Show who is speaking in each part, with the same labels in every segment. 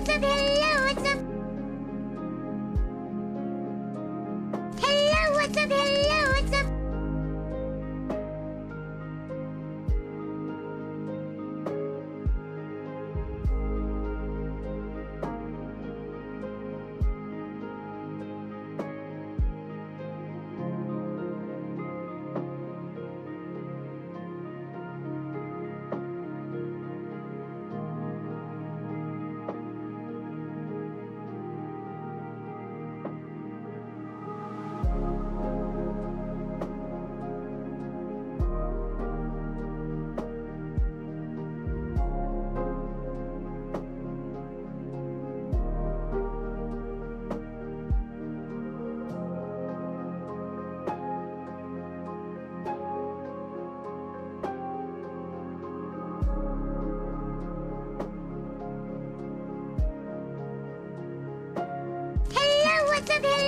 Speaker 1: what's up? Hello, what's up? Hello, what's up? Hello, what's up? What's up? Hello, what's up?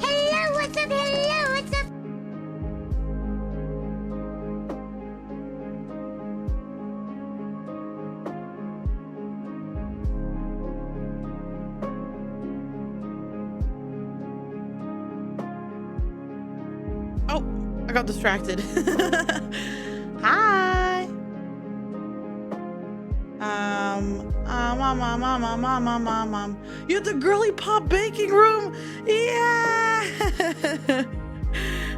Speaker 1: Hello, what's up? Hello, what's up?
Speaker 2: I got distracted. Hi. Mom. You're the girly pop baking room. Yeah.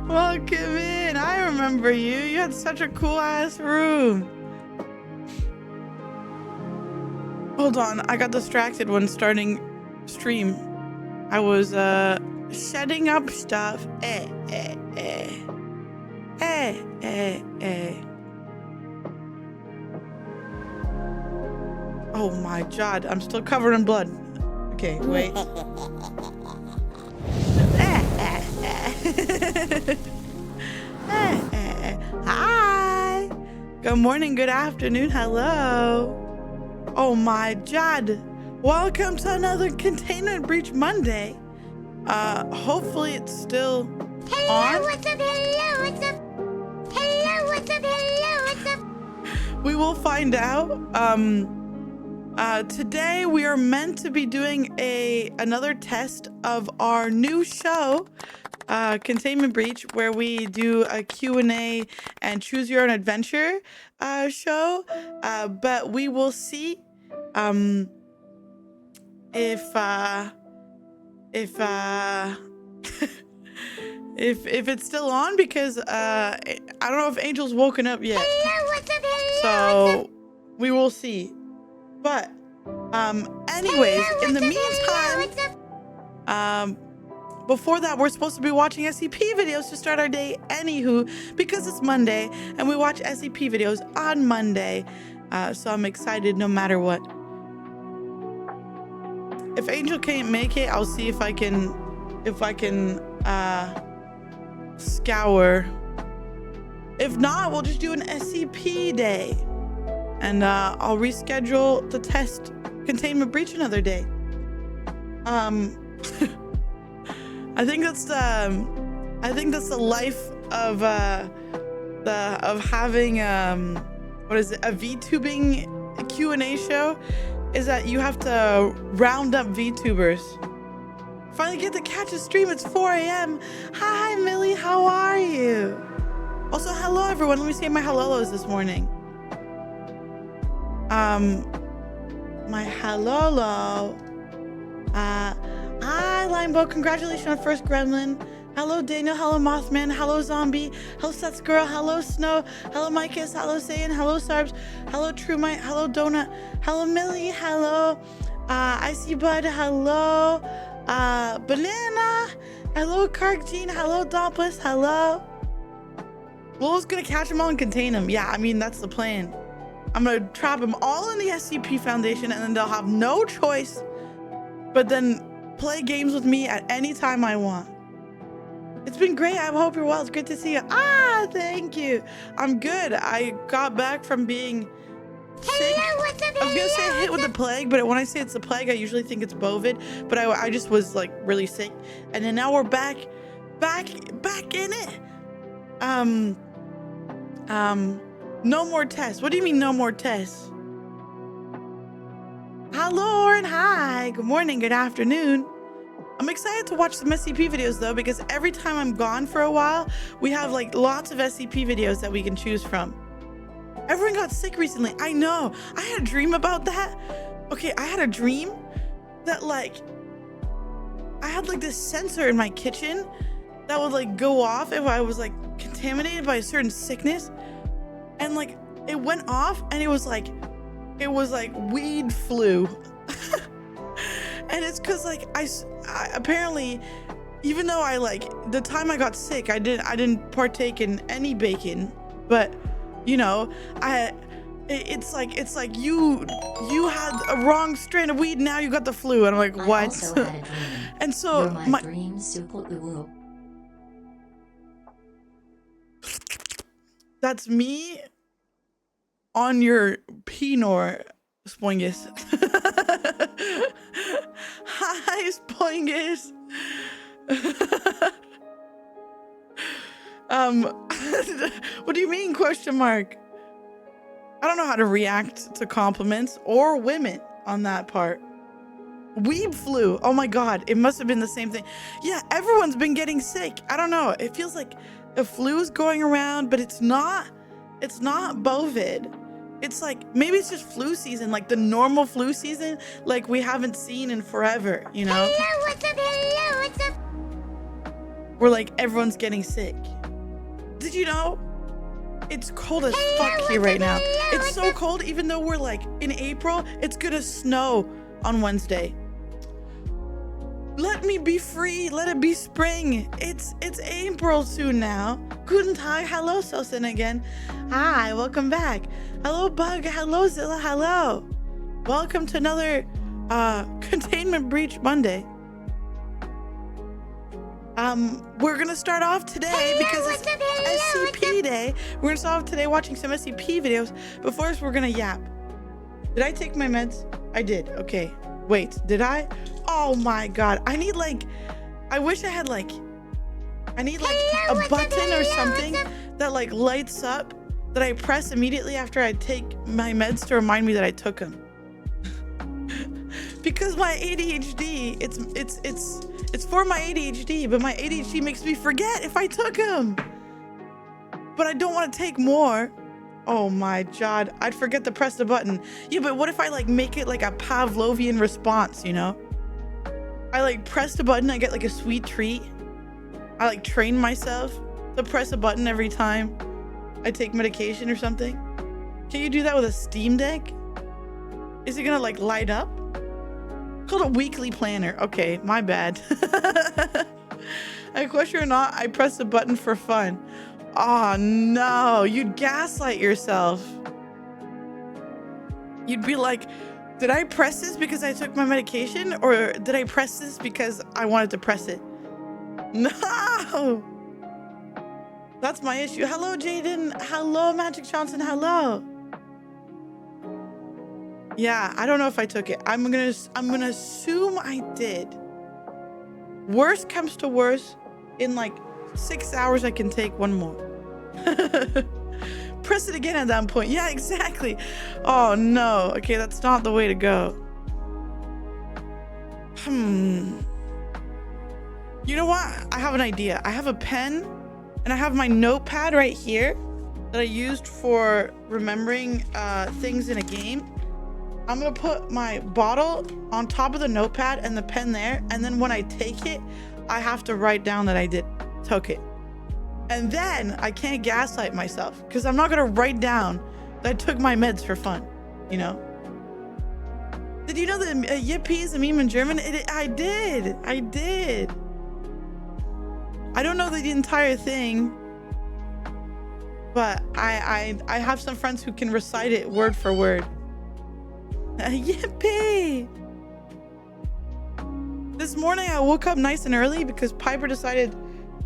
Speaker 2: Welcome in. I remember you. You had such a cool ass room. Hold on. I got distracted when starting stream. I was setting up stuff. Oh my god, I'm still covered in blood. Okay, wait. Hi. Good morning, good afternoon, hello. Oh my god. Welcome to another Containment Breach Monday. Hopefully it's still on.
Speaker 1: What's up? Hello, what's up? Hello, what's up? Hello, what's up?
Speaker 2: We will find out. Today we are meant to be doing another test of our new show, Containment Breach, where we do a Q&A and choose your own adventure show. But we will see if it's still on, because I don't know if Angel's woken up yet.
Speaker 1: Hello, what's up? Hello,
Speaker 2: So we will see. But anyways, in the meantime, before that, we're supposed to be watching SCP videos to start our day. Anywho, because it's Monday and we watch SCP videos on Monday, so I'm excited no matter what. If Angel can't make it, I'll see if I can scour. If not, we'll just do an SCP day, and I'll reschedule the test Containment Breach another day. I think that's the life of having what is it, a VTubing Q&A show, is that you have to round up VTubers. Finally get to catch a stream. It's 4 a.m. Hi Millie, how are you? Also, hello everyone. Let me say my hellos this morning. My hello. Hi Limebo, congratulations on first gremlin. Hello Daniel, hello Mothman, hello Zombie, hello Seth's Girl, hello Snow, hello Micus, hello Saiyan, hello Sarbs, hello Trumite, hello Donut, hello Millie, hello Icy Bud, hello Banana, hello Karkjean, hello Dompus, hello. Lolo's gonna catch them all and contain them. Yeah, I mean, that's the plan. I'm gonna trap them all in the SCP Foundation, and then they'll have no choice but then play games with me at any time I want. It's been great. I hope you're well. It's great to see you. Thank you. I'm good. I got back from being sick.
Speaker 1: Hello, what's up?
Speaker 2: I was gonna say
Speaker 1: Hello,
Speaker 2: hit with
Speaker 1: what's
Speaker 2: the plague, but when I say it's the plague, I usually think it's bovid. But I just was like really sick, and then now we're back in it. No more tests. What do you mean no more tests? Hi, Lauren. Hi. Good morning. Good afternoon. I'm excited to watch some SCP videos though, because every time I'm gone for a while, we have like lots of SCP videos that we can choose from. Everyone got sick recently. I know. I had a dream about that. Okay, I had a dream that like I had like this sensor in my kitchen that would like go off if I was like contaminated by a certain sickness. And like it went off and it was like weed flu. And it's because like I apparently, even though I like the time I got sick, I didn't partake in any bacon, but you know, it's like you had a wrong strain of weed, now you got the flu, and I'm like, what?
Speaker 3: I also had a dream.
Speaker 2: And so
Speaker 3: You're my dream super uwu.
Speaker 2: that's me on your Pinor, Spoingus. Hi, Spoingus. What do you mean, question mark? I don't know how to react to compliments or women on that part. Weeb flu. Oh my God. It must have been the same thing. Yeah, everyone's been getting sick. I don't know. It feels like the flu's going around, but it's not bovid. It's like, maybe it's just flu season, like the normal flu season, like we haven't seen in forever, you know?
Speaker 1: Hello, what's up? Hello, what's up?
Speaker 2: Where like everyone's getting sick. Did you know? It's cold as fuck here right now. It's so cold, even though we're like in April, it's gonna snow on Wednesday. Let me be free. Let it be spring. It's April soon now. Guten Tag. Hello, Sosin again. Hi, welcome back. Hello, Bug. Hello, Zilla. Hello. Welcome to another Containment Breach Monday. We're gonna start off today because it's SCP day. We're gonna start off today watching some SCP videos, but first we're gonna yap. Did I take my meds? I did. Okay. Wait, did I? Oh my God. I need like, I wish I had like, I need like a button or something that like lights up that I press immediately after I take my meds to remind me that I took them. Because my ADHD, it's for my ADHD, but my ADHD makes me forget if I took them. But I don't want to take more. Oh my God, I'd forget to press the button. Yeah, but what if I like make it like a Pavlovian response, you know? I like press the button, I get like a sweet treat. I like train myself to press a button every time I take medication or something. Can you do that with a Steam Deck? Is it gonna like light up? Called a weekly planner. Okay, my bad. I question or not, I press the button for fun. Oh no, you'd gaslight yourself. You'd be like, did I press this because I took my medication, or did I press this because I wanted to press it? No! That's my issue. Hello, Jaden. Hello, Magic Johnson. Hello. Yeah, I don't know if I took it. I'm gonna assume I did. Worst comes to worst, in like 6 hours I can take one more. Press it again at that point. Yeah, exactly. Oh no. Okay, that's not the way to go. You know what? I have an idea. I have a pen and I have my notepad right here that I used for remembering things in a game. I'm gonna put my bottle on top of the notepad and the pen there, and then when I take it, I have to write down that I took it. And then I can't gaslight myself because I'm not gonna write down that I took my meds for fun, you know? Did you know that yippee is a meme in German? I did. I don't know the entire thing, but I have some friends who can recite it word for word. Yippee! This morning I woke up nice and early because Piper decided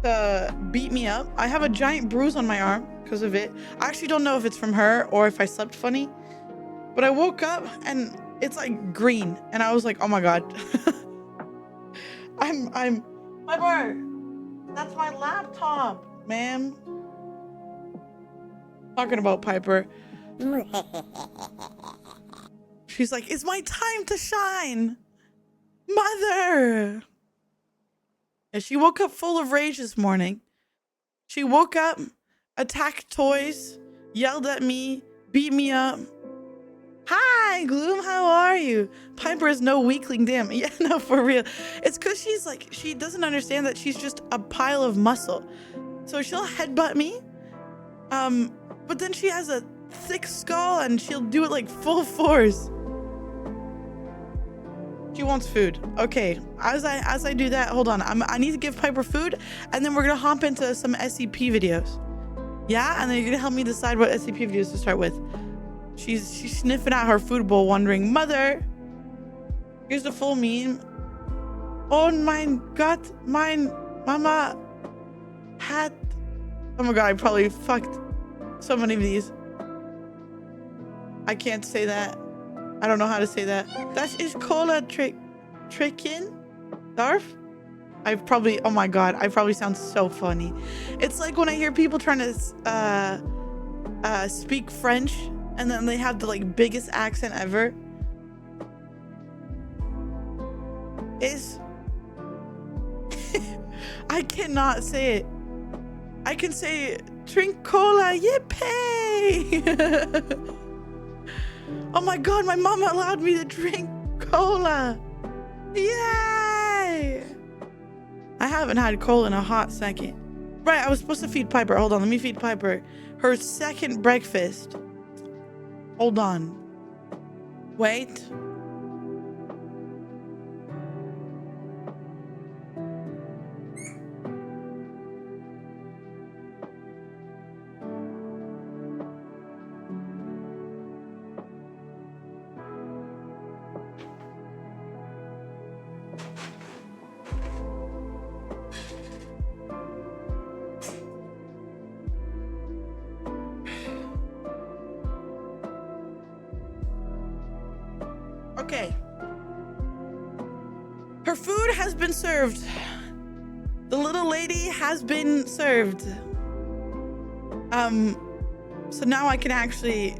Speaker 2: to beat me up. I have a giant bruise on my arm because of it. I actually don't know if it's from her or if I slept funny. But I woke up and it's like green, and I was like, oh my god. I'm Piper. That's my laptop, ma'am. Talking about Piper. She's like, it's my time to shine, mother. And she woke up full of rage this morning. She woke up, attacked toys, yelled at me, beat me up. Hi, Gloom, how are you? Piper is no weakling, damn. Yeah, no, for real. It's because she's like, she doesn't understand that she's just a pile of muscle. So she'll headbutt me, but then she has a thick skull and she'll do it like full force. She wants food. Okay, as I do that, hold on. I need to give Piper food, and then we're gonna hop into some SCP videos. Yeah, and then you're gonna help me decide what SCP videos to start with. She's sniffing at her food bowl, wondering, Mother, here's the full meme. Oh mein Gott, mein Mama hat. Oh my god, I probably fucked so many of these. I can't say that. I don't know how to say that. Das ist Cola Trickin Darf? I probably, oh my god, I probably sound so funny. It's like when I hear people trying to speak French and then they have the like biggest accent ever. I cannot say it. I can say drink cola, yippee! Oh my god, my mama allowed me to drink cola. Yay! I haven't had cola in a hot second. Right, I was supposed to feed Piper. Hold on, let me feed Piper her second breakfast. Hold on. Wait. Okay. Her food has been served. The little lady has been served. So now I can actually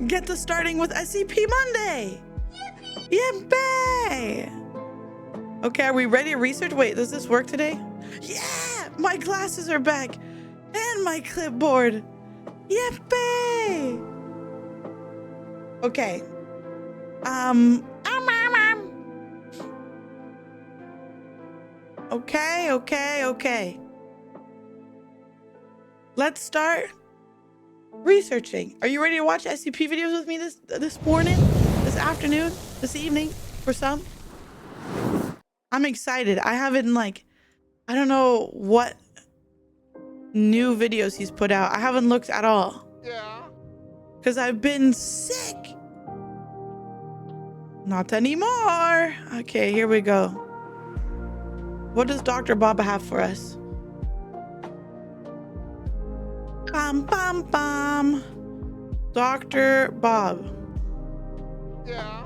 Speaker 2: get to starting with SCP Monday. Yippee! Okay, are we ready to research? Wait, does this work today? Yeah! My glasses are back. And my clipboard. Yippee! Okay. Okay. Let's start researching. Are you ready to watch SCP videos with me this morning, this afternoon, this evening, for some? I'm excited. I haven't I don't know what new videos he's put out. I haven't looked at all. Yeah. Because I've been sick. Not anymore. Okay, here we go. What does Dr. Bob have for us? Bum, bum, bum. Dr. Bob. Yeah.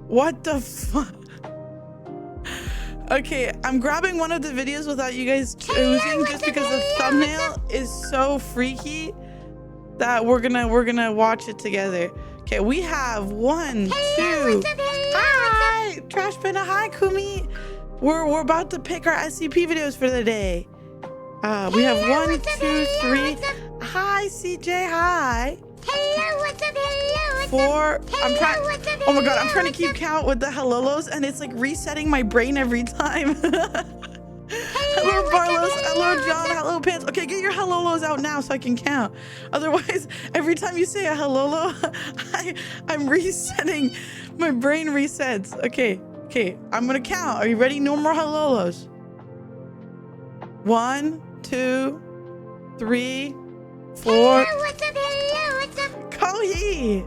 Speaker 2: What the fuck? Okay, I'm grabbing one of the videos without you guys choosing just because the thumbnail is so freaky that we're gonna watch it together. Okay, we have 1, 2. Hi, Trash Panda. Hi, Kumi. We're about to pick our SCP videos for the day. We have 1, 2, 3. Hi, CJ. Hi.
Speaker 1: Hello, what's up? Hello, what's
Speaker 2: 4.
Speaker 1: up?
Speaker 2: I'm trying.
Speaker 1: What's up?
Speaker 2: Oh my god, I'm trying to keep count with the hellolos, and it's like resetting my brain every time. Hello, Barlos. Hello, John. Hello, Pants. Okay, get your hellolos out now so I can count. Otherwise, every time you say a hellolo, I'm resetting. My brain resets. Okay, I'm gonna count. Are you ready? No more hellolos. 1, 2, 3, 4.
Speaker 1: Hello, what's up? Hello, what's up?
Speaker 2: Kohi.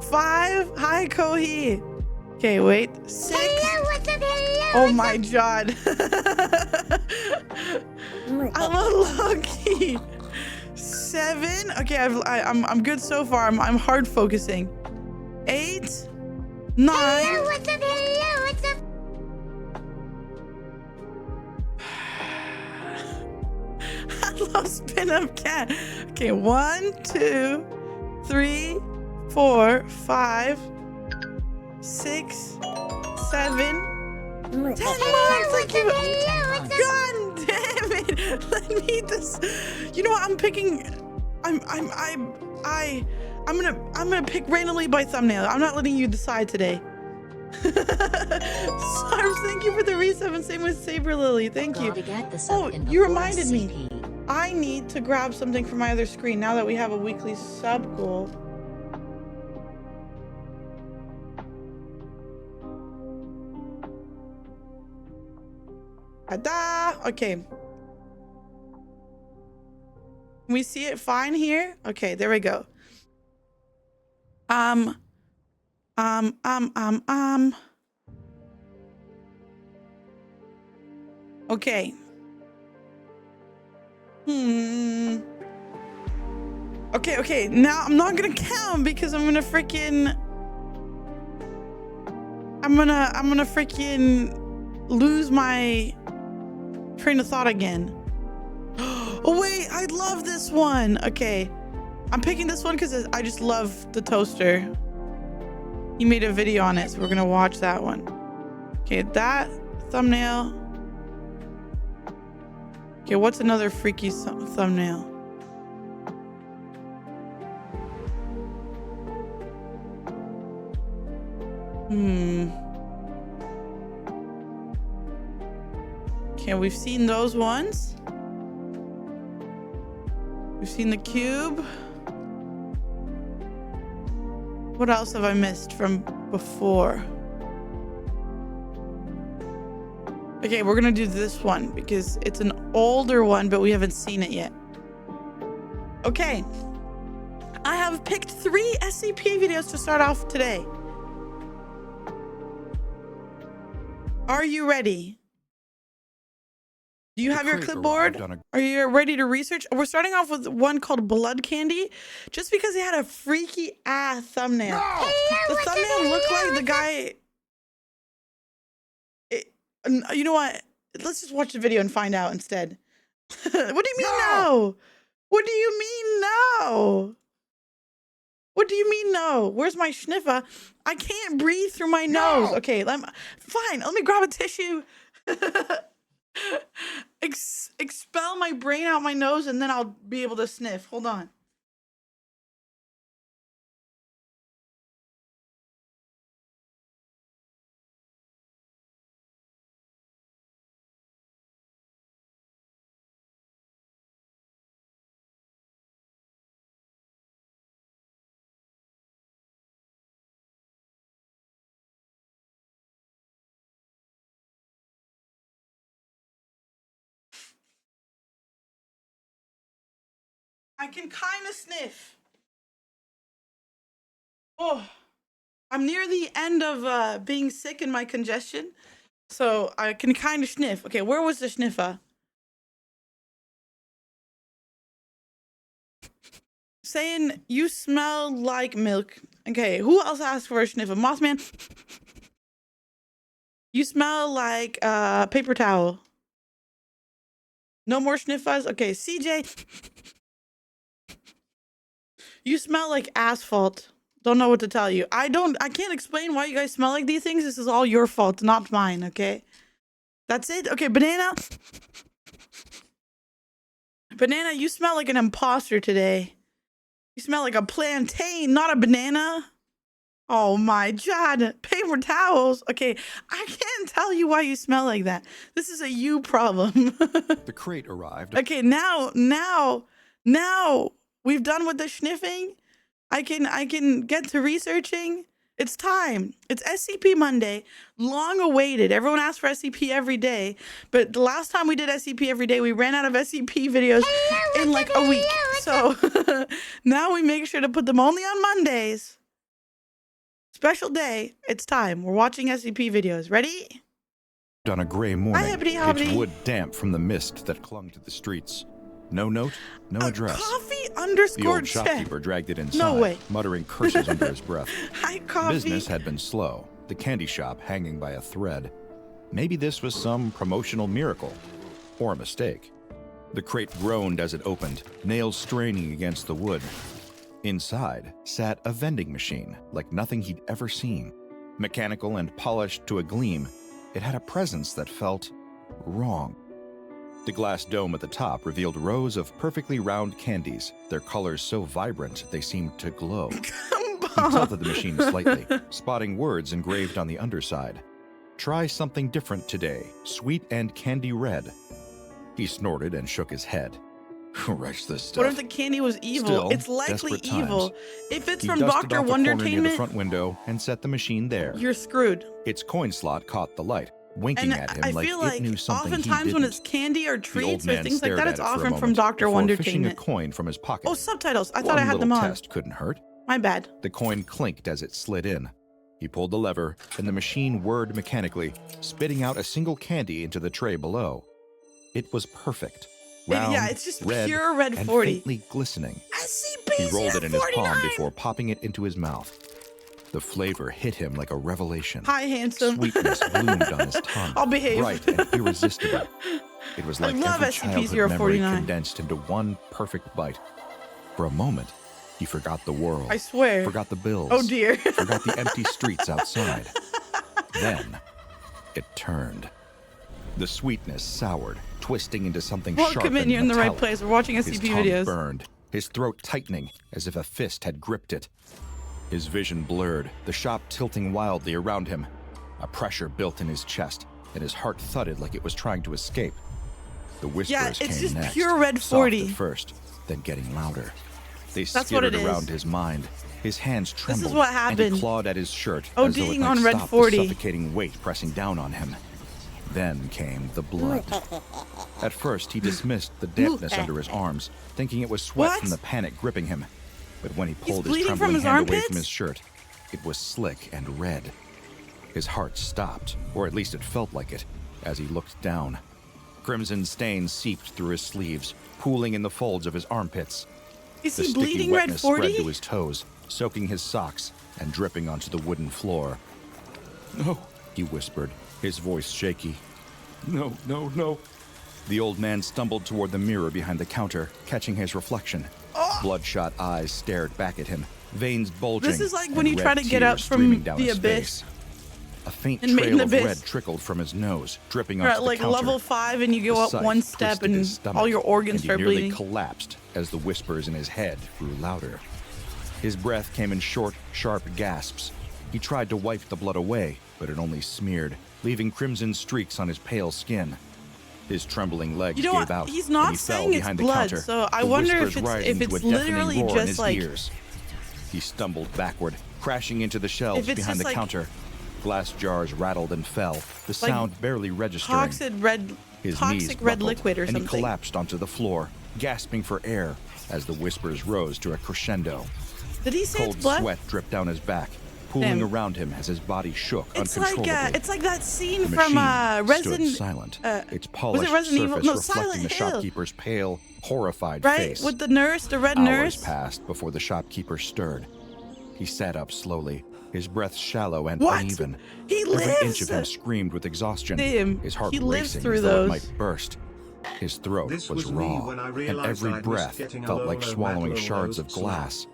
Speaker 2: 5. Hi, Kohi. Okay, wait. 6.
Speaker 1: Hello, what's up? Hello,
Speaker 2: Oh my god. I'm unlucky. 7. Okay, I'm good so far. I'm hard focusing. 8, 9.
Speaker 1: Hello, what's up? Hello, what's up?
Speaker 2: Hello, spin up cat. Okay, 1, 2, 3, 4, 5, 6, 7, 10 months. Thank you. God damn it! Let me eat this. You know what? I'm picking. I'm gonna pick randomly by thumbnail. I'm not letting you decide today. Sarms, thank you for the resub, and same with Saber Lily. Thank you. Oh, you reminded me. I need to grab something from my other screen now that we have a weekly sub goal. Ta-da! Okay. Can we see it fine here? Okay, there we go. Okay. Okay. Now I'm not gonna count because I'm gonna freaking lose my train of thought again. Oh wait, I love this one. Okay, I'm picking this one because I just love the toaster. He made a video on it, so we're gonna watch that one. Okay, that thumbnail. Okay, what's another freaky thumbnail? Okay, we've seen those ones. We've seen the cube. What else have I missed from before? Okay, we're gonna do this one because it's an older one, but we haven't seen it yet. Okay. I have picked 3 SCP videos to start off today. Are you ready? Do you have your clipboard? Are you ready to research? We're starting off with one called Blood Candy, just because he had a freaky ass thumbnail.
Speaker 1: No!
Speaker 2: The thumbnail looked like the guy. You know what? Let's just watch the video and find out instead. What do you mean no? What do you mean no? What do you mean no? Where's my sniffer? I can't breathe through my nose. Okay, fine. Let me grab a tissue. Expel my brain out my nose, and then I'll be able to sniff. Hold on. I can kind of sniff. Oh, I'm near the end of being sick and my congestion, so I can kind of sniff. Okay, where was the sniffer? Saying you smell like milk. Okay, who else asked for a sniffer? Mothman. You smell like paper towel. No more sniffers. Okay, CJ. You smell like asphalt. Don't know what to tell you. I can't explain why you guys smell like these things. This is all your fault, not mine, okay? That's it? Okay, Banana. Banana, you smell like an imposter today. You smell like a plantain, not a banana. Oh my God, paper towels. Okay, I can't tell you why you smell like that. This is a you problem.
Speaker 4: The crate arrived.
Speaker 2: Okay, now we've done with the sniffing. I can get to researching. It's time. It's SCP Monday, long awaited. Everyone asks for SCP every day, but the last time we did SCP every day, we ran out of SCP videos in like a week. So now we make sure to put them only on Mondays. Special day. It's time. We're watching SCP videos. Ready?
Speaker 4: On a gray morning,
Speaker 2: hibbity-hobbity.
Speaker 4: its wood damp from the mist that clung to the streets. No note, no address.
Speaker 2: Coffee
Speaker 4: The
Speaker 2: underscore
Speaker 4: old
Speaker 2: check.
Speaker 4: shopkeeper dragged it inside,
Speaker 2: No way.
Speaker 4: muttering curses under his breath.
Speaker 2: Hi, coffee.
Speaker 4: Business had been slow, the candy shop hanging by a thread. Maybe this was some promotional miracle, or a mistake. The crate groaned as it opened, nails straining against the wood. Inside sat a vending machine, like nothing he'd ever seen. Mechanical and polished to a gleam, it had a presence that felt wrong. The glass dome at the top revealed rows of perfectly round candies, their colors so vibrant they seemed to glow. He tilted the machine slightly, spotting words engraved on the underside. Try something different today, sweet and candy red. He snorted and shook his head. Wretch this stuff.
Speaker 2: What if the candy was evil?
Speaker 4: Still,
Speaker 2: It's likely
Speaker 4: desperate times.
Speaker 2: evil. If it's
Speaker 4: He
Speaker 2: from
Speaker 4: dusted
Speaker 2: Dr.
Speaker 4: off a corner near the
Speaker 2: Wondertainment,
Speaker 4: front window and set the machine there.
Speaker 2: you're screwed.
Speaker 4: Its coin slot caught the light, winking
Speaker 2: And
Speaker 4: at him
Speaker 2: I
Speaker 4: like
Speaker 2: feel
Speaker 4: it
Speaker 2: like
Speaker 4: knew something he
Speaker 2: oftentimes
Speaker 4: didn't.
Speaker 2: when it's candy or
Speaker 4: The old
Speaker 2: treats or
Speaker 4: man
Speaker 2: things like
Speaker 4: stared
Speaker 2: that,
Speaker 4: at
Speaker 2: it's
Speaker 4: it for a
Speaker 2: often from
Speaker 4: moment
Speaker 2: Dr.
Speaker 4: before fishing a
Speaker 2: Wondertainment.
Speaker 4: coin from his pocket.
Speaker 2: Oh, subtitles. I thought I
Speaker 4: One
Speaker 2: had them
Speaker 4: little
Speaker 2: on.
Speaker 4: test couldn't hurt.
Speaker 2: My bad.
Speaker 4: The coin clinked as it slid in. He pulled the lever, and the machine whirred mechanically, spitting out a single candy into the tray below. It was perfect. Round,
Speaker 2: Yeah, it's just
Speaker 4: red,
Speaker 2: pure red
Speaker 4: and
Speaker 2: 40.
Speaker 4: faintly glistening.
Speaker 2: SCP
Speaker 4: He rolled it in his palm
Speaker 2: 49.
Speaker 4: before popping it into his mouth. The flavor hit him like a revelation.
Speaker 2: Hi, handsome.
Speaker 4: Sweetness bloomed on his tongue.
Speaker 2: I'll behave.
Speaker 4: Bright and irresistible. It was like
Speaker 2: love
Speaker 4: every
Speaker 2: SCP
Speaker 4: childhood memory
Speaker 2: 049.
Speaker 4: condensed into one perfect bite. For a moment, he forgot the world.
Speaker 2: I swear.
Speaker 4: Forgot the bills.
Speaker 2: Oh, dear.
Speaker 4: Forgot the empty streets outside. Then, it turned. The sweetness soured, twisting into something sharp
Speaker 2: Welcome in.
Speaker 4: and
Speaker 2: You're in the right
Speaker 4: metallic.
Speaker 2: place. We're watching
Speaker 4: His
Speaker 2: SCP
Speaker 4: tongue
Speaker 2: videos.
Speaker 4: burned, his throat tightening as if a fist had gripped it. His vision blurred, the shop tilting wildly around him. A pressure built in his chest, and his heart thudded like it was trying to escape. The whispers
Speaker 2: it's
Speaker 4: came
Speaker 2: just
Speaker 4: next,
Speaker 2: pure red
Speaker 4: soft
Speaker 2: 40.
Speaker 4: at first, then getting louder. They
Speaker 2: That's what
Speaker 4: skittered
Speaker 2: it is.
Speaker 4: around his mind. His hands trembled,
Speaker 2: what
Speaker 4: and
Speaker 2: happened.
Speaker 4: he clawed at his shirt
Speaker 2: Oh,
Speaker 4: as though it
Speaker 2: ding
Speaker 4: might
Speaker 2: on red
Speaker 4: stop
Speaker 2: 40.
Speaker 4: the suffocating weight pressing down on him. Then came the blood. At first, he dismissed the dampness under his arms, thinking it was sweat
Speaker 2: What?
Speaker 4: from the panic gripping him. But when he pulled his
Speaker 2: bleeding from
Speaker 4: trembling
Speaker 2: his
Speaker 4: hand away
Speaker 2: armpits?
Speaker 4: from his shirt, it was slick and red. His heart stopped, or at least it felt like it, as he looked down. Crimson stains seeped through his sleeves, pooling in the folds of his armpits.
Speaker 2: Is
Speaker 4: The
Speaker 2: he
Speaker 4: sticky
Speaker 2: bleeding red
Speaker 4: wetness spread
Speaker 2: 40?
Speaker 4: to his toes, soaking his socks and dripping onto the wooden floor. "No," he whispered, his voice shaky. "No, no, no." The old man stumbled toward the mirror behind the counter, catching his reflection. Bloodshot eyes stared back at him, veins bulging.
Speaker 2: This is like
Speaker 4: and
Speaker 2: when you
Speaker 4: red
Speaker 2: try to get up
Speaker 4: tears
Speaker 2: from
Speaker 4: streaming down
Speaker 2: the
Speaker 4: his
Speaker 2: abyss.
Speaker 4: face. A faint
Speaker 2: And made
Speaker 4: trail
Speaker 2: an
Speaker 4: of
Speaker 2: abyss.
Speaker 4: red trickled from his nose, dripping
Speaker 2: You're
Speaker 4: onto
Speaker 2: at
Speaker 4: the
Speaker 2: like
Speaker 4: counter.
Speaker 2: level 5 and you go
Speaker 4: The
Speaker 2: up
Speaker 4: sight
Speaker 2: one step
Speaker 4: twisted his
Speaker 2: and
Speaker 4: stomach,
Speaker 2: all your organs
Speaker 4: and he
Speaker 2: start
Speaker 4: nearly
Speaker 2: bleeding.
Speaker 4: collapsed as the whispers in his head grew louder. His breath came in short, sharp gasps. He tried to wipe the blood away, but it only smeared, leaving crimson streaks on his pale skin. His trembling legs
Speaker 2: You know
Speaker 4: gave
Speaker 2: what?
Speaker 4: out,
Speaker 2: He's
Speaker 4: and
Speaker 2: not
Speaker 4: he fell
Speaker 2: saying it's
Speaker 4: behind the
Speaker 2: blood,
Speaker 4: counter,
Speaker 2: so I
Speaker 4: the
Speaker 2: wonder
Speaker 4: whispers
Speaker 2: if
Speaker 4: rising to
Speaker 2: it's
Speaker 4: a deafening
Speaker 2: literally
Speaker 4: roar in
Speaker 2: just
Speaker 4: his
Speaker 2: like
Speaker 4: ears. He stumbled backward, crashing into the shelves
Speaker 2: If it's
Speaker 4: behind
Speaker 2: just
Speaker 4: the
Speaker 2: like-
Speaker 4: counter. Glass jars rattled and fell, the sound barely registering.
Speaker 2: toxic red
Speaker 4: His knees
Speaker 2: toxic red
Speaker 4: buckled,
Speaker 2: liquid or
Speaker 4: and
Speaker 2: something.
Speaker 4: he collapsed onto the floor, gasping for air as the whispers rose to a crescendo.
Speaker 2: Did he say
Speaker 4: Cold
Speaker 2: it's blood?
Speaker 4: sweat dripped down his back, pooling
Speaker 2: Damn.
Speaker 4: around him as his body shook
Speaker 2: It's
Speaker 4: uncontrollably.
Speaker 2: like that scene
Speaker 4: The
Speaker 2: from
Speaker 4: machine
Speaker 2: Resident
Speaker 4: stood silent, its
Speaker 2: was
Speaker 4: polished
Speaker 2: it Resident Evil?
Speaker 4: surface
Speaker 2: No,
Speaker 4: reflecting
Speaker 2: Silent
Speaker 4: the
Speaker 2: Hill.
Speaker 4: shopkeeper's pale, horrified
Speaker 2: Right?
Speaker 4: face.
Speaker 2: With the nurse, the red
Speaker 4: Hours
Speaker 2: nurse.
Speaker 4: passed before the shopkeeper stirred. He sat up slowly, his breath shallow and
Speaker 2: What?
Speaker 4: uneven.
Speaker 2: He
Speaker 4: Every
Speaker 2: lives.
Speaker 4: inch of him screamed with exhaustion,
Speaker 2: Damn,
Speaker 4: his heart
Speaker 2: he lives
Speaker 4: racing
Speaker 2: through
Speaker 4: as though it
Speaker 2: those.
Speaker 4: might burst. His throat
Speaker 5: This
Speaker 4: was
Speaker 5: was me
Speaker 4: raw,
Speaker 5: when I
Speaker 4: and
Speaker 5: realized
Speaker 4: every
Speaker 5: I'd missed
Speaker 4: breath
Speaker 5: getting a
Speaker 4: felt like
Speaker 5: Lolo
Speaker 4: swallowing
Speaker 5: Lolo
Speaker 4: shards of
Speaker 5: slap.
Speaker 4: glass.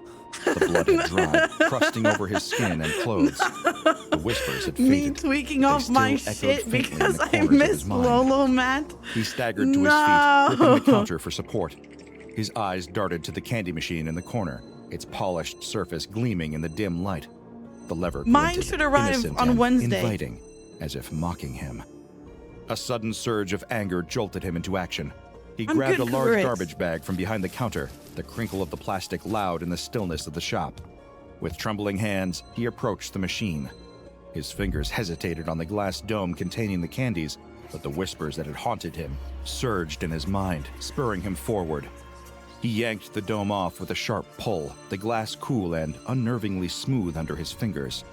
Speaker 4: The blood had dried, crusting over his skin and clothes. The whispers had
Speaker 2: Me
Speaker 4: faded.
Speaker 2: tweaking
Speaker 4: They
Speaker 2: off
Speaker 4: still
Speaker 2: my
Speaker 4: echoed
Speaker 2: shit
Speaker 4: faintly in
Speaker 2: because
Speaker 4: the
Speaker 2: I
Speaker 4: corners of his
Speaker 2: missed
Speaker 4: mind.
Speaker 2: Lolo, Matt.
Speaker 4: He staggered to his
Speaker 2: No.
Speaker 4: feet, gripping the counter for support. His eyes darted to the candy machine in the corner, its polished surface gleaming in the dim light. The lever
Speaker 2: Mine
Speaker 4: glinted,
Speaker 2: should arrive
Speaker 4: innocent
Speaker 2: on
Speaker 4: and
Speaker 2: Wednesday.
Speaker 4: inviting, as if mocking him. A sudden surge of anger jolted him into action. He
Speaker 2: I'm
Speaker 4: grabbed a
Speaker 2: good
Speaker 4: large
Speaker 2: for it.
Speaker 4: garbage bag from behind the counter, the crinkle of the plastic loud in the stillness of the shop. With trembling hands, he approached the machine. His fingers hesitated on the glass dome containing the candies, but the whispers that had haunted him surged in his mind, spurring him forward. He yanked the dome off with a sharp pull, the glass cool and unnervingly smooth under his fingers.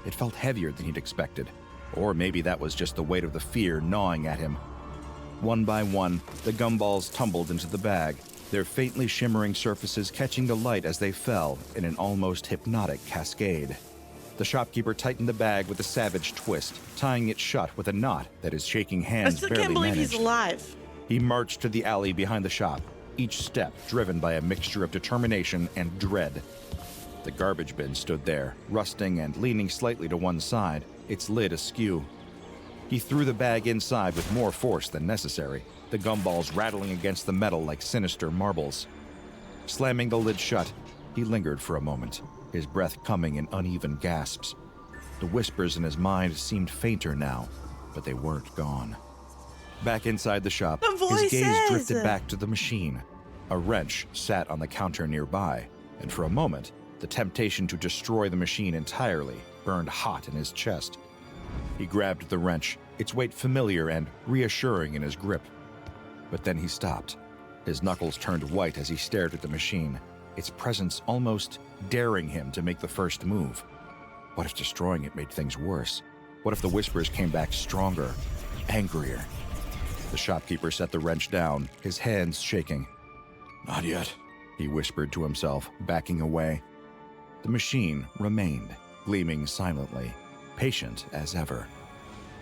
Speaker 4: It felt heavier than he'd expected, or maybe that was just the weight of the fear gnawing at him. One by one, the gumballs tumbled into the bag, their faintly shimmering surfaces catching the light as they fell in an almost hypnotic cascade. The shopkeeper tightened the bag with a savage twist, tying it shut with a knot that his shaking
Speaker 2: I
Speaker 4: hands
Speaker 2: still
Speaker 4: barely
Speaker 2: can't believe
Speaker 4: managed.
Speaker 2: he's alive.
Speaker 4: He marched to the alley behind the shop, each step driven by a mixture of determination and dread. The garbage bin stood there, rusting and leaning slightly to one side, its lid askew. He threw the bag inside with more force than necessary, the gumballs rattling against the metal like sinister marbles. Slamming the lid shut, he lingered for a moment, his breath coming in uneven gasps. The whispers in his mind seemed fainter now, but they weren't gone. Back inside the shop,
Speaker 2: The
Speaker 4: his gaze
Speaker 2: voices!
Speaker 4: drifted back to the machine. A wrench sat on the counter nearby, and for a moment, the temptation to destroy the machine entirely burned hot in his chest. He grabbed the wrench, its weight familiar and reassuring in his grip. But then he stopped. His knuckles turned white as he stared at the machine, its presence almost daring him to make the first move. What if destroying it made things worse? What if the whispers came back stronger, angrier? The shopkeeper set the wrench down, his hands shaking. "Not yet," he whispered to himself, backing away. The machine remained, gleaming silently, patient as ever.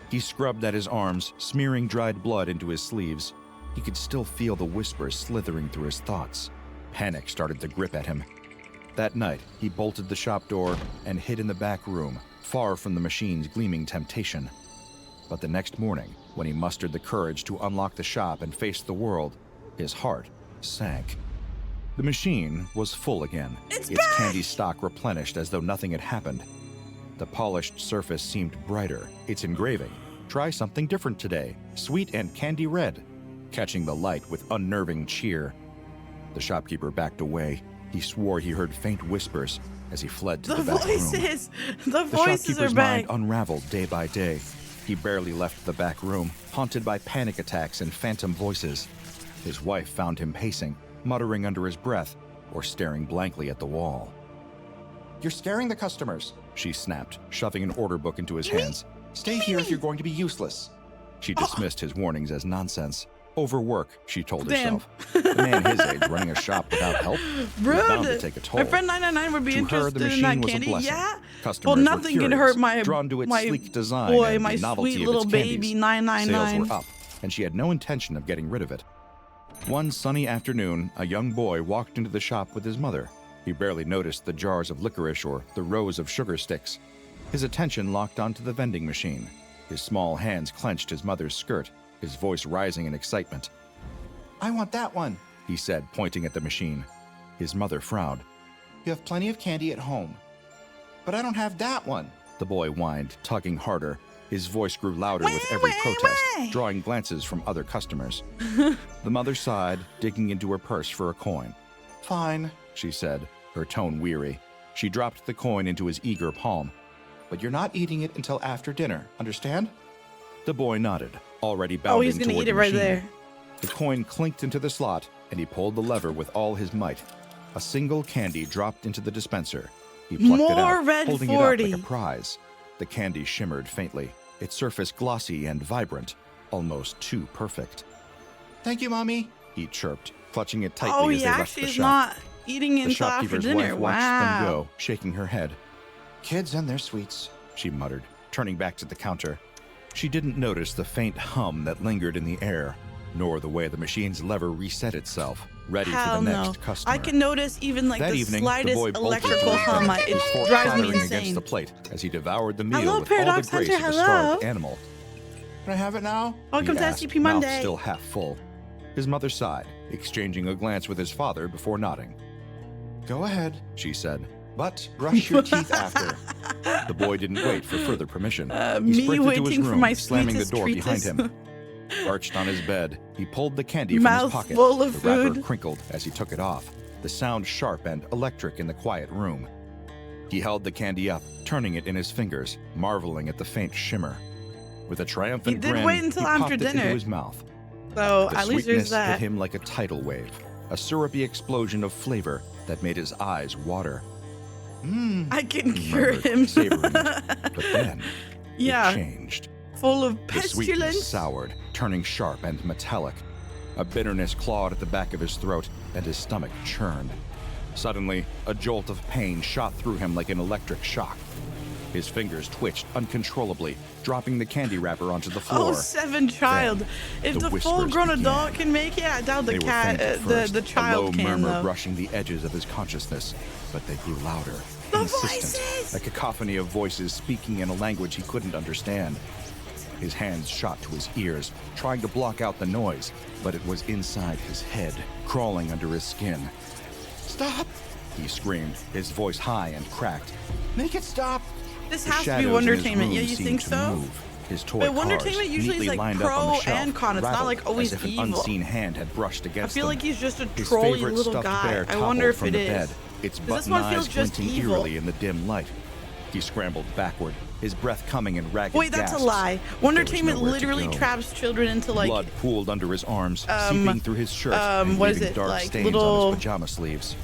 Speaker 4: He scrubbed at his arms, smearing dried blood into his sleeves. He could still feel the whispers slithering through his thoughts. Panic started to grip at him. That night, he bolted the shop door and hid in the back room, far from the machine's gleaming temptation. But the next morning, when he mustered the courage to unlock the shop and face the world, his heart sank. The machine was full again,
Speaker 2: It's
Speaker 4: its
Speaker 2: back!
Speaker 4: candy stock replenished as though nothing had happened. The polished surface seemed brighter, its engraving. "Try something different today, sweet and candy red," catching the light with unnerving cheer. The shopkeeper backed away. He swore he heard faint whispers as he fled to the,
Speaker 2: The
Speaker 4: back room.
Speaker 2: voices! The
Speaker 4: The
Speaker 2: voices are
Speaker 4: shopkeeper's
Speaker 2: back.
Speaker 4: mind unraveled day by day. He barely left the back room, haunted by panic attacks and phantom voices. His wife found him pacing, muttering under his breath, or staring blankly at the wall. "You're scaring the customers," she snapped, shoving an order book into his hands. "Stay here if you're going to be useless." She dismissed his warnings as nonsense. Overwork, she told
Speaker 2: Damn.
Speaker 4: herself. The man his age running a shop without help was bound to take a toll.
Speaker 2: My friend 999 would be
Speaker 4: To her,
Speaker 2: interested
Speaker 4: the
Speaker 2: in
Speaker 4: machine
Speaker 2: that
Speaker 4: was
Speaker 2: candy.
Speaker 4: a blessing.
Speaker 2: Yeah.
Speaker 4: Customers
Speaker 2: Well,
Speaker 4: were
Speaker 2: nothing can
Speaker 4: curious,
Speaker 2: hurt my
Speaker 4: drawn to its
Speaker 2: my
Speaker 4: sleek design
Speaker 2: boy,
Speaker 4: and
Speaker 2: my
Speaker 4: the novelty
Speaker 2: sweet
Speaker 4: of
Speaker 2: little
Speaker 4: its
Speaker 2: baby
Speaker 4: candies.
Speaker 2: 999.
Speaker 4: Sales were up, and she had no intention of getting rid of it. One sunny afternoon, a young boy walked into the shop with his mother. He barely noticed the jars of licorice or the rows of sugar sticks. His attention locked onto the vending machine. His small hands clenched his mother's skirt, his voice rising in excitement. "I want that one," he said, pointing at the machine. His mother frowned. "You have plenty of candy at home." "But I don't have that one," the boy whined, tugging harder. His voice grew louder with every protest, drawing glances from other customers. The mother sighed, digging into her purse for a coin. "Fine," she said, her tone weary. She dropped the coin into his eager palm. "But you're not eating it until after dinner, understand?" The boy nodded, already bounding
Speaker 2: Oh, he's gonna
Speaker 4: toward
Speaker 2: eat it
Speaker 4: the
Speaker 2: right
Speaker 4: machine.
Speaker 2: there.
Speaker 4: The coin clinked into the slot, and he pulled the lever with all his might. A single candy dropped into the dispenser. He plucked it
Speaker 2: More
Speaker 4: out,
Speaker 2: red
Speaker 4: holding
Speaker 2: 40.
Speaker 4: it up like a prize. The candy shimmered faintly, its surface glossy and vibrant, almost too perfect. "Thank you, Mommy," he chirped, clutching it tightly
Speaker 2: Oh,
Speaker 4: as
Speaker 2: he
Speaker 4: they left
Speaker 2: actually
Speaker 4: the
Speaker 2: is
Speaker 4: shop.
Speaker 2: not eating
Speaker 4: The
Speaker 2: until after
Speaker 4: shopkeeper's
Speaker 2: dinner.
Speaker 4: wife watched them
Speaker 2: Wow.
Speaker 4: go, shaking her head. "Kids and their sweets," she muttered, turning back to the counter. She didn't notice the faint hum that lingered in the air, nor the way the machine's lever reset itself, ready
Speaker 2: Hell
Speaker 4: for the
Speaker 2: no.
Speaker 4: next customer.
Speaker 2: I can notice even like
Speaker 4: That
Speaker 2: the
Speaker 4: evening,
Speaker 2: slightest
Speaker 4: the boy bolted
Speaker 2: electrical
Speaker 4: to his
Speaker 2: hum.
Speaker 4: desk, his fork
Speaker 2: It drives me
Speaker 4: clattering against
Speaker 2: insane.
Speaker 4: the plate as he devoured the meal
Speaker 2: Hello,
Speaker 4: with all the
Speaker 2: Paradox
Speaker 4: grace
Speaker 2: Hunter,
Speaker 4: of a
Speaker 2: hello.
Speaker 4: starved animal. "Can I have it now?"
Speaker 2: Welcome
Speaker 4: he
Speaker 2: to
Speaker 4: asked,
Speaker 2: SCP Monday.
Speaker 4: mouth still half full. His mother sighed, exchanging a glance with his father before nodding. "Go ahead," she said, "but brush your teeth after." The boy didn't wait for further permission. He
Speaker 2: me
Speaker 4: sprinted to
Speaker 2: waiting
Speaker 4: his
Speaker 2: for
Speaker 4: room,
Speaker 2: my
Speaker 4: slamming the
Speaker 2: sweetest
Speaker 4: door behind
Speaker 2: treatise.
Speaker 4: him. Perched on his bed, he pulled the candy from
Speaker 2: Mouth
Speaker 4: his pocket.
Speaker 2: full of
Speaker 4: The wrapper
Speaker 2: food.
Speaker 4: crinkled as he took it off, the sound sharp and electric in the quiet room. He held the candy up, turning it in his fingers, marveling at the faint shimmer. With a triumphant
Speaker 2: He did
Speaker 4: grin,
Speaker 2: wait until
Speaker 4: he
Speaker 2: after
Speaker 4: popped it
Speaker 2: dinner.
Speaker 4: into his mouth.
Speaker 2: So
Speaker 4: The
Speaker 2: at least
Speaker 4: sweetness
Speaker 2: there's that.
Speaker 4: hit him like a tidal wave, a syrupy explosion of flavor that made his eyes water.
Speaker 2: I can
Speaker 4: He
Speaker 2: cure
Speaker 4: murmured,
Speaker 2: him.
Speaker 4: savoring it. But then,
Speaker 2: Yeah.
Speaker 4: it changed.
Speaker 2: Full of
Speaker 4: The sweetness
Speaker 2: pestilence.
Speaker 4: soured, turning sharp and metallic. A bitterness clawed at the back of his throat, and his stomach churned. Suddenly, a jolt of pain shot through him like an electric shock. His fingers twitched uncontrollably, dropping the candy wrapper onto the floor.
Speaker 2: Oh, 7 child.
Speaker 4: Then,
Speaker 2: If the
Speaker 4: whispers
Speaker 2: full-grown
Speaker 4: began.
Speaker 2: adult can make it, I doubt the
Speaker 4: They were
Speaker 2: cat,
Speaker 4: faint at first,
Speaker 2: the child
Speaker 4: a low
Speaker 2: can
Speaker 4: murmur
Speaker 2: though.
Speaker 4: brushing the edges of his consciousness, but they grew louder,
Speaker 2: The
Speaker 4: insistent,
Speaker 2: voices!
Speaker 4: a cacophony of voices speaking in a language he couldn't understand. His hands shot to his ears, trying to block out the noise, but it was inside his head, crawling under his skin. "Stop!" he screamed, his voice high and cracked. "Make it stop!"
Speaker 2: This
Speaker 4: The
Speaker 2: has to be
Speaker 4: shadows in his
Speaker 2: Wondertainment. Yeah,
Speaker 4: room
Speaker 2: you
Speaker 4: seemed
Speaker 2: think
Speaker 4: to
Speaker 2: so?
Speaker 4: move. His toy
Speaker 2: But
Speaker 4: cars,
Speaker 2: Wondertainment usually is
Speaker 4: neatly
Speaker 2: like
Speaker 4: lined up on
Speaker 2: pro
Speaker 4: the shelf,
Speaker 2: and con. It's not
Speaker 4: rattled
Speaker 2: like always
Speaker 4: as if an
Speaker 2: evil.
Speaker 4: unseen hand had brushed
Speaker 2: I
Speaker 4: against
Speaker 2: feel
Speaker 4: them.
Speaker 2: like he's just a
Speaker 4: His
Speaker 2: trolly
Speaker 4: favorite
Speaker 2: little
Speaker 4: stuffed
Speaker 2: guy.
Speaker 4: bear
Speaker 2: I wonder if
Speaker 4: toppled
Speaker 2: it
Speaker 4: from the
Speaker 2: is.
Speaker 4: bed, its
Speaker 2: This
Speaker 4: button
Speaker 2: one
Speaker 4: eyes
Speaker 2: feels just
Speaker 4: glinting
Speaker 2: evil.
Speaker 4: eerily in the dim light. He scrambled backward, his breath coming in ragged
Speaker 2: Wait, that's
Speaker 4: gasps.
Speaker 2: a lie.
Speaker 4: There was
Speaker 2: Wondertainment
Speaker 4: nowhere to
Speaker 2: literally
Speaker 4: go.
Speaker 2: traps children into like
Speaker 4: Blood pooled under his arms, seeping through his shirt and
Speaker 2: what is
Speaker 4: leaving
Speaker 2: it,
Speaker 4: dark
Speaker 2: like
Speaker 4: stains
Speaker 2: little
Speaker 4: on his pajama sleeves.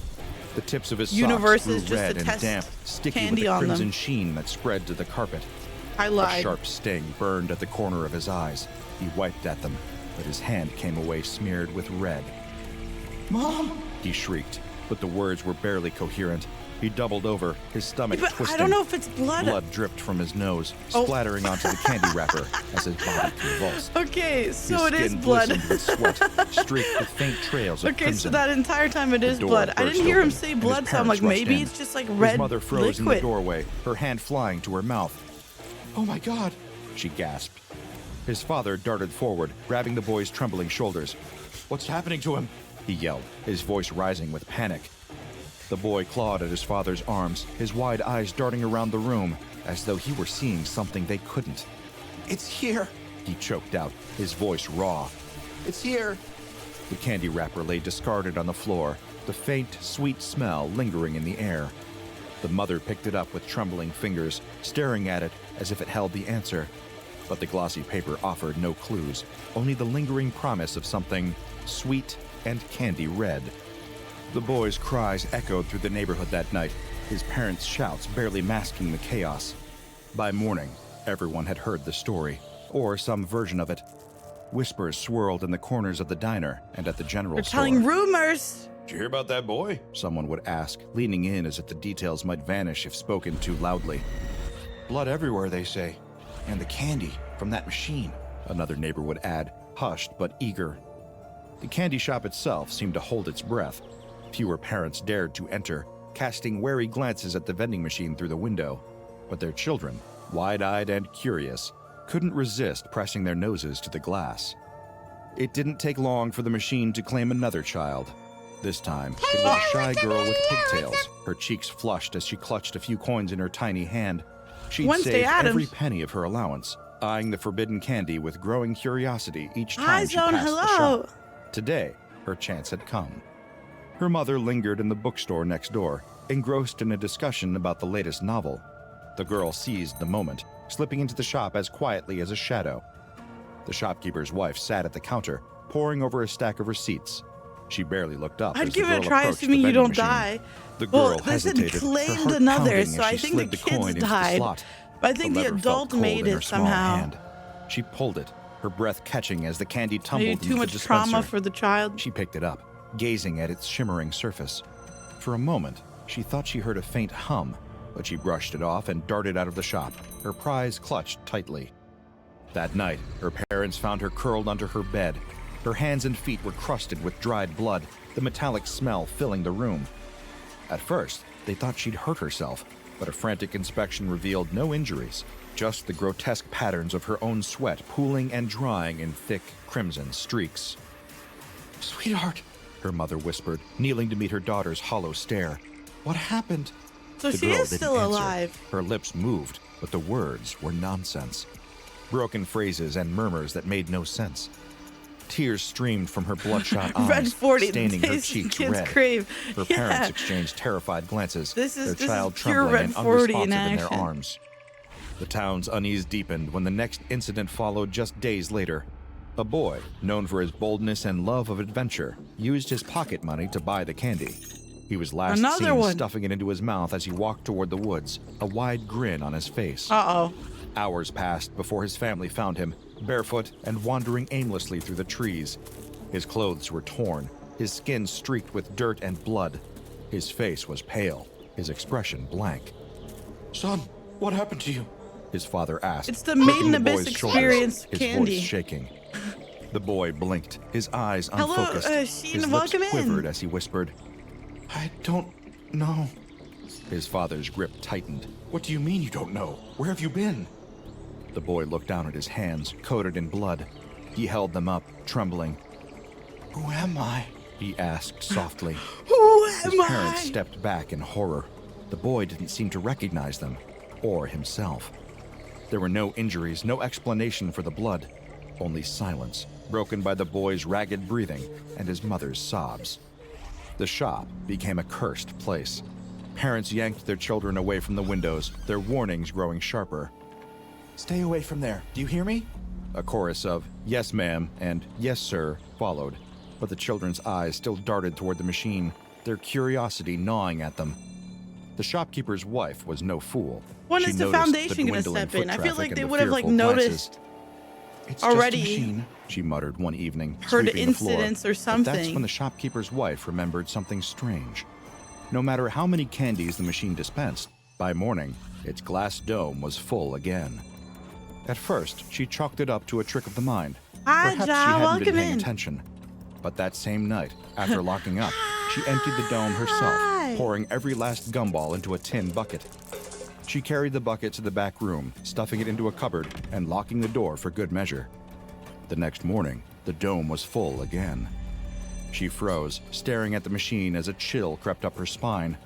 Speaker 4: The tips of his socks
Speaker 2: universes
Speaker 4: grew
Speaker 2: just
Speaker 4: red
Speaker 2: to
Speaker 4: and
Speaker 2: test
Speaker 4: damp, sticky with
Speaker 2: candy
Speaker 4: a
Speaker 2: on them.
Speaker 4: crimson sheen that spread to the carpet.
Speaker 2: I
Speaker 4: A
Speaker 2: lied.
Speaker 4: sharp sting burned at the corner of his eyes. He wiped at them, but his hand came away smeared with red. "Mom!" he shrieked, but the words were barely coherent. He doubled over, his stomach
Speaker 2: But
Speaker 4: twisting.
Speaker 2: I don't know if it's blood.
Speaker 4: Blood dripped from his nose,
Speaker 2: Oh.
Speaker 4: splattering onto the candy wrapper as his body convulsed.
Speaker 2: Okay, so
Speaker 4: His
Speaker 2: it is
Speaker 4: skin
Speaker 2: blood.
Speaker 4: glistened with sweat, streaked with faint trails of
Speaker 2: Okay,
Speaker 4: crimson.
Speaker 2: so that entire time it
Speaker 4: The
Speaker 2: is
Speaker 4: door
Speaker 2: blood. I
Speaker 4: burst
Speaker 2: didn't hear him
Speaker 4: open,
Speaker 2: say
Speaker 4: and his
Speaker 2: blood, so I'm like,
Speaker 4: parents rushed
Speaker 2: maybe
Speaker 4: in.
Speaker 2: it's just like red
Speaker 4: His mother froze in the
Speaker 2: liquid.
Speaker 4: doorway, her hand flying to her mouth. "Oh my God!" she gasped. His father darted forward, grabbing the boy's trembling shoulders. "What's happening to him?" he yelled, his voice rising with panic. The boy clawed at his father's arms, his wide eyes darting around the room, as though he were seeing something they couldn't. "It's here!" he choked out, his voice raw. "It's here!" The candy wrapper lay discarded on the floor, the faint, sweet smell lingering in the air. The mother picked it up with trembling fingers, staring at it as if it held the answer. But the glossy paper offered no clues, only the lingering promise of something sweet and candy red. The boy's cries echoed through the neighborhood that night, his parents' shouts barely masking the chaos. By morning, everyone had heard the story, or some version of it. Whispers swirled in the corners of the diner and at the general
Speaker 2: They're
Speaker 4: store.
Speaker 2: telling rumors.
Speaker 4: "Did you hear about that boy?" someone would ask, leaning in as if the details might vanish if spoken too loudly. "Blood everywhere, they say. And the candy from that machine," another neighbor would add, hushed but eager. The candy shop itself seemed to hold its breath. Fewer parents dared to enter, casting wary glances at the vending machine through the window. But their children, wide-eyed and curious, couldn't resist pressing their noses to the glass. It didn't take long for the machine to claim another child. This time, it was a shy girl with pigtails, her cheeks flushed as she clutched a few coins in her tiny hand. She'd
Speaker 2: Wednesday
Speaker 4: saved
Speaker 2: Addams.
Speaker 4: every penny of her allowance, eyeing the forbidden candy with growing curiosity each time
Speaker 2: Hi,
Speaker 4: she
Speaker 2: Zone.
Speaker 4: passed the
Speaker 2: Hello.
Speaker 4: shop. Today, her chance had come. Her mother lingered in the bookstore next door, engrossed in a discussion about the latest novel. The girl seized the moment, slipping into the shop as quietly as a shadow. The shopkeeper's wife sat at the counter, poring over a stack of receipts. She barely looked up.
Speaker 2: I'd
Speaker 4: as
Speaker 2: give
Speaker 4: the
Speaker 2: it a
Speaker 4: girl
Speaker 2: try,
Speaker 4: approached the
Speaker 2: assuming you
Speaker 4: vending
Speaker 2: don't
Speaker 4: machine.
Speaker 2: die.
Speaker 4: The girl
Speaker 2: Well, this had
Speaker 4: hesitated, her
Speaker 2: claimed
Speaker 4: heart
Speaker 2: another,
Speaker 4: pounding
Speaker 2: so
Speaker 4: as
Speaker 2: I
Speaker 4: she
Speaker 2: think
Speaker 4: slid
Speaker 2: the
Speaker 4: the
Speaker 2: kids
Speaker 4: coin into the
Speaker 2: died.
Speaker 4: slot.
Speaker 2: But I think the
Speaker 4: lever felt
Speaker 2: adult
Speaker 4: cold
Speaker 2: made
Speaker 4: in her
Speaker 2: it
Speaker 4: small
Speaker 2: somehow.
Speaker 4: hand. She pulled it, her breath catching as the candy tumbled
Speaker 2: Maybe
Speaker 4: into
Speaker 2: too
Speaker 4: the
Speaker 2: much
Speaker 4: dispenser.
Speaker 2: trauma for the child.
Speaker 4: She picked it up, gazing at its shimmering surface. For a moment, she thought she heard a faint hum, but she brushed it off and darted out of the shop, her prize clutched tightly. That night, her parents found her curled under her bed. Her hands and feet were crusted with dried blood, the metallic smell filling the room. At first, they thought she'd hurt herself, but a frantic inspection revealed no injuries, just the grotesque patterns of her own sweat pooling and drying in thick, crimson streaks. "Sweetheart," her mother whispered, kneeling to meet her daughter's hollow stare. "What happened?"
Speaker 2: So
Speaker 4: The
Speaker 2: she
Speaker 4: girl
Speaker 2: is
Speaker 4: didn't
Speaker 2: still
Speaker 4: answer.
Speaker 2: alive.
Speaker 4: Her lips moved, but the words were nonsense. Broken phrases and murmurs that made no sense. Tears streamed from her bloodshot eyes,
Speaker 2: Red 40,
Speaker 4: staining her
Speaker 2: taste
Speaker 4: cheeks
Speaker 2: kids
Speaker 4: red.
Speaker 2: crave.
Speaker 4: Her
Speaker 2: Yeah.
Speaker 4: parents exchanged terrified glances,
Speaker 2: This is
Speaker 4: their child
Speaker 2: pure
Speaker 4: trembling
Speaker 2: Red
Speaker 4: and
Speaker 2: 40 in
Speaker 4: unresponsive in their
Speaker 2: action.
Speaker 4: arms. The town's unease deepened when the next incident followed just days later. A boy, known for his boldness and love of adventure, used his pocket money to buy the candy. He was last
Speaker 2: Another
Speaker 4: seen
Speaker 2: one.
Speaker 4: stuffing it into his mouth as he walked toward the woods, a wide grin on his face.
Speaker 2: Uh-oh.
Speaker 4: Hours passed before his family found him, barefoot and wandering aimlessly through the trees. His clothes were torn, his skin streaked with dirt and blood. His face was pale, his expression blank.
Speaker 5: Son, what happened to you?
Speaker 4: His father asked.
Speaker 2: It's the Maiden
Speaker 4: gripping the
Speaker 2: Abyss
Speaker 4: boy's shoulders,
Speaker 2: experience
Speaker 4: his
Speaker 2: candy.
Speaker 4: voice shaking. The boy blinked, his eyes
Speaker 2: Hello,
Speaker 4: unfocused.
Speaker 2: Sheen,
Speaker 4: His lips
Speaker 2: welcome in.
Speaker 4: quivered as he whispered.
Speaker 5: I don't know.
Speaker 4: His father's grip tightened.
Speaker 5: What do you mean you don't know? Where have you been?
Speaker 4: The boy looked down at his hands, coated in blood. He held them up, trembling.
Speaker 5: Who am I?
Speaker 4: He asked softly.
Speaker 2: Who
Speaker 4: His
Speaker 2: am
Speaker 4: parents
Speaker 2: I?
Speaker 4: stepped back in horror. The boy didn't seem to recognize them, or himself. There were no injuries, no explanation for the blood, only silence, broken by the boy's ragged breathing and his mother's sobs. The shop became a cursed place. Parents yanked their children away from the windows, their warnings growing sharper.
Speaker 5: Stay away from there. Do you hear me?
Speaker 4: A chorus of "Yes, ma'am," and "Yes, sir," followed, but the children's eyes still darted toward the machine, their curiosity gnawing at them. The shopkeeper's wife was no fool.
Speaker 2: When
Speaker 4: She
Speaker 2: is the
Speaker 4: noticed
Speaker 2: foundation gonna
Speaker 4: dwindling
Speaker 2: step in?
Speaker 4: foot
Speaker 2: I feel
Speaker 4: traffic
Speaker 2: like
Speaker 4: and
Speaker 2: they
Speaker 4: the
Speaker 2: would have like
Speaker 4: fearful
Speaker 2: noticed
Speaker 4: glances.
Speaker 5: It's
Speaker 2: already.
Speaker 5: just a machine.
Speaker 4: She muttered one evening,
Speaker 2: Heard
Speaker 4: sweeping the floor.
Speaker 2: incidents or
Speaker 4: But that's
Speaker 2: something.
Speaker 4: when the shopkeeper's wife remembered something strange. No matter how many candies the machine dispensed, by morning, its glass dome was full again. At first, she chalked it up to a trick of the mind.
Speaker 2: Hi,
Speaker 4: Perhaps
Speaker 2: Ja,
Speaker 4: she hadn't
Speaker 2: welcome
Speaker 4: been paying
Speaker 2: in.
Speaker 4: attention. But that same night, after locking up, she emptied the dome herself,
Speaker 2: Hi.
Speaker 4: pouring every last gumball into a tin bucket. She carried the bucket to the back room, stuffing it into a cupboard and locking the door for good measure. The next morning, the dome was full again. She froze, staring at the machine as a chill crept up her spine.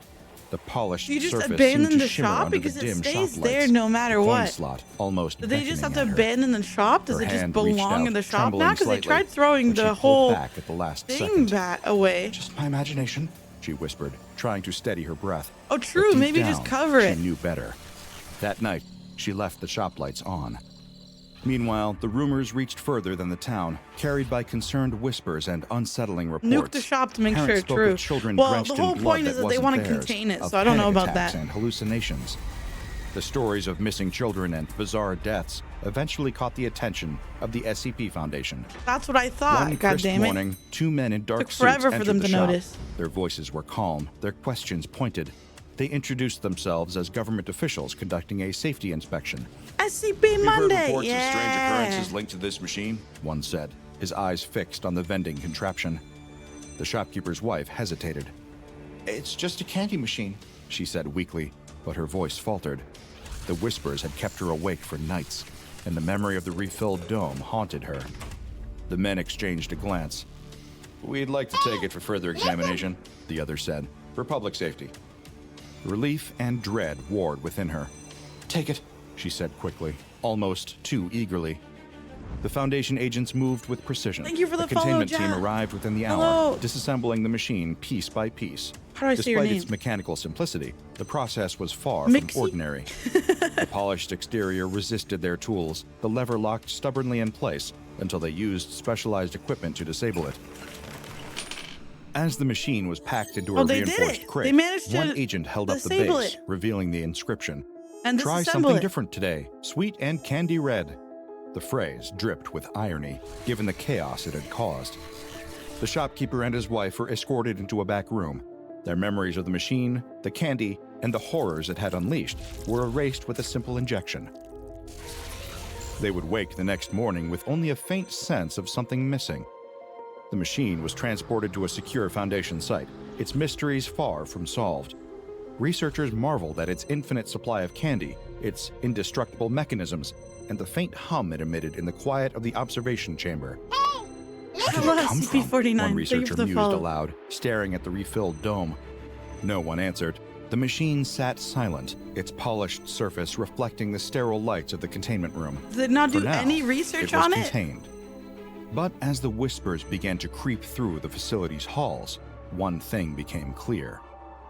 Speaker 4: The polished
Speaker 2: Do you just
Speaker 4: surface
Speaker 2: abandon
Speaker 4: seemed to
Speaker 2: the
Speaker 4: shimmer
Speaker 2: shop?
Speaker 4: under
Speaker 2: because
Speaker 4: the
Speaker 2: it
Speaker 4: dim
Speaker 2: stays
Speaker 4: shop
Speaker 2: there
Speaker 4: lights.
Speaker 2: no matter
Speaker 4: A coin
Speaker 2: what.
Speaker 4: slot almost
Speaker 2: Do they just have to
Speaker 4: beckoning at her.
Speaker 2: abandon the shop? Does
Speaker 4: Her
Speaker 2: it just
Speaker 4: hand reached
Speaker 2: belong
Speaker 4: out,
Speaker 2: in the shop
Speaker 4: trembling
Speaker 2: now? Because they
Speaker 4: slightly,
Speaker 2: tried throwing
Speaker 4: but she
Speaker 2: the
Speaker 4: pulled
Speaker 2: whole
Speaker 4: back at the last
Speaker 2: thing
Speaker 4: second.
Speaker 2: back away.
Speaker 5: Just my imagination.
Speaker 4: She whispered, trying to steady her breath.
Speaker 2: Oh,
Speaker 4: But
Speaker 2: true.
Speaker 4: deep
Speaker 2: Maybe
Speaker 4: down,
Speaker 2: just cover it.
Speaker 4: She knew better. That night, she left the shop lights on. Meanwhile, the rumors reached further than the town, carried by concerned whispers and unsettling reports.
Speaker 2: Nuke the shop to make
Speaker 4: Parents
Speaker 2: sure it's
Speaker 4: spoke
Speaker 2: true.
Speaker 4: of children
Speaker 2: Well,
Speaker 4: drenched
Speaker 2: the whole
Speaker 4: in blood
Speaker 2: point is that they
Speaker 4: wasn't
Speaker 2: want to
Speaker 4: theirs,
Speaker 2: contain it,
Speaker 4: of
Speaker 2: so I don't know
Speaker 4: panic
Speaker 2: about
Speaker 4: attacks
Speaker 2: that.
Speaker 4: and hallucinations. The stories of missing children and bizarre deaths eventually caught the attention of the SCP Foundation.
Speaker 2: That's what I thought.
Speaker 4: One
Speaker 2: God
Speaker 4: crisp
Speaker 2: damn it.
Speaker 4: morning, two men in dark
Speaker 2: Took
Speaker 4: suits
Speaker 2: forever for
Speaker 4: entered
Speaker 2: them
Speaker 4: the
Speaker 2: to
Speaker 4: shop.
Speaker 2: notice.
Speaker 4: Their voices were calm, their questions pointed. They introduced themselves as government officials conducting a safety inspection.
Speaker 2: SCP Monday. Yeah.
Speaker 4: linked to this machine? One said, his eyes fixed on the vending contraption. The shopkeeper's wife hesitated.
Speaker 5: It's just a candy machine.
Speaker 4: She said weakly, but her voice faltered. The whispers had kept her awake for nights, and the memory of the refilled dome haunted her. The men exchanged a glance. We'd like to take it for further examination, the other said, for public safety. Relief and dread warred within her.
Speaker 5: Take it.
Speaker 4: She said quickly, almost too eagerly. The Foundation agents moved with precision.
Speaker 2: Thank you for the
Speaker 4: containment
Speaker 2: follow,
Speaker 4: team
Speaker 2: Jack.
Speaker 4: arrived within the
Speaker 2: Hello.
Speaker 4: hour, disassembling the machine piece by piece.
Speaker 2: How do I say your
Speaker 4: Despite
Speaker 2: name?
Speaker 4: its mechanical simplicity, the process was far
Speaker 2: Mixie?
Speaker 4: from ordinary. The polished exterior resisted their tools, the lever locked stubbornly in place until they used specialized equipment to disable it. As the machine was packed into a
Speaker 2: Oh, they did
Speaker 4: reinforced
Speaker 2: it.
Speaker 4: crate,
Speaker 2: They managed to
Speaker 4: one agent held up the
Speaker 2: disable
Speaker 4: base,
Speaker 2: it.
Speaker 4: revealing the inscription.
Speaker 2: And
Speaker 4: Try
Speaker 2: disassemble
Speaker 4: something
Speaker 2: it.
Speaker 4: different today, sweet and candy red. The phrase dripped with irony, given the chaos it had caused. The shopkeeper and his wife were escorted into a back room. Their memories of the machine, the candy, and the horrors it had unleashed were erased with a simple injection. They would wake the next morning with only a faint sense of something missing. The machine was transported to a secure Foundation site, its mysteries far from solved. Researchers marveled at its infinite supply of candy, its indestructible mechanisms, and the faint hum it emitted in the quiet of the observation chamber. Where did
Speaker 2: Hello,
Speaker 4: it come from?
Speaker 2: SCP-49.
Speaker 4: One
Speaker 2: Thank you
Speaker 4: researcher
Speaker 2: for the
Speaker 4: mused
Speaker 2: follow.
Speaker 4: aloud, staring at the refilled dome. No one answered. The machine sat silent, its polished surface reflecting the sterile lights of the containment room.
Speaker 2: Did it not
Speaker 4: For
Speaker 2: do
Speaker 4: now,
Speaker 2: any research
Speaker 4: it was
Speaker 2: on it?
Speaker 4: contained. But as the whispers began to creep through the facility's halls, one thing became clear.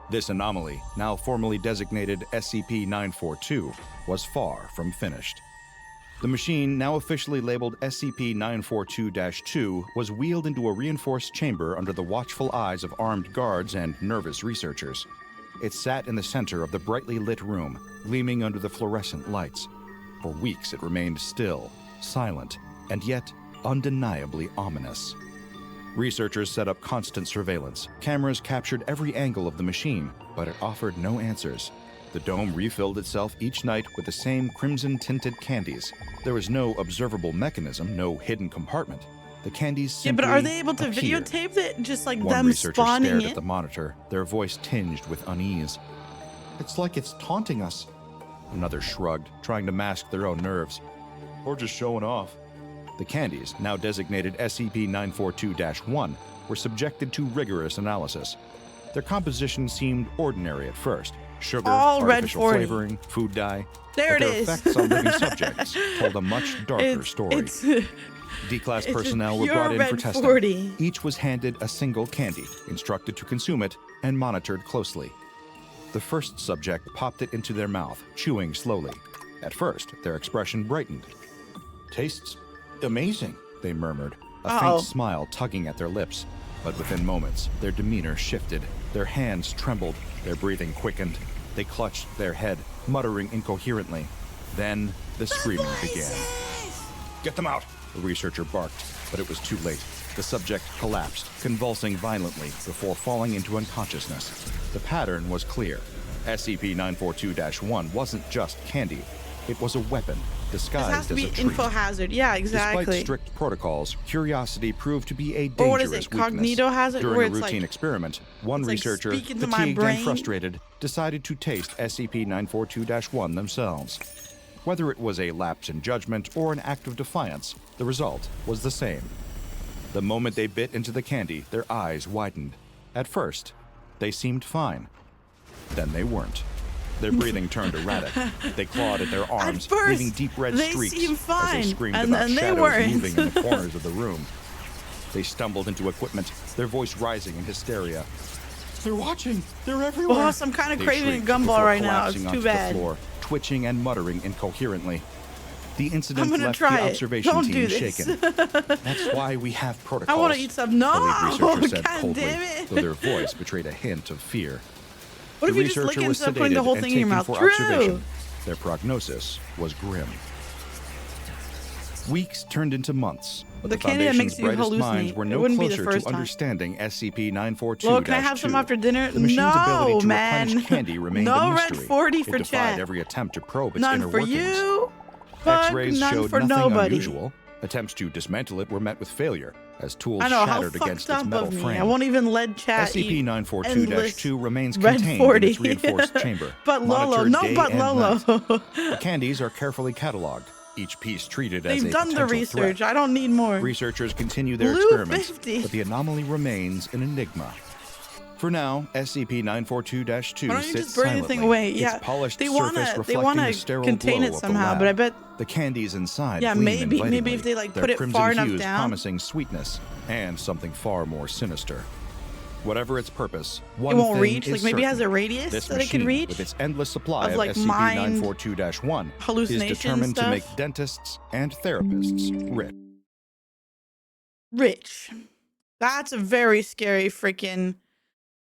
Speaker 4: This anomaly, now formally designated SCP-942, was far from finished. The machine, now officially labeled SCP-942-2, was wheeled into a reinforced chamber under the watchful eyes of armed guards and nervous researchers. It sat in the center of the brightly lit room, gleaming under the fluorescent lights. For weeks it remained still, silent, and yet undeniably ominous. Researchers set up constant surveillance. Cameras captured every angle of the machine, but it offered no answers. The dome refilled itself each night with the same crimson-tinted candies. There was no observable mechanism, no hidden compartment. The candies
Speaker 2: Yeah,
Speaker 4: simply
Speaker 2: but are they able to
Speaker 4: appeared.
Speaker 2: videotape it? Just like
Speaker 4: One
Speaker 2: them
Speaker 4: researcher
Speaker 2: spawning
Speaker 4: stared
Speaker 2: it?
Speaker 4: at the monitor, their voice tinged with unease.
Speaker 5: It's like it's taunting us.
Speaker 4: Another shrugged, trying to mask their own nerves.
Speaker 5: Or just showing off.
Speaker 4: The candies, now designated SCP-942-1, were subjected to rigorous analysis. Their composition seemed ordinary at first. Sugar,
Speaker 2: All red
Speaker 4: artificial
Speaker 2: 40.
Speaker 4: flavoring, food dye.
Speaker 2: There
Speaker 4: but
Speaker 2: it
Speaker 4: their
Speaker 2: is.
Speaker 4: effects on living subjects told a much darker story.
Speaker 2: It's
Speaker 4: D-class
Speaker 2: it's
Speaker 4: personnel
Speaker 2: just
Speaker 4: were brought
Speaker 2: pure
Speaker 4: in for
Speaker 2: red
Speaker 4: testing.
Speaker 2: 40.
Speaker 4: Each was handed a single candy, instructed to consume it, and monitored closely. The first subject popped it into their mouth, chewing slowly. At first, their expression brightened.
Speaker 5: Tastes amazing.
Speaker 4: They murmured, a
Speaker 2: Uh-oh.
Speaker 4: faint smile tugging at their lips. But within moments, their demeanor shifted. Their hands trembled, their breathing quickened. They clutched their head, muttering incoherently. Then the screaming began. "Get them out!" the researcher barked, but it was too late. The subject collapsed, convulsing violently before falling into unconsciousness. The pattern was clear. SCP-942-1 wasn't just candy. It was a weapon,
Speaker 2: This has
Speaker 4: disguised
Speaker 2: to
Speaker 4: as
Speaker 2: be
Speaker 4: a treat.
Speaker 2: info hazard. Yeah,
Speaker 4: Despite
Speaker 2: exactly.
Speaker 4: strict protocols, curiosity proved to be a
Speaker 2: Or what
Speaker 4: dangerous
Speaker 2: is it,
Speaker 4: weakness.
Speaker 2: cognito hazard,
Speaker 4: During
Speaker 2: where
Speaker 4: a
Speaker 2: it's
Speaker 4: routine
Speaker 2: like-
Speaker 4: experiment, one
Speaker 2: it's like
Speaker 4: researcher,
Speaker 2: speak into my
Speaker 4: fatigued
Speaker 2: brain.
Speaker 4: and frustrated, decided to taste SCP-942-1 themselves. Whether it was a lapse in judgment or an act of defiance, the result was the same. The moment they bit into the candy, their eyes widened. At first, they seemed fine. Then they weren't. Their breathing turned erratic. They clawed at their arms,
Speaker 2: first,
Speaker 4: leaving deep red
Speaker 2: they
Speaker 4: streaks
Speaker 2: seemed
Speaker 4: as
Speaker 2: fine,
Speaker 4: they screamed
Speaker 2: and
Speaker 4: about
Speaker 2: then they
Speaker 4: shadows
Speaker 2: weren't.
Speaker 4: moving in the corners of the room. They stumbled into equipment, their voice rising in hysteria.
Speaker 5: They're watching. They're everywhere.
Speaker 2: Boss, I'm kind of
Speaker 4: They
Speaker 2: craving a
Speaker 4: shrieked
Speaker 2: gumball
Speaker 4: before
Speaker 2: right now. It's
Speaker 4: collapsing
Speaker 2: too
Speaker 4: onto
Speaker 2: bad.
Speaker 4: The floor, twitching and muttering incoherently. The incident
Speaker 2: I'm gonna
Speaker 4: left
Speaker 2: try
Speaker 4: the
Speaker 2: it.
Speaker 4: observation
Speaker 2: Don't
Speaker 4: team
Speaker 2: do this.
Speaker 4: shaken. That's why we have protocols.
Speaker 2: I want to eat some.
Speaker 4: the
Speaker 2: No!
Speaker 4: lead researcher said
Speaker 2: God
Speaker 4: coldly,
Speaker 2: damn it.
Speaker 4: though their voice betrayed a hint of fear.
Speaker 2: What if
Speaker 4: The
Speaker 2: you just lick
Speaker 4: researcher
Speaker 2: it
Speaker 4: was
Speaker 2: instead of putting the
Speaker 4: sedated
Speaker 2: whole
Speaker 4: and
Speaker 2: thing in your
Speaker 4: taken
Speaker 2: mouth?
Speaker 4: for
Speaker 2: True!
Speaker 4: observation. Their prognosis was grim. Weeks turned into months, but
Speaker 2: The
Speaker 4: the
Speaker 2: candy that
Speaker 4: Foundation's
Speaker 2: makes you
Speaker 4: brightest minds
Speaker 2: hallucinate.
Speaker 4: were
Speaker 2: It
Speaker 4: no
Speaker 2: wouldn't be the
Speaker 4: closer
Speaker 2: first
Speaker 4: to
Speaker 2: time.
Speaker 4: understanding SCP-942-2.
Speaker 2: Lolo, can I have some after dinner?
Speaker 4: The machine's ability
Speaker 2: No,
Speaker 4: to
Speaker 2: man.
Speaker 4: replenish candy remained
Speaker 2: No
Speaker 4: a
Speaker 2: red
Speaker 4: mystery.
Speaker 2: 40 for
Speaker 4: it defied
Speaker 2: chat.
Speaker 4: every attempt to probe its
Speaker 2: None
Speaker 4: inner
Speaker 2: for
Speaker 4: workings.
Speaker 2: you. Fuck,
Speaker 4: X-rays
Speaker 2: none
Speaker 4: showed
Speaker 2: for
Speaker 4: nothing
Speaker 2: nobody.
Speaker 4: unusual. Attempts to dismantle it were met with failure, as tools
Speaker 2: I know, how
Speaker 4: shattered against
Speaker 2: fucked
Speaker 4: its
Speaker 2: up
Speaker 4: metal
Speaker 2: of me.
Speaker 4: frame.
Speaker 2: I won't even let chat eat endless
Speaker 4: SCP-942-2 remains
Speaker 2: red
Speaker 4: contained
Speaker 2: 40.
Speaker 4: in its reinforced chamber.
Speaker 2: But Lolo,
Speaker 4: monitored
Speaker 2: no,
Speaker 4: day
Speaker 2: but
Speaker 4: and
Speaker 2: Lolo.
Speaker 4: night. The candies are carefully cataloged, each piece treated as
Speaker 2: They've
Speaker 4: a
Speaker 2: done the
Speaker 4: potential
Speaker 2: research.
Speaker 4: threat.
Speaker 2: I don't need more.
Speaker 4: Researchers continue their
Speaker 2: Blue
Speaker 4: experiments,
Speaker 2: 50.
Speaker 4: but the anomaly remains an enigma. For now, SCP-942-2
Speaker 2: Why don't you
Speaker 4: sits
Speaker 2: just burn the thing
Speaker 4: silently,
Speaker 2: away?
Speaker 4: its
Speaker 2: Yeah,
Speaker 4: polished
Speaker 2: they
Speaker 4: surface
Speaker 2: wanna
Speaker 4: reflecting the sterile
Speaker 2: contain
Speaker 4: glow
Speaker 2: it
Speaker 4: of the
Speaker 2: somehow,
Speaker 4: lab.
Speaker 2: but I bet
Speaker 4: The candies inside
Speaker 2: Yeah,
Speaker 4: gleam
Speaker 2: maybe
Speaker 4: invitingly,
Speaker 2: if they, like,
Speaker 4: their
Speaker 2: put it
Speaker 4: crimson
Speaker 2: far enough
Speaker 4: hues
Speaker 2: down.
Speaker 4: promising sweetness and something far more sinister. Whatever its purpose,
Speaker 2: it
Speaker 4: one
Speaker 2: won't
Speaker 4: thing
Speaker 2: reach.
Speaker 4: is
Speaker 2: Like maybe it has a
Speaker 4: certain.
Speaker 2: radius
Speaker 4: This
Speaker 2: that it can
Speaker 4: machine,
Speaker 2: reach.
Speaker 4: with its endless supply
Speaker 2: of,
Speaker 4: of
Speaker 2: like, mind
Speaker 4: SCP-942-1, is
Speaker 2: hallucination
Speaker 4: determined to
Speaker 2: stuff.
Speaker 4: make dentists and therapists rich.
Speaker 2: Rich. That's a very scary freaking.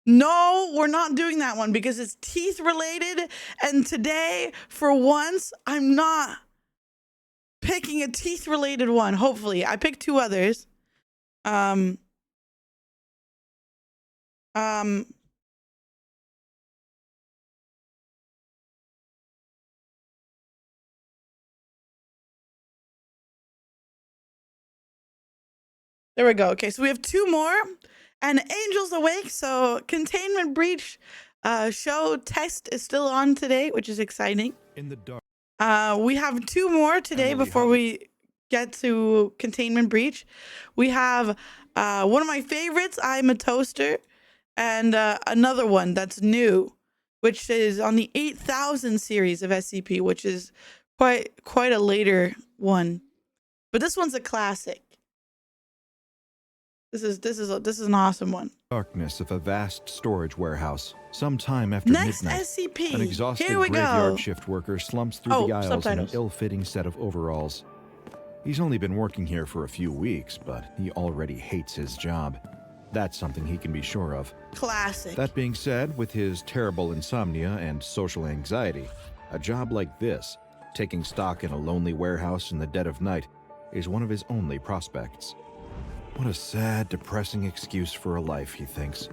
Speaker 2: No, we're not doing that one because it's teeth related. And today, for once, I'm not picking a teeth related one. Hopefully, I picked two others. There we go. Okay, so we have two more. And Angel's Awake. So Containment Breach show test is still on today, which is exciting.
Speaker 4: In the dark.
Speaker 2: We have two more today
Speaker 4: Emily
Speaker 2: before
Speaker 4: Hunt.
Speaker 2: we get to Containment Breach. We have one of my favorites, I'm a Toaster, and another one that's new, which is on the 8000 series of SCP, which is quite a later one. But this one's a classic. This is an awesome one.
Speaker 4: Darkness of a vast storage warehouse. Sometime after
Speaker 2: Next
Speaker 4: midnight,
Speaker 2: SCP.
Speaker 4: an exhausted
Speaker 2: Here we
Speaker 4: graveyard
Speaker 2: go.
Speaker 4: shift worker slumps through
Speaker 2: Oh,
Speaker 4: the aisles in an
Speaker 2: subtitles.
Speaker 4: ill-fitting set of overalls. He's only been working here for a few weeks, but he already hates his job. That's something he can be sure of.
Speaker 2: Classic.
Speaker 4: That being said, with his terrible insomnia and social anxiety, a job like this, taking stock in a lonely warehouse in the dead of night, is one of his only prospects. What a sad, depressing excuse for a life, he thinks.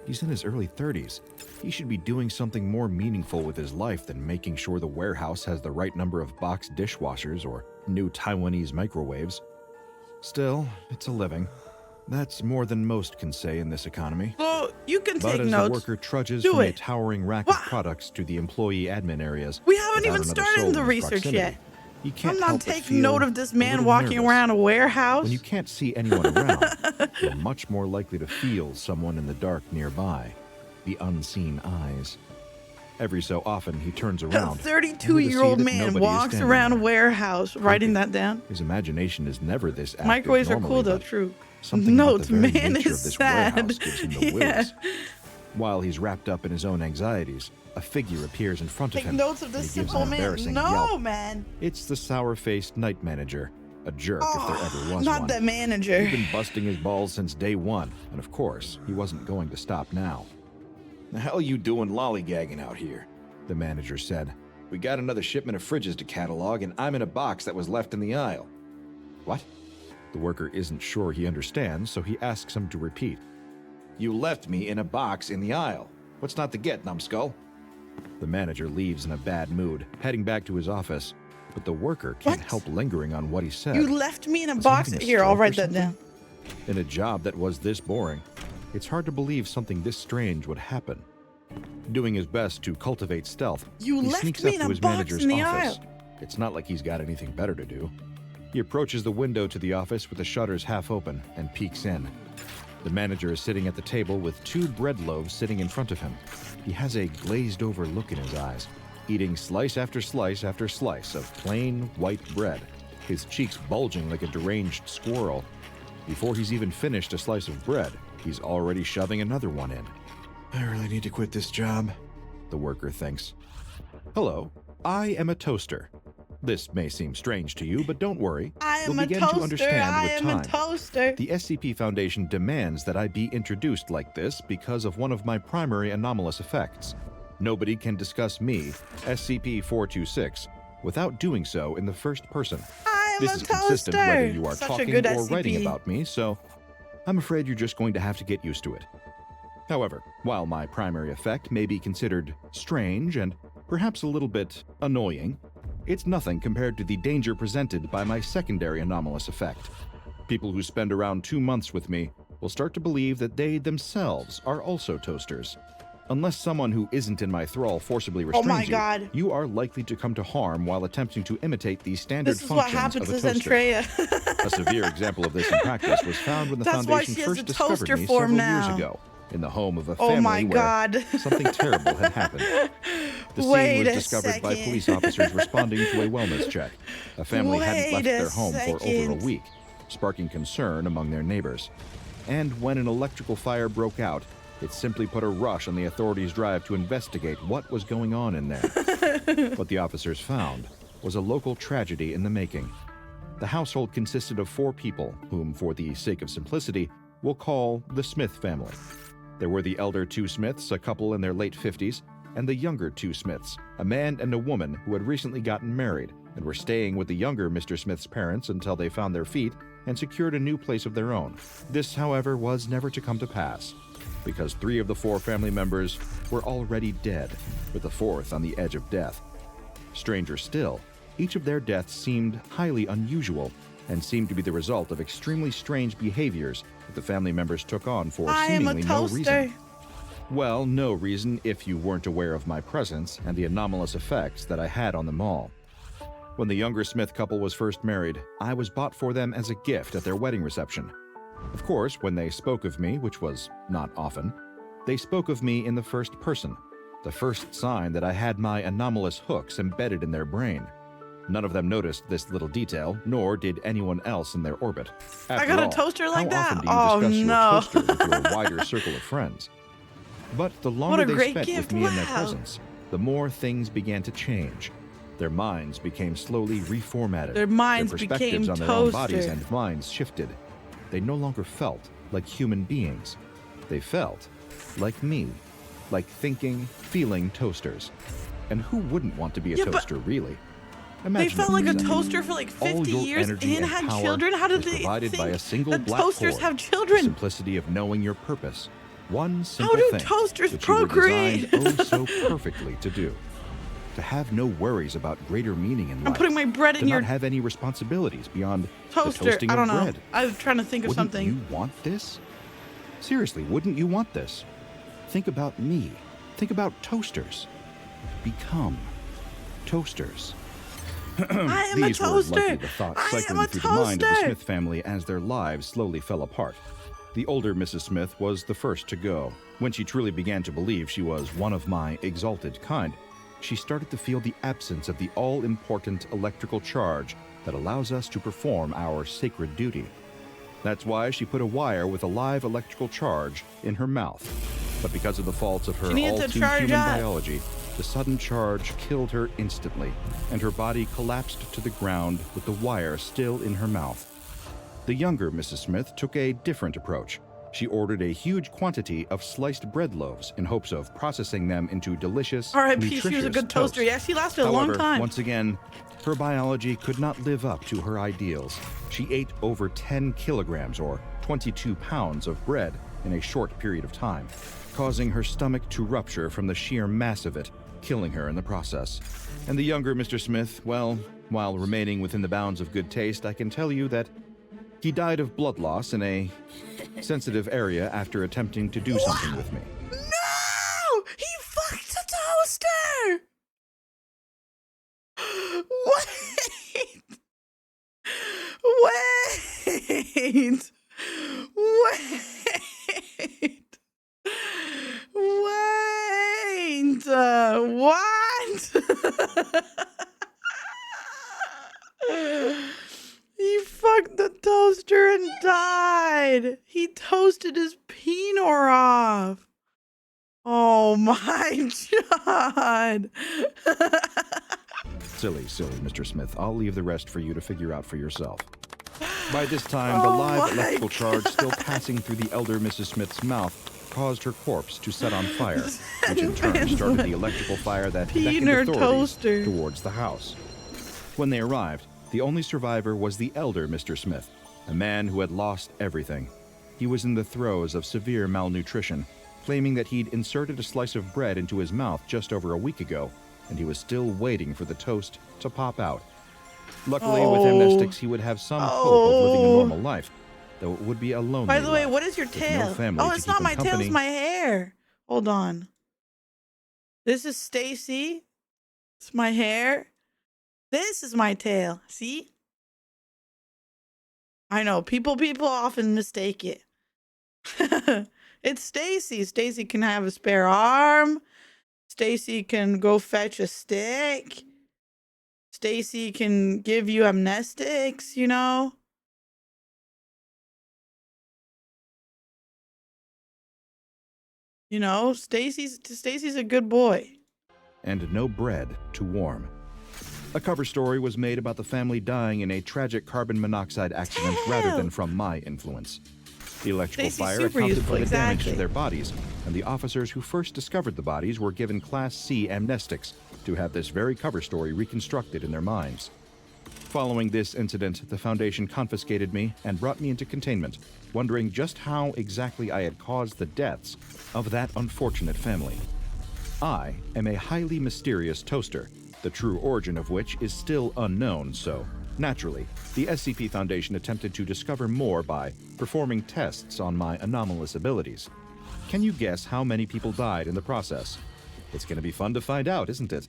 Speaker 4: He's in his early 30s. He should be doing something more meaningful with his life than making sure the warehouse has the right number of box dishwashers or new Taiwanese microwaves. Still, it's a living. That's more than most can say in this economy.
Speaker 2: Well, you can
Speaker 4: But
Speaker 2: take
Speaker 4: as
Speaker 2: notes.
Speaker 4: the worker trudges
Speaker 2: Do
Speaker 4: from a
Speaker 2: it.
Speaker 4: towering rack
Speaker 2: What?
Speaker 4: of products to the employee admin areas,
Speaker 2: We haven't
Speaker 4: without
Speaker 2: even
Speaker 4: another
Speaker 2: started
Speaker 4: soul
Speaker 2: the
Speaker 4: in
Speaker 2: research
Speaker 4: proximity,
Speaker 2: yet.
Speaker 4: he can't
Speaker 2: I'm
Speaker 4: help
Speaker 2: not
Speaker 4: but
Speaker 2: taking
Speaker 4: feel
Speaker 2: note of this
Speaker 4: a
Speaker 2: man
Speaker 4: little
Speaker 2: walking
Speaker 4: nervous.
Speaker 2: around a warehouse.
Speaker 4: When you can't see anyone around, you're much more likely to feel someone in the dark nearby. The unseen eyes. Every so often, he turns
Speaker 2: A
Speaker 4: around.
Speaker 2: 32-year-old man walks around a warehouse, writing that down.
Speaker 4: His imagination is never this active
Speaker 2: Microwaves are
Speaker 4: normally,
Speaker 2: cool though,
Speaker 4: but
Speaker 2: true.
Speaker 4: something
Speaker 2: Notes,
Speaker 4: about the very
Speaker 2: man
Speaker 4: nature
Speaker 2: is
Speaker 4: of this
Speaker 2: sad.
Speaker 4: warehouse gives him the
Speaker 2: Yeah.
Speaker 4: willies. While he's wrapped up in his own anxieties, a figure appears in front of
Speaker 2: Take
Speaker 4: him.
Speaker 2: notes of
Speaker 4: and
Speaker 2: this
Speaker 4: he gives
Speaker 2: simple
Speaker 4: an
Speaker 2: man.
Speaker 4: embarrassing
Speaker 2: No,
Speaker 4: yelp.
Speaker 2: man.
Speaker 4: It's the sour-faced night manager, a jerk if there ever was
Speaker 2: Not
Speaker 4: one.
Speaker 2: the manager.
Speaker 4: He'd been busting his balls since day one, and of course, he wasn't going to stop now. The hell you doing lollygagging out here? The manager said. We got another shipment of fridges to catalog, and I'm in a box that was left in the aisle. What? The worker isn't sure he understands, so he asks him to repeat. You left me in a box in the aisle. What's not to get, numbskull? The manager leaves in a bad mood, heading back to his office, but the worker can't
Speaker 2: What?
Speaker 4: help lingering on what he said.
Speaker 2: You left me in a
Speaker 4: Was he
Speaker 2: box.
Speaker 4: having a
Speaker 2: Here, I'll
Speaker 4: stroke or
Speaker 2: write that down.
Speaker 4: In a job that was this boring, it's hard to believe something this strange would happen. Doing his best to cultivate stealth,
Speaker 2: You
Speaker 4: he
Speaker 2: left
Speaker 4: sneaks
Speaker 2: me
Speaker 4: up
Speaker 2: in
Speaker 4: to
Speaker 2: a
Speaker 4: his
Speaker 2: box
Speaker 4: manager's
Speaker 2: in the
Speaker 4: office.
Speaker 2: aisle.
Speaker 4: It's not like he's got anything better to do. He approaches the window to the office with the shutters half open and peeks in. The manager is sitting at the table with 2 bread loaves sitting in front of him. He has a glazed-over look in his eyes, eating slice after slice after slice of plain white bread, his cheeks bulging like a deranged squirrel. Before he's even finished a slice of bread, he's already shoving another one in. I really need to quit this job, the worker thinks. Hello, I am a toaster. This may seem strange to you, but don't worry.
Speaker 2: I am
Speaker 4: You'll
Speaker 2: a
Speaker 4: begin to
Speaker 2: toaster.
Speaker 4: understand
Speaker 2: I
Speaker 4: with
Speaker 2: am
Speaker 4: time.
Speaker 2: a toaster.
Speaker 4: The SCP Foundation demands that I be introduced like this because of one of my primary anomalous effects. Nobody can discuss me, SCP-426, without doing so in the first person.
Speaker 2: I am
Speaker 4: This
Speaker 2: a
Speaker 4: is
Speaker 2: toaster.
Speaker 4: consistent whether you are
Speaker 2: Such a
Speaker 4: talking
Speaker 2: good
Speaker 4: or
Speaker 2: SCP.
Speaker 4: writing about me, so I'm afraid you're just going to have to get used to it. However, while my primary effect may be considered strange and perhaps a little bit annoying, it's nothing compared to the danger presented by my secondary anomalous effect. People who spend around 2 months with me will start to believe that they themselves are also toasters. Unless someone who isn't in my thrall forcibly
Speaker 2: Oh my
Speaker 4: restrains
Speaker 2: God.
Speaker 4: you are likely to come to harm while attempting to imitate the standard
Speaker 2: This is what
Speaker 4: functions
Speaker 2: happened
Speaker 4: of
Speaker 2: to
Speaker 4: a toaster.
Speaker 2: Zentrea.
Speaker 4: A severe example of this in practice was found when the
Speaker 2: That's why
Speaker 4: Foundation
Speaker 2: she has
Speaker 4: first
Speaker 2: a
Speaker 4: discovered
Speaker 2: toaster
Speaker 4: me
Speaker 2: form
Speaker 4: several
Speaker 2: now.
Speaker 4: years ago in the home of a
Speaker 2: Oh
Speaker 4: family
Speaker 2: my
Speaker 4: where
Speaker 2: God.
Speaker 4: something terrible had happened. The scene
Speaker 2: Wait
Speaker 4: was
Speaker 2: a
Speaker 4: discovered by
Speaker 2: second.
Speaker 4: police officers responding to a wellness check. A family hadn't left
Speaker 2: Wait a
Speaker 4: their home for over a
Speaker 2: second.
Speaker 4: week, sparking concern among their neighbors. And when an electrical fire broke out, it simply put a rush on the authorities' drive to investigate what was going on in there. What the officers found was a local tragedy in the making. The household consisted of 4 people, whom, for the sake of simplicity, we'll call the Smith family. There were the elder 2 Smiths, a couple in their late 50s, and the younger 2 Smiths, a man and a woman who had recently gotten married and were staying with the younger Mr. Smith's parents until they found their feet and secured a new place of their own. This, however, was never to come to pass, because 3 of the 4 family members were already dead, with the 4th on the edge of death. Stranger still, each of their deaths seemed highly unusual and seemed to be the result of extremely strange behaviors that the family members took on for
Speaker 2: I am a
Speaker 4: seemingly no
Speaker 2: toaster.
Speaker 4: reason. Well, no reason if you weren't aware of my presence and the anomalous effects that I had on them all. When the younger Smith couple was first married, I was bought for them as a gift at their wedding reception. Of course, when they spoke of me, which was not often, they spoke of me in the first person, the first sign that I had my anomalous hooks embedded in their brain. None of them noticed this little detail, nor did anyone else in their orbit. After
Speaker 2: got a
Speaker 4: all,
Speaker 2: toaster like
Speaker 4: how
Speaker 2: that?
Speaker 4: often do you
Speaker 2: Oh,
Speaker 4: discuss
Speaker 2: no.
Speaker 4: your toaster with your wider circle of friends? But the longer
Speaker 2: a
Speaker 4: they
Speaker 2: great
Speaker 4: spent
Speaker 2: gift,
Speaker 4: with me in their
Speaker 2: wow.
Speaker 4: presence, the more things began to change. Their minds became slowly reformatted.
Speaker 2: Their minds
Speaker 4: perspectives
Speaker 2: became
Speaker 4: on their own bodies
Speaker 2: toaster.
Speaker 4: and minds shifted. They no longer felt like human beings. They felt like me, like thinking, feeling toasters. And who wouldn't want to be a
Speaker 2: Yeah, but-
Speaker 4: toaster, really? Imagine
Speaker 2: They felt
Speaker 4: it
Speaker 2: like
Speaker 4: for
Speaker 2: a
Speaker 4: second.
Speaker 2: toaster for like
Speaker 4: All
Speaker 2: 50
Speaker 4: your
Speaker 2: years
Speaker 4: energy
Speaker 2: and
Speaker 4: and
Speaker 2: had
Speaker 4: power
Speaker 2: children. How did
Speaker 4: is
Speaker 2: they
Speaker 4: provided by
Speaker 2: think
Speaker 4: a single
Speaker 2: that
Speaker 4: black
Speaker 2: toasters
Speaker 4: cord.
Speaker 2: have
Speaker 4: The
Speaker 2: children?
Speaker 4: simplicity of knowing your purpose. One simple
Speaker 2: do
Speaker 4: thing
Speaker 2: toasters
Speaker 4: which you were
Speaker 2: procreate?
Speaker 4: designed oh so perfectly to do. To have no worries about greater meaning in life.
Speaker 2: I'm putting my bread
Speaker 4: to
Speaker 2: in your
Speaker 4: not have any responsibilities beyond the
Speaker 2: toaster.
Speaker 4: toasting
Speaker 2: I don't
Speaker 4: of
Speaker 2: know.
Speaker 4: bread.
Speaker 2: I was trying to think of
Speaker 4: Wouldn't
Speaker 2: something.
Speaker 4: you want this? Seriously, wouldn't you want this? Think about me. Think about toasters. Become toasters.
Speaker 2: I am a
Speaker 4: These were
Speaker 2: toaster.
Speaker 4: likely the thoughts
Speaker 2: I am
Speaker 4: cycling
Speaker 2: a
Speaker 4: through the mind of the
Speaker 2: toaster.
Speaker 4: Smith family as their lives slowly fell apart. The older Mrs. Smith was the first to go. When she truly began to believe she was one of my exalted kind, she started to feel the absence of the all-important electrical charge that allows us to perform our sacred duty. That's why she put a wire with a live electrical charge in her mouth. But because of the faults of her
Speaker 2: She needed to charge
Speaker 4: all-too-human
Speaker 2: up.
Speaker 4: biology, the sudden charge killed her instantly, and her body collapsed to the ground with the wire still in her mouth. The younger Mrs. Smith took a different approach. She ordered a huge quantity of sliced bread loaves in hopes of processing them into delicious,
Speaker 2: R.I.P.
Speaker 4: nutritious
Speaker 2: She was a good toaster.
Speaker 4: toast.
Speaker 2: Yeah, she lasted a
Speaker 4: However,
Speaker 2: long time.
Speaker 4: once again, her biology could not live up to her ideals. She ate over 10 kilograms or 22 pounds of bread in a short period of time, causing her stomach to rupture from the sheer mass of it, killing her in the process. And the younger Mr. Smith, well, while remaining within the bounds of good taste, I can tell you that he died of blood loss in a sensitive area after attempting to do something with me.
Speaker 2: No! He fucked a toaster! Wait! Wait! What? He fucked the toaster and died. He toasted his penor off. Oh my god.
Speaker 4: Silly, Mr. Smith. I'll leave the rest for you to figure out for yourself. By this time, the
Speaker 2: Oh
Speaker 4: live
Speaker 2: my
Speaker 4: electrical charge still passing through the elder Mrs. Smith's mouth caused her corpse to set on fire, which in turn started the electrical fire that beckoned
Speaker 2: Peanut
Speaker 4: authorities
Speaker 2: toaster.
Speaker 4: towards the house. When they arrived, the only survivor was the elder Mr. Smith, a man who had lost everything. He was in the throes of severe malnutrition, claiming that he'd inserted a slice of bread into his mouth just over a week ago, and he was still waiting for the toast to pop out. Luckily, with amnestics, he would have some hope of living a normal life, though it would be a lonely
Speaker 2: By the way,
Speaker 4: life,
Speaker 2: what is your
Speaker 4: with no
Speaker 2: tail?
Speaker 4: family
Speaker 2: Oh,
Speaker 4: to
Speaker 2: it's
Speaker 4: keep
Speaker 2: not
Speaker 4: him
Speaker 2: my tail, it's
Speaker 4: company.
Speaker 2: my hair. Hold on. This is Stacy. It's my hair. This is my tail. See? I know people often mistake it. It's Stacy. Stacy can have a spare arm. Stacy can go fetch a stick. Stacy can give you amnestics, you know? You know, Stacy's a good boy.
Speaker 4: And no bread to warm. A cover story was made about the family dying in a tragic carbon monoxide accident rather than from my influence. The electrical
Speaker 2: Stacy's
Speaker 4: fire
Speaker 2: super
Speaker 4: accounted
Speaker 2: useful,
Speaker 4: for the damage
Speaker 2: exactly.
Speaker 4: to their bodies, and the officers who first discovered the bodies were given Class C amnestics to have this very cover story reconstructed in their minds. Following this incident, the Foundation confiscated me and brought me into containment, wondering just how exactly I had caused the deaths of that unfortunate family. I am a highly mysterious toaster, the true origin of which is still unknown, so naturally, the SCP Foundation attempted to discover more by performing tests on my anomalous abilities. Can you guess how many people died in the process? It's going to be fun to find out, isn't it?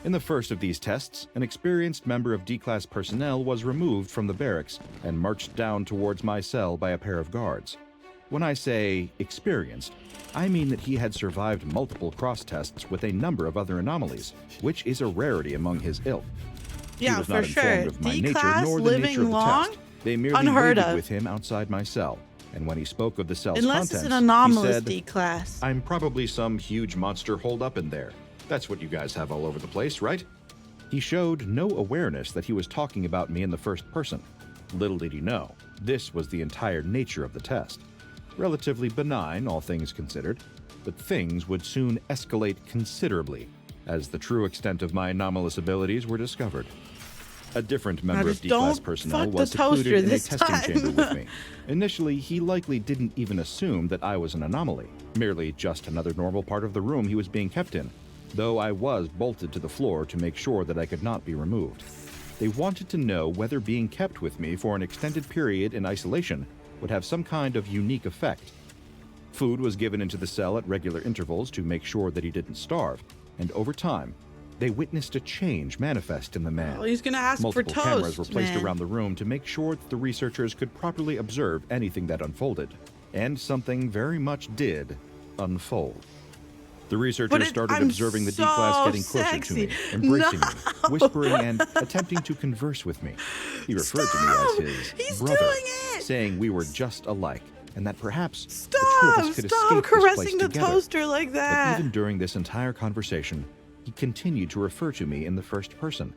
Speaker 4: In the first of these tests, an experienced member of D-Class personnel was removed from the barracks and marched down towards my cell by a pair of guards. When I say experienced, I mean that he had survived multiple cross-tests with a number of other anomalies, which is a rarity among his ilk. He
Speaker 2: Yeah,
Speaker 4: was
Speaker 2: for
Speaker 4: not
Speaker 2: sure.
Speaker 4: informed of my nature
Speaker 2: D-class
Speaker 4: nor the
Speaker 2: living
Speaker 4: nature of the
Speaker 2: long?
Speaker 4: test. They merely
Speaker 2: Unheard
Speaker 4: waited
Speaker 2: of.
Speaker 4: with him outside my cell, and when he spoke of the cell's
Speaker 2: Unless
Speaker 4: contents,
Speaker 2: it's an anomalous
Speaker 4: he said,
Speaker 2: D-class.
Speaker 4: I'm probably some huge monster holed up in there. That's what you guys have all over the place, right? He showed no awareness that he was talking about me in the first person. Little did he know, this was the entire nature of the test. Relatively benign, all things considered, but things would soon escalate considerably as the true extent of my anomalous abilities were discovered. A different member of
Speaker 2: just
Speaker 4: D-Class
Speaker 2: don't
Speaker 4: personnel
Speaker 2: fuck the
Speaker 4: was secluded
Speaker 2: toaster
Speaker 4: in a
Speaker 2: this
Speaker 4: testing
Speaker 2: time.
Speaker 4: chamber with me. Initially, he likely didn't even assume that I was an anomaly, merely just another normal part of the room he was being kept in, though I was bolted to the floor to make sure that I could not be removed. They wanted to know whether being kept with me for an extended period in isolation would have some kind of unique effect. Food was given into the cell at regular intervals to make sure that he didn't starve, and over time, they witnessed a change manifest in the man.
Speaker 2: Oh, he's gonna ask
Speaker 4: Multiple
Speaker 2: for toast,
Speaker 4: cameras were placed
Speaker 2: man.
Speaker 4: around the room to make sure that the researchers could properly observe anything that unfolded, and something very much did unfold. The researchers started
Speaker 2: I'm
Speaker 4: observing the
Speaker 2: so
Speaker 4: D-Class getting closer to me,
Speaker 2: sexy.
Speaker 4: embracing
Speaker 2: No.
Speaker 4: me, whispering and attempting to converse with me. He referred to me as his
Speaker 2: He's
Speaker 4: brother,
Speaker 2: doing it.
Speaker 4: saying we were just alike, and that perhaps the two
Speaker 2: Stop!
Speaker 4: of us could
Speaker 2: Stop
Speaker 4: escape this place
Speaker 2: caressing the
Speaker 4: together.
Speaker 2: toaster like
Speaker 4: But
Speaker 2: that.
Speaker 4: even during this entire conversation, he continued to refer to me in the first person.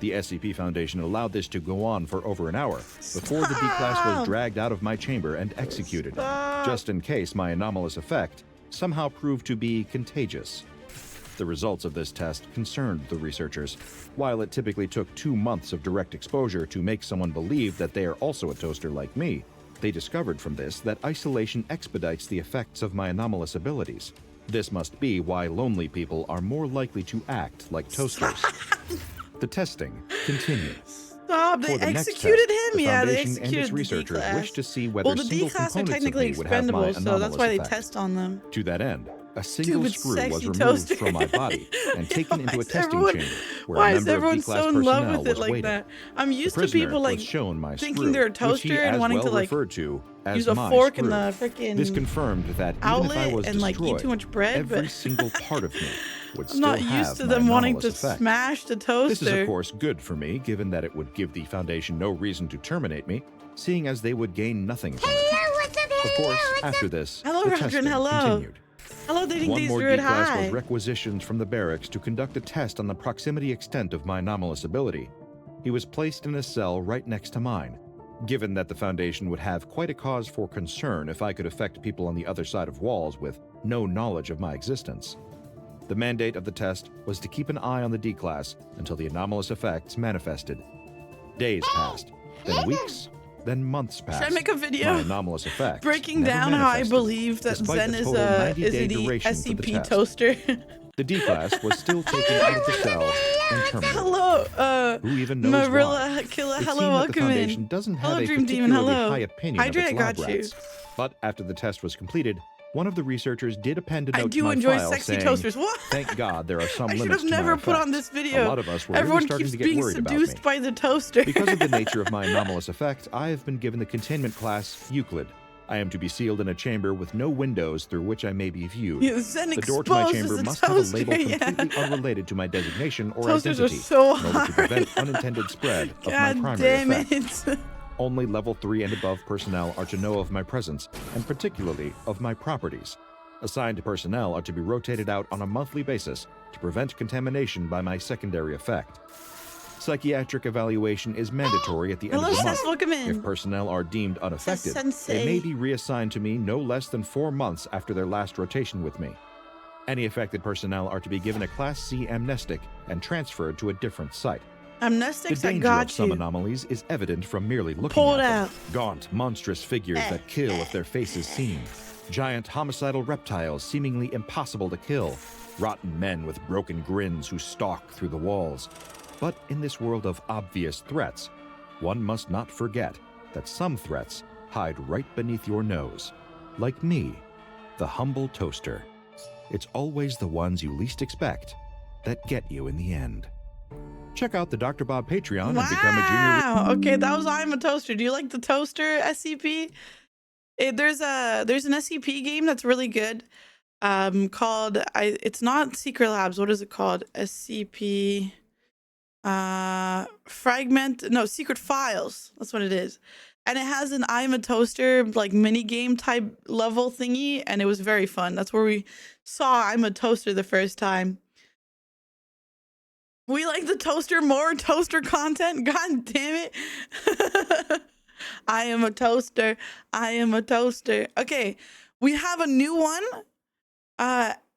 Speaker 4: The SCP Foundation allowed this to go on for over an hour before the D-Class
Speaker 2: Stop.
Speaker 4: was dragged out of my chamber and executed,
Speaker 2: Stop.
Speaker 4: just in case my anomalous effect somehow proved to be contagious. The results of this test concerned the researchers. While it typically took 2 months of direct exposure to make someone believe that they are also a toaster like me, they discovered from this that isolation expedites the effects of my anomalous abilities. This must be why lonely people are more likely to act like toasters. The testing continued.
Speaker 2: Stop! They
Speaker 4: For the next
Speaker 2: executed
Speaker 4: test,
Speaker 2: him.
Speaker 4: the
Speaker 2: Yeah, they
Speaker 4: Foundation and
Speaker 2: executed
Speaker 4: its
Speaker 2: the
Speaker 4: researchers
Speaker 2: D-Class.
Speaker 4: wished to see whether
Speaker 2: Well, the
Speaker 4: single
Speaker 2: D-Class are
Speaker 4: components of
Speaker 2: technically
Speaker 4: me would have my
Speaker 2: expendable, so that's why they
Speaker 4: anomalous effect.
Speaker 2: test on them.
Speaker 4: To that end, a single
Speaker 2: Stupid
Speaker 4: screw was
Speaker 2: sexy
Speaker 4: removed
Speaker 2: toaster.
Speaker 4: from my body and taken into
Speaker 2: Why
Speaker 4: a
Speaker 2: is
Speaker 4: testing
Speaker 2: everyone-
Speaker 4: chamber where
Speaker 2: Why
Speaker 4: a
Speaker 2: is
Speaker 4: member of
Speaker 2: everyone
Speaker 4: D-Class
Speaker 2: so in love
Speaker 4: personnel
Speaker 2: with it
Speaker 4: was
Speaker 2: like
Speaker 4: waiting.
Speaker 2: that? I'm
Speaker 4: The
Speaker 2: used to
Speaker 4: prisoner
Speaker 2: people like
Speaker 4: was shown my
Speaker 2: thinking
Speaker 4: screw,
Speaker 2: they're a
Speaker 4: which he
Speaker 2: toaster and
Speaker 4: as
Speaker 2: wanting
Speaker 4: well
Speaker 2: to like
Speaker 4: referred to as
Speaker 2: use a
Speaker 4: my
Speaker 2: fork
Speaker 4: screw.
Speaker 2: in the freaking
Speaker 4: This confirmed that even if I
Speaker 2: outlet
Speaker 4: was
Speaker 2: and like
Speaker 4: destroyed,
Speaker 2: eat too much bread,
Speaker 4: every
Speaker 2: but
Speaker 4: single part of me would
Speaker 2: I'm
Speaker 4: still
Speaker 2: not
Speaker 4: have
Speaker 2: used to
Speaker 4: my
Speaker 2: them wanting to
Speaker 4: anomalous effect.
Speaker 2: smash the toaster.
Speaker 4: This is of course good for me, given that it would give the Foundation no reason to terminate me, seeing as they would gain nothing from it.
Speaker 1: Hello, what's up?
Speaker 4: Of
Speaker 1: Hello,
Speaker 4: course,
Speaker 1: what's
Speaker 4: after
Speaker 1: up?
Speaker 4: this,
Speaker 2: Hello,
Speaker 4: the
Speaker 2: Rodrin,
Speaker 4: testing
Speaker 2: hello.
Speaker 4: continued.
Speaker 2: Hello, dating
Speaker 4: One
Speaker 2: these
Speaker 4: more
Speaker 2: druid.
Speaker 4: D-Class
Speaker 2: Hi.
Speaker 4: was requisitioned from the barracks to conduct a test on the proximity extent of my anomalous ability. He was placed in a cell right next to mine, given that the Foundation would have quite a cause for concern if I could affect people on the other side of walls with no knowledge of my existence. The mandate of the test was to keep an eye on the D-Class until the anomalous effects manifested. Days passed, then weeks, then months passed.
Speaker 2: Should I make a video
Speaker 4: My anomalous effects
Speaker 2: breaking
Speaker 4: never
Speaker 2: down how I
Speaker 4: manifested,
Speaker 2: believe that
Speaker 4: despite
Speaker 2: Zen
Speaker 4: the
Speaker 2: is
Speaker 4: total
Speaker 2: a
Speaker 4: 90-day
Speaker 2: the
Speaker 4: duration for the
Speaker 2: SCP
Speaker 4: test.
Speaker 2: toaster?
Speaker 4: The D-Class was still taken out of the cell and terminated.
Speaker 2: Hello,
Speaker 4: Who even knows
Speaker 2: Marilla,
Speaker 4: why?
Speaker 2: Killa,
Speaker 4: It
Speaker 2: hello,
Speaker 4: seemed that the
Speaker 2: welcome
Speaker 4: Foundation
Speaker 2: in.
Speaker 4: doesn't have
Speaker 2: Hello,
Speaker 4: a
Speaker 2: Dream Demon,
Speaker 4: particularly
Speaker 2: hello.
Speaker 4: high opinion
Speaker 2: Hydrate,
Speaker 4: of
Speaker 2: I
Speaker 4: its
Speaker 2: got
Speaker 4: lab
Speaker 2: you.
Speaker 4: rats. But after the test was completed, one of the researchers did append a
Speaker 2: I
Speaker 4: note
Speaker 2: do
Speaker 4: to my
Speaker 2: enjoy
Speaker 4: file
Speaker 2: sexy
Speaker 4: saying,
Speaker 2: toasters. What?
Speaker 4: "Thank God there are some
Speaker 2: I should
Speaker 4: limits
Speaker 2: have
Speaker 4: to my
Speaker 2: never put on
Speaker 4: effects."
Speaker 2: this video.
Speaker 4: A lot of us were
Speaker 2: Everyone
Speaker 4: really starting
Speaker 2: keeps
Speaker 4: to get
Speaker 2: being
Speaker 4: worried about me.
Speaker 2: seduced by the toaster.
Speaker 4: Because of the nature of my anomalous effect, I have been given the containment class Euclid. I am to be sealed in a chamber with no windows through which I may be viewed.
Speaker 2: Yeah, Zen
Speaker 4: The door to my
Speaker 2: exposes
Speaker 4: chamber
Speaker 2: the
Speaker 4: must have a
Speaker 2: toaster,
Speaker 4: label
Speaker 2: yeah.
Speaker 4: completely unrelated to my designation or
Speaker 2: Toasters are
Speaker 4: identity
Speaker 2: so
Speaker 4: in order to
Speaker 2: hard.
Speaker 4: prevent unintended spread of my
Speaker 2: God
Speaker 4: primary
Speaker 2: damn
Speaker 4: effect.
Speaker 2: it.
Speaker 4: Only level 3 and above personnel are to know of my presence, and particularly of my properties. Assigned personnel are to be rotated out on a monthly basis to prevent contamination by my secondary effect. Psychiatric evaluation is mandatory at the end
Speaker 2: Hello,
Speaker 4: of the
Speaker 2: Seth,
Speaker 4: month.
Speaker 2: welcome in.
Speaker 4: If personnel are deemed unaffected,
Speaker 2: Sensei.
Speaker 4: they may be reassigned to me no less than 4 months after their last rotation with me. Any affected personnel are to be given a Class C amnestic and transferred to a different site. The
Speaker 2: Amnestics, I
Speaker 4: danger of
Speaker 2: got
Speaker 4: some
Speaker 2: you.
Speaker 4: anomalies is evident from merely looking
Speaker 2: Pull
Speaker 4: at
Speaker 2: it
Speaker 4: them.
Speaker 2: out.
Speaker 4: Gaunt, monstrous figures that kill if their face is seen. Giant homicidal reptiles seemingly impossible to kill. Rotten men with broken grins who stalk through the walls. But in this world of obvious threats, one must not forget that some threats hide right beneath your nose. Like me, the humble toaster. It's always the ones you least expect that get you in the end. Check out the Dr. Bob Patreon and become a junior.
Speaker 2: Wow. Okay, that was I'm a Toaster. Do you like the toaster SCP? There's an SCP game that's really good. Called it's not Secret Labs. What is it called? SCP Secret Files. That's what it is. And it has an I'm a Toaster like mini game type level thingy, and it was very fun. That's where we saw I'm a Toaster the first time. We like the toaster more, toaster content. God damn it. I am a toaster. I am a toaster. Okay, we have a new one.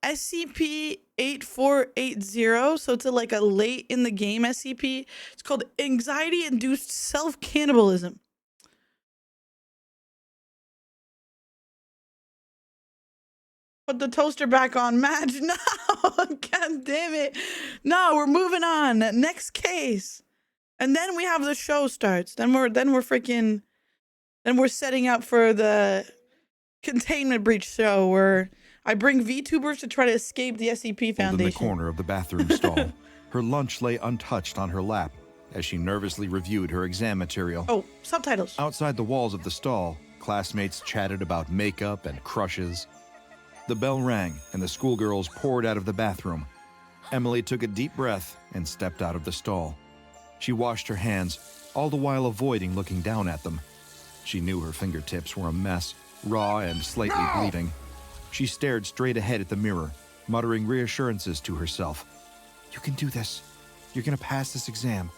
Speaker 2: SCP-8480. So it's like a late in the game SCP. It's called anxiety-induced self-cannibalism. Put the toaster back on, Madge. No, god damn it. No, we're moving on. Next case. And then we have the show starts. Then we're setting up for the containment breach show where I bring VTubers to try to escape the SCP Foundation.
Speaker 4: In the corner of the bathroom stall, her lunch lay untouched on her lap as she nervously reviewed her exam material.
Speaker 2: Oh, subtitles.
Speaker 4: Outside the walls of the stall, classmates chatted about makeup and crushes. The bell rang and the schoolgirls poured out of the bathroom. Emily took a deep breath and stepped out of the stall. She washed her hands, all the while avoiding looking down at them. She knew her fingertips were a mess, raw and slightly bleeding. She stared straight ahead at the mirror, muttering reassurances to herself. You can do this. You're gonna pass this exam.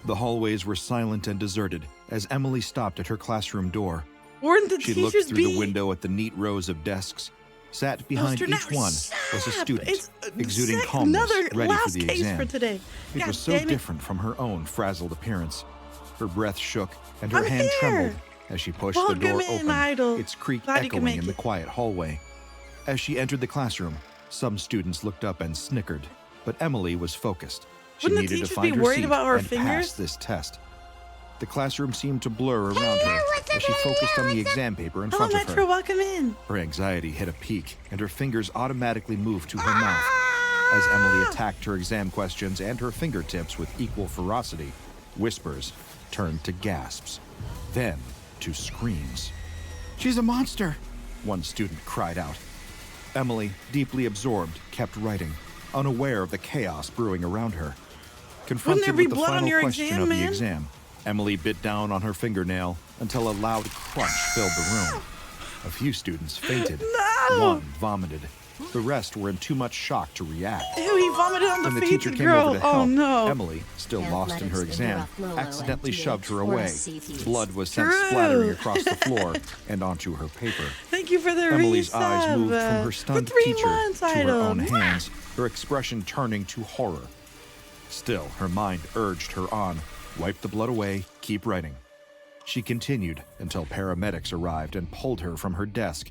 Speaker 4: The hallways were silent and deserted as Emily stopped at her classroom door.
Speaker 2: Wouldn't the
Speaker 4: She
Speaker 2: teachers
Speaker 4: looked through
Speaker 2: be...
Speaker 4: the window at the neat rows of desks. Sat behind
Speaker 2: Poster
Speaker 4: each
Speaker 2: now.
Speaker 4: one was a student, exuding
Speaker 2: Sick.
Speaker 4: calmness,
Speaker 2: Another
Speaker 4: ready for
Speaker 2: last
Speaker 4: the
Speaker 2: case
Speaker 4: exam.
Speaker 2: for today.
Speaker 4: It
Speaker 2: God
Speaker 4: was so
Speaker 2: damn it.
Speaker 4: different from her own frazzled appearance. Her breath shook and her
Speaker 2: I'm
Speaker 4: hand
Speaker 2: here.
Speaker 4: trembled as she pushed the
Speaker 2: Welcome
Speaker 4: door
Speaker 2: in,
Speaker 4: open,
Speaker 2: Idol.
Speaker 4: its creak
Speaker 2: Glad you can
Speaker 4: echoing
Speaker 2: make
Speaker 4: in the
Speaker 2: it.
Speaker 4: quiet hallway. As she entered the classroom, some students looked up and snickered, but Emily was focused. She
Speaker 2: Wouldn't the
Speaker 4: needed to
Speaker 2: teachers
Speaker 4: find
Speaker 2: be
Speaker 4: her
Speaker 2: worried
Speaker 4: seat
Speaker 2: about her
Speaker 4: and
Speaker 2: fingers?
Speaker 4: pass this test. The classroom seemed to blur around her
Speaker 1: what's up,
Speaker 4: as she focused on the
Speaker 1: hello, what's up?
Speaker 4: exam paper in
Speaker 2: Hello,
Speaker 4: front of
Speaker 2: Metro.
Speaker 4: her.
Speaker 2: Welcome in.
Speaker 4: Her anxiety hit a peak, and her fingers automatically moved to her mouth. As Emily attacked her exam questions and her fingertips with equal ferocity, whispers turned to gasps, then to screams. She's a monster, one student cried out. Emily, deeply absorbed, kept writing, unaware of the chaos brewing around her. Confronted
Speaker 2: there be
Speaker 4: with the
Speaker 2: blood on
Speaker 4: final
Speaker 2: your
Speaker 4: question
Speaker 2: exam,
Speaker 4: of the
Speaker 2: man?
Speaker 4: exam, Emily bit down on her fingernail until a loud crunch filled the room. A few students fainted.
Speaker 2: No!
Speaker 4: One vomited. The rest were in too much shock to react.
Speaker 2: Ew, he vomited on the
Speaker 4: When the teacher
Speaker 2: fainted
Speaker 4: came
Speaker 2: girl.
Speaker 4: over to
Speaker 2: Oh
Speaker 4: help,
Speaker 2: no.
Speaker 4: Emily, still lost in her exam, accidentally shoved her away.
Speaker 3: SCPs.
Speaker 4: Blood was sent
Speaker 2: True.
Speaker 4: splattering across the floor and onto her paper.
Speaker 2: Thank you for the
Speaker 4: Emily's
Speaker 2: resub.
Speaker 4: eyes moved from her
Speaker 2: For
Speaker 4: stunned
Speaker 2: 3
Speaker 4: teacher
Speaker 2: months,
Speaker 4: to her own
Speaker 2: Idol.
Speaker 4: hands, her expression turning to horror. Still, her mind urged her on. Wipe the blood away, keep writing. She continued until paramedics arrived and pulled her from her desk.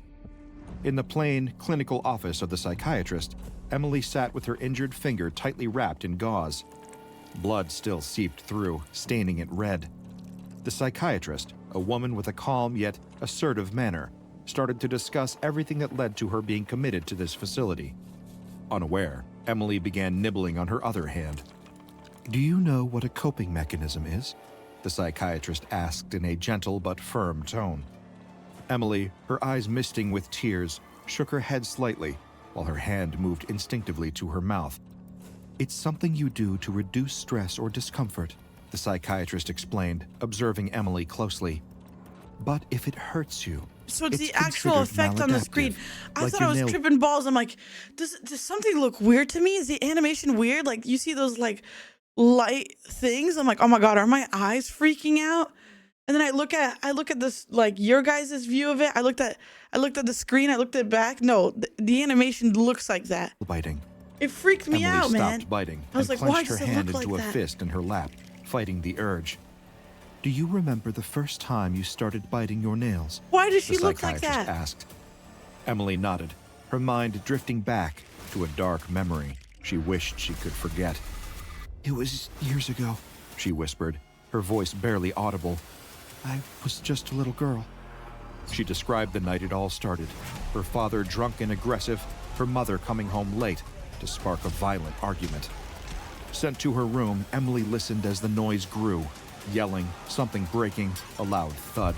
Speaker 4: In the plain, clinical office of the psychiatrist, Emily sat with her injured finger tightly wrapped in gauze. Blood still seeped through, staining it red. The psychiatrist, a woman with a calm yet assertive manner, started to discuss everything that led to her being committed to this facility. Unaware, Emily began nibbling on her other hand. Do you know what a coping mechanism is? The psychiatrist asked in a gentle but firm tone. Emily, her eyes misting with tears, shook her head slightly, while her hand moved instinctively to her mouth. It's something you do to reduce stress or discomfort, the psychiatrist explained, observing Emily closely. But if it hurts you,
Speaker 2: So it's the
Speaker 4: it's
Speaker 2: actual
Speaker 4: considered
Speaker 2: effect on the
Speaker 4: maladaptive,
Speaker 2: screen. I
Speaker 4: like
Speaker 2: thought
Speaker 4: your
Speaker 2: I was
Speaker 4: nail-
Speaker 2: tripping balls. I'm like, does something look weird to me? Is the animation weird? Like you see those like light things? I'm like, oh my god, are my eyes freaking out? And then I look at this like your guys' view of it. I looked at the screen. I looked at it back. No, the animation looks like that.
Speaker 4: biting.
Speaker 2: It freaked me
Speaker 4: Emily
Speaker 2: out,
Speaker 4: stopped
Speaker 2: man.
Speaker 4: biting
Speaker 2: I was
Speaker 4: and
Speaker 2: like, why
Speaker 4: clenched her
Speaker 2: does it
Speaker 4: hand
Speaker 2: look
Speaker 4: into
Speaker 2: like
Speaker 4: a
Speaker 2: that?
Speaker 4: fist in her lap, fighting the urge. Do you remember the first time you started biting your nails?
Speaker 2: Why does
Speaker 4: The
Speaker 2: she look like
Speaker 4: psychiatrist
Speaker 2: that?
Speaker 4: asked. Emily nodded, her mind drifting back to a dark memory she wished she could forget. It was years ago, she whispered, her voice barely audible. I was just a little girl. She described the night it all started. Her father drunk and aggressive, her mother coming home late to spark a violent argument. Sent to her room, Emily listened as the noise grew, yelling, something breaking, a loud thud.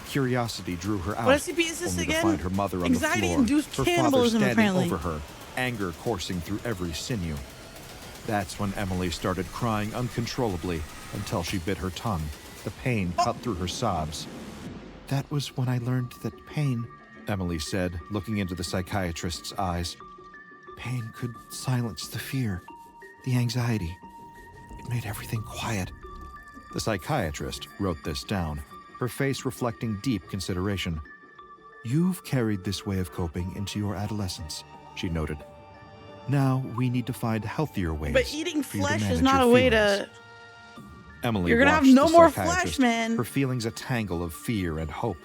Speaker 4: Curiosity drew her out,
Speaker 2: What SCP is this
Speaker 4: only
Speaker 2: again?
Speaker 4: to find her mother on the floor,
Speaker 2: Anxiety-induced
Speaker 4: her father
Speaker 2: cannibalism,
Speaker 4: standing
Speaker 2: apparently.
Speaker 4: over her, anger coursing through every sinew. That's when Emily started crying uncontrollably until she bit her tongue. The pain cut through her sobs. That was when I learned that pain, Emily said, looking into the psychiatrist's eyes. Pain could silence the fear, the anxiety. It made everything quiet. The psychiatrist wrote this down, her face reflecting deep consideration. You've carried this way of coping into your adolescence. she noted. Now we need to find healthier ways.
Speaker 2: But eating
Speaker 4: for you to
Speaker 2: flesh is
Speaker 4: manage
Speaker 2: not a
Speaker 4: your
Speaker 2: way
Speaker 4: feelings.
Speaker 2: to.
Speaker 4: Emily
Speaker 2: You're gonna have
Speaker 4: watched
Speaker 2: no
Speaker 4: the
Speaker 2: more
Speaker 4: psychiatrist,
Speaker 2: flesh, man.
Speaker 4: her feelings a tangle of fear and hope.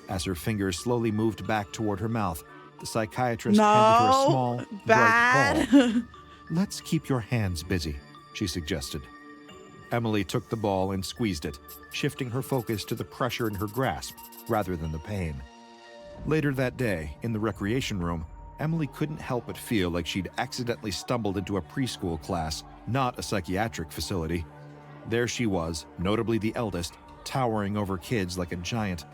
Speaker 4: As her fingers slowly moved back toward her mouth, the psychiatrist handed her a small,
Speaker 2: No,
Speaker 4: bright
Speaker 2: bad.
Speaker 4: ball. Let's keep your hands busy, she suggested. Emily took the ball and squeezed it, shifting her focus to the pressure in her grasp rather than the pain. Later that day, in the recreation room, Emily couldn't help but feel like she'd accidentally stumbled into a preschool class, not a psychiatric facility. There she was, notably the eldest, towering over kids like a giant.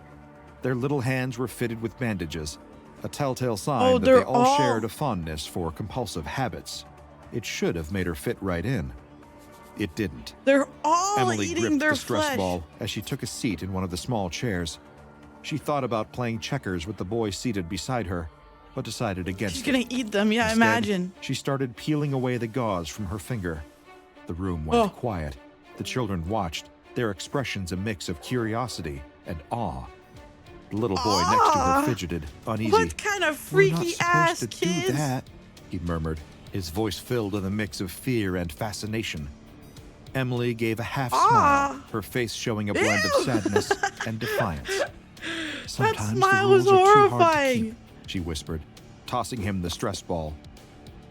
Speaker 4: Their little hands were fitted with bandages, a telltale sign that
Speaker 2: they're
Speaker 4: they all
Speaker 2: all-
Speaker 4: shared a fondness for compulsive habits. It should have made her fit right in. It didn't.
Speaker 2: They're all
Speaker 4: Emily
Speaker 2: eating
Speaker 4: gripped
Speaker 2: their
Speaker 4: the stress
Speaker 2: flesh.
Speaker 4: ball as she took a seat in one of the small chairs. She thought about playing checkers with the boy seated beside her, but decided against
Speaker 2: She's
Speaker 4: it.
Speaker 2: gonna eat them. Yeah,
Speaker 4: Instead,
Speaker 2: imagine.
Speaker 4: She started peeling away the gauze from her finger. The room went
Speaker 2: Oh.
Speaker 4: quiet. The children watched, their expressions a mix of curiosity and awe. The little boy next to her fidgeted, uneasy.
Speaker 2: What kind of
Speaker 4: "We're not
Speaker 2: freaky
Speaker 4: supposed
Speaker 2: ass
Speaker 4: to
Speaker 2: kids?
Speaker 4: do that," he murmured, his voice filled with a mix of fear and fascination. Emily gave a half smile, her face showing a blend of
Speaker 2: Ew.
Speaker 4: sadness and defiance. Sometimes
Speaker 2: smile
Speaker 4: the rules
Speaker 2: was
Speaker 4: are too hard to
Speaker 2: horrifying.
Speaker 4: keep, she whispered, tossing him the stress ball.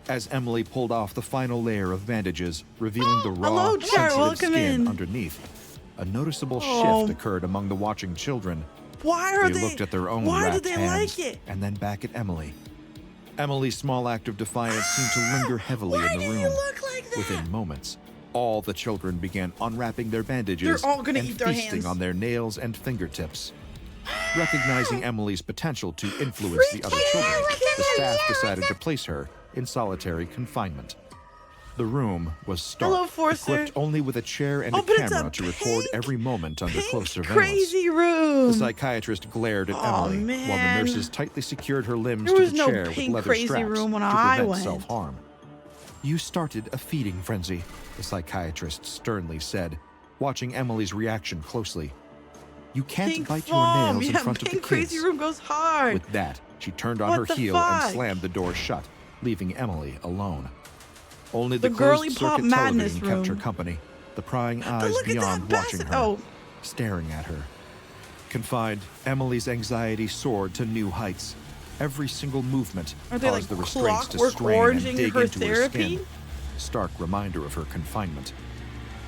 Speaker 4: As Emily pulled off the final layer of bandages, revealing the raw,
Speaker 2: Hello, Jared,
Speaker 4: sensitive
Speaker 2: welcome
Speaker 4: skin
Speaker 2: in.
Speaker 4: underneath, a noticeable
Speaker 2: Oh.
Speaker 4: shift occurred among the watching children.
Speaker 2: Why are
Speaker 4: They
Speaker 2: they?
Speaker 4: looked at their own
Speaker 2: Why
Speaker 4: wrapped
Speaker 2: did they
Speaker 4: hands
Speaker 2: like it?
Speaker 4: and then back at Emily. Emily's small act of defiance seemed to linger heavily
Speaker 2: Why
Speaker 4: in
Speaker 2: do
Speaker 4: the
Speaker 2: you
Speaker 4: room.
Speaker 2: look like that?
Speaker 4: Within moments, all the children began unwrapping their bandages
Speaker 2: They're all gonna
Speaker 4: and
Speaker 2: eat their
Speaker 4: feasting
Speaker 2: hands.
Speaker 4: on their nails and fingertips. Recognizing Emily's potential to influence the other children, the staff decided to place her in solitary confinement. The room was stark,
Speaker 2: Hello, Forcer.
Speaker 4: equipped only with a chair and
Speaker 2: Oh,
Speaker 4: a
Speaker 2: but it's a
Speaker 4: camera to record
Speaker 2: pink-
Speaker 4: every moment under
Speaker 2: Pink
Speaker 4: close surveillance.
Speaker 2: crazy room.
Speaker 4: The psychiatrist glared at
Speaker 2: Aw,
Speaker 4: Emily while the
Speaker 2: man.
Speaker 4: nurses tightly secured her limbs
Speaker 2: There
Speaker 4: to
Speaker 2: was
Speaker 4: the
Speaker 2: no
Speaker 4: chair with
Speaker 2: pink
Speaker 4: leather
Speaker 2: crazy
Speaker 4: straps
Speaker 2: room when
Speaker 4: to
Speaker 2: I
Speaker 4: prevent
Speaker 2: went.
Speaker 4: self-harm. You started a feeding frenzy, the psychiatrist sternly said, watching Emily's reaction closely. You can't
Speaker 2: Pink
Speaker 4: bite
Speaker 2: foam.
Speaker 4: your nails in
Speaker 2: Yeah,
Speaker 4: front of the
Speaker 2: pink
Speaker 4: kids.
Speaker 2: crazy room goes hard.
Speaker 4: With that, she turned on
Speaker 2: What
Speaker 4: her
Speaker 2: the
Speaker 4: heel and
Speaker 2: fuck?
Speaker 4: slammed the door shut, leaving Emily alone. Only the
Speaker 2: The girly
Speaker 4: closed
Speaker 2: pop
Speaker 4: circuit
Speaker 2: madness
Speaker 4: television kept her
Speaker 2: room.
Speaker 4: company, the prying eyes
Speaker 2: Look at
Speaker 4: beyond
Speaker 2: that
Speaker 4: watching
Speaker 2: bastard.
Speaker 4: her,
Speaker 2: Oh.
Speaker 4: staring at her. Confined, Emily's anxiety soared to new heights. Every single movement
Speaker 2: Are they,
Speaker 4: caused
Speaker 2: like,
Speaker 4: the restraints to
Speaker 2: Clockwork
Speaker 4: strain
Speaker 2: Oranging
Speaker 4: and dig
Speaker 2: her
Speaker 4: into her
Speaker 2: therapy?
Speaker 4: skin. Stark reminder of her confinement.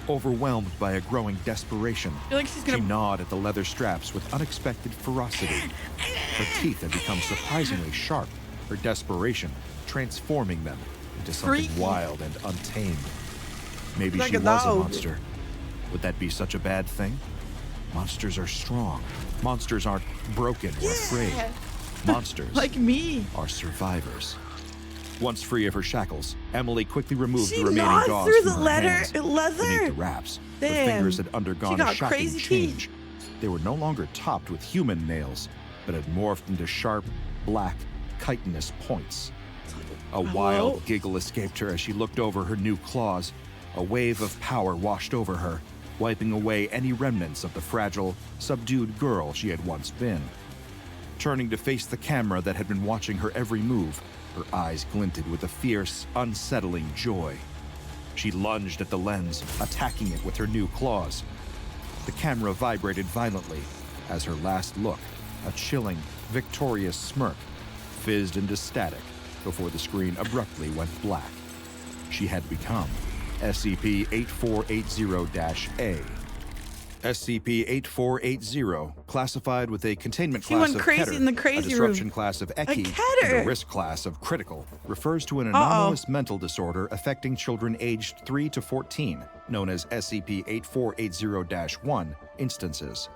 Speaker 4: Overwhelmed by a growing desperation,
Speaker 2: I feel like she's
Speaker 4: she
Speaker 2: gonna.
Speaker 4: gnawed at the leather straps with unexpected ferocity. Her teeth had become surprisingly sharp, her desperation transforming them into something
Speaker 2: Freaky.
Speaker 4: wild and untamed. Maybe
Speaker 2: Like
Speaker 4: she
Speaker 2: a
Speaker 4: was a
Speaker 2: dog.
Speaker 4: monster. Would that be such a bad thing? Monsters are strong. Monsters aren't broken or afraid. Monsters
Speaker 2: Like me.
Speaker 4: are survivors. Once free of her shackles, Emily quickly removed
Speaker 2: She
Speaker 4: the remaining
Speaker 2: gnawed
Speaker 4: gauze
Speaker 2: through
Speaker 4: from
Speaker 2: the
Speaker 4: her
Speaker 2: leather-
Speaker 4: hands.
Speaker 2: leather?
Speaker 4: Beneath the wraps, her
Speaker 2: Damn.
Speaker 4: fingers had undergone
Speaker 2: She
Speaker 4: a
Speaker 2: got
Speaker 4: shocking
Speaker 2: crazy
Speaker 4: change.
Speaker 2: teeth.
Speaker 4: They were no longer topped with human nails, but had morphed into sharp, black, chitinous points. A wild giggle escaped her as she looked over her new claws. A wave of power washed over her, wiping away any remnants of the fragile, subdued girl she had once been. Turning to face the camera that had been watching her every move, her eyes glinted with a fierce, unsettling joy. She lunged at the lens, attacking it with her new claws. The camera vibrated violently as her last look, a chilling, victorious smirk, fizzed into static before the screen abruptly went black. She had become SCP-8480-A. SCP-8480, classified with a containment
Speaker 2: She
Speaker 4: class
Speaker 2: went
Speaker 4: of
Speaker 2: crazy
Speaker 4: Keter,
Speaker 2: in the
Speaker 4: a
Speaker 2: crazy
Speaker 4: disruption
Speaker 2: room.
Speaker 4: class of Eki, and
Speaker 2: Keter.
Speaker 4: a risk class of critical, refers to an anomalous mental disorder affecting children aged 3 to 14, known as SCP-8480-1 instances.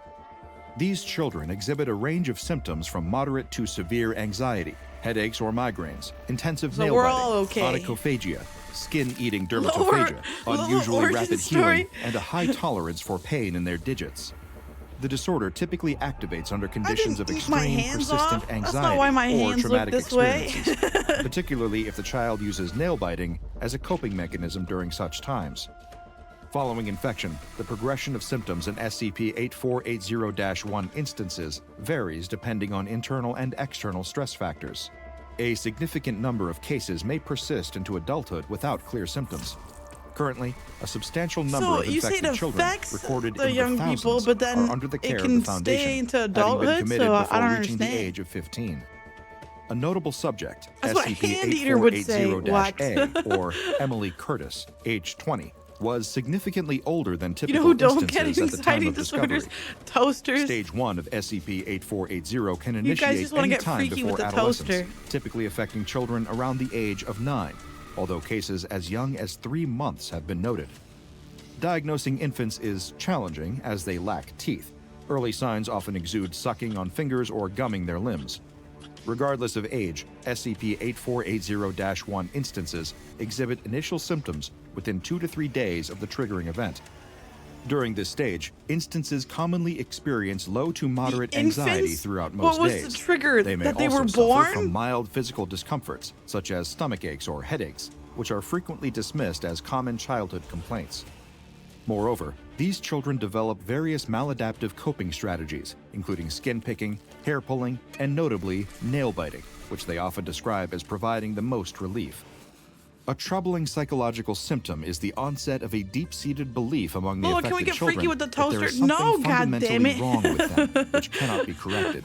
Speaker 4: These children exhibit a range of symptoms from moderate to severe anxiety, headaches or migraines, intensive
Speaker 2: So
Speaker 4: nail
Speaker 2: we're
Speaker 4: biting,
Speaker 2: all okay.
Speaker 4: onychophagia, skin-eating dermatophagia,
Speaker 2: Little
Speaker 4: unusually
Speaker 2: origin
Speaker 4: rapid
Speaker 2: story.
Speaker 4: healing, and a high tolerance for pain in their digits. The disorder typically activates under conditions of
Speaker 2: eat my
Speaker 4: extreme,
Speaker 2: hands
Speaker 4: persistent
Speaker 2: off.
Speaker 4: anxiety
Speaker 2: That's not why my
Speaker 4: or
Speaker 2: hands look
Speaker 4: traumatic
Speaker 2: this way.
Speaker 4: experiences, particularly if the child uses nail biting as a coping mechanism during such times. Following infection, the progression of symptoms in SCP-8480-1 instances varies depending on internal and external stress factors. A significant number of cases may persist into adulthood without clear symptoms. Currently, a substantial number
Speaker 2: So
Speaker 4: of
Speaker 2: you say it
Speaker 4: infected children
Speaker 2: affects
Speaker 4: recorded
Speaker 2: the
Speaker 4: in
Speaker 2: young
Speaker 4: the thousands
Speaker 2: people, but then
Speaker 4: are under the
Speaker 2: it
Speaker 4: care of
Speaker 2: can
Speaker 4: the foundation,
Speaker 2: stay into
Speaker 4: having been
Speaker 2: adulthood,
Speaker 4: committed
Speaker 2: so I
Speaker 4: before
Speaker 2: don't
Speaker 4: reaching the
Speaker 2: understand.
Speaker 4: age of 15. A notable subject,
Speaker 2: That's what a hand eater would say,
Speaker 4: SCP-8480-A, or Emily Curtis, age 20, was significantly older than
Speaker 2: You
Speaker 4: typical
Speaker 2: know who don't get
Speaker 4: instances at the time
Speaker 2: anxiety
Speaker 4: of discovery.
Speaker 2: disorders? Toasters.
Speaker 4: Stage 1 of SCP-8480 can
Speaker 2: You guys
Speaker 4: initiate
Speaker 2: just wanna
Speaker 4: any
Speaker 2: get
Speaker 4: time
Speaker 2: freaky
Speaker 4: before
Speaker 2: with the
Speaker 4: adolescence,
Speaker 2: toaster.
Speaker 4: typically affecting children around the age of 9, although cases as young as 3 months have been noted. Diagnosing infants is challenging as they lack teeth. Early signs often exude sucking on fingers or gumming their limbs. Regardless of age, SCP-8480-1 instances exhibit initial symptoms within 2 to 3 days of the triggering event. During this stage, instances commonly experience low to moderate anxiety
Speaker 2: infants?
Speaker 4: throughout
Speaker 2: What
Speaker 4: most
Speaker 2: was
Speaker 4: days.
Speaker 2: the trigger?
Speaker 4: They may
Speaker 2: That they
Speaker 4: also
Speaker 2: were
Speaker 4: suffer
Speaker 2: born?
Speaker 4: from mild physical discomforts, such as stomach aches or headaches, which are frequently dismissed as common childhood complaints. Moreover, these children develop various maladaptive coping strategies, including skin picking, hair pulling, and notably, nail biting, which they often describe as providing the most relief. A troubling psychological symptom is the onset of a deep-seated belief among the
Speaker 2: Lola,
Speaker 4: affected
Speaker 2: can we get
Speaker 4: children
Speaker 2: freaky with the
Speaker 4: that there
Speaker 2: toaster?
Speaker 4: is something
Speaker 2: No,
Speaker 4: fundamentally
Speaker 2: goddammit.
Speaker 4: wrong with them, which cannot be corrected.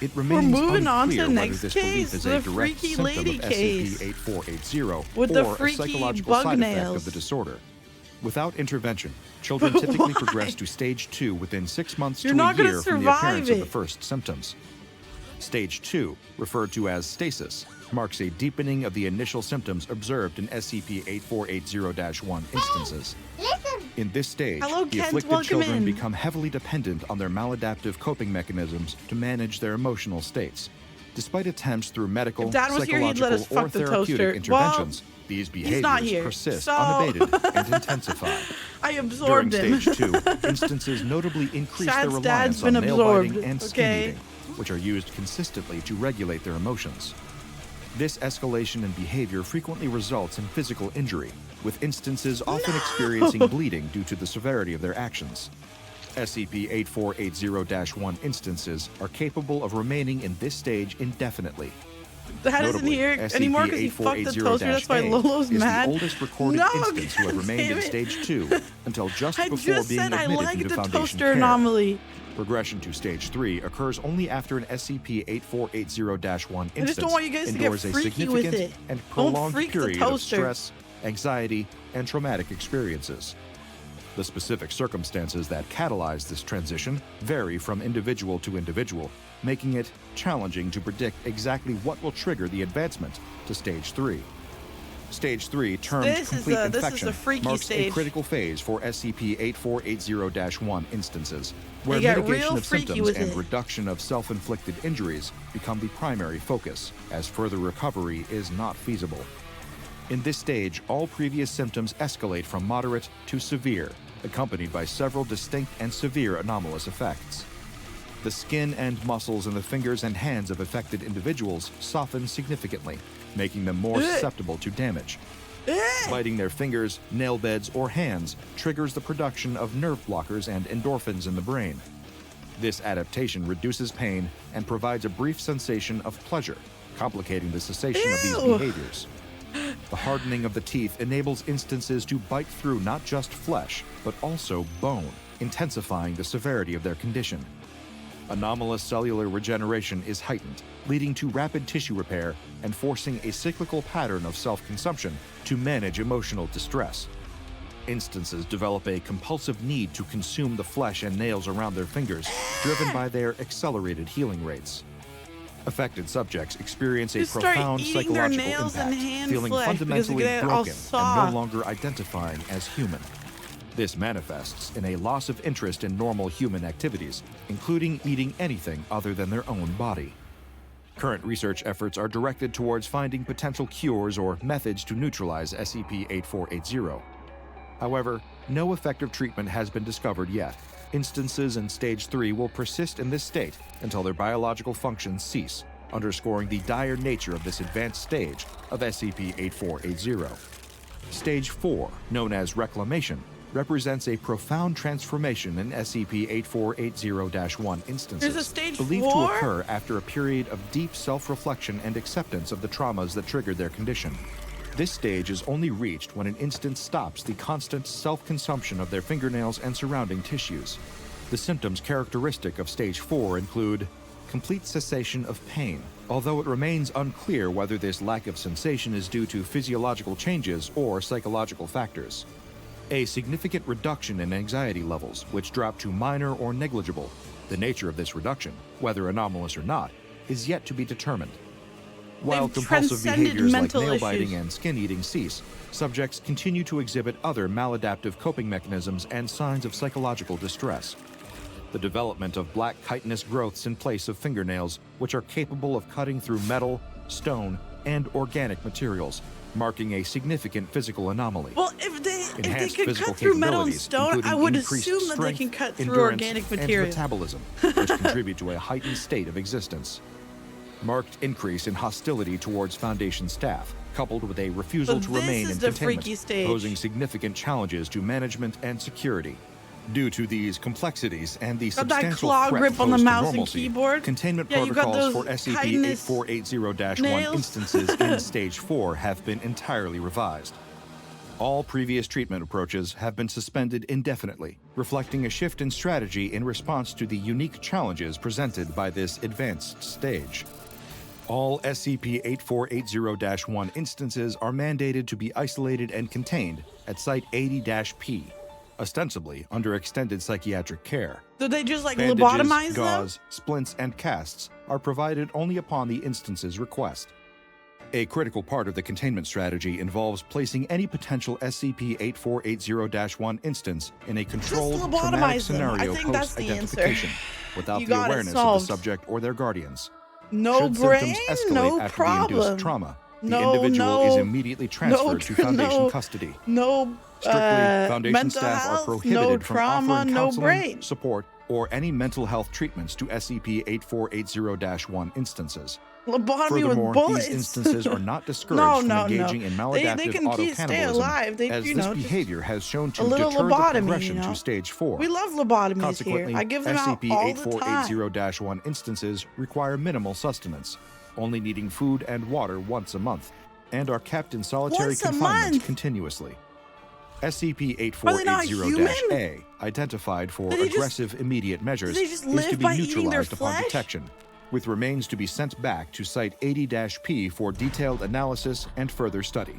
Speaker 4: It
Speaker 2: We're
Speaker 4: remains
Speaker 2: moving on to
Speaker 4: unclear
Speaker 2: the
Speaker 4: whether
Speaker 2: next
Speaker 4: this
Speaker 2: case,
Speaker 4: belief is
Speaker 2: the
Speaker 4: a direct
Speaker 2: freaky
Speaker 4: symptom
Speaker 2: lady
Speaker 4: of
Speaker 2: case.
Speaker 4: SCP-8480
Speaker 2: With the
Speaker 4: or a
Speaker 2: freaky
Speaker 4: psychological
Speaker 2: bug
Speaker 4: side effect
Speaker 2: nails.
Speaker 4: of the disorder. Without intervention, children typically progress to stage 2 within 6 months
Speaker 2: You're
Speaker 4: to
Speaker 2: not
Speaker 4: a
Speaker 2: gonna
Speaker 4: year from the
Speaker 2: survive
Speaker 4: appearance of the
Speaker 2: it.
Speaker 4: first symptoms. Stage 2, referred to as stasis, marks a deepening of the initial symptoms observed in SCP-8480-1 instances.
Speaker 1: Listen.
Speaker 4: In this stage,
Speaker 2: Hello,
Speaker 4: the
Speaker 2: Kent,
Speaker 4: afflicted
Speaker 2: welcome
Speaker 4: children
Speaker 2: in.
Speaker 4: become heavily dependent on their maladaptive coping mechanisms to manage their emotional states. Despite attempts through medical,
Speaker 2: If Dad was here, he'd let us
Speaker 4: psychological, or
Speaker 2: fuck the
Speaker 4: therapeutic
Speaker 2: toaster.
Speaker 4: interventions,
Speaker 2: Well,
Speaker 4: these
Speaker 2: he's not
Speaker 4: behaviors
Speaker 2: here,
Speaker 4: persist
Speaker 2: so-
Speaker 4: unabated and intensify.
Speaker 2: I
Speaker 4: During
Speaker 2: absorbed him.
Speaker 4: stage 2, instances notably increase their
Speaker 2: Chad's
Speaker 4: reliance
Speaker 2: dad's
Speaker 4: on
Speaker 2: been
Speaker 4: nail
Speaker 2: absorbed,
Speaker 4: biting and skin
Speaker 2: okay?
Speaker 4: eating, which are used consistently to regulate their emotions. This escalation in behavior frequently results in physical injury, with instances often experiencing bleeding due to the severity of their actions. SCP-8480-1 instances are capable of remaining in this stage indefinitely.
Speaker 2: Dad isn't
Speaker 4: Notably,
Speaker 2: here anymore because he fucked the toaster. That's why
Speaker 4: SCP-8480-A
Speaker 2: Lolo's
Speaker 4: is
Speaker 2: mad.
Speaker 4: the oldest recorded
Speaker 2: No,
Speaker 4: instance who had remained in
Speaker 2: goddammit.
Speaker 4: stage 2 until just
Speaker 2: I
Speaker 4: before
Speaker 2: just
Speaker 4: being
Speaker 2: said I
Speaker 4: admitted
Speaker 2: like
Speaker 4: into
Speaker 2: the
Speaker 4: Foundation
Speaker 2: toaster
Speaker 4: care.
Speaker 2: anomaly.
Speaker 4: Progression to stage 3 occurs only after an SCP-8480-1
Speaker 2: I just
Speaker 4: instance
Speaker 2: don't want you guys to get
Speaker 4: endures a
Speaker 2: freaky with
Speaker 4: significant
Speaker 2: it.
Speaker 4: and
Speaker 2: Don't
Speaker 4: prolonged
Speaker 2: freak the
Speaker 4: period of
Speaker 2: toaster.
Speaker 4: stress, anxiety, and traumatic experiences. The specific circumstances that catalyze this transition vary from individual to individual, making it challenging to predict exactly what will trigger the advancement to stage 3. Stage 3, termed
Speaker 2: This is
Speaker 4: complete
Speaker 2: the- this is
Speaker 4: infection,
Speaker 2: the freaky
Speaker 4: marks a
Speaker 2: stage.
Speaker 4: critical phase for SCP-8480-1 instances, where
Speaker 2: They get
Speaker 4: mitigation
Speaker 2: real
Speaker 4: of
Speaker 2: freaky
Speaker 4: symptoms
Speaker 2: with
Speaker 4: and
Speaker 2: it.
Speaker 4: reduction of self-inflicted injuries become the primary focus, as further recovery is not feasible. In this stage, all previous symptoms escalate from moderate to severe, accompanied by several distinct and severe anomalous effects. The skin and muscles in the fingers and hands of affected individuals soften significantly, making them more susceptible to damage. Biting their fingers, nail beds, or hands triggers the production of nerve blockers and endorphins in the brain. This adaptation reduces pain and provides a brief sensation of pleasure, complicating the cessation of these
Speaker 2: Ew.
Speaker 4: behaviors. The hardening of the teeth enables instances to bite through not just flesh, but also bone, intensifying the severity of their condition. Anomalous cellular regeneration is heightened, leading to rapid tissue repair and forcing a cyclical pattern of self-consumption to manage emotional distress. Instances develop a compulsive need to consume the flesh and nails around their fingers, driven by their accelerated healing rates. Affected subjects experience a
Speaker 2: Just start
Speaker 4: profound
Speaker 2: eating their
Speaker 4: psychological
Speaker 2: nails and
Speaker 4: impact,
Speaker 2: hand
Speaker 4: feeling
Speaker 2: flesh because they
Speaker 4: fundamentally
Speaker 2: get all
Speaker 4: broken and
Speaker 2: soft.
Speaker 4: no longer identifying as human. This manifests in a loss of interest in normal human activities, including eating anything other than their own body. Current research efforts are directed towards finding potential cures or methods to neutralize SCP-8480. However, no effective treatment has been discovered yet. Instances in Stage 3 will persist in this state until their biological functions cease, underscoring the dire nature of this advanced stage of SCP-8480. Stage 4, known as Reclamation, represents a profound transformation in SCP-8480-1 instances
Speaker 2: There's a stage
Speaker 4: believed
Speaker 2: 4?
Speaker 4: to occur after a period of deep self-reflection and acceptance of the traumas that triggered their condition. This stage is only reached when an instance stops the constant self-consumption of their fingernails and surrounding tissues. The symptoms characteristic of Stage 4 include complete cessation of pain, although it remains unclear whether this lack of sensation is due to physiological changes or psychological factors. A significant reduction in anxiety levels, which drop to minor or negligible. The nature of this reduction, whether anomalous or not, is yet to be determined. While
Speaker 2: They've
Speaker 4: compulsive
Speaker 2: transcended
Speaker 4: behaviors like
Speaker 2: mental
Speaker 4: nail biting
Speaker 2: issues.
Speaker 4: and skin eating cease, subjects continue to exhibit other maladaptive coping mechanisms and signs of psychological distress. The development of black chitinous growths in place of fingernails, which are capable of cutting through metal, stone, and organic materials, marking a significant physical anomaly.
Speaker 2: Well, if they
Speaker 4: Enhanced
Speaker 2: can
Speaker 4: physical
Speaker 2: cut through metal and
Speaker 4: capabilities,
Speaker 2: stone,
Speaker 4: including
Speaker 2: I would
Speaker 4: increased
Speaker 2: assume that they
Speaker 4: strength,
Speaker 2: can cut through
Speaker 4: endurance,
Speaker 2: organic
Speaker 4: and
Speaker 2: material.
Speaker 4: metabolism, which contribute to a heightened state of existence. Marked increase in hostility towards Foundation staff, coupled with a refusal
Speaker 2: But
Speaker 4: to
Speaker 2: this
Speaker 4: remain
Speaker 2: is
Speaker 4: in
Speaker 2: the
Speaker 4: containment,
Speaker 2: freaky stage.
Speaker 4: posing significant challenges to management and security. Due to these complexities and the
Speaker 2: Got that
Speaker 4: substantial
Speaker 2: claw
Speaker 4: threat
Speaker 2: grip on the
Speaker 4: posed to
Speaker 2: mouse and
Speaker 4: normalcy,
Speaker 2: keyboard?
Speaker 4: containment
Speaker 2: Yeah, you got
Speaker 4: protocols
Speaker 2: those
Speaker 4: for
Speaker 2: chitinous
Speaker 4: SCP-8480-1
Speaker 2: nails?
Speaker 4: instances in Stage 4 have been entirely revised. All previous treatment approaches have been suspended indefinitely, reflecting a shift in strategy in response to the unique challenges presented by this advanced stage. All SCP-8480-1 instances are mandated to be isolated and contained at Site 80-P, ostensibly under extended psychiatric care.
Speaker 2: Did they just like
Speaker 4: Bandages,
Speaker 2: lobotomize them?
Speaker 4: gauze, splints, and casts are provided only upon the instance's request. A critical part of the containment strategy involves placing any potential SCP-8480-1 instance in a controlled,
Speaker 2: lobotomize
Speaker 4: traumatic
Speaker 2: them. I
Speaker 4: scenario
Speaker 2: think that's the answer.
Speaker 4: post-identification, without
Speaker 2: You
Speaker 4: the
Speaker 2: got it
Speaker 4: awareness of the
Speaker 2: solved.
Speaker 4: subject or their guardians.
Speaker 2: No
Speaker 4: Should
Speaker 2: brain,
Speaker 4: symptoms escalate
Speaker 2: no
Speaker 4: after
Speaker 2: problem.
Speaker 4: the induced trauma, the
Speaker 2: No,
Speaker 4: individual is
Speaker 2: no,
Speaker 4: immediately transferred to Foundation custody.
Speaker 2: No
Speaker 4: Strictly, Foundation
Speaker 2: mental
Speaker 4: staff are
Speaker 2: health,
Speaker 4: prohibited
Speaker 2: no
Speaker 4: from
Speaker 2: trauma,
Speaker 4: offering
Speaker 2: no
Speaker 4: counseling,
Speaker 2: brain.
Speaker 4: support, or any mental health treatments to SCP-8480-1 instances.
Speaker 2: Lobotomy with
Speaker 4: Furthermore,
Speaker 2: bullets.
Speaker 4: these instances are not discouraged
Speaker 2: No,
Speaker 4: from
Speaker 2: no,
Speaker 4: engaging
Speaker 2: no.
Speaker 4: in
Speaker 2: They
Speaker 4: maladaptive
Speaker 2: can stay
Speaker 4: autocannibalism,
Speaker 2: alive. They,
Speaker 4: as
Speaker 2: you
Speaker 4: this
Speaker 2: know, just
Speaker 4: behavior has shown to
Speaker 2: a little
Speaker 4: deter the
Speaker 2: lobotomy,
Speaker 4: progression
Speaker 2: you know?
Speaker 4: to Stage 4.
Speaker 2: We love lobotomies
Speaker 4: Consequently,
Speaker 2: here. I give them out all the time.
Speaker 4: SCP-8480-1 instances require minimal sustenance, only needing food and water once a month, and are kept in solitary
Speaker 2: Once a
Speaker 4: confinement
Speaker 2: month?
Speaker 4: continuously.
Speaker 2: Are they not
Speaker 4: SCP-8480-A, identified for
Speaker 2: Do they just-
Speaker 4: aggressive immediate measures,
Speaker 2: they just
Speaker 4: is
Speaker 2: live
Speaker 4: to be
Speaker 2: by eating their
Speaker 4: neutralized upon
Speaker 2: flesh?
Speaker 4: detection, with remains to be sent back to Site 80-P for detailed analysis and further study.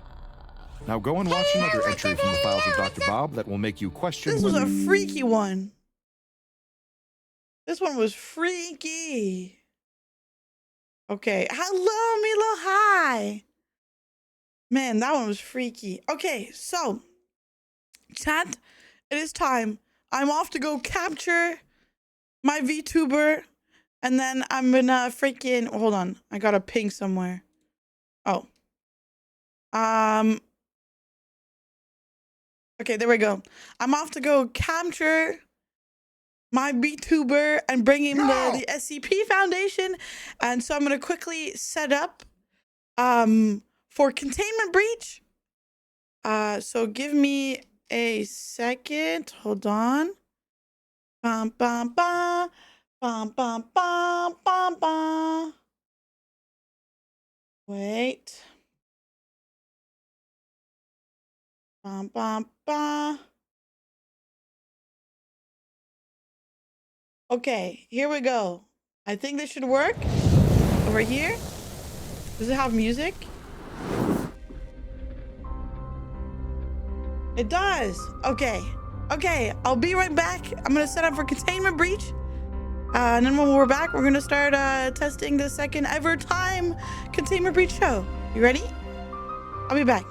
Speaker 4: Now go and watch another entry from the files of Dr. Bob that will make you question
Speaker 2: This was
Speaker 4: whether
Speaker 2: a freaky one. This one was freaky. Okay. Hello, Milo. Hi. Man, that one was freaky. Okay, so, chat, it is time. I'm off to go capture my VTuber, and then I'm gonna freaking, hold on. I got a ping somewhere. Oh. Okay, there we go. I'm off to go capture my VTuber and bring him to the SCP Foundation. And so I'm going to quickly set up for containment breach. So give me a second. Hold on. Bum, bum, bum. Bum, bum, bum, bum, bum. Wait. Bum, bum, bum. Okay, here we go. I think this should work. Over here. Does it have music? It does. Okay. Okay, I'll be right back. I'm gonna set up for containment breach. And then when we're back, we're gonna start testing the second ever time containment breach show. You ready? I'll be back.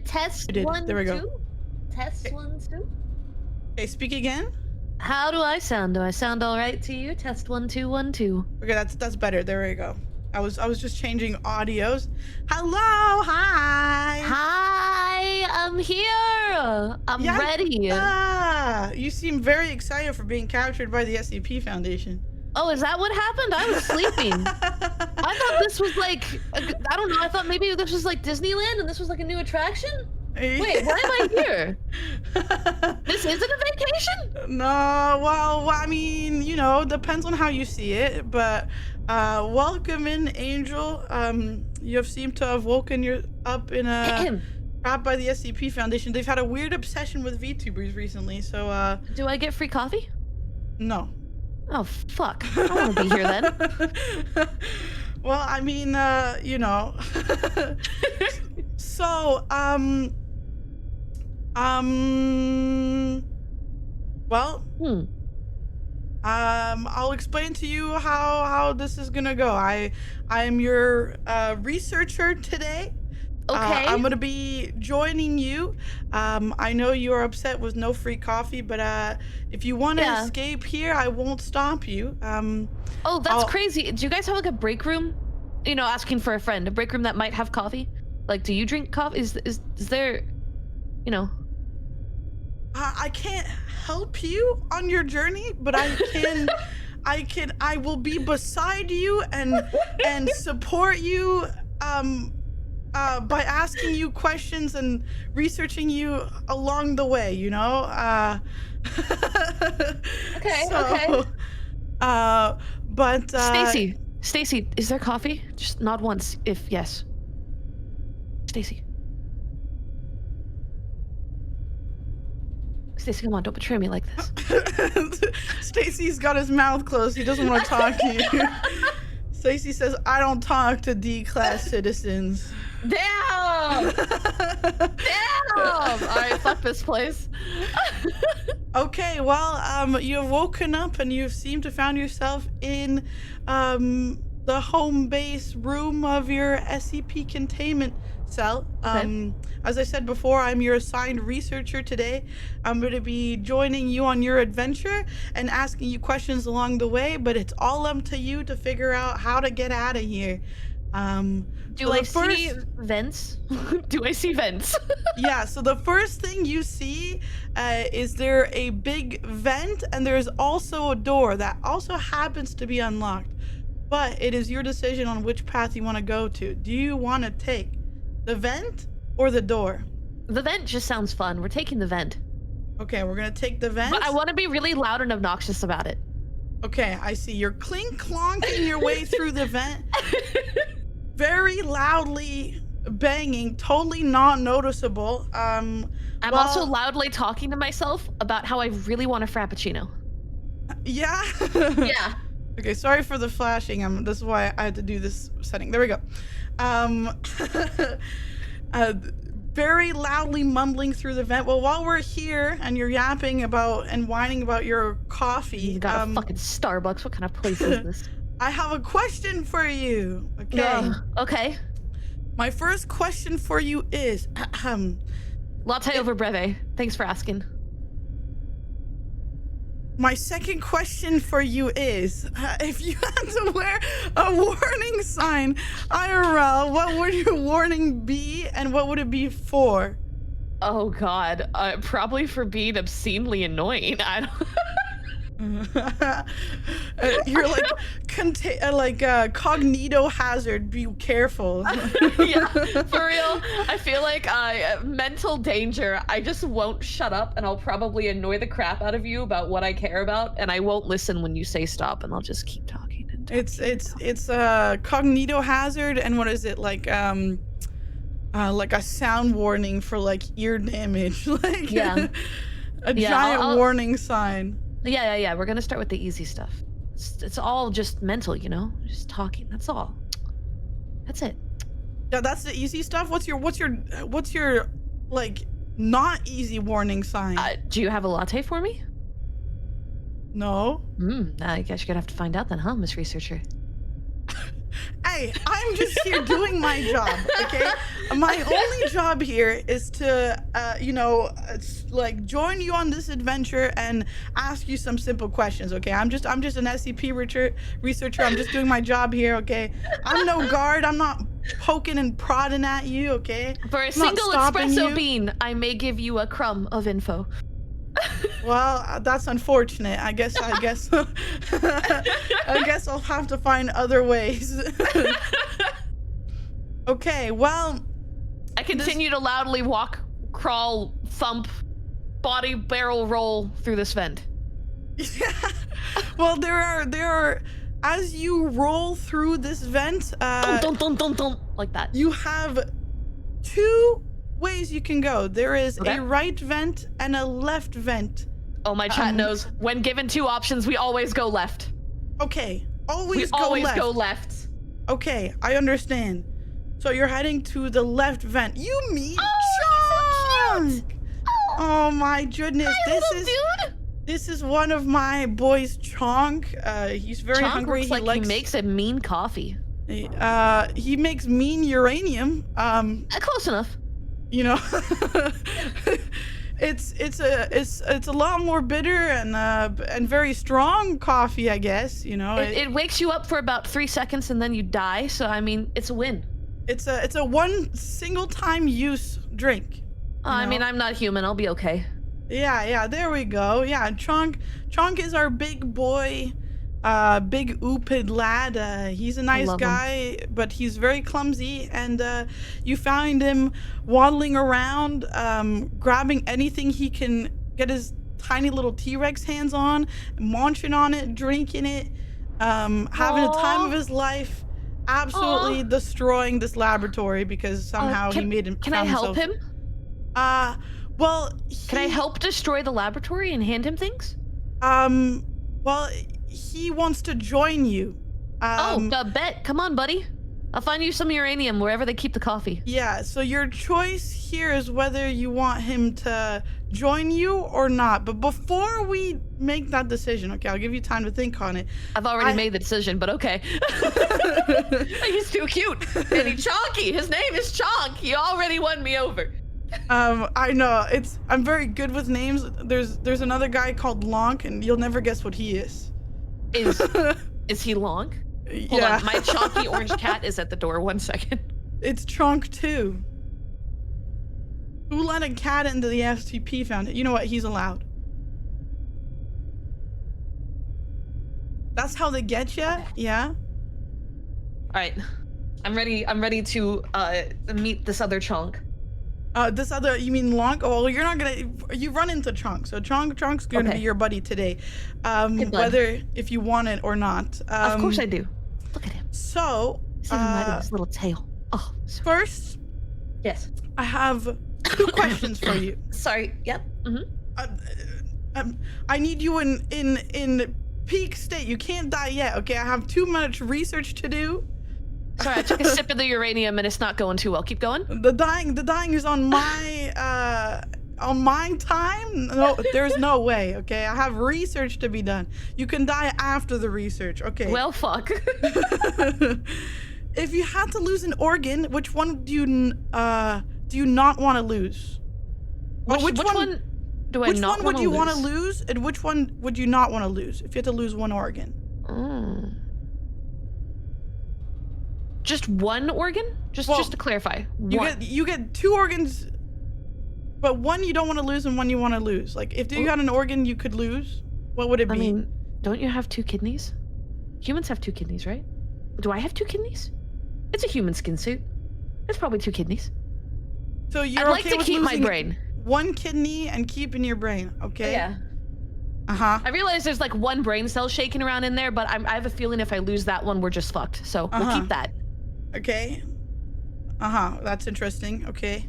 Speaker 6: Test
Speaker 2: I did.
Speaker 6: 1,
Speaker 2: There we go.
Speaker 6: 2. Test
Speaker 2: Okay.
Speaker 6: 1, 2.
Speaker 2: Okay, speak again.
Speaker 6: How do I sound? Do I sound all right to you? Test 1, 2, 1, 2.
Speaker 2: Okay, that's better. There we go. I was just changing audios. Hello, hi.
Speaker 6: Hi, I'm here. I'm
Speaker 2: Yeah,
Speaker 6: ready.
Speaker 2: You seem very excited for being captured by the SCP Foundation.
Speaker 6: Oh, is that what happened? I was sleeping. I thought this was like, I don't know. I thought maybe this was like Disneyland and this was like a new attraction. Wait, why am I here? This isn't a vacation?
Speaker 2: No, well, I mean, you know, depends on how you see it, but welcome in, Angel. You have seemed to have woken up in a trapped by the SCP Foundation. They've had a weird obsession with VTubers recently, so
Speaker 6: Do I get free coffee?
Speaker 2: no.
Speaker 6: Oh, fuck. I don't want to be here then.
Speaker 2: Well, I mean, you know. So, well, I'll explain to you how this is gonna go. I am your researcher today.
Speaker 6: Okay.
Speaker 2: I'm gonna be joining you. I know you are upset with no free coffee, but if you want to escape here, I won't stop you.
Speaker 6: Oh, that's crazy. Do you guys have like a break room? You know, asking for a friend, a break room that might have coffee. Like, do you drink coffee? Is there, you know?
Speaker 2: I can't help you on your journey, but I will be beside you and support you by asking you questions and researching you along the way, you know?
Speaker 6: Okay.
Speaker 2: But
Speaker 6: Stacy, is there coffee? Just nod once if yes. Stacy, come on, don't betray me like this.
Speaker 2: Stacy's got his mouth closed. He doesn't want to talk to you. Stacy says, I don't talk to D-class citizens.
Speaker 6: Damn! Damn! All right, fuck this place.
Speaker 2: Okay, well, you have woken up and you seem to found yourself in the home base room of your SCP containment cell. As I said before, I'm your assigned researcher today. I'm going to be joining you on your adventure and asking you questions along the way, but it's all up to you to figure out how to get out of here.
Speaker 6: Do I see vents? Do I see vents?
Speaker 2: Yeah, so the first thing you see is there a big vent, and there's also a door that also happens to be unlocked. But it is your decision on which path you want to go to. Do you want to take the vent or the door?
Speaker 6: The vent just sounds fun. We're taking the vent.
Speaker 2: Okay, we're going to take the vent.
Speaker 6: But I want to be really loud and obnoxious about it.
Speaker 2: Okay, I see. You're clink-clonking your way through the vent. Very loudly banging, totally not noticeable.
Speaker 6: I'm also loudly talking to myself about how I really want a frappuccino.
Speaker 2: Yeah?
Speaker 6: Yeah.
Speaker 2: Okay, sorry for the flashing. This is why I had to do this setting. There we go. Very loudly mumbling through the vent. Well, while we're here and you're yapping about and whining about your coffee,
Speaker 6: You got a fucking Starbucks. What kind of place is this?
Speaker 2: I have a question for you. Okay.
Speaker 6: Okay.
Speaker 2: My first question for you is,
Speaker 6: Latte over breve. Thanks for asking.
Speaker 2: my second question for you is, if you had to wear a warning sign IRL, what would your warning be and what would it be for?
Speaker 6: Oh God, probably for being obscenely annoying. I don't.
Speaker 2: You're like cognito hazard. Be careful.
Speaker 6: Yeah, for real. I feel like mental danger. I just won't shut up, and I'll probably annoy the crap out of you about what I care about, and I won't listen when you say stop, and I'll just keep talking. And talking
Speaker 2: It's cognito hazard, and what is it like a sound warning for like ear damage, like
Speaker 6: Yeah.
Speaker 2: a
Speaker 6: Yeah,
Speaker 2: giant warning sign.
Speaker 6: Yeah. We're gonna start with the easy stuff. It's all just mental, you know, just talking. That's all. That's it.
Speaker 2: Yeah, that's the easy stuff. What's your like not easy warning sign?
Speaker 6: Do you have a latte for me?
Speaker 2: No.
Speaker 6: I guess you're gonna have to find out then, huh, Miss Researcher?
Speaker 2: Hey, Hey, I'm just here doing my job, okay? My only job here is to, like join you on this adventure and ask you some simple questions, okay? I'm just an SCP researcher. I'm just doing my job here, okay? I'm no guard. I'm not poking and prodding at you, okay?
Speaker 6: For a
Speaker 2: I'm not
Speaker 6: single
Speaker 2: stopping
Speaker 6: espresso
Speaker 2: you.
Speaker 6: bean, I may give you a crumb of info.
Speaker 2: Well, that's unfortunate. I guess I guess I'll have to find other ways. Okay, well,
Speaker 6: I continue to loudly walk, crawl, thump, body barrel roll through this vent.
Speaker 2: yeah. Well, there are as you roll through this vent,
Speaker 6: Dun, dun, dun, dun, like that.
Speaker 2: you have 2 ways you can go. There is
Speaker 6: Okay.
Speaker 2: a right vent and a left vent.
Speaker 6: Oh, my chat knows. When given 2 options, we always go left.
Speaker 2: Okay,
Speaker 6: We
Speaker 2: always go
Speaker 6: always
Speaker 2: left.
Speaker 6: go left.
Speaker 2: Okay, I understand. So you're heading to the left vent. You meet Chunk! Oh my goodness, this is one of my boys, Chunk. He's very
Speaker 6: Chonk
Speaker 2: hungry.
Speaker 6: looks like he makes a mean coffee.
Speaker 2: He makes mean uranium.
Speaker 6: Close enough.
Speaker 2: You know, it's a lot more bitter and very strong coffee, I guess. You know,
Speaker 6: It wakes you up for about 3 seconds and then you die. So I mean, it's a win.
Speaker 2: it's a one single time use drink.
Speaker 6: I
Speaker 2: know?
Speaker 6: mean, I'm not human. I'll be okay.
Speaker 2: Yeah, there we go. Yeah, Chunk is our big boy, big oopid lad. He's a nice
Speaker 6: love him.
Speaker 2: guy, but he's very clumsy, and you found him waddling around, grabbing anything he can get his tiny little T-Rex hands on, munching on it, drinking it, having a time of his life, absolutely destroying this laboratory because somehow he made him.
Speaker 6: Can I help him?
Speaker 2: Well,
Speaker 6: Can I help destroy the laboratory and hand him things?
Speaker 2: Well, he wants to join you.
Speaker 6: Bet. Come on, buddy. I'll find you some uranium wherever they keep the coffee.
Speaker 2: Yeah, so your choice here is whether you want him to join you or not. But before we make that decision, okay, I'll give you time to think on it.
Speaker 6: I've already made the decision, but okay. He's too cute. And he's chonky. His name is Chonk. He already won me over.
Speaker 2: I know, I'm very good with names. There's another guy called Lonk, and you'll never guess what he is.
Speaker 6: Is he long? Hold on, my chonky orange cat is at the door. 1 second.
Speaker 2: It's Trunk too. Who let a cat into the SCP found it? You know what? He's allowed. That's how they get you? Yeah?
Speaker 6: All right. I'm ready to meet this other chonk.
Speaker 2: This other, you mean Lonk? Oh, well, you're not gonna, you run into Chunk. So Chunk's gonna be your buddy today. Whether, if you want it or not.
Speaker 6: Of course I do. Look at him.
Speaker 2: So,
Speaker 6: He's even wagging his little tail. Oh,
Speaker 2: first,
Speaker 6: yes.
Speaker 2: I have 2 questions for you.
Speaker 6: Sorry. Yep. Mm-hmm.
Speaker 2: I need you in peak state. You can't die yet, okay? I have too much research to do.
Speaker 6: Sorry, I took a sip of the uranium and it's not going too well. Keep going.
Speaker 2: The dying is on my time. No, there's no way. Okay, I have research to be done. You can die after the research. Okay.
Speaker 6: Well, fuck.
Speaker 2: If you had to lose an organ, which one do you not want to lose?
Speaker 6: Which one do I not want to lose?
Speaker 2: Which one would you want to lose, and which one would you not want to lose if you had to lose one organ?
Speaker 6: Just one organ? Just to clarify.
Speaker 2: You get 2 organs, but one you don't want to lose and one you want to lose. Like if you had an organ you could lose, what would it be?
Speaker 6: I mean, don't you have 2 kidneys? Humans have 2 kidneys, right? Do I have 2 kidneys? It's a human skin suit. It's probably 2 kidneys.
Speaker 2: So you're
Speaker 6: I'd like
Speaker 2: okay
Speaker 6: to
Speaker 2: with
Speaker 6: keep my
Speaker 2: losing
Speaker 6: brain.
Speaker 2: 1 kidney and keeping your brain, okay?
Speaker 6: Yeah. I realize there's like 1 brain cell shaking around in there, but I have a feeling if I lose that one, we're just fucked. So we'll keep that.
Speaker 2: Okay. That's interesting. Okay.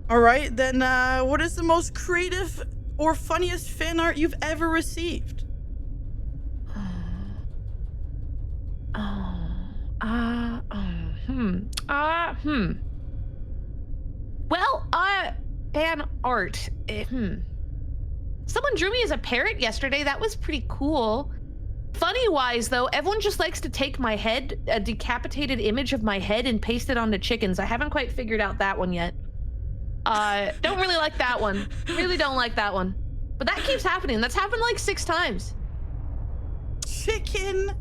Speaker 2: All right, then what is the most creative or funniest fan art you've ever received?
Speaker 6: Well, fan art. Someone drew me as a parrot yesterday. That was pretty cool. Funny wise though, everyone just likes to take my head, a decapitated image of my head, and paste it onto chickens. I haven't quite figured out that one yet. Don't really like that one. Really don't like that one. But that keeps happening. That's happened like 6 times.
Speaker 2: Chicken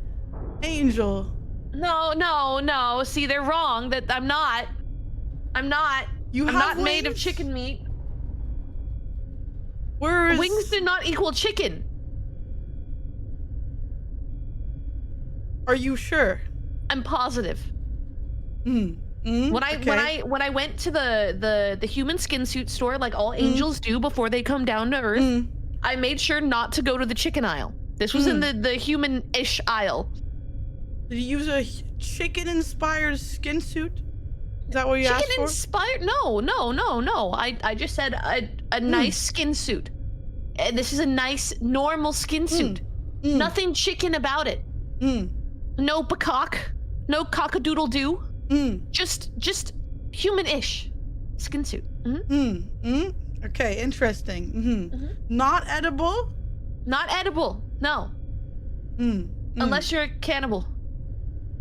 Speaker 2: angel.
Speaker 6: No. See, they're wrong. That I'm not. I'm not made of
Speaker 2: wings?
Speaker 6: chicken meat.
Speaker 2: Where's
Speaker 6: Wings do not equal chicken.
Speaker 2: Are you sure?
Speaker 6: I'm positive.
Speaker 2: When
Speaker 6: When I went to the human skin suit store, like all angels do before they come down to Earth, I made sure not to go to the chicken aisle. This was in the human-ish aisle.
Speaker 2: Did you use a chicken-inspired skin suit? Is that what you asked for?
Speaker 6: Chicken-inspired? No. I just said a nice skin suit. And this is a nice, normal skin suit. Nothing chicken about it. No peacock. No cock-a-doodle-doo. Just human-ish skin suit.
Speaker 2: Okay, interesting. Not edible?
Speaker 6: Not edible. No. Unless you're a cannibal.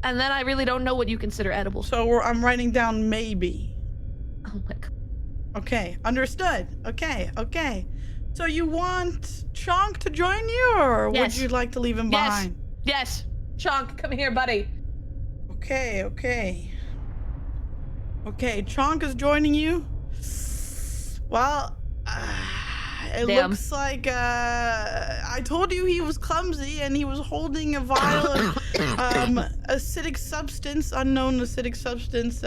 Speaker 6: And then I really don't know what you consider edible.
Speaker 2: So I'm writing down maybe.
Speaker 6: Oh my god.
Speaker 2: Okay, understood. Okay. So you want Chonk to join you, or would you like to leave him behind?
Speaker 6: Yes. Chonk, come here, buddy.
Speaker 2: Okay. Chonk is joining you. Well, it looks like I told you he was clumsy and he was holding a vial of acidic substance, unknown acidic substance.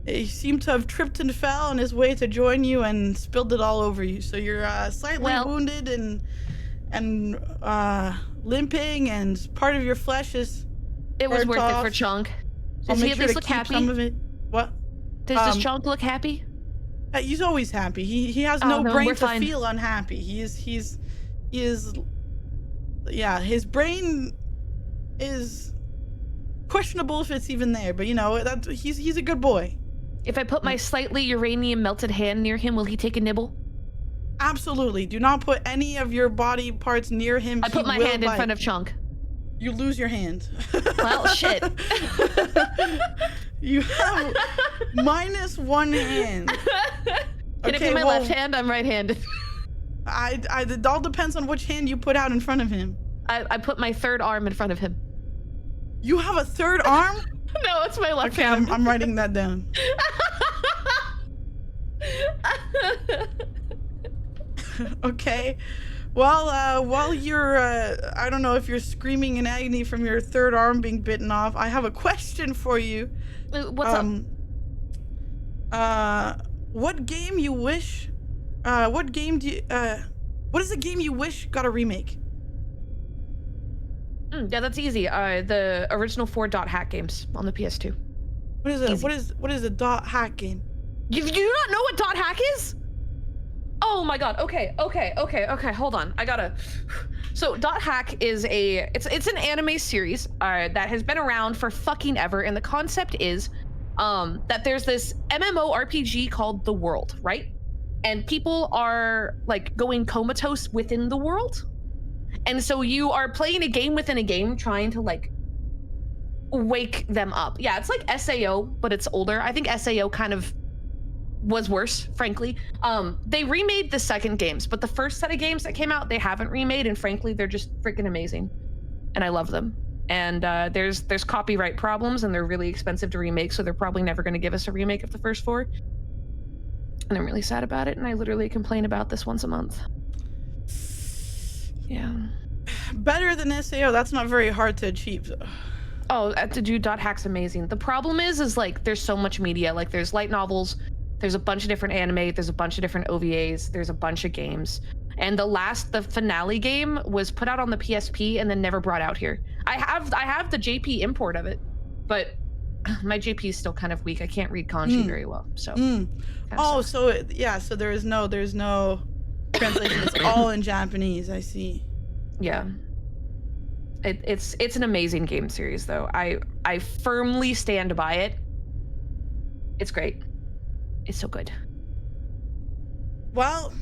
Speaker 2: He seemed to have tripped and fell on his way to join you and spilled it all over you. So you're slightly wounded and limping, and part of your flesh is.
Speaker 6: It was worth it for Chonk. Does he at least look happy?
Speaker 2: Some of it. What?
Speaker 6: Does Chonk look happy?
Speaker 2: He's always happy. He has no brain to feel unhappy. He is. Yeah, his brain is questionable if it's even there. But you know, he's a good boy.
Speaker 6: If I put my slightly uranium melted hand near him, will he take a nibble?
Speaker 2: Absolutely. Do not put any of your body parts near him.
Speaker 6: I put my hand in front of Chonk.
Speaker 2: You lose your hand.
Speaker 6: Well, shit.
Speaker 2: You have -1 hand.
Speaker 6: Can it be my left hand? I'm right-handed.
Speaker 2: It all depends on which hand you put out in front of him.
Speaker 6: I put my third arm in front of him.
Speaker 2: You have a third arm?
Speaker 6: No, it's my left hand.
Speaker 2: I'm writing that down. Okay. Well, while you're, I don't know if you're screaming in agony from your third arm being bitten off, I have a question for you.
Speaker 6: What's
Speaker 2: up? What game you wish, what is a game you wish got a remake?
Speaker 6: Yeah, that's easy. The original 4 dot hack games on the PS2.
Speaker 2: What is it?
Speaker 6: Easy.
Speaker 2: What is a dot hack game?
Speaker 6: You do not know what dot hack is? Oh my god. Okay. Hold on. I gotta. So dot hack is it's an anime series that has been around for fucking ever, and the concept is that there's this MMORPG called The World, right? And people are like going comatose within the world. And so you are playing a game within a game, trying to like wake them up. Yeah, it's like SAO, but it's older. I think SAO kind of was worse, frankly. They remade the second games, but the first set of games that came out, they haven't remade, and frankly, they're just freaking amazing. And I love them. And there's copyright problems, and they're really expensive to remake, so they're probably never going to give us a remake of the first 4. And I'm really sad about it, and I literally complain about this once a month. Yeah.
Speaker 2: Better than SAO, that's not very hard to achieve.
Speaker 6: Oh, to do dot hack's amazing. The problem is like there's so much media. Like there's light novels, there's a bunch of different anime, there's a bunch of different OVAs, there's a bunch of games. And the finale game was put out on the PSP and then never brought out here. I have the JP import of it, but my JP is still kind of weak. I can't read kanji very well, so.
Speaker 2: Oh, so so there's no translation. It's all in Japanese. I see.
Speaker 6: Yeah. It's an amazing game series though. I firmly stand by it. It's great. It's so good.
Speaker 2: Well,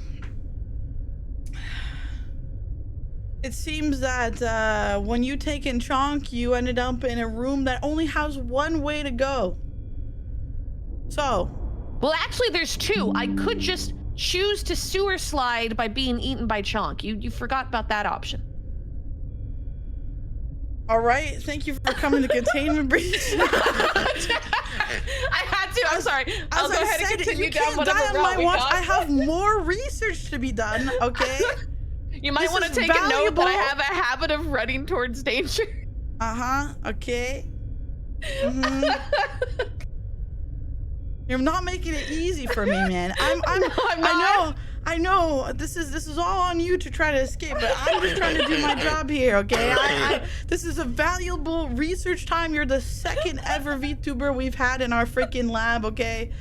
Speaker 2: It seems that when you take in Chonk, you ended up in a room that only has one way to go. So.
Speaker 6: Well, actually, there's two. I could just choose to sewer slide by being eaten by Chonk. You forgot about that option.
Speaker 2: All right. Thank you for coming to containment breach.
Speaker 6: I had to. I'm sorry. I'll go ahead and continue
Speaker 2: you
Speaker 6: down
Speaker 2: can't
Speaker 6: whatever
Speaker 2: die on
Speaker 6: route
Speaker 2: my
Speaker 6: we
Speaker 2: watch.
Speaker 6: got.
Speaker 2: I have more research to be done. Okay.
Speaker 6: You might
Speaker 2: This
Speaker 6: want to
Speaker 2: is
Speaker 6: take a note
Speaker 2: valuable.
Speaker 6: that I have a habit of running towards danger.
Speaker 2: Okay. You're not making it easy for me, man.
Speaker 6: No, I'm not.
Speaker 2: I know. This is all on you to try to escape, but I'm just trying to do my job here, okay? This is a valuable research time. You're the second ever VTuber we've had in our freaking lab, okay?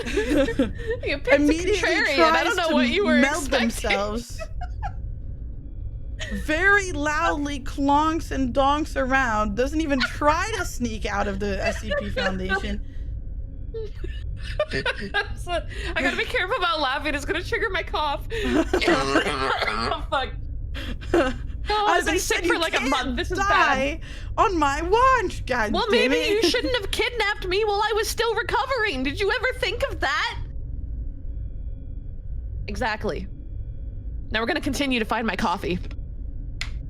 Speaker 6: You picked
Speaker 2: Immediately
Speaker 6: a contrarian.
Speaker 2: tries
Speaker 6: I don't know
Speaker 2: to
Speaker 6: what you were
Speaker 2: melt
Speaker 6: expecting.
Speaker 2: themselves. Very loudly clonks and donks around. Doesn't even try to sneak out of the SCP Foundation.
Speaker 6: I gotta be careful about laughing. It's gonna trigger my cough. Oh, fuck. Oh, I've been sick for like a month. This is bad.
Speaker 2: On my watch, God
Speaker 6: Well,
Speaker 2: damn
Speaker 6: maybe
Speaker 2: it.
Speaker 6: you shouldn't have kidnapped me while I was still recovering. Did you ever think of that? Exactly. Now we're gonna continue to find my coffee.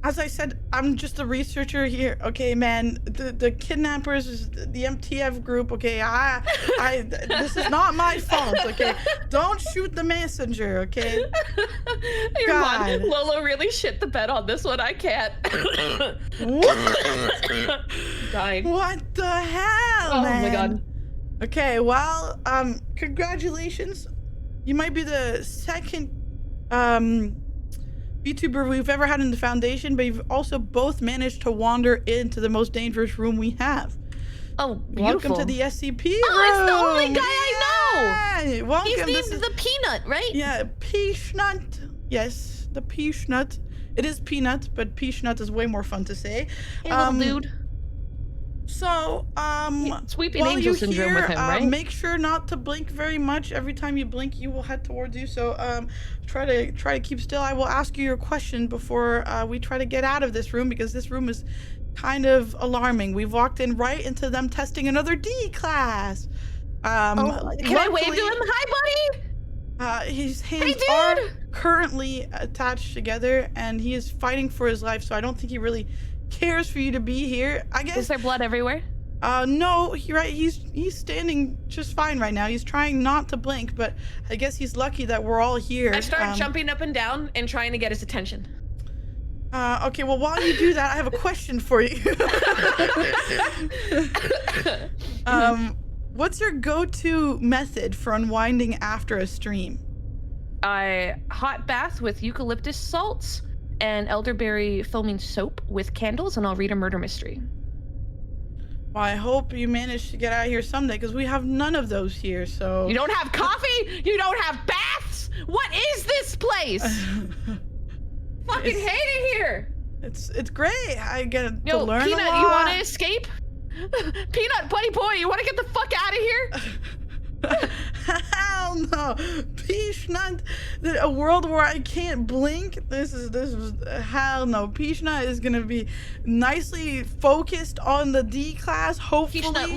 Speaker 2: As I said, I'm just a researcher here, okay, man. The kidnappers, the MTF group, okay. This is not my fault, okay. Don't shoot the messenger, okay.
Speaker 6: You're
Speaker 2: God.
Speaker 6: on. Lolo really shit the bed on this one. I can't.
Speaker 2: What?
Speaker 6: Dying.
Speaker 2: What the hell,
Speaker 6: Oh
Speaker 2: man?
Speaker 6: my god.
Speaker 2: Okay, well, congratulations. You might be the second, VTuber we've ever had in the Foundation, but you've also both managed to wander into the most dangerous room we have.
Speaker 6: Oh, beautiful.
Speaker 2: Welcome to the SCP room.
Speaker 6: Oh, it's the only guy I know.
Speaker 2: Yeah, welcome.
Speaker 6: He's
Speaker 2: This
Speaker 6: named
Speaker 2: is-
Speaker 6: the Peanut, right?
Speaker 2: Yeah, Peanut. Yes, the Peanut. It is Peanut, but Peanut is way more fun to say.
Speaker 6: Hey, little dude.
Speaker 2: So,
Speaker 6: Sweeping
Speaker 2: while
Speaker 6: angel
Speaker 2: you
Speaker 6: syndrome with him, right?
Speaker 2: Make sure not to blink very much. Every time you blink, you will head towards you. So, try to keep still. I will ask you your question before we try to get out of this room, because this room is kind of alarming. We've walked in right into them testing another D class.
Speaker 6: Can I wave to him? Hi, buddy.
Speaker 2: His hands are currently attached together, and he is fighting for his life. So I don't think he really cares for you to be here. I guess.
Speaker 6: Is there blood everywhere?
Speaker 2: No, he's standing just fine right now. He's trying not to blink, but I guess he's lucky that we're all here.
Speaker 6: I start jumping up and down and trying to get his attention.
Speaker 2: Okay, well, while you do that, I have a question for you. What's your go-to method for unwinding after a stream?
Speaker 6: Hot bath with eucalyptus salts and elderberry foaming soap with candles, and I'll read a murder mystery.
Speaker 2: Well, I hope you manage to get out of here someday, because we have none of those here, so...
Speaker 6: You don't have coffee? You don't have baths? What is this place? Fucking hate it here.
Speaker 2: It's great. I get
Speaker 6: Yo,
Speaker 2: to learn
Speaker 6: Peanut,
Speaker 2: a lot.
Speaker 6: you want to escape? Peanut, buddy boy, you want to get the fuck out of here?
Speaker 2: Hell no, Peanut. A world where I can't blink. This is hell no. Peanut is gonna be nicely focused on the D class. Hopefully.
Speaker 6: Peanut,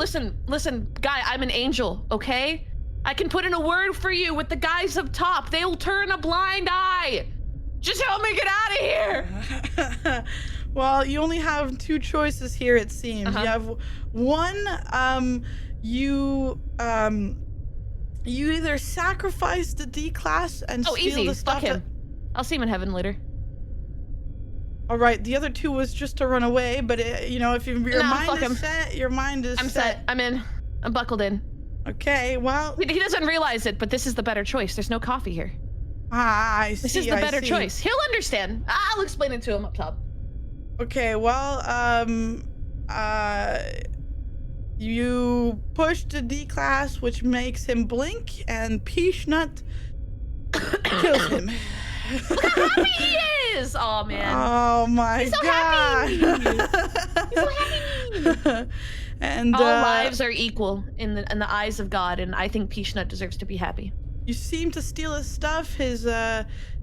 Speaker 6: listen, guy, I'm an angel, okay? I can put in a word for you with the guys up top. They'll turn a blind eye. Just help me get out of here.
Speaker 2: Well, you only have two choices here, it seems. You have one. You either sacrifice the D class and steal the stuff.
Speaker 6: Fuck him. I'll see him in heaven later.
Speaker 2: All right, the other two was just to run away, but if your mind is set, your mind is set.
Speaker 6: I'm set. I'm in. I'm buckled in.
Speaker 2: Okay, well.
Speaker 6: He doesn't realize it, but this is the better choice. There's no coffee here.
Speaker 2: I see.
Speaker 6: This is the better choice. He'll understand. I'll explain it to him up top.
Speaker 2: Okay, well, you push the D class, which makes him blink, and Peanut kills him.
Speaker 6: Look how happy he is! Oh man.
Speaker 2: Oh my
Speaker 6: He's so
Speaker 2: god.
Speaker 6: happy. He's so happy.
Speaker 2: And
Speaker 6: all lives are equal in the eyes of God, and I think Peanut deserves to be happy.
Speaker 2: You seem to steal his stuff, his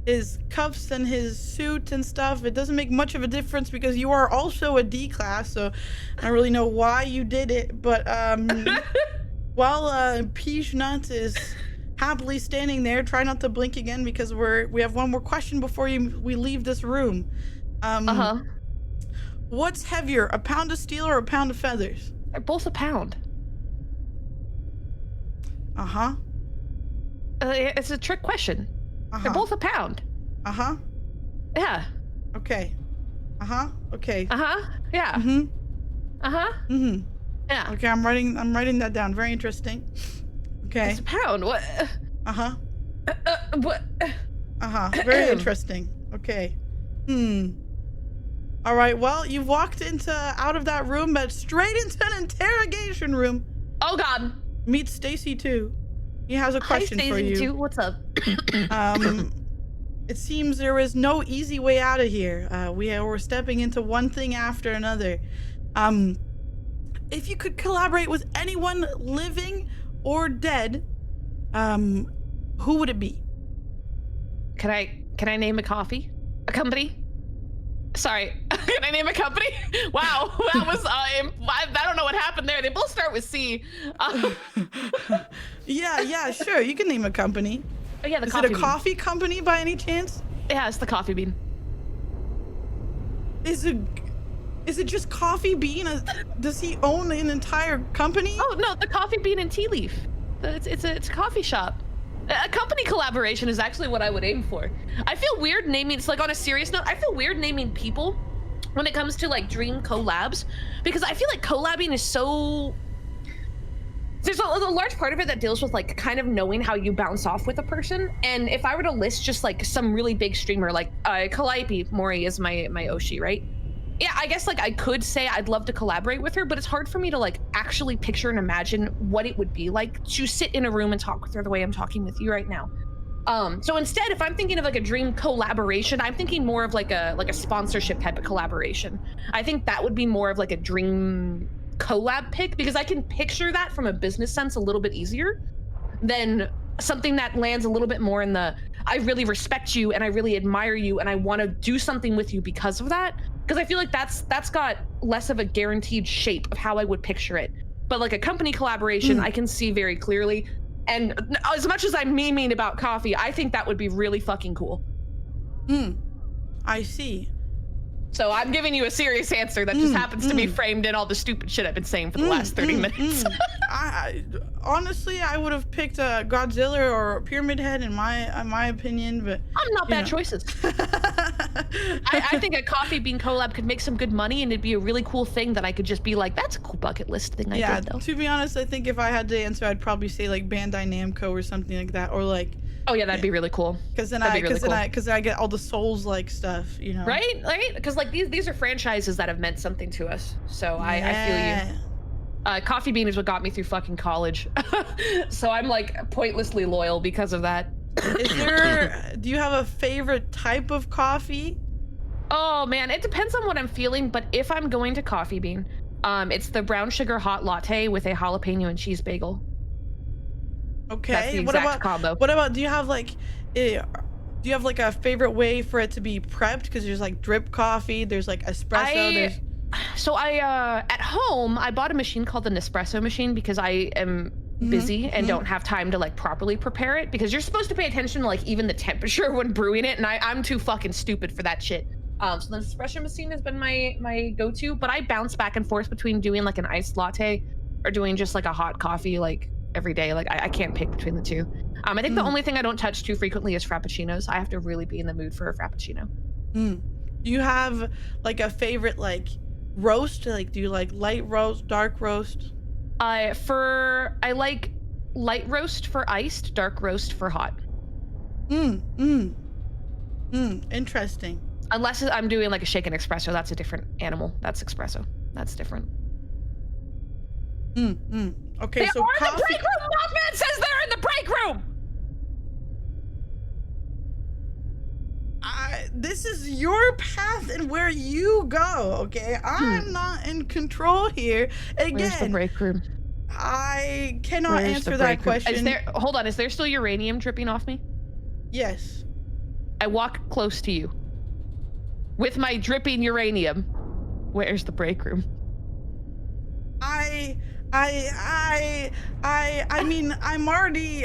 Speaker 2: his cuffs and his suit and stuff. It doesn't make much of a difference because you are also a D class, so I don't really know why you did it. But while Peach Nut is happily standing there, try not to blink again because we have one more question before we leave this room. What's heavier, a pound of steel or a pound of feathers?
Speaker 6: They're both a pound. It's a trick question. They're both a pound. Yeah.
Speaker 2: Okay. Okay.
Speaker 6: Yeah. Yeah.
Speaker 2: Okay, I'm writing that down. Very interesting. Okay.
Speaker 6: It's a pound. What? What?
Speaker 2: Very interesting. Okay. All right. Well, you've walked out of that room, but straight into an interrogation room.
Speaker 6: Oh God.
Speaker 2: Meet Stacy too. He has a question
Speaker 6: Hi,
Speaker 2: for you.
Speaker 6: Stacey too. What's up?
Speaker 2: It seems there is no easy way out of here. We're stepping into one thing after another. If you could collaborate with anyone living or dead, who would it be?
Speaker 6: Can I name a company? Sorry, can I name a company? Wow, that was I don't know what happened there. They both start with C.
Speaker 2: Yeah, sure. You can name a company.
Speaker 6: Oh yeah, the
Speaker 2: Is
Speaker 6: coffee
Speaker 2: it a
Speaker 6: bean.
Speaker 2: coffee company by any chance?
Speaker 6: Yeah, it's the Coffee Bean.
Speaker 2: Is it just Coffee Bean? Does he own an entire company?
Speaker 6: Oh no, the Coffee Bean and Tea Leaf. It's a coffee shop. A company collaboration is actually what I would aim for. I feel weird naming, it's like on a serious note, I feel weird naming people when it comes to like dream collabs, because I feel like collabing is so, there's a large part of it that deals with like kind of knowing how you bounce off with a person. And if I were to list just like some really big streamer, like Calliope Mori is my Oshi, right? Yeah, I guess like I could say I'd love to collaborate with her, but it's hard for me to like actually picture and imagine what it would be like to sit in a room and talk with her the way I'm talking with you right now. So instead, if I'm thinking of like a dream collaboration, I'm thinking more of like a sponsorship type of collaboration. I think that would be more of like a dream collab pick, because I can picture that from a business sense a little bit easier than something that lands a little bit more in the I really respect you and I really admire you and I want to do something with you because of that. Because I feel like that's got less of a guaranteed shape of how I would picture it. But like a company collaboration, I can see very clearly. And as much as I'm memeing about coffee, I think that would be really fucking cool.
Speaker 2: I see.
Speaker 6: So I'm giving you a serious answer that just happens to be framed in all the stupid shit I've been saying for the last 30 minutes.
Speaker 2: Honestly, I would have picked a Godzilla or Pyramid Head in my opinion, but
Speaker 6: I'm not bad choices. I think a Coffee Bean collab could make some good money, and it'd be a really cool thing that I could just be like, that's a cool bucket list thing I did though.
Speaker 2: To be honest, I think if I had to answer, I'd probably say like Bandai Namco or something like that, or like.
Speaker 6: Oh yeah, that'd be really cool.
Speaker 2: Because then I get all the Souls like stuff, you know.
Speaker 6: Right. Because like these are franchises that have meant something to us. So I feel you. Coffee Bean is what got me through fucking college. So I'm like pointlessly loyal because of that.
Speaker 2: Do you have a favorite type of coffee?
Speaker 6: Oh man, it depends on what I'm feeling. But if I'm going to Coffee Bean, it's the brown sugar hot latte with a jalapeno and cheese bagel.
Speaker 2: Okay.
Speaker 6: That's the exact combo.
Speaker 2: What about? Do you have like a favorite way for it to be prepped? Because there's like drip coffee, there's like espresso.
Speaker 6: At home I bought a machine called the Nespresso machine because I am busy and don't have time to like properly prepare it, because you're supposed to pay attention to like even the temperature when brewing it, and I'm too fucking stupid for that shit. So the Nespresso machine has been my go-to, but I bounce back and forth between doing like an iced latte or doing just like a hot coffee like every day. Like I can't pick between the two. I think the only thing I don't touch too frequently is frappuccinos. I have to really be in the mood for a frappuccino.
Speaker 2: Do you have like a favorite like roast? Like do you like light roast, dark roast?
Speaker 6: I like light roast for iced, dark roast for hot.
Speaker 2: Interesting.
Speaker 6: Unless I'm doing like a shaken espresso, that's a different animal. That's espresso. That's different.
Speaker 2: Okay,
Speaker 6: they
Speaker 2: so
Speaker 6: are
Speaker 2: coffee.
Speaker 6: In the break room. Mothman says they're in the break room.
Speaker 2: This is your path and where you go. Okay, I'm not in control here. Again,
Speaker 6: where's the break room?
Speaker 2: I cannot answer that question.
Speaker 6: Hold on, is there still uranium dripping off me?
Speaker 2: Yes.
Speaker 6: I walk close to you with my dripping uranium. Where's the break room?
Speaker 2: I mean, I'm already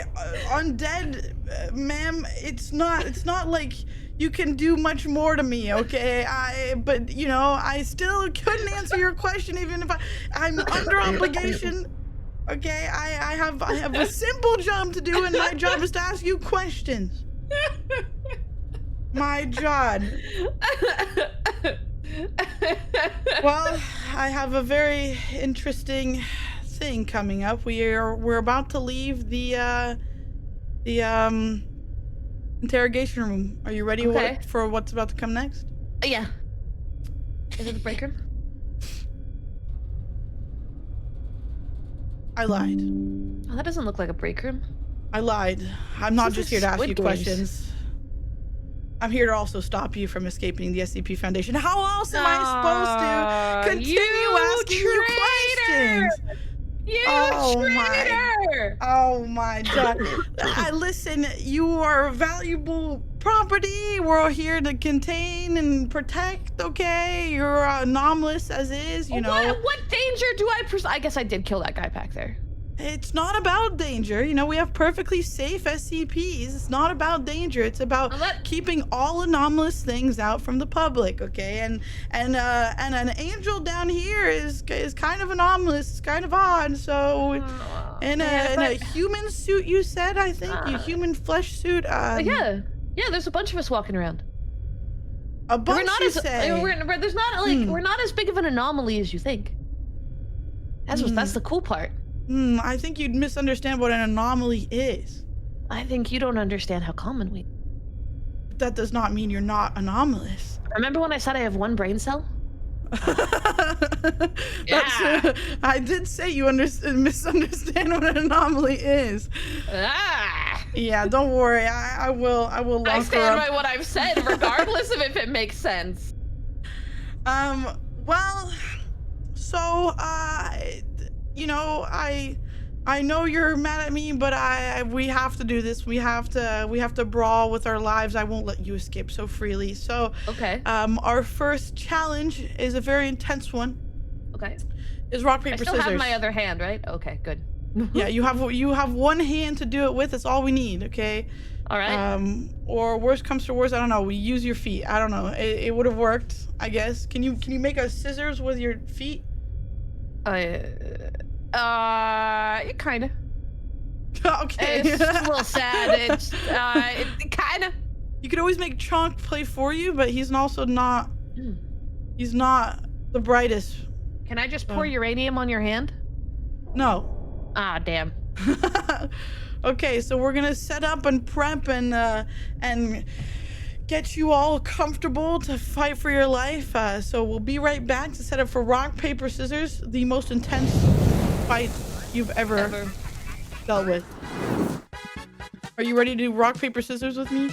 Speaker 2: undead, ma'am. It's not like you can do much more to me, okay? But you know, I still couldn't answer your question even if I'm under obligation. Okay, I have a simple job to do, and my job is to ask you questions. My job. Well, I have a very interesting thing coming up. We're about to leave the interrogation room. Are you ready for what's about to come next?
Speaker 6: Yeah. Is it the break room?
Speaker 2: I lied.
Speaker 6: Oh, that doesn't look like a break room.
Speaker 2: I lied. I'm not
Speaker 6: This
Speaker 2: just
Speaker 6: is
Speaker 2: here to ask you
Speaker 6: Squid Games.
Speaker 2: questions. I'm here to also stop you from escaping the SCP Foundation. How else am I supposed to continue asking you questions? Oh my god. Listen, you are a valuable property. We're here to contain and protect, okay? You're anomalous as is, you know.
Speaker 6: What danger do I guess I did kill that guy back there.
Speaker 2: It's not about danger. You know, we have perfectly safe SCPs. It's not about danger. It's about keeping all anomalous things out from the public, okay? And an angel down here is kind of anomalous. It's kind of odd. So, in a human suit, you said, I think, a human flesh suit.
Speaker 6: Yeah, there's a bunch of us walking around.
Speaker 2: A bunch,
Speaker 6: there's not like we're not as big of an anomaly as you think. That's the cool part.
Speaker 2: I think you'd misunderstand what an anomaly is.
Speaker 6: I think you don't understand how common we.
Speaker 2: But that does not mean you're not anomalous.
Speaker 6: Remember when I said I have one brain cell?
Speaker 2: I did say you misunderstand what an anomaly is. Yeah, don't worry. I will lock her up.
Speaker 6: I stand by what I've said, regardless of if it makes sense.
Speaker 2: Well, so you know, I know you're mad at me, but we have to do this. We have to brawl with our lives. I won't let you escape so freely. So
Speaker 6: okay.
Speaker 2: Our first challenge is a very intense one.
Speaker 6: Okay.
Speaker 2: Is rock paper scissors.
Speaker 6: I still have my other hand, right? Okay, good.
Speaker 2: Yeah, you have one hand to do it with. That's all we need. Okay.
Speaker 6: All right.
Speaker 2: Or worst comes to worst, I don't know. We use your feet. I don't know. It would have worked, I guess. Can you make a scissors with your feet?
Speaker 6: Kind of.
Speaker 2: Okay.
Speaker 6: It's a little sad. It's kind of.
Speaker 2: You could always make Chonk play for you, but he's also not. He's not the brightest.
Speaker 6: Can I just pour uranium on your hand?
Speaker 2: No.
Speaker 6: Ah, damn.
Speaker 2: Okay, so we're gonna set up and prep and get you all comfortable to fight for your life. So we'll be right back to set up for rock, paper, scissors, the most intense fight you've ever dealt with. Are you ready to do rock, paper, scissors with me?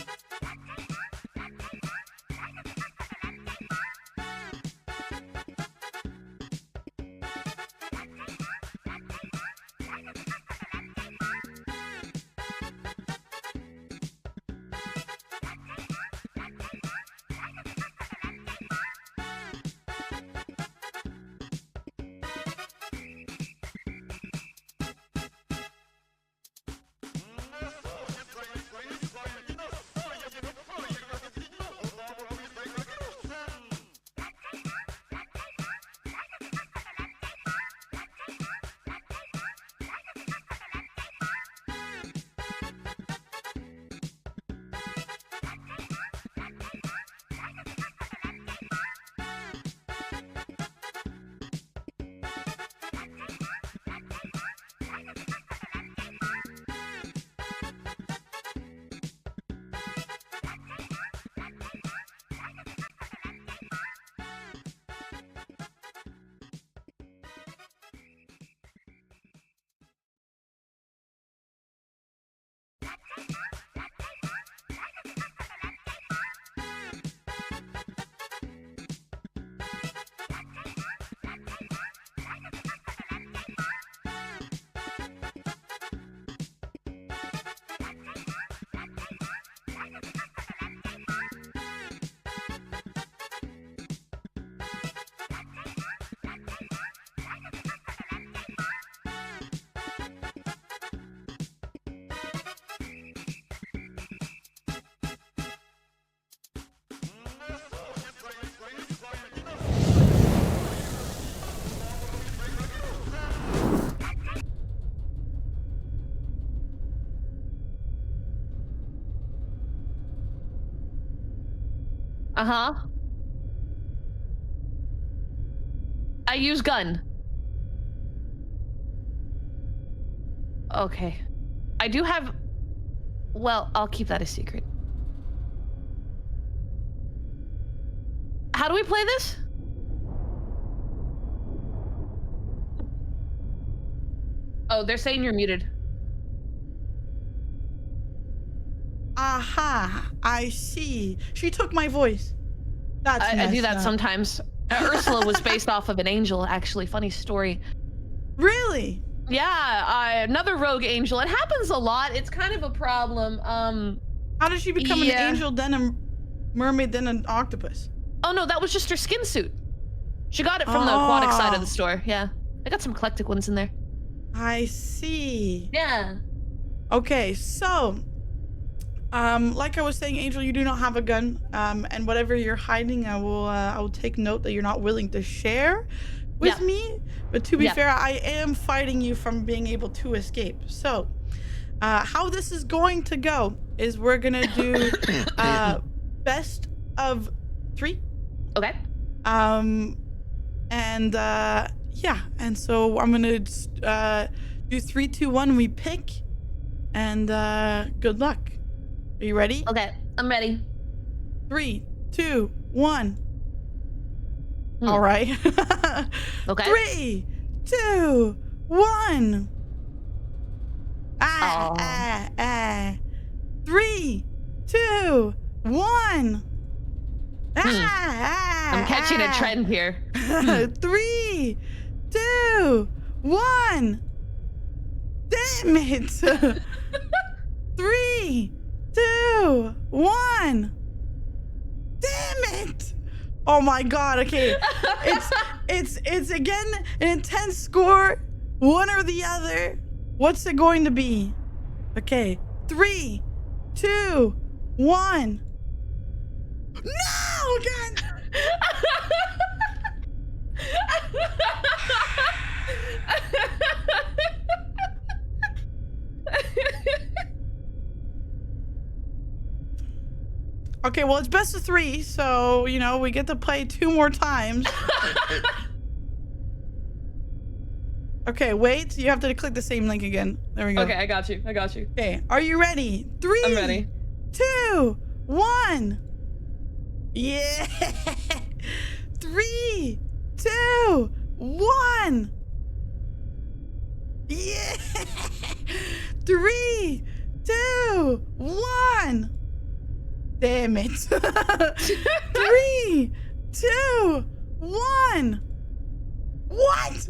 Speaker 6: Uh-huh. I use gun. Okay. I do have... Well, I'll keep that a secret. How do we play this? Oh, they're saying you're muted.
Speaker 2: Aha, I see. She took my voice. That's
Speaker 6: I do
Speaker 2: messed
Speaker 6: that
Speaker 2: up.
Speaker 6: sometimes. Ursula was based off of an angel, actually. Funny story.
Speaker 2: Really?
Speaker 6: Yeah, another rogue angel. It happens a lot. It's kind of a problem.
Speaker 2: How did she become
Speaker 6: Yeah.
Speaker 2: an angel, then a mermaid, then an octopus?
Speaker 6: Oh no, that was just her skin suit. She got it from the aquatic side of the store. Yeah, I got some eclectic ones in there.
Speaker 2: I see.
Speaker 6: Yeah.
Speaker 2: Okay, so, like I was saying, Angel, you do not have a gun, and whatever you're hiding, I will take note that you're not willing to share with
Speaker 6: Yeah.
Speaker 2: me. But to be
Speaker 6: Yeah.
Speaker 2: fair, I am fighting you from being able to escape. So, how this is going to go is we're gonna do best of 3.
Speaker 6: Okay.
Speaker 2: Yeah, and so I'm gonna do 3, 2, 1. We pick, and good luck. Are you ready?
Speaker 6: Okay, I'm ready.
Speaker 2: 3, 2, 1. All right.
Speaker 6: Okay.
Speaker 2: 3, 2, 1.
Speaker 6: Oh.
Speaker 2: 3, 2, 1.
Speaker 6: I'm catching a trend here.
Speaker 2: 3, 2, 1. Damn it. 3, 2, 1. Damn it. Oh my god. Okay. It's again an intense score. One or the other. What's it going to be? Okay. 3, 2, 1. No, God. Okay, well, it's best of 3, so, you know, we get to play 2 more times. Okay, wait. You have to click the same link again. There we go.
Speaker 6: Okay, I got you.
Speaker 2: Okay, are you ready? 3,
Speaker 6: I'm ready.
Speaker 2: 2, 1. Yeah. 3, 2, 1. Yeah. 3, 2, 1. Damn it. 3, 2, 1. What?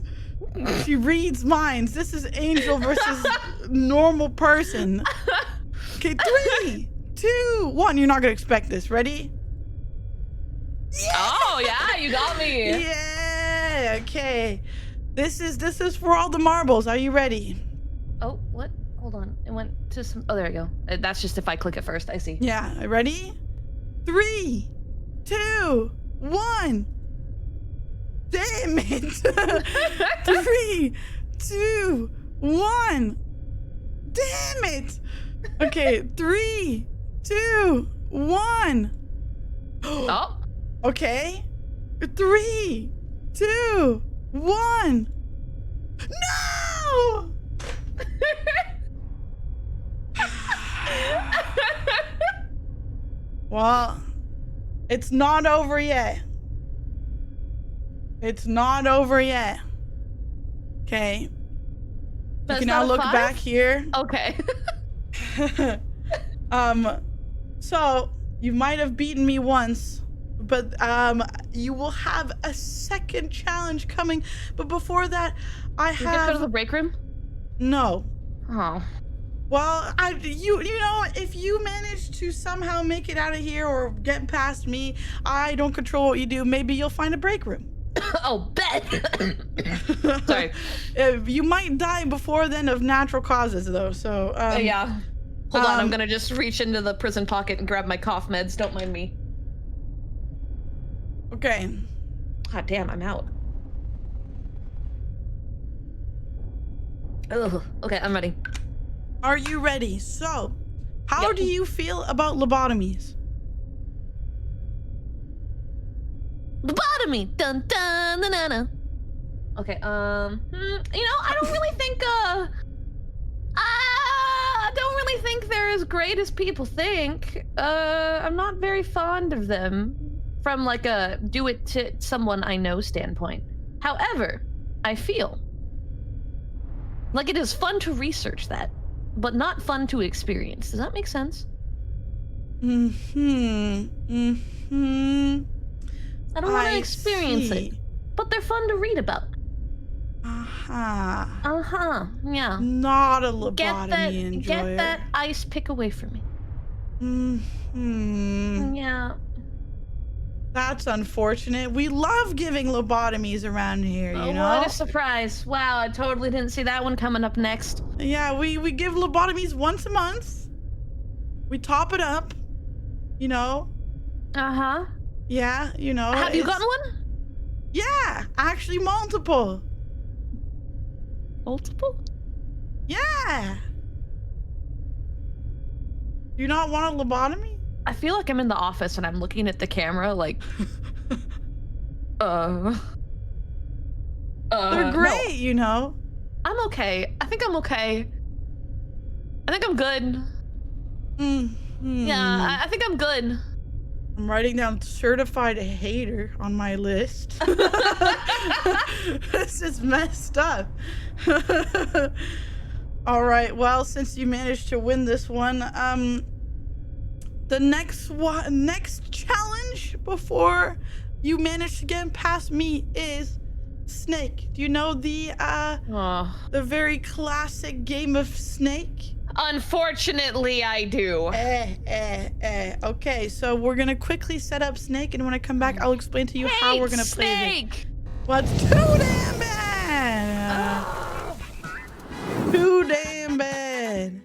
Speaker 2: She reads minds. This is angel versus normal person. Okay, 3, 2, 1. You're not gonna expect this. Ready?
Speaker 6: Yeah. Oh yeah, you got me.
Speaker 2: Yeah. Okay. This is for all the marbles. Are you ready?
Speaker 6: Oh, what? Hold on. It went to some. Oh, there we go. That's just if I click it first. I see.
Speaker 2: Yeah. Ready? 3, 2, 1. Damn it. 3, 2, 1. Damn it. Okay. 3, 2, 1.
Speaker 6: Oh.
Speaker 2: Okay. 3, 2, 1. No! Well, it's not over yet. It's not over yet. Okay. You
Speaker 6: That's
Speaker 2: can now
Speaker 6: not a
Speaker 2: look
Speaker 6: 5?
Speaker 2: back here.
Speaker 6: Okay.
Speaker 2: So you might have beaten me once, but you will have a second challenge coming. But before that, I
Speaker 6: Can we get to go to
Speaker 2: have
Speaker 6: the break room?
Speaker 2: no.
Speaker 6: Oh.
Speaker 2: Well, you know, if you manage to somehow make it out of here or get past me, I don't control what you do. Maybe you'll find a break room.
Speaker 6: Oh, bet. Sorry.
Speaker 2: You might die before then of natural causes, though. So
Speaker 6: Yeah. Hold on, I'm gonna just reach into the prison pocket and grab my cough meds. Don't mind me.
Speaker 2: Okay.
Speaker 6: God damn, I'm out. Ugh. Okay, I'm ready.
Speaker 2: Are you ready? So, how
Speaker 6: Yep.
Speaker 2: do you feel about lobotomies?
Speaker 6: lobotomy. Dun dun dun dun. Dun. Okay. I don't really think. I don't really think they're as great as people think. I'm not very fond of them from like a do it to someone I know standpoint. However, I feel like it is fun to research that, but not fun to experience. Does that make sense? I don't want to experience it, but they're fun to read about. Yeah.
Speaker 2: Not a lobotomy enjoyer.
Speaker 6: Get that ice pick away from me. Yeah.
Speaker 2: That's unfortunate. We love giving lobotomies around here, you know?
Speaker 6: What a surprise. Wow, I totally didn't see that one coming up next.
Speaker 2: Yeah, we give lobotomies once a month. We top it up, you know?
Speaker 6: Uh-huh.
Speaker 2: Yeah, you know.
Speaker 6: Have you gotten one?
Speaker 2: Yeah, actually multiple.
Speaker 6: Multiple?
Speaker 2: Yeah. You not want a lobotomy?
Speaker 6: I feel like I'm in the office and I'm looking at the camera like,
Speaker 2: They're great,
Speaker 6: no.
Speaker 2: you know?
Speaker 6: I'm okay. I think I'm okay. I think I'm good. Yeah, I think I'm good.
Speaker 2: I'm writing down certified hater on my list. This is messed up. All right, well, since you managed to win this one, the next challenge before you manage to get past me is Snake. Do you know the very classic game of Snake?
Speaker 6: Unfortunately, I do.
Speaker 2: Okay, so we're gonna quickly set up Snake, and when I come back, I'll explain to you how we're gonna play
Speaker 6: Snake!
Speaker 2: What's too damn bad? Too damn bad.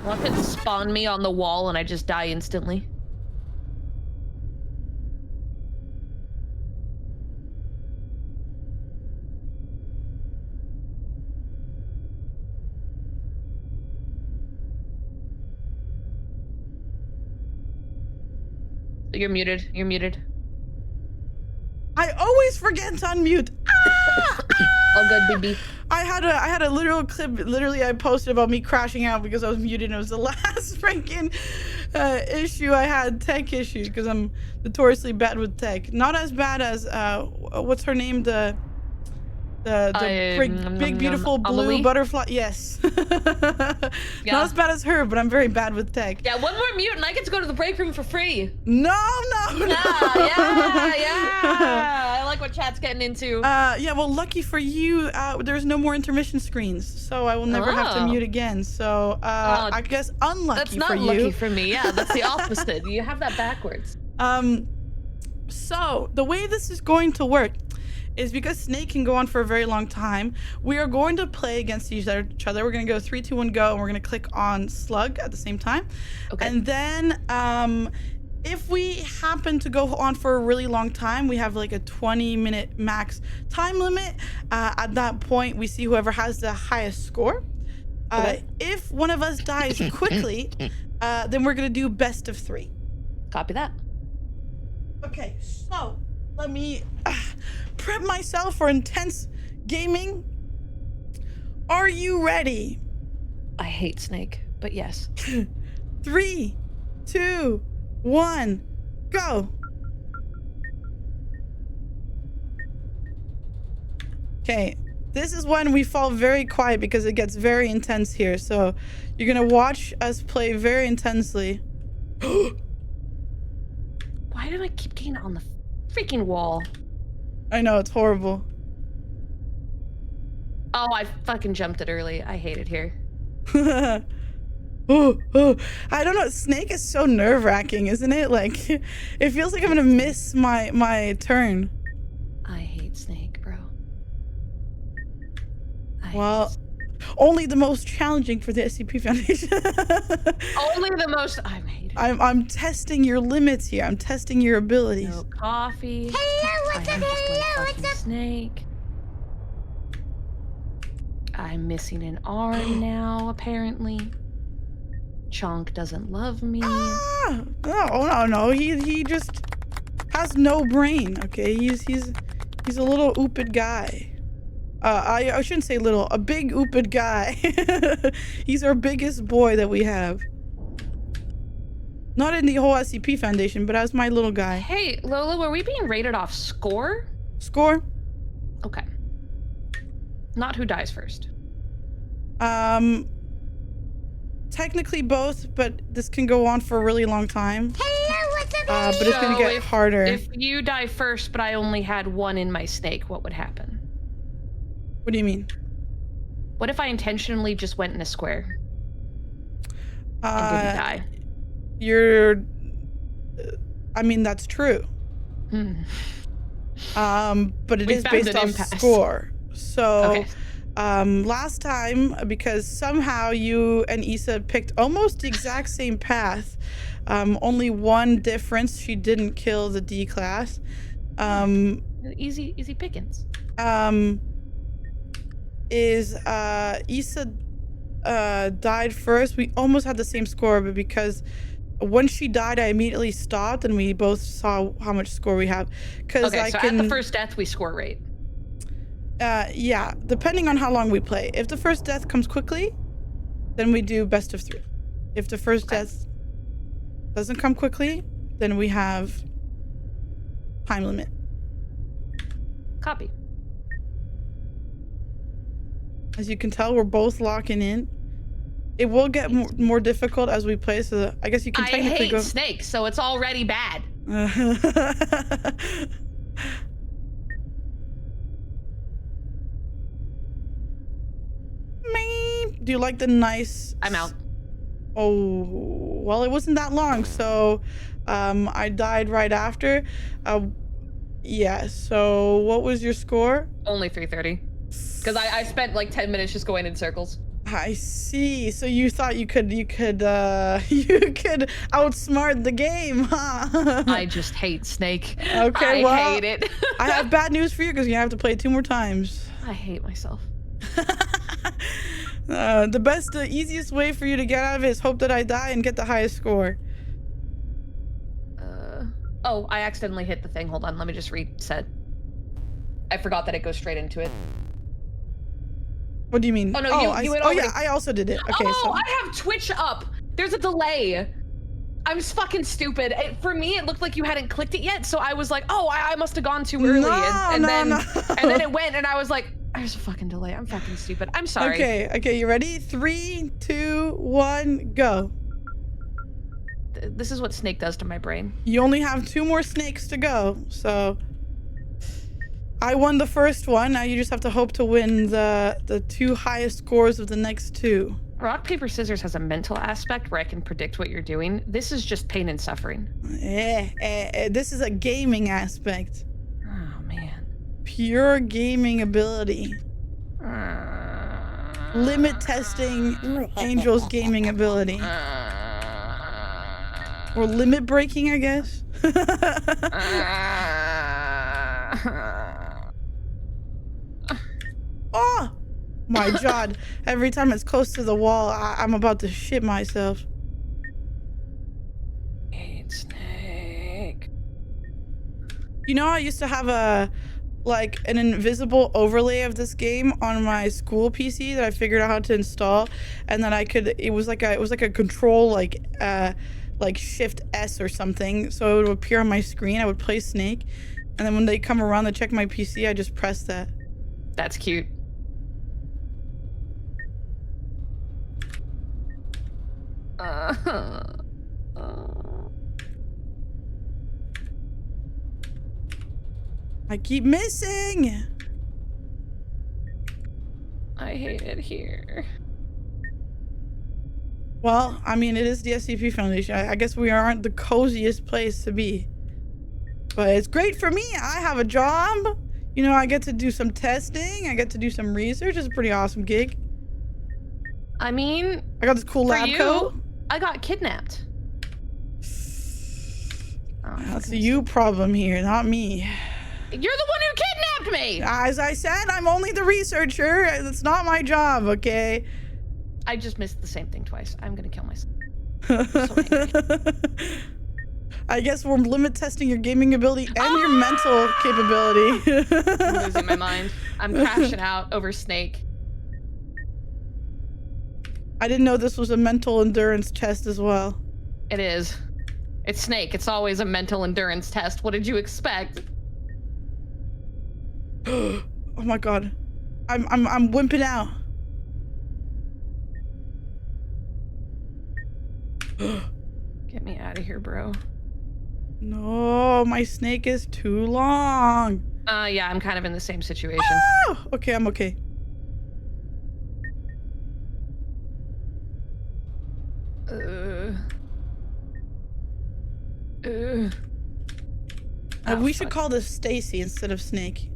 Speaker 6: What if it spawn me on the wall and I just die instantly? You're muted. You're muted.
Speaker 2: I always forget to unmute.
Speaker 6: All good, BB.
Speaker 2: I had a literal clip. Literally, I posted about me crashing out because I was muted. And it was the last freaking issue I had, tech issues, because I'm notoriously bad with tech. Not as bad as what's her name? The big beautiful blue
Speaker 6: Amelie?
Speaker 2: butterfly. Yes.
Speaker 6: Yeah.
Speaker 2: Not as bad as her, but I'm very bad with tech.
Speaker 6: Yeah, one more mute and I get to go to the break room for free.
Speaker 2: No.
Speaker 6: Yeah. I like what chat's getting into.
Speaker 2: Yeah, well, lucky for you, there's no more intermission screens, so I will never have to
Speaker 6: Oh.
Speaker 2: mute again. So, I guess unlucky
Speaker 6: That's
Speaker 2: for
Speaker 6: not
Speaker 2: you.
Speaker 6: lucky for me. Yeah, that's the opposite. You have that backwards.
Speaker 2: So the way this is going to work is because Snake can go on for a very long time, we are going to play against each other. We're going to go 3, 2, 1, go, and we're going to click on Slug at the same time.
Speaker 6: Okay.
Speaker 2: And then, if we happen to go on for a really long time, we have like a 20-minute max time limit. At that point, we see whoever has the highest score.
Speaker 6: Okay.
Speaker 2: If one of us dies quickly, then we're going to do best of 3.
Speaker 6: Copy that.
Speaker 2: Okay, so let me prep myself for intense gaming. Are you ready?
Speaker 6: I hate Snake, but yes.
Speaker 2: 3, 2, 1, go. Okay, this is when we fall very quiet because it gets very intense here. So you're gonna watch us play very intensely.
Speaker 6: Why do I keep getting on the freaking wall?
Speaker 2: I know, it's horrible.
Speaker 6: Oh, I fucking jumped it early. I hate it here.
Speaker 2: I don't know. Snake is so nerve-wracking, isn't it? Like, it feels like I'm gonna miss my turn.
Speaker 6: I hate Snake, bro.
Speaker 2: Well, only the most challenging for the SCP Foundation.
Speaker 6: Only the most. I hate it.
Speaker 2: I'm testing your limits here. I'm testing your abilities.
Speaker 6: No coffee.
Speaker 1: Hello, what's
Speaker 6: I
Speaker 1: up?
Speaker 6: have to play
Speaker 1: Hello,
Speaker 6: fucking
Speaker 1: what's up?
Speaker 6: Snake. I'm missing an arm now, apparently. Chonk doesn't love me.
Speaker 2: Ah! No. He just has no brain. Okay, he's a little oopid guy. I shouldn't say little, a big oopid guy. He's our biggest boy that we have. Not in the whole SCP Foundation, but as my little guy.
Speaker 6: Hey, Lola, were we being rated off score?
Speaker 2: Score?
Speaker 6: Okay. Not who dies first.
Speaker 2: Technically both, but this can go on for a really long time.
Speaker 1: Hello, what's up?
Speaker 2: But it's gonna
Speaker 6: So
Speaker 2: get harder.
Speaker 6: If you die first, but I only had 1 in my snake, what would happen?
Speaker 2: What do you mean?
Speaker 6: What if I intentionally just went in a square and didn't die?
Speaker 2: I mean, that's true.
Speaker 6: Hmm.
Speaker 2: But it
Speaker 6: We
Speaker 2: is
Speaker 6: found
Speaker 2: based
Speaker 6: an
Speaker 2: off
Speaker 6: impasse.
Speaker 2: score. So,
Speaker 6: Okay.
Speaker 2: last time, because somehow you and Issa picked almost the exact same path, only one difference, she didn't kill the D class.
Speaker 6: Easy pickings.
Speaker 2: Issa died first. We almost had the same score, but because when she died, I immediately stopped, and we both saw how much score we have. Because
Speaker 6: Okay, so at the first death, we score rate.
Speaker 2: Yeah, depending on how long we play. If the first death comes quickly, then we do best of 3. If the first death doesn't come quickly, then we have time limit.
Speaker 6: Copy.
Speaker 2: As you can tell, we're both locking in. It will get more difficult as we play, so I guess you can
Speaker 6: I
Speaker 2: technically
Speaker 6: hate
Speaker 2: go.
Speaker 6: snakes, so it's already bad.
Speaker 2: Do you like the nice?
Speaker 6: I'm out.
Speaker 2: Oh, well, it wasn't that long, so I died right after. Yeah, so what was your score?
Speaker 6: Only 330. Because I spent like 10 minutes just going in circles.
Speaker 2: I see. So you thought you could you could outsmart the game, huh?
Speaker 6: I just hate Snake.
Speaker 2: Okay,
Speaker 6: I hate it.
Speaker 2: I have bad news for you because you have to play it 2 more times.
Speaker 6: I hate myself.
Speaker 2: The easiest way for you to get out of it is hope that I die and get the highest score.
Speaker 6: Oh, I accidentally hit the thing. Hold on, let me just reset. I forgot that it goes straight into it.
Speaker 2: What do you mean?
Speaker 6: Oh no, you had
Speaker 2: oh
Speaker 6: already...
Speaker 2: yeah, I also did it. Okay,
Speaker 6: oh,
Speaker 2: so
Speaker 6: I have Twitch up. There's a delay. I'm just fucking stupid. For me, it looked like you hadn't clicked it yet, so I was like, oh, I must have gone too early. And then it went, and I was like, there's a fucking delay. I'm fucking stupid. I'm sorry.
Speaker 2: Okay, you ready? 3, 2, 1, go.
Speaker 6: This is what Snake does to my brain.
Speaker 2: You only have 2 more snakes to go, so I won the first one. Now you just have to hope to win the 2 highest scores of the next 2.
Speaker 6: Rock, paper, scissors has a mental aspect where I can predict what you're doing. This is just pain and suffering.
Speaker 2: This is a gaming aspect.
Speaker 6: Oh, man.
Speaker 2: Pure gaming ability. Limit testing Angel's gaming ability. Or limit breaking, I guess. Oh! My God. Every time it's close to the wall, I'm about to shit myself.
Speaker 6: Hate Snake.
Speaker 2: You know, I used to have an invisible overlay of this game on my school PC that I figured out how to install, and then it was like a control like Shift S or something, so it would appear on my screen. I would play Snake, and then when they come around to check my PC, I just press that.
Speaker 6: That's cute.
Speaker 2: I keep missing.
Speaker 6: I hate it here.
Speaker 2: Well, I mean, it is the SCP Foundation. I guess we aren't the coziest place to be. But it's great for me. I have a job. You know, I get to do some testing. I get to do some research. It's a pretty awesome gig.
Speaker 6: I mean,
Speaker 2: I got this cool lab coat.
Speaker 6: I got kidnapped. Oh,
Speaker 2: that's a you problem here, not me.
Speaker 6: You're the one who kidnapped me!
Speaker 2: As I said, I'm only the researcher. It's not my job, okay?
Speaker 6: I just missed the same thing twice. I'm gonna kill myself.
Speaker 2: I guess we're limit testing your gaming ability and your mental capability.
Speaker 6: I'm losing my mind. I'm crashing out over Snake.
Speaker 2: I didn't know this was a mental endurance test as well.
Speaker 6: It is. It's Snake. It's always a mental endurance test. What did you expect?
Speaker 2: Oh my God. I'm wimping out.
Speaker 6: Get me out of here, bro.
Speaker 2: No, my snake is too long.
Speaker 6: Yeah, I'm kind of in the same situation.
Speaker 2: Oh, okay, I'm okay. We should call this Stacy instead of Snake.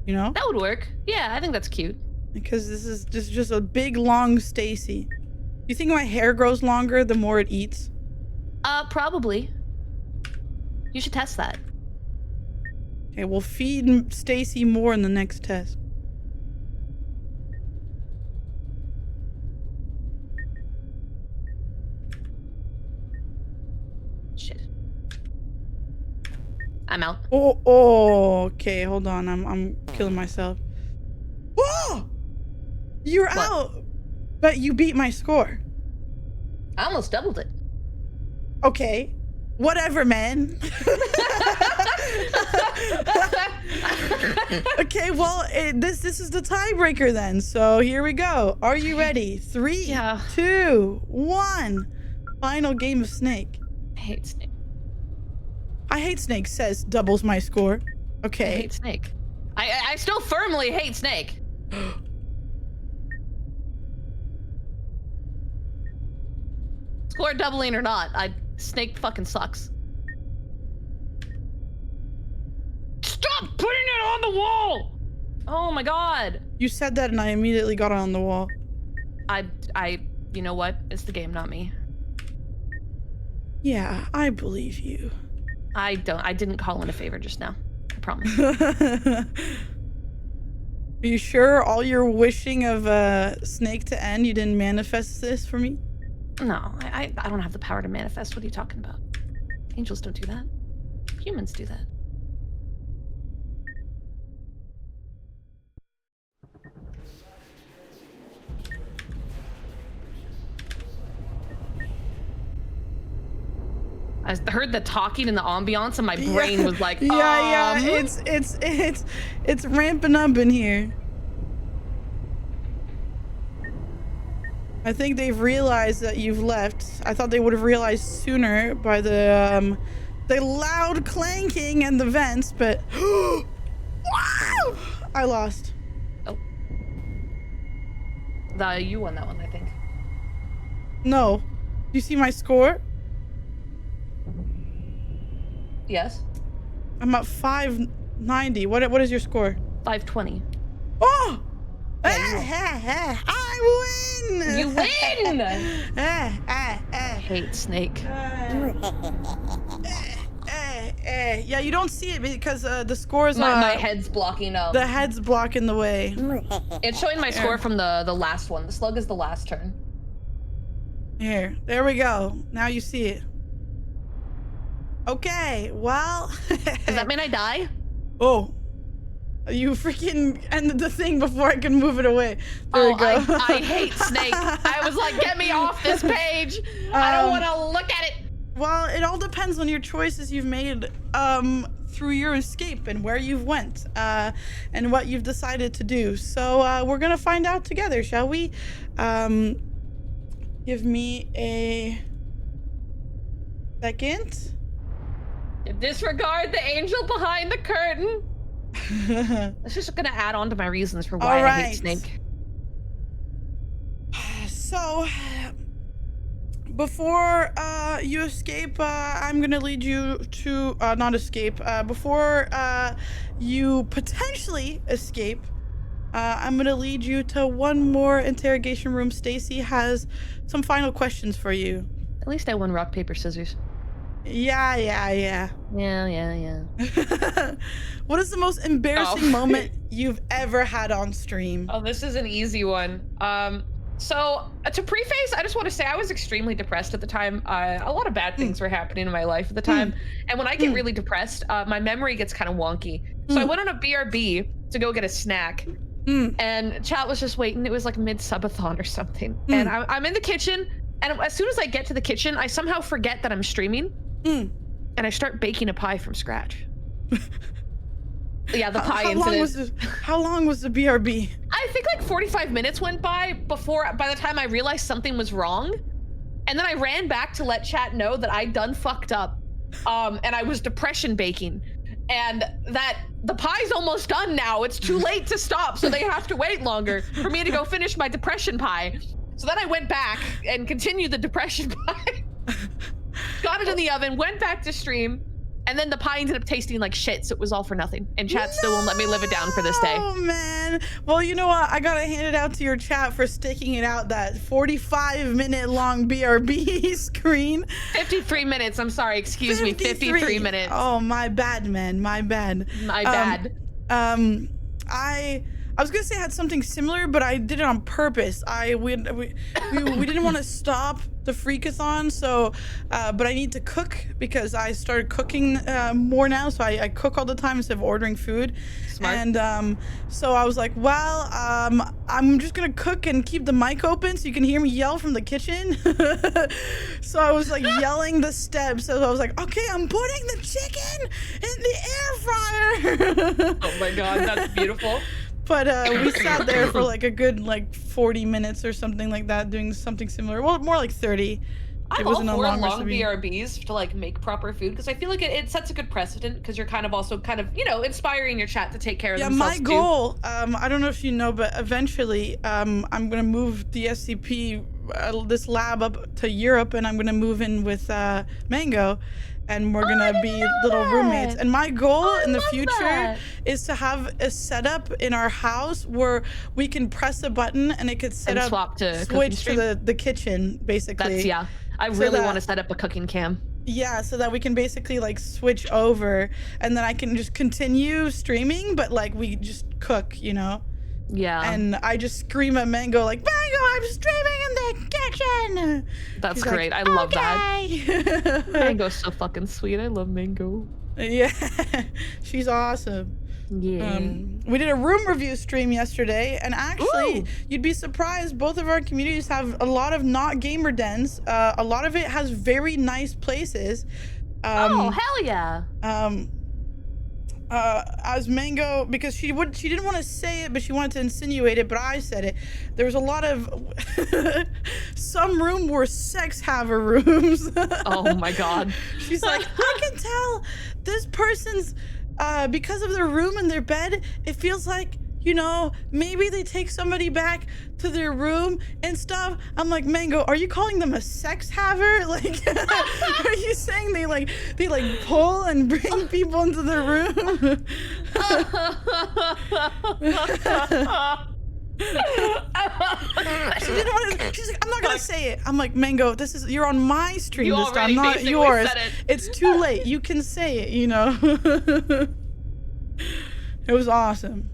Speaker 2: You know?
Speaker 6: That would work. Yeah, I think that's cute.
Speaker 2: Because this is just a big, long Stacy. You think my hair grows longer the more it eats?
Speaker 6: Probably. You should test that.
Speaker 2: Okay, we'll feed Stacy more in the next test.
Speaker 6: Shit. I'm out.
Speaker 2: Oh, okay, hold on. I'm killing myself. Whoa! You're out! But you beat my score.
Speaker 6: I almost doubled it.
Speaker 2: Okay. Whatever, man. Okay, well, this is the tiebreaker then. So here we go. Are you ready? 3, 2, 1. Final game of Snake.
Speaker 6: I hate Snake.
Speaker 2: I hate Snake says doubles my score. Okay.
Speaker 6: I hate Snake. I still firmly hate Snake. Score doubling or not, Snake fucking sucks. Stop putting it on the wall! Oh my God.
Speaker 2: You said that and I immediately got it on the wall.
Speaker 6: You know what? It's the game, not me.
Speaker 2: Yeah, I believe you.
Speaker 6: I didn't call in a favor just now. I promise.
Speaker 2: Are you sure all your wishing of Snake to end, you didn't manifest this for me?
Speaker 6: No, I don't have the power to manifest. What are you talking about? Angels don't do that. Humans do that. I heard the talking and the ambiance, and my brain was like,
Speaker 2: yeah, it's ramping up in here. I think they've realized that you've left. I thought they would have realized sooner by the loud clanking and the vents, but wow! I lost.
Speaker 6: Oh, you won that one, I think.
Speaker 2: No, you see my score?
Speaker 6: Yes.
Speaker 2: I'm at 590. What is your score?
Speaker 6: 520.
Speaker 2: Oh!
Speaker 6: Yeah,
Speaker 2: I win!
Speaker 6: You win! Hate Snake.
Speaker 2: Yeah, you don't see it because the scores
Speaker 6: my head's blocking up.
Speaker 2: The head's blocking the way.
Speaker 6: It's showing my score from the last one. The slug is the last turn.
Speaker 2: Here, there we go. Now you see it. Okay, well.
Speaker 6: Does that mean I die?
Speaker 2: Oh. You freaking ended the thing before I could move it away. There we go.
Speaker 6: I hate Snake. I was like, get me off this page. I don't want to look at it.
Speaker 2: Well, it all depends on your choices you've made through your escape and where you've went and what you've decided to do. So we're gonna find out together, shall we? Give me a second.
Speaker 6: Disregard the angel behind the curtain. It's just gonna add on to my reasons for why I hate Snake.
Speaker 2: So, before you escape, I'm gonna lead you to not escape. Before you potentially escape, I'm gonna lead you to one more interrogation room. Stacy has some final questions for you.
Speaker 6: At least I won rock paper scissors.
Speaker 2: Yeah.
Speaker 6: Yeah.
Speaker 2: What is the most embarrassing moment you've ever had on stream?
Speaker 6: Oh, this is an easy one. So to preface, I just want to say I was extremely depressed at the time. A lot of bad things were happening in my life at the time. And when I get really depressed, my memory gets kind of wonky. So I went on a BRB to go get a snack. And chat was just waiting. It was like mid-subathon or something. And I'm in the kitchen. And as soon as I get to the kitchen, I somehow forget that I'm streaming. And I start baking a pie from scratch. Yeah, the pie incident.
Speaker 2: How long was the BRB?
Speaker 6: I think like 45 minutes went by the time I realized something was wrong. And then I ran back to let chat know that I'd done fucked up. And I was depression baking. And that the pie's almost done now. It's too late to stop, so they have to wait longer for me to go finish my depression pie. So then I went back and continued the depression pie. Got it in the oven, went back to stream, and then the pie ended up tasting like shit, so it was all for nothing. And chat still won't let me live it down for this day.
Speaker 2: Oh man. Well, you know what? I gotta hand it out to your chat for sticking it out that 45-minute long BRB screen.
Speaker 6: 53 minutes. I'm sorry. Excuse me. 53 minutes.
Speaker 2: Oh, my bad, man. My bad.
Speaker 6: My bad.
Speaker 2: I was gonna say I had something similar, but I did it on purpose. We didn't want to stop the freakathon, so but I need to cook because I started cooking more now, so I cook all the time instead of ordering food.
Speaker 6: Smart.
Speaker 2: And so I was like, well, I'm just gonna cook and keep the mic open so you can hear me yell from the kitchen. So I was like yelling the steps. So I was like, okay, I'm putting the chicken in the air fryer.
Speaker 6: Oh my god, that's beautiful.
Speaker 2: But we sat there for like a good 40 minutes or something like that, doing something similar. Well, more like 30.
Speaker 6: I'm all for long BRBs to make proper food because I feel like it sets a good precedent because you're kind of inspiring your chat to take care of themselves.
Speaker 2: Yeah, my goal, I don't know if you know, but eventually I'm gonna move the SCP, this lab up to Europe, and I'm gonna move in with Mango. and we're gonna be little roommates. And my goal in the
Speaker 6: love
Speaker 2: future
Speaker 6: that.
Speaker 2: is to have a setup in our house where we can press a button and it could set
Speaker 6: And
Speaker 2: up,
Speaker 6: swap to cooking
Speaker 2: switch to
Speaker 6: stream?
Speaker 2: the kitchen, basically.
Speaker 6: That's yeah. I
Speaker 2: So
Speaker 6: really
Speaker 2: that-
Speaker 6: want to set up a cooking cam.
Speaker 2: Yeah, so that we can basically like switch over, and then I can just continue streaming, but like we just cook, you know.
Speaker 6: Yeah.
Speaker 2: And I just scream at Mango like, Mango, I'm streaming in the kitchen.
Speaker 6: That's
Speaker 2: She's
Speaker 6: great.
Speaker 2: like,
Speaker 6: I love that.
Speaker 2: okay.
Speaker 6: Mango's so fucking sweet. I love Mango.
Speaker 2: Yeah, she's awesome.
Speaker 6: Yeah.
Speaker 2: We did a room review stream yesterday, and actually,
Speaker 6: Ooh.
Speaker 2: you'd be surprised. Both of our communities have a lot of not gamer dens. A lot of it has very nice places.
Speaker 6: Oh hell yeah.
Speaker 2: As Mango, because she didn't want to say it, but she wanted to insinuate it, but I said it. There was a lot of some room were sex haver rooms.
Speaker 6: Oh my god.
Speaker 2: She's like, I can tell this person's because of their room and their bed, it feels like, you know, maybe they take somebody back to their room and stuff. I'm like, Mango, are you calling them a sex haver? Like, are you saying they pull and bring people into their room? She didn't want to, she's like, I'm not gonna say it. I'm like, Mango, you're on my stream
Speaker 6: You
Speaker 2: this
Speaker 6: already
Speaker 2: time, not
Speaker 6: basically
Speaker 2: yours.
Speaker 6: said it.
Speaker 2: It's too late. You can say it, you know. It was awesome.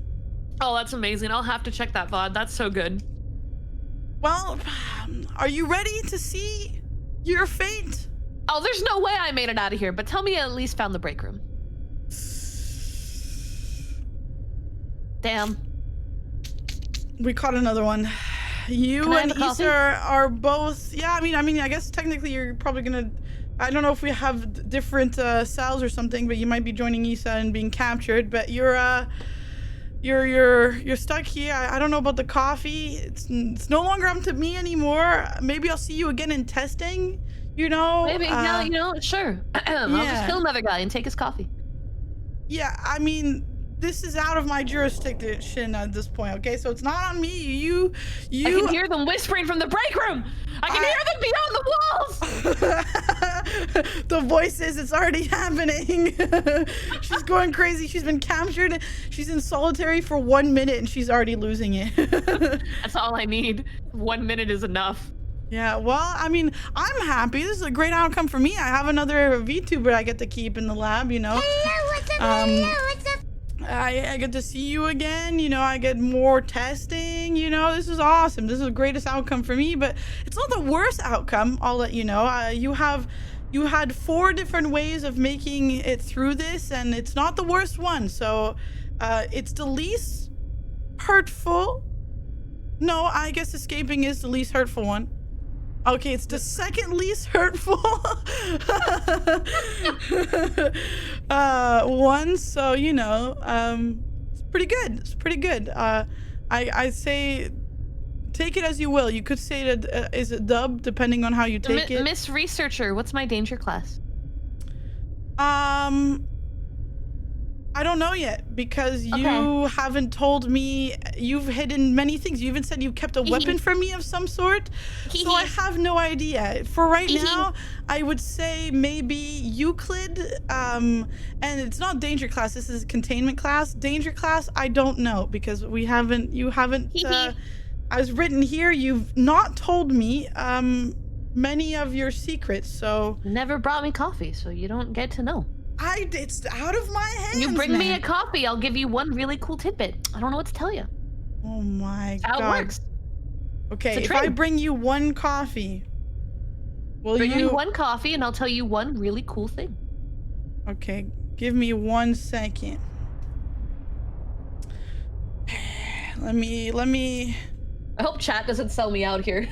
Speaker 6: Oh, that's amazing. I'll have to check that VOD. That's so good.
Speaker 2: Well, are you ready to see your fate?
Speaker 6: Oh, there's no way I made it out of here, but tell me I at least found the break room. Damn.
Speaker 2: We caught another one. You
Speaker 6: Can I have
Speaker 2: and
Speaker 6: a coffee?
Speaker 2: Issa are both. Yeah, I mean, I guess technically you're probably gonna. I don't know if we have different cells or something, but you might be joining Issa and being captured. But you're stuck here. I don't know about the coffee. It's no longer up to me anymore. Maybe I'll see you again in testing. You know.
Speaker 6: Maybe, yeah, you know, sure. I'll just kill another guy and take his coffee.
Speaker 2: Yeah, I mean, this is out of my jurisdiction at this point. Okay, so it's not on me. You.
Speaker 6: I can hear them whispering from the break room. I can hear them beyond the walls.
Speaker 2: The voices, it's already happening. She's going crazy. She's been captured. She's in solitary for 1 minute and she's already losing it.
Speaker 6: That's all I need. 1 minute is enough.
Speaker 2: Yeah, well, I mean, I'm happy. This is a great outcome for me. I have another VTuber I get to keep in the lab, you know.
Speaker 1: Hello, what's up? Hello, what's up?
Speaker 2: I get to see you again, you know, I get more testing, you know, this is awesome. This is the greatest outcome for me, but it's not the worst outcome, I'll let you know. You had 4 different ways of making it through this, and it's not the worst one, so it's the least hurtful. No, I guess escaping is the least hurtful one. Okay, it's the second least hurtful one, so you know, it's pretty good. It's pretty good. I say, take it as you will. You could say that is a dub, depending on how you take it.
Speaker 6: Miss Researcher, what's my danger class?
Speaker 2: I don't know yet because you haven't told me. You've hidden many things. You even said you kept a weapon from me of some sort. So I have no idea. For right now, I would say maybe Euclid. And it's not danger class. This is containment class. Danger class, I don't know because you haven't. As written here, you've not told me many of your secrets. So
Speaker 6: Never brought me coffee, so you don't get to know.
Speaker 2: it's out of my hands.
Speaker 6: You bring me a
Speaker 2: man.
Speaker 6: coffee, I'll give you one really cool tidbit. I don't know what to tell you.
Speaker 2: Oh my
Speaker 6: How
Speaker 2: god.
Speaker 6: it works.
Speaker 2: Okay,
Speaker 6: It's a
Speaker 2: if I
Speaker 6: trend.
Speaker 2: bring you one coffee, will
Speaker 6: Bring me
Speaker 2: you?
Speaker 6: one coffee and I'll tell you one really cool thing.
Speaker 2: Okay, give me 1 second. Let me.
Speaker 6: I hope chat doesn't sell me out here.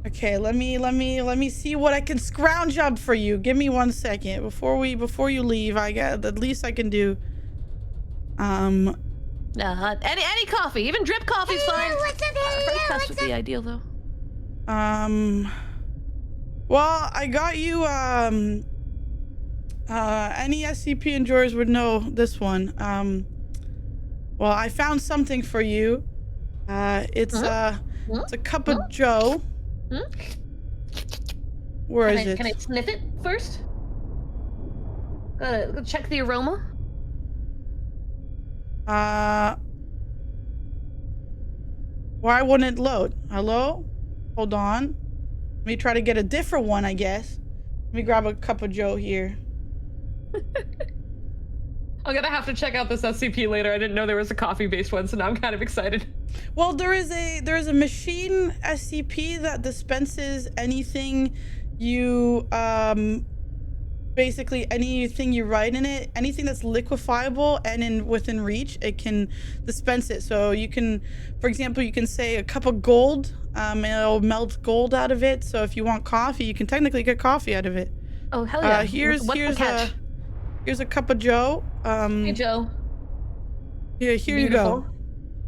Speaker 2: Okay, let me see what I can scrounge up for you. Give me 1 second before you leave. I got the least I can do.
Speaker 6: Any coffee, even drip coffee's fine.
Speaker 1: What's up?
Speaker 6: French
Speaker 1: Hello,
Speaker 6: press would be ideal though.
Speaker 2: Well, I got you. Any SCP enjoyers would know this one. Well, I found something for you. It's a cup of Joe. Where is it?
Speaker 6: Can I sniff it first? Gotta check the aroma.
Speaker 2: Why wouldn't it load? Hello? Hold on. Let me try to get a different one, I guess. Let me grab a cup of Joe here.
Speaker 6: I'm gonna have to check out this SCP later. I didn't know there was a coffee-based one, so now I'm kind of excited.
Speaker 2: Well, there is a machine SCP that dispenses anything you basically anything you write in it, anything that's liquefiable and within reach, it can dispense it. So you can, for example, you can say a cup of gold, and it'll melt gold out of it. So if you want coffee, you can technically get coffee out of it.
Speaker 6: Oh hell yeah!
Speaker 2: Here's a cup of Joe.
Speaker 6: Hey Joe.
Speaker 2: Here you go.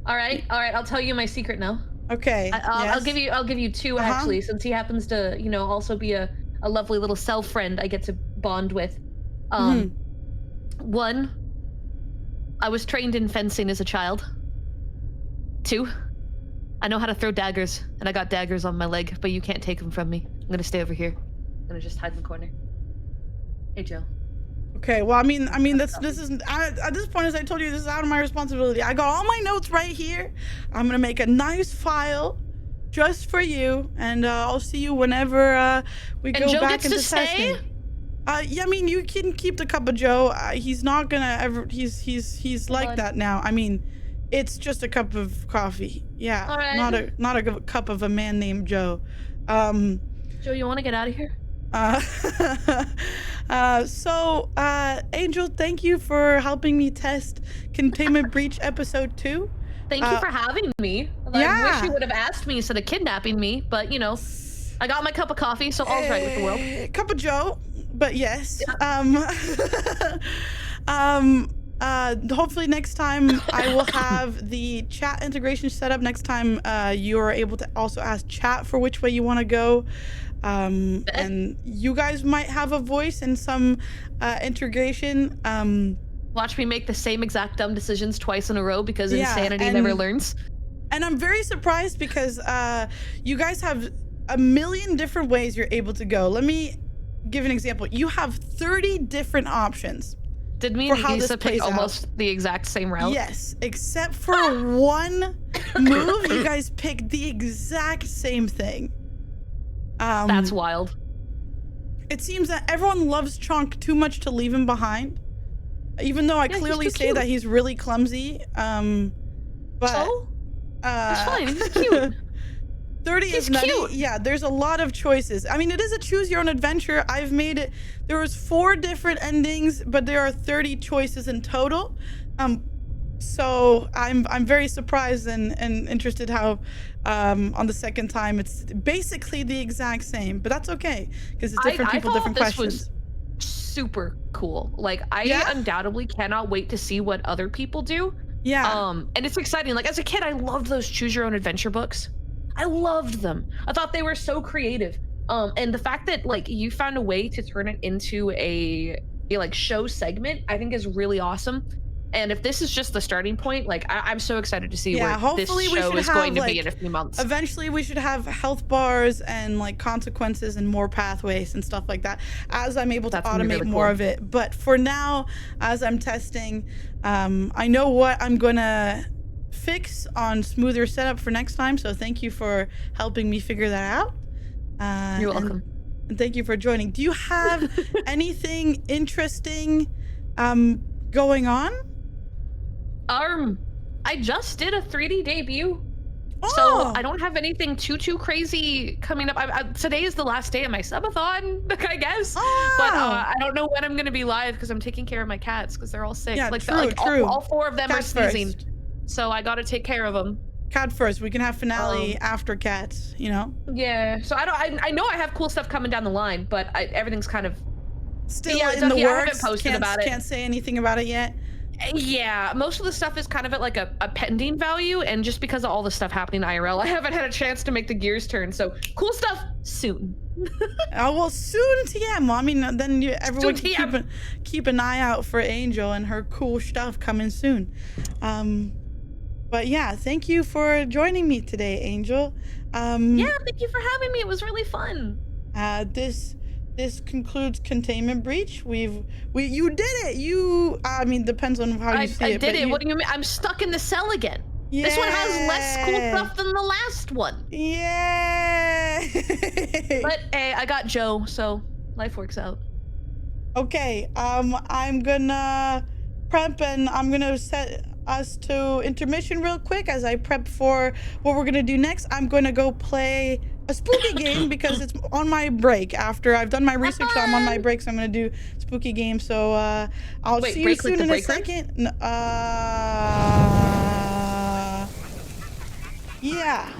Speaker 6: All right. I'll tell you my secret now.
Speaker 2: Okay.
Speaker 6: I'll give you two actually, since he happens to, also be a lovely little cell friend I get to bond with. One, I was trained in fencing as a child. Two, I know how to throw daggers, and I got daggers on my leg, but you can't take them from me. I'm gonna stay over here. I'm gonna just hide in the corner. Hey Joe.
Speaker 2: Okay, well, I mean, this isn't at this point, as I told you, this is out of my responsibility. I got all my notes right here. I'm gonna make a nice file just for you, and I'll see you whenever we go
Speaker 6: Joe
Speaker 2: back
Speaker 6: gets
Speaker 2: into
Speaker 6: to stay?
Speaker 2: testing. Yeah, I mean, you can keep the cup of Joe. He's not gonna ever. He's like that now. I mean, it's just a cup of coffee. Yeah,
Speaker 6: all right.
Speaker 2: not a cup of a man named Joe.
Speaker 6: Joe, you want to get out of here?
Speaker 2: Angel, thank you for helping me test Containment Breach Episode 2.
Speaker 6: Thank you for having me. I wish you would have asked me instead of kidnapping me, but I got my cup of coffee, so all's right with the world.
Speaker 2: Cup of Joe, but yes. Hopefully next time I will have the chat integration set up. Next time you are able to also ask chat for which way you want to go. And you guys might have a voice in some integration.
Speaker 6: Watch me make the same exact dumb decisions twice in a row because insanity never learns.
Speaker 2: And I'm very surprised because you guys have a million different ways you're able to go. Let me give an example. You have 30 different options.
Speaker 6: Did me and Lisa pick almost the exact same route?
Speaker 2: Yes, except for one move, you guys picked the exact same thing.
Speaker 6: That's wild.
Speaker 2: It seems that everyone loves Chonk too much to leave him behind. Even though I clearly say that he's really clumsy. But
Speaker 6: it's fine. He's cute.
Speaker 2: 30 is nutty.
Speaker 6: Cute.
Speaker 2: Yeah, there's a lot of choices. I mean, it is a choose your own adventure. I've made it. There was 4 different endings, but there are 30 choices in total. So I'm very surprised and interested how on the second time it's basically the exact same, but that's okay because it's different people, different questions.
Speaker 6: Was super cool. Like I undoubtedly cannot wait to see what other people do.
Speaker 2: Yeah.
Speaker 6: And it's exciting. Like as a kid, I loved those choose your own adventure books. I loved them. I thought they were so creative. And the fact that like you found a way to turn it into a like show segment, I think is really awesome. And if this is just the starting point, like I'm so excited to see where this show is going to be in a few months.
Speaker 2: Eventually, we should have health bars and like consequences and more pathways and stuff like that as I'm able to automate really more of it. But for now, as I'm testing, I know what I'm gonna fix on smoother setup for next time. So thank you for helping me figure that out.
Speaker 6: You're welcome.
Speaker 2: And thank you for joining. Do you have anything interesting going on?
Speaker 6: I just did a 3D debut,
Speaker 2: Oh.
Speaker 6: so I don't have anything too crazy coming up. Today is the last day of my subathon, I guess.
Speaker 2: Oh.
Speaker 6: But I don't know when I'm gonna be live because I'm taking care of my cats because they're all sick.
Speaker 2: Yeah,
Speaker 6: like,
Speaker 2: true.
Speaker 6: All 4 of them
Speaker 2: Cats
Speaker 6: are sneezing,
Speaker 2: first.
Speaker 6: so I gotta take care of them.
Speaker 2: Cat first. We can have finale after cats. You know.
Speaker 6: Yeah. So I know I have cool stuff coming down the line, but everything's kind of
Speaker 2: still in the
Speaker 6: I haven't
Speaker 2: works.
Speaker 6: posted about it.
Speaker 2: Can't say anything about it yet.
Speaker 6: Yeah, most of the stuff is kind of at like a pending value, and just because of all the stuff happening IRL, I haven't had a chance to make the gears turn. So cool stuff soon.
Speaker 2: Well, soon TM. I mean, then everyone can keep an eye out for Angel and her cool stuff coming soon. But yeah, thank you for joining me today, Angel.
Speaker 6: Yeah, thank you for having me. It was really fun.
Speaker 2: This concludes containment breach. You did it. I mean, depends on how you see it.
Speaker 6: I did it. What do you mean? I'm stuck in the cell again.
Speaker 2: Yeah.
Speaker 6: This one has less cool stuff than the last one.
Speaker 2: Yeah.
Speaker 6: But hey, I got Joe, so life works out.
Speaker 2: Okay. I'm gonna prep and I'm gonna set us to intermission real quick as I prep for what we're gonna do next. I'm gonna go play a spooky game because it's on my break. After I've done my research, so I'm on my break, so I'm gonna do spooky game. So I'll see you soon in a second. Yeah.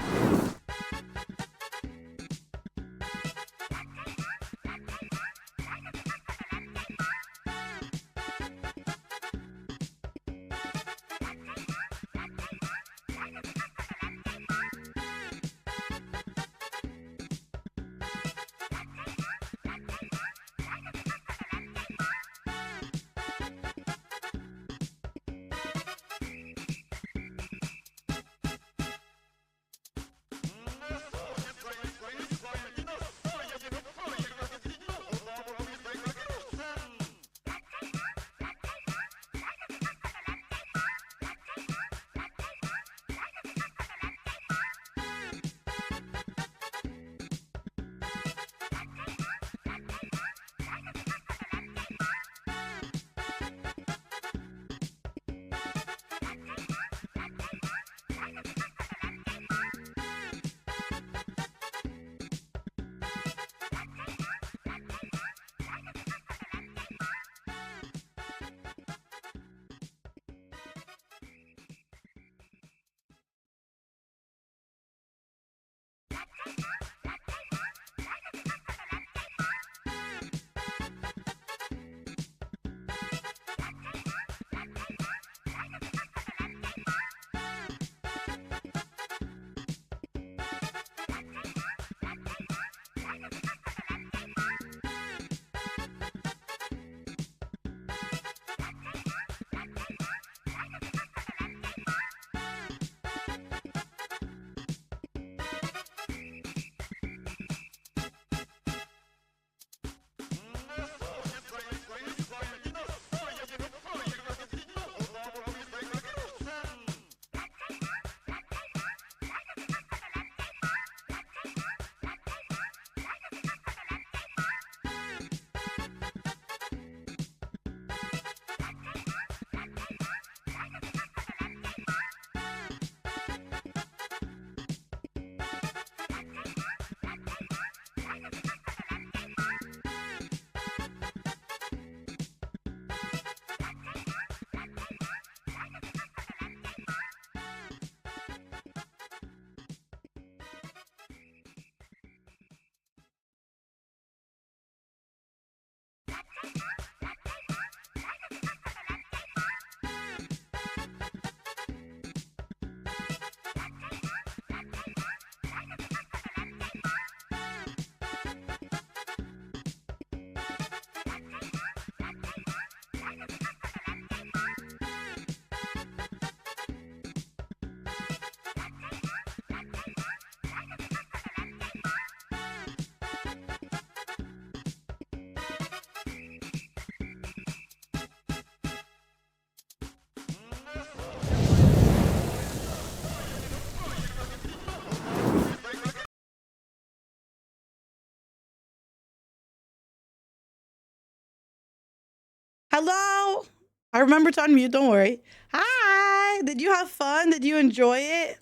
Speaker 2: Hello. I remember to unmute. Don't worry. Hi. Did you have fun? Did you enjoy it?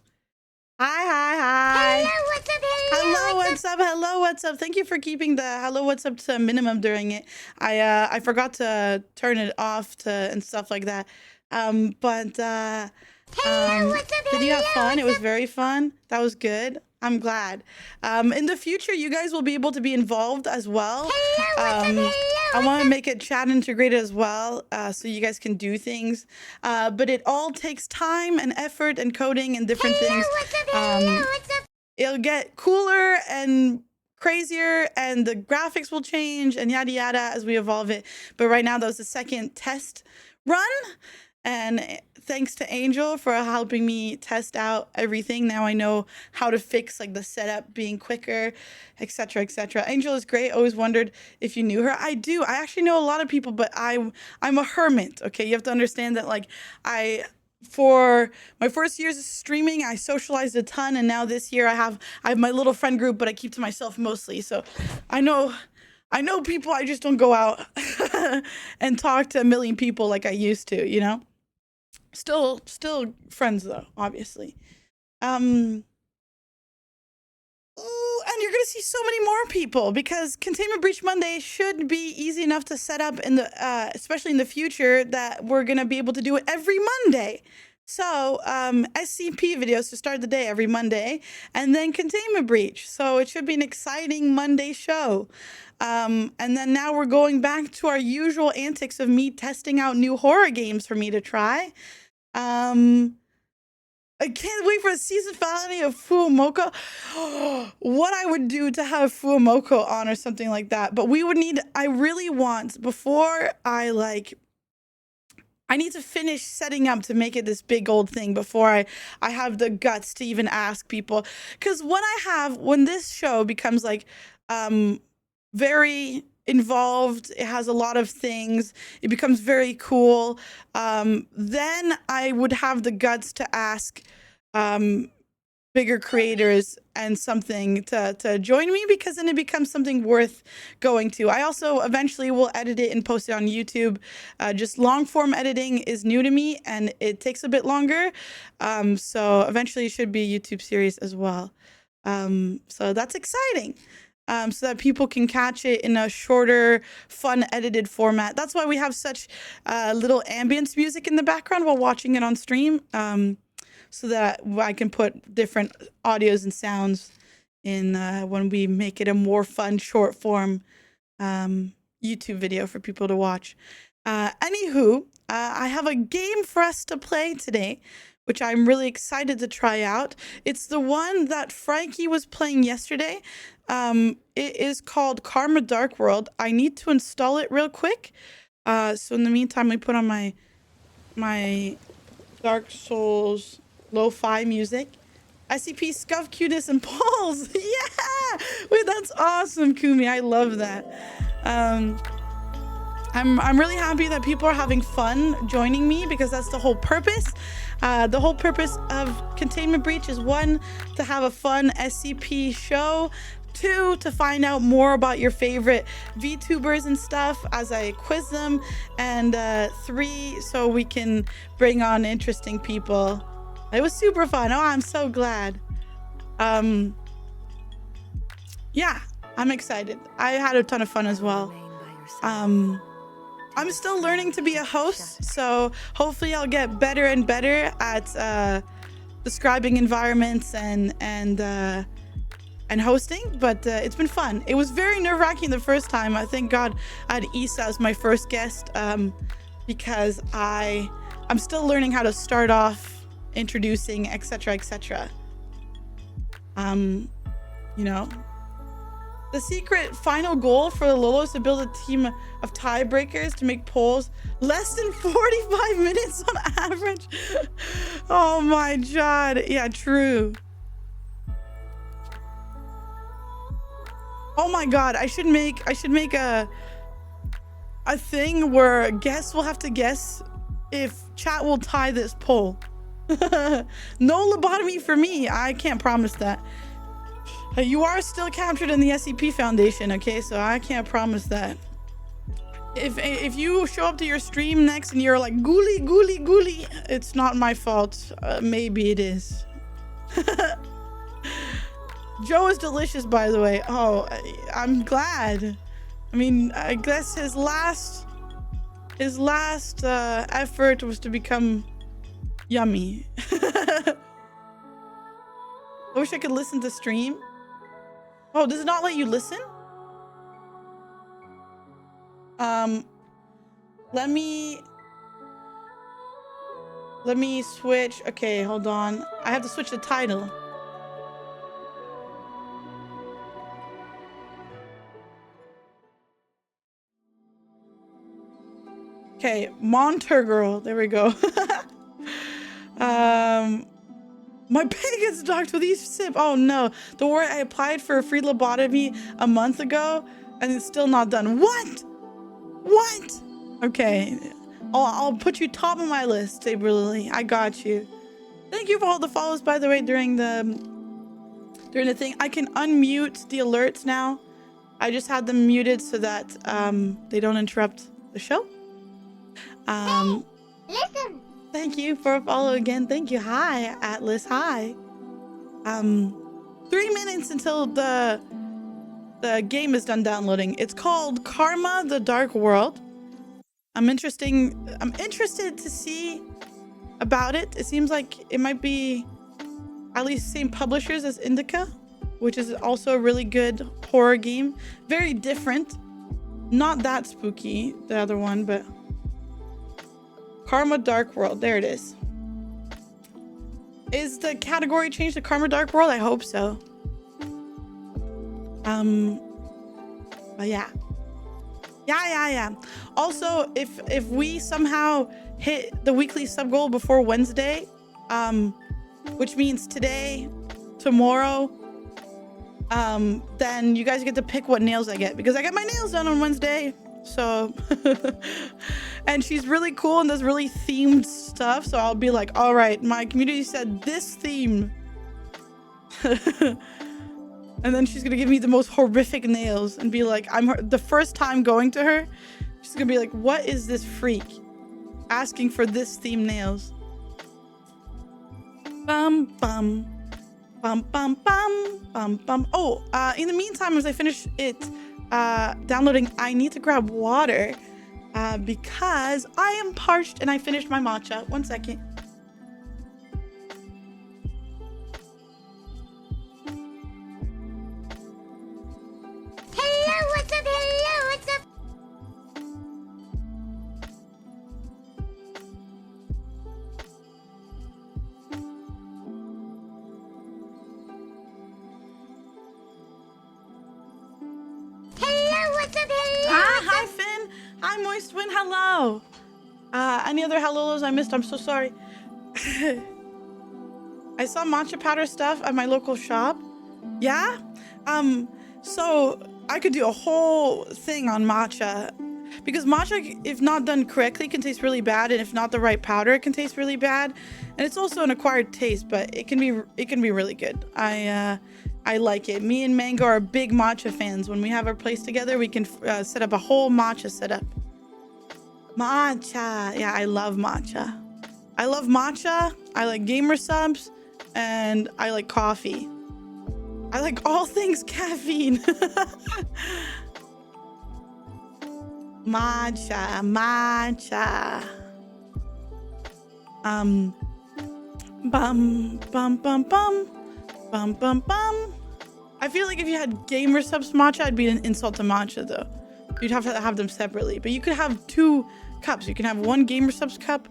Speaker 2: Hi.
Speaker 1: Hello, what's up?
Speaker 2: Hello, what's up? Hello, what's up? Thank you for keeping the hello, what's up to a minimum during it. I forgot to turn it off and stuff like that.
Speaker 1: Hello, what's up?
Speaker 2: Did you have fun? It was very fun. That was good. I'm glad. In the future, you guys will be able to be involved as well. I want to make it chat integrated as well, so you guys can do things. But it all takes time and effort and coding and different things.
Speaker 1: What's up?
Speaker 2: It'll get cooler and crazier, and the graphics will change and yada yada as we evolve it. But right now, that was the second test run. And thanks to Angel for helping me test out everything. Now I know how to fix like the setup being quicker, etc., etc. Angel is great. Always wondered if you knew her. I do. I actually know a lot of people, but I'm a hermit. Okay, you have to understand that. Like for my first years of streaming, I socialized a ton, and now this year I have my little friend group, but I keep to myself mostly. So I know people. I just don't go out and talk to a million people like I used to. You know. Still friends though, obviously. Ooh, and you're gonna see so many more people because Containment Breach Monday should be easy enough to set up in the, especially in the future, that we're gonna be able to do it every Monday. So SCP videos to start the day every Monday, and then Containment Breach. So it should be an exciting Monday show. And then now we're going back to our usual antics of me testing out new horror games for me to try. I can't wait for a season finale of Fuomoko. What I would do to have Fuomoko on or something like that. But we would need, I really want, before I need to finish setting up to make it this big old thing before I have the guts to even ask people. Because when this show becomes like very involved, it has a lot of things, it becomes very cool, then I would have the guts to ask bigger creators and something to join me, because then it becomes something worth going to. I also eventually will edit it and post it on YouTube. Just long form editing is new to me and it takes a bit longer, so eventually it should be a YouTube series as well. So that's exciting. So that people can catch it in a shorter, fun, edited format. That's why we have such little ambience music in the background while watching it on stream, so that I can put different audios and sounds in when we make it a more fun, short form YouTube video for people to watch. Anywho, I have a game for us to play today, which I'm really excited to try out. It's the one that Frankie was playing yesterday. It is called Karma Dark World. I need to install it real quick. So in the meantime, we put on my Dark Souls lo-fi music. SCP, Scuff, Cuteness, and Pulse. Yeah! Wait, that's awesome, Kumi. I love that. I'm really happy that people are having fun joining me, because that's the whole purpose. The whole purpose of Containment Breach is 1, to have a fun SCP show, 2, to find out more about your favorite VTubers and stuff as I quiz them, and 3, so we can bring on interesting people. It was super fun. Oh, I'm so glad. Yeah, I'm excited. I had a ton of fun as well. I'm still learning to be a host, so hopefully I'll get better and better at describing environments and hosting, but it's been fun. It was very nerve-wracking the first time. I thank God I had Issa as my first guest, because I'm still learning how to start off introducing, etc., etc. You know, the secret final goal for the Lolotus is to build a team of tiebreakers to make polls less than 45 minutes on average. Oh my God. Yeah, true. Oh my God, I should make a thing where guests will have to guess if chat will tie this poll. No lobotomy for me. I can't promise that. You are still captured in the SCP Foundation, okay? So I can't promise that. If you show up to your stream next and you're like ghoulie, ghoulie, ghoulie, it's not my fault. Maybe it is. Joe is delicious, by the way. Oh, I'm glad. I mean, I guess his last effort was to become yummy. I wish I could listen to stream. Oh, does it not let you listen? Let me switch. Okay, hold on. I have to switch the title. Okay, Monter Girl. There we go. My pig is docked with each sip. Oh no. The war I applied for a free lobotomy a month ago and it's still not done. What? What? Okay. I'll put you top of my list, Saber Lily. I got you. Thank you for all the follows, by the way, during the thing. I can unmute the alerts now. I just had them muted so that they don't interrupt the show.
Speaker 1: Listen.
Speaker 2: Thank you for a follow again. Thank you. Hi, Atlas. Hi. 3 minutes until the game is done downloading. It's called Karma: The Dark World. I'm interested to see about it. It seems like it might be at least same publishers as Indica, which is also a really good horror game. Very different. Not that spooky, the other one, but Karma Dark World. There it is. Is the category changed to Karma Dark World? I hope so. But yeah. Yeah. Also, if we somehow hit the weekly sub goal before Wednesday, which means today, tomorrow, then you guys get to pick what nails I get, because I get my nails done on Wednesday. So, and she's really cool and does really themed stuff. So I'll be like, all right, my community said this theme. And then she's gonna give me the most horrific nails and be like, the first time going to her, she's gonna be like, what is this freak asking for this theme nails? Bum, bum, bum, bum, bum, bum, bum. Oh, in the meantime, as I finish it, downloading, I need to grab water because I am parched and I finished my matcha. 1 second.
Speaker 1: Hello, what's up? Hello, what's up? Hello, what's up? Hello.
Speaker 2: Hi, Finn. Hi, Moist Wind. Hello. Any other hellos I missed? I'm so sorry. I saw matcha powder stuff at my local shop. Yeah? So I could do a whole thing on matcha, because matcha, if not done correctly, can taste really bad, and if not the right powder, it can taste really bad. And it's also an acquired taste, but it can be really good. I like it. Me and Mango are big matcha fans. When we have our place together, we can set up a whole matcha setup. Matcha. Yeah, I love matcha. I love matcha. I like gamer subs, and I like coffee. I like all things caffeine. Matcha. Bum, bum, bum, bum. Bum, bum, bum. I feel like if you had gamer subs matcha, it'd be an insult to matcha, though. You'd have to have them separately. But you could have 2 cups. You can have 1 gamer subs cup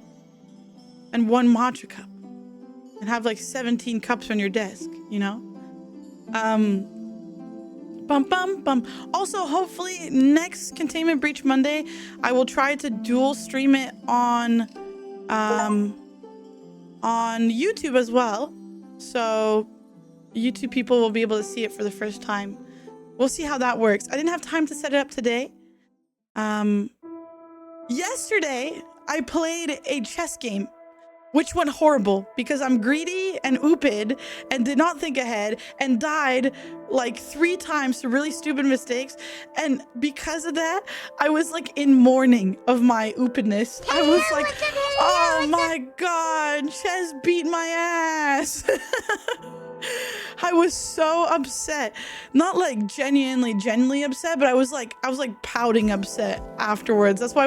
Speaker 2: and 1 matcha cup, and have like 17 cups on your desk, you know? Bum, bum, bum. Also, hopefully next Containment Breach Monday, I will try to dual stream it on YouTube as well. So YouTube people will be able to see it for the first time. We'll see how that works. I didn't have time to set it up today. Yesterday, I played a chess game, which went horrible because I'm greedy and oopid and did not think ahead and died like 3 times to really stupid mistakes. And because of that, I was like in mourning of my oopidness. I was like, oh my God, chess beat my ass. I was so upset. Not like genuinely upset, but I was like pouting upset afterwards. That's why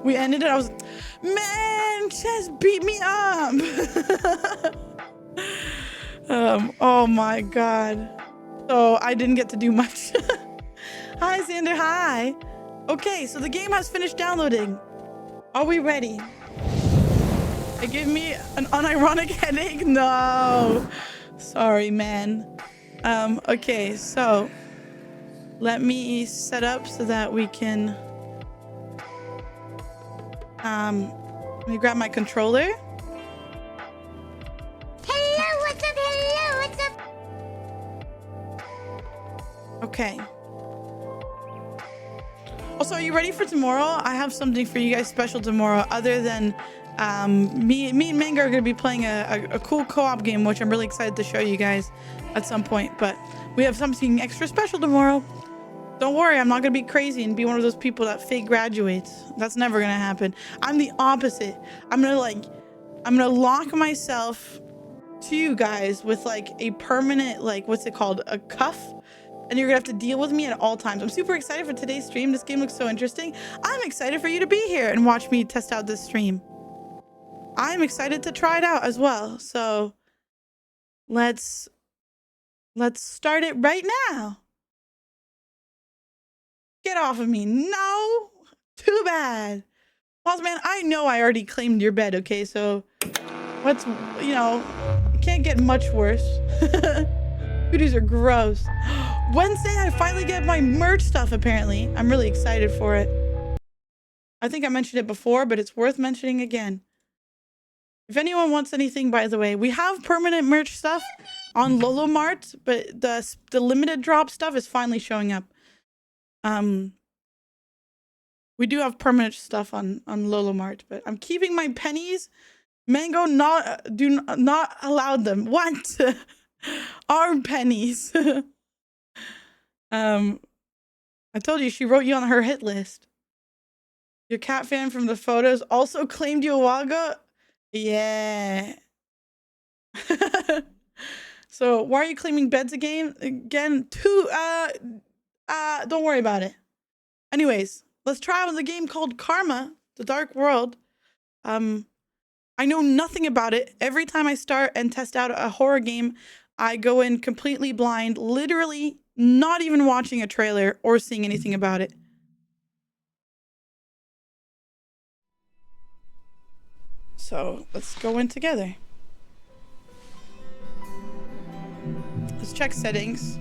Speaker 2: we ended it. I was like, man, chess beat me up. Oh my God. So I didn't get to do much. Hi, Xander. Hi. Okay, so the game has finished downloading. Are we ready? It gave me an unironic headache. No. Sorry, man. Okay, so let me set up so that we can Let me grab my controller.
Speaker 1: Hello, what's up? Hello, what's up?
Speaker 2: Okay. Also, are you ready for tomorrow? I have something for you guys special tomorrow, other than me and Mango are going to be playing a cool co-op game, which I'm really excited to show you guys at some point. But we have something extra special tomorrow. Don't worry, I'm not going to be crazy and be one of those people that fake graduates. That's never going to happen. I'm the opposite. I'm going to lock myself to you guys with like a permanent, like, what's it called? A cuff. And you're gonna have to deal with me at all times. I'm super excited for today's stream. This game looks so interesting. I'm excited for you to be here and watch me test out this stream. I'm excited to try it out as well. So let's start it right now. Get off of me. No, too bad. Bossman, I know I already claimed your bed, okay? So what's, you know, it can't get much worse. Booties are gross. Wednesday, I finally get my merch stuff, apparently. I'm really excited for it. I think I mentioned it before, but it's worth mentioning again. If anyone wants anything, by the way, we have permanent merch stuff on Lolomart, but the limited drop stuff is finally showing up. We do have permanent stuff on Lolomart, but I'm keeping my pennies. Mango not allowed them. What? Our pennies. I told you she wrote you on her hit list. Your cat fan from the photos also claimed you a while ago. Yeah. So why are you claiming beds again? Don't worry about it. Anyways, let's try out the game called Karma, The Dark World. I know nothing about it. Every time I start and test out a horror game, I go in completely blind, literally not even watching a trailer or seeing anything about it. So let's go in together. Let's check settings.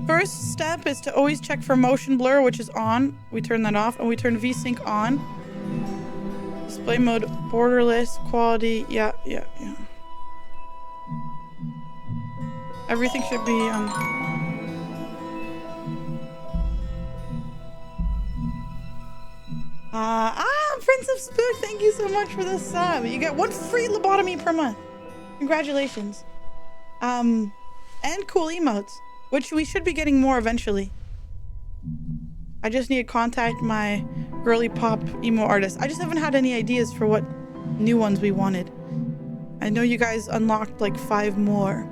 Speaker 2: First step is to always check for motion blur, which is on. We turn that off, and we turn VSync on. Display mode, borderless, quality, yeah. Everything should be Prince of Spook, thank you so much for the sub. You get 1 free lobotomy per month. Congratulations. And cool emotes, which we should be getting more eventually. I just need to contact my girly pop emo artist. I just haven't had any ideas for what new ones we wanted. I know you guys unlocked like 5 more.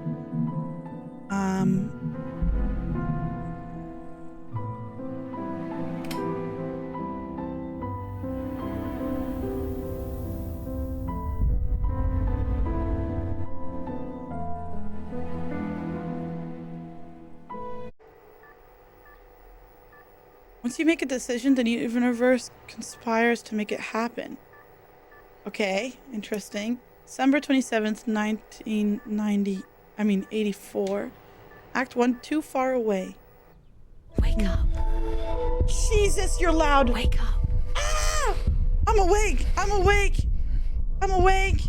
Speaker 2: Once you make a decision, the universe conspires to make it happen. Okay, interesting. December 27th, 84. Act 1, too far away.
Speaker 3: Wake up.
Speaker 2: Jesus, you're loud.
Speaker 3: Wake up.
Speaker 2: Ah! I'm awake. I'm awake. I'm awake.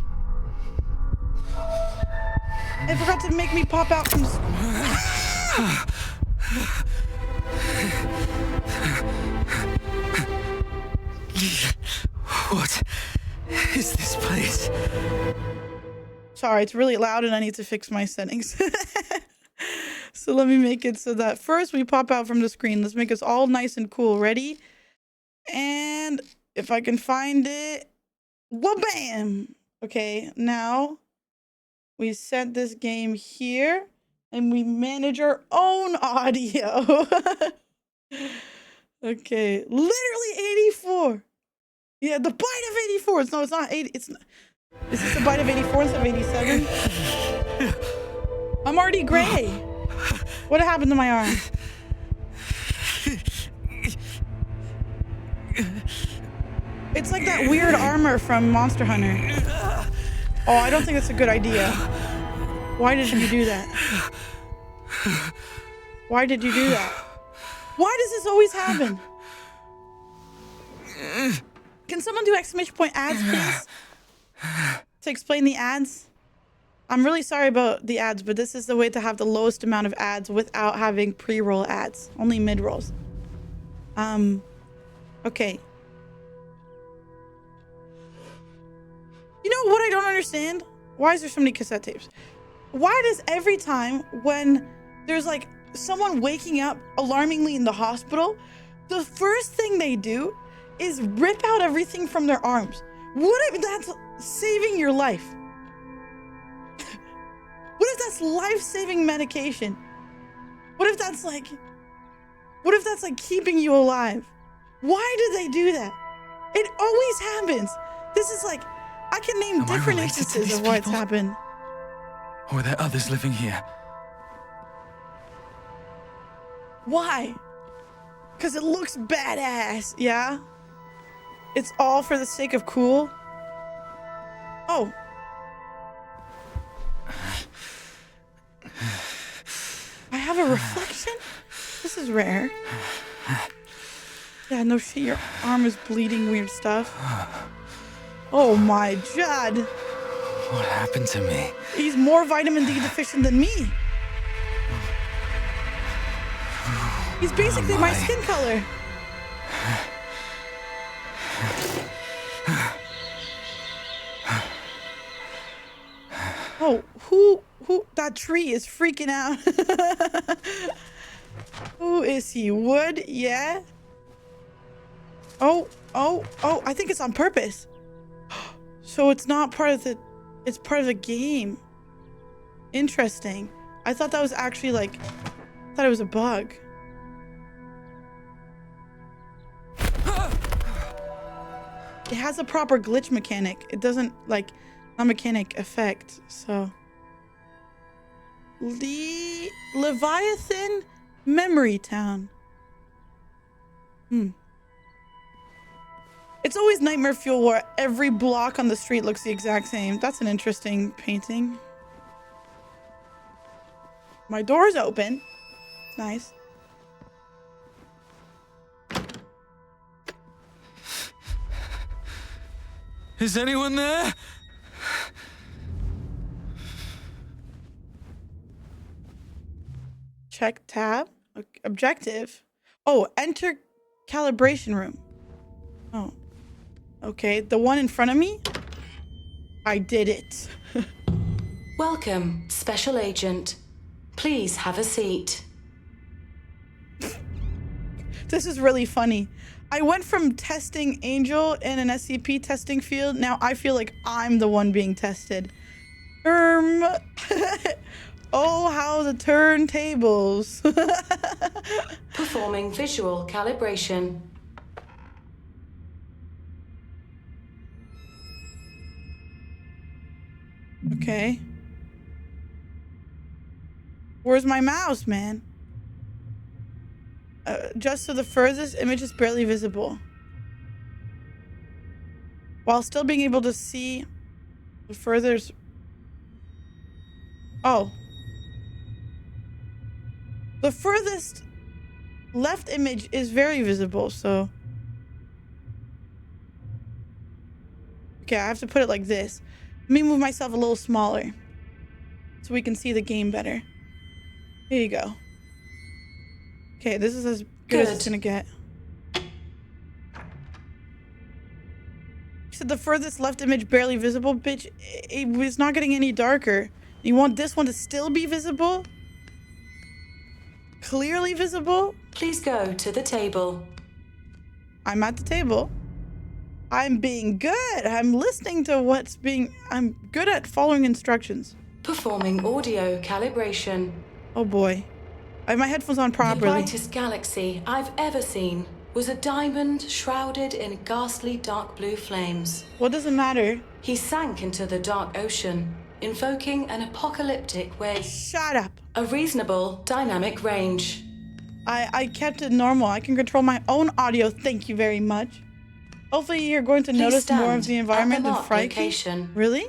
Speaker 2: I forgot to make me pop out from... Ah!
Speaker 7: What is this place?
Speaker 2: Sorry, it's really loud and I need to fix my settings. So let me make it so that first we pop out from the screen. Let's make us all nice and cool. Ready? And if I can find it, wha-bam! Okay, now we set this game here and we manage our own audio. Okay, literally 84. Yeah, the bite of 84. No, it's not 80. It's not. Is this the bite of 84 instead of 87? I'm already gray. What happened to my arm? It's like that weird armor from Monster Hunter. Oh, I don't think that's a good idea. Why did you do that? Why did you do that? Why does this always happen? Can someone do exclamation point ads, please? To explain the ads? I'm really sorry about the ads, but this is the way to have the lowest amount of ads without having pre-roll ads. Only mid-rolls. Okay. You know what I don't understand? Why is there so many cassette tapes? Why does every time when there's like someone waking up alarmingly in the hospital, the first thing they do is rip out everything from their arms? What if that's saving your life? What if that's life-saving medication? What if that's like keeping you alive? Why do they do that? It always happens. This is like, I can name different instances of why it's happened.
Speaker 7: Or are there others living here?
Speaker 2: Why? Because it looks badass, yeah? It's all for the sake of cool? Oh. I have a reflection? This is rare. Yeah, no shit, your arm is bleeding weird stuff. Oh my god.
Speaker 7: What happened to me?
Speaker 2: He's more vitamin D deficient than me. He's basically my skin color. Oh, who, that tree is freaking out. Who is he? Wood? Yeah. Oh, I think it's on purpose. So it's not part of the, it's part of the game. Interesting. I thought that was actually like, I thought it was a bug. It has a proper glitch mechanic. It doesn't like non-mechanic effect, so. Leviathan Memory Town. It's always nightmare fuel where every block on the street looks the exact same. That's an interesting painting. My door's open. Nice.
Speaker 7: Is anyone there?
Speaker 2: Check tab. Objective. Oh, enter calibration room. Oh. Okay, the one in front of me? I did it.
Speaker 3: Welcome, Special Agent. Please have a seat.
Speaker 2: This is really funny. I went from testing Angel in an SCP testing field. Now I feel like I'm the one being tested. Oh, how the turntables.
Speaker 3: Performing visual calibration.
Speaker 2: Okay. Where's my mouse, man? Just to the furthest image is barely visible. While still being able to see the furthest. Oh. The furthest left image is very visible, so. Okay, I have to put it like this. Let me move myself a little smaller so we can see the game better. Here you go. Okay, this is as good as it's gonna get. You said the furthest left image barely visible? Bitch, it was not getting any darker. You want this one to still be visible? Clearly visible?
Speaker 3: Please go to the table.
Speaker 2: I'm at the table. I'm being good. I'm listening to what's being... I'm good at following instructions.
Speaker 3: Performing audio calibration.
Speaker 2: Oh boy. I have my headphones on
Speaker 3: The
Speaker 2: properly.
Speaker 3: brightest galaxy I've ever seen was a diamond shrouded in ghastly dark blue flames.
Speaker 2: What does it matter?
Speaker 3: He sank into the dark ocean, invoking an apocalyptic wave.
Speaker 2: Shut up.
Speaker 3: A reasonable dynamic range.
Speaker 2: I kept it normal. I can control my own audio. Thank you very much. Hopefully you're going to
Speaker 3: Please
Speaker 2: notice more
Speaker 3: stand
Speaker 2: of the environment
Speaker 3: at the
Speaker 2: than
Speaker 3: marked
Speaker 2: Frikey.
Speaker 3: location.
Speaker 2: Really?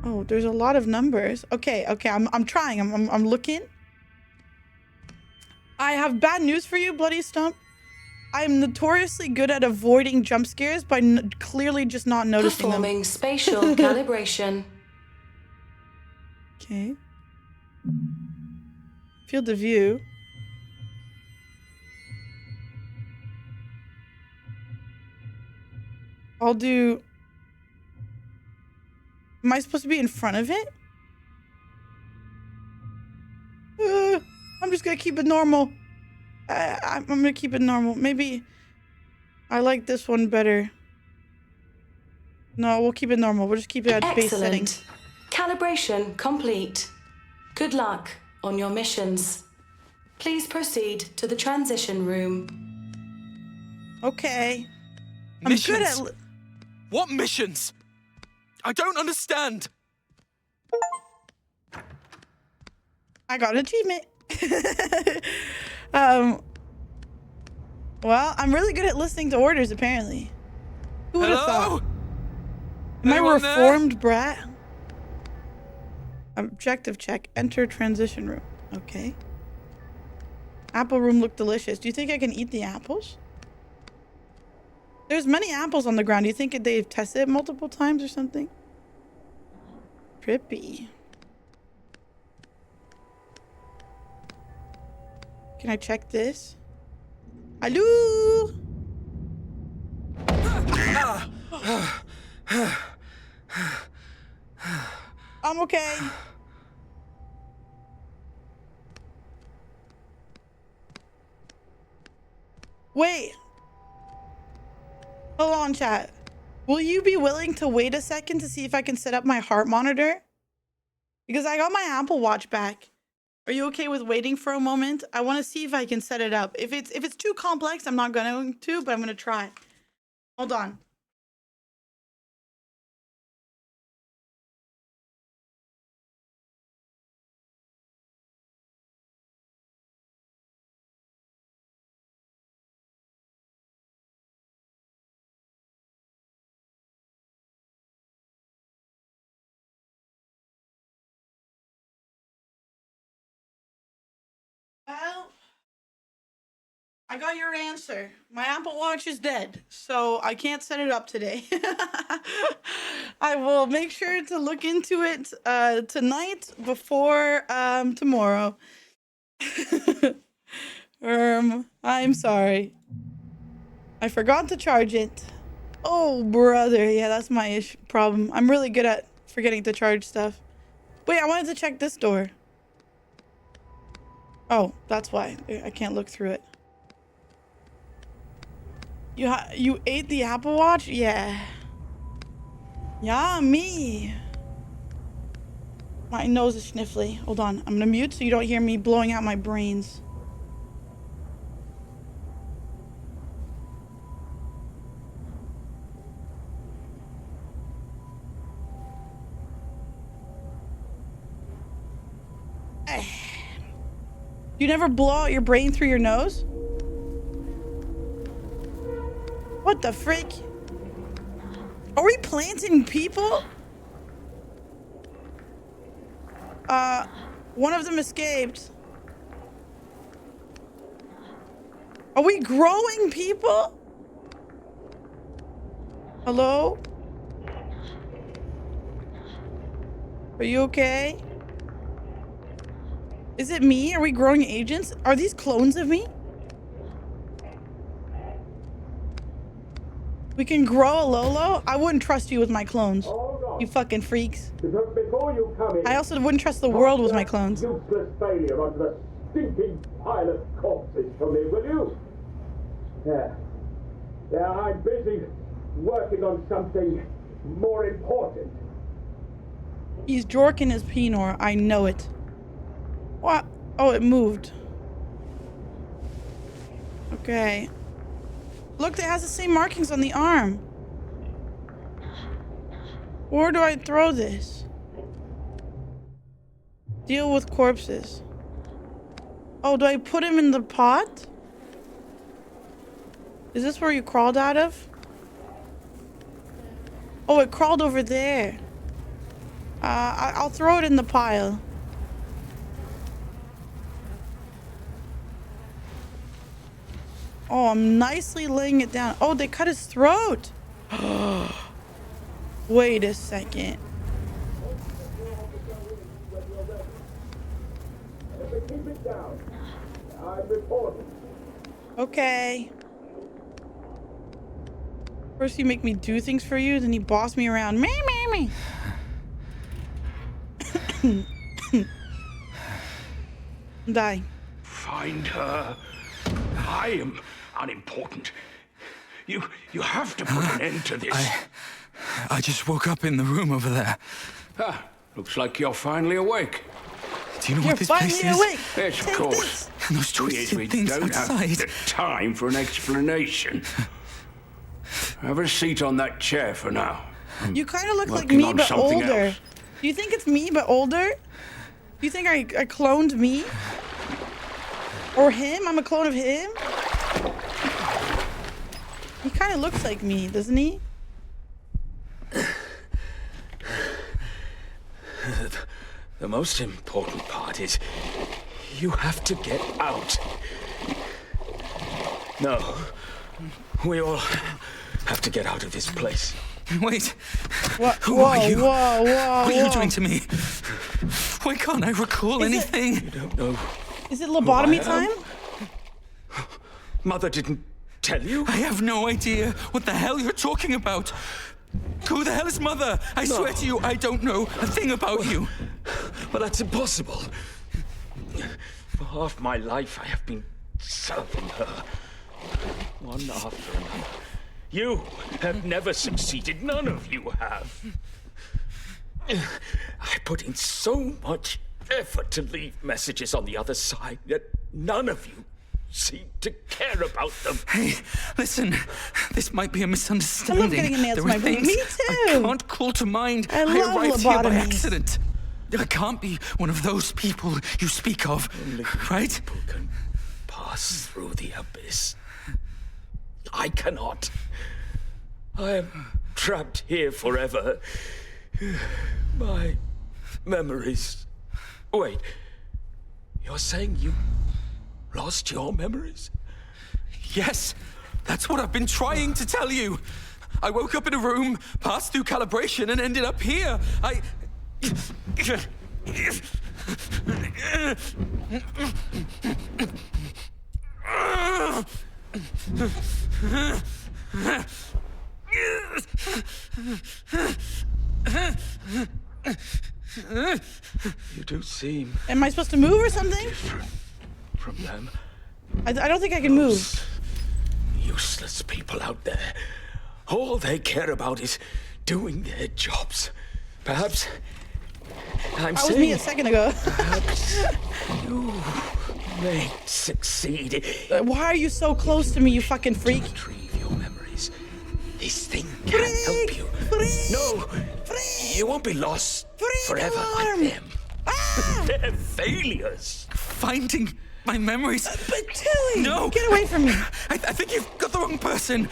Speaker 2: Oh, there's a lot of numbers. Okay, I'm trying. I'm looking. I have bad news for you, Bloody Stump. I'm notoriously good at avoiding jump scares by clearly just not noticing them.
Speaker 3: Performing spatial calibration.
Speaker 2: Okay. Field of view. I'll do... Am I supposed to be in front of it? I'm just gonna keep it normal. I'm gonna keep it normal. Maybe I like this one better. No, we'll keep it normal. We'll just keep it at base settings.
Speaker 3: Calibration complete. Good luck on your missions. Please proceed to the transition room.
Speaker 2: Okay.
Speaker 7: Missions?
Speaker 2: I'm good at...
Speaker 7: What missions? I don't understand.
Speaker 2: I got an achievement. Well, I'm really good at listening to orders, apparently. Who would have
Speaker 7: Hello?
Speaker 2: thought? Am I a
Speaker 7: Anyone there?
Speaker 2: reformed brat? Objective check. Enter transition room. Okay. Apple room looked delicious. Do you think I can eat the apples? There's many apples on the ground. Do you think they've tested it multiple times or something? Trippy. Can I check this? Hello? I'm okay. Wait. Hold on, chat. Will you be willing to wait a second to see if I can set up my heart monitor? Because I got my Apple Watch back. Are you okay with waiting for a moment? I want to see if I can set it up. If it's too complex, I'm not going to, but I'm going to try. Hold on. Well, I got your answer. My Apple Watch is dead, so I can't set it up today. I will make sure to look into it tonight before tomorrow. I'm sorry. I forgot to charge it. Oh, brother. Yeah, that's my problem. I'm really good at forgetting to charge stuff. Wait, I wanted to check this door. Oh, that's why. I can't look through it. You ate the Apple Watch? Yeah. Yummy. My nose is sniffly. Hold on. I'm gonna mute so you don't hear me blowing out my brains. You never blow out your brain through your nose? What the frick? Are we planting people? One of them escaped. Are we growing people? Hello? Are you okay? Is it me? Are we growing agents? Are these clones of me? We can grow a Lolo? I wouldn't trust you with my clones. You fucking freaks.
Speaker 8: Because before you come in,
Speaker 2: I also wouldn't trust the world with my clones.
Speaker 8: useless failure onto the stinking pile of corpses for me, will you? Yeah, I'm busy working on something more important.
Speaker 2: He's jorking his penor. I know it. What? Oh, it moved. Okay. Look, it has the same markings on the arm. Where do I throw this? Deal with corpses. Oh, do I put him in the pot? Is this where you crawled out of? Oh, it crawled over there. I'll throw it in the pile. Oh, I'm nicely laying it down. Oh, they cut his throat. Wait a second.
Speaker 8: Keep it down. I'm reporting.
Speaker 2: Okay. First you make me do things for you, then you boss me around. Me. Die.
Speaker 9: Find her. I am unimportant. You have to put an end to this.
Speaker 7: I just woke up in the room over there.
Speaker 9: Ah, looks like you're finally awake.
Speaker 7: Do you know
Speaker 2: You're
Speaker 7: what this place
Speaker 2: finally
Speaker 7: is?
Speaker 2: awake.
Speaker 9: Yes, of
Speaker 2: Take
Speaker 9: course.
Speaker 2: this.
Speaker 7: And those
Speaker 9: We
Speaker 7: twisted things
Speaker 9: don't
Speaker 7: outside.
Speaker 9: have the time for an explanation. Have a seat on that chair for now.
Speaker 2: You kind of look like
Speaker 9: Working
Speaker 2: me,
Speaker 9: on
Speaker 2: but
Speaker 9: something
Speaker 2: older.
Speaker 9: else.
Speaker 2: Do you think it's me, but older? Do you think I cloned me? Or him? I'm a clone of him? He kind of looks like me, doesn't he?
Speaker 9: The most important part is you have to get out. No, we all have to get out of this place.
Speaker 7: Wait.
Speaker 2: What?
Speaker 7: Who
Speaker 2: Whoa,
Speaker 7: are you?
Speaker 2: whoa, whoa,
Speaker 7: What are you
Speaker 2: whoa.
Speaker 7: doing to me? Why can't I recall
Speaker 2: Is it-
Speaker 7: anything?
Speaker 9: You don't know.
Speaker 2: Is it lobotomy
Speaker 9: Who I am?
Speaker 2: time?
Speaker 9: Mother didn't tell you?
Speaker 7: I have no idea what the hell you're talking about. Who the hell is Mother? I swear to you, I don't know a thing about you.
Speaker 9: Well, that's impossible. For half my life, I have been serving her. One after another. You have never succeeded. None of you have. I put in so much effort to leave messages on the other side, yet none of you seem to care about them.
Speaker 7: Hey, listen, this might be a misunderstanding.
Speaker 2: I love getting a nail to
Speaker 7: There
Speaker 2: my
Speaker 7: are
Speaker 2: boob.
Speaker 7: things
Speaker 2: Me
Speaker 7: I
Speaker 2: too.
Speaker 7: can't call to mind.
Speaker 2: I love
Speaker 7: arrived here by
Speaker 2: lobotomies.
Speaker 7: accident. I can't be one of those people you speak of, right?
Speaker 9: People can pass through the abyss. I cannot. I am trapped here forever. My memories. Wait, you're saying you lost your memories?
Speaker 7: Yes, that's what I've been trying to tell you. I woke up in a room, passed through calibration, and ended up here.
Speaker 9: You do seem
Speaker 2: Am I supposed to move or something?
Speaker 9: different from them.
Speaker 2: I don't think I can move.
Speaker 9: Useless people out there. All they care about is doing their jobs. Perhaps I'm
Speaker 2: That was
Speaker 9: saying
Speaker 2: me a second ago.
Speaker 9: perhaps you may succeed.
Speaker 2: Why are you so close to me, you fucking freak?
Speaker 9: Retrieve your memories. This thing can help you. No, you won't be lost forever like
Speaker 2: alarm.
Speaker 9: them.
Speaker 2: Ah!
Speaker 9: They're failures.
Speaker 7: Finding my memories.
Speaker 2: But Tilly!
Speaker 7: No!
Speaker 2: Get away from me!
Speaker 7: I think you've got the wrong person.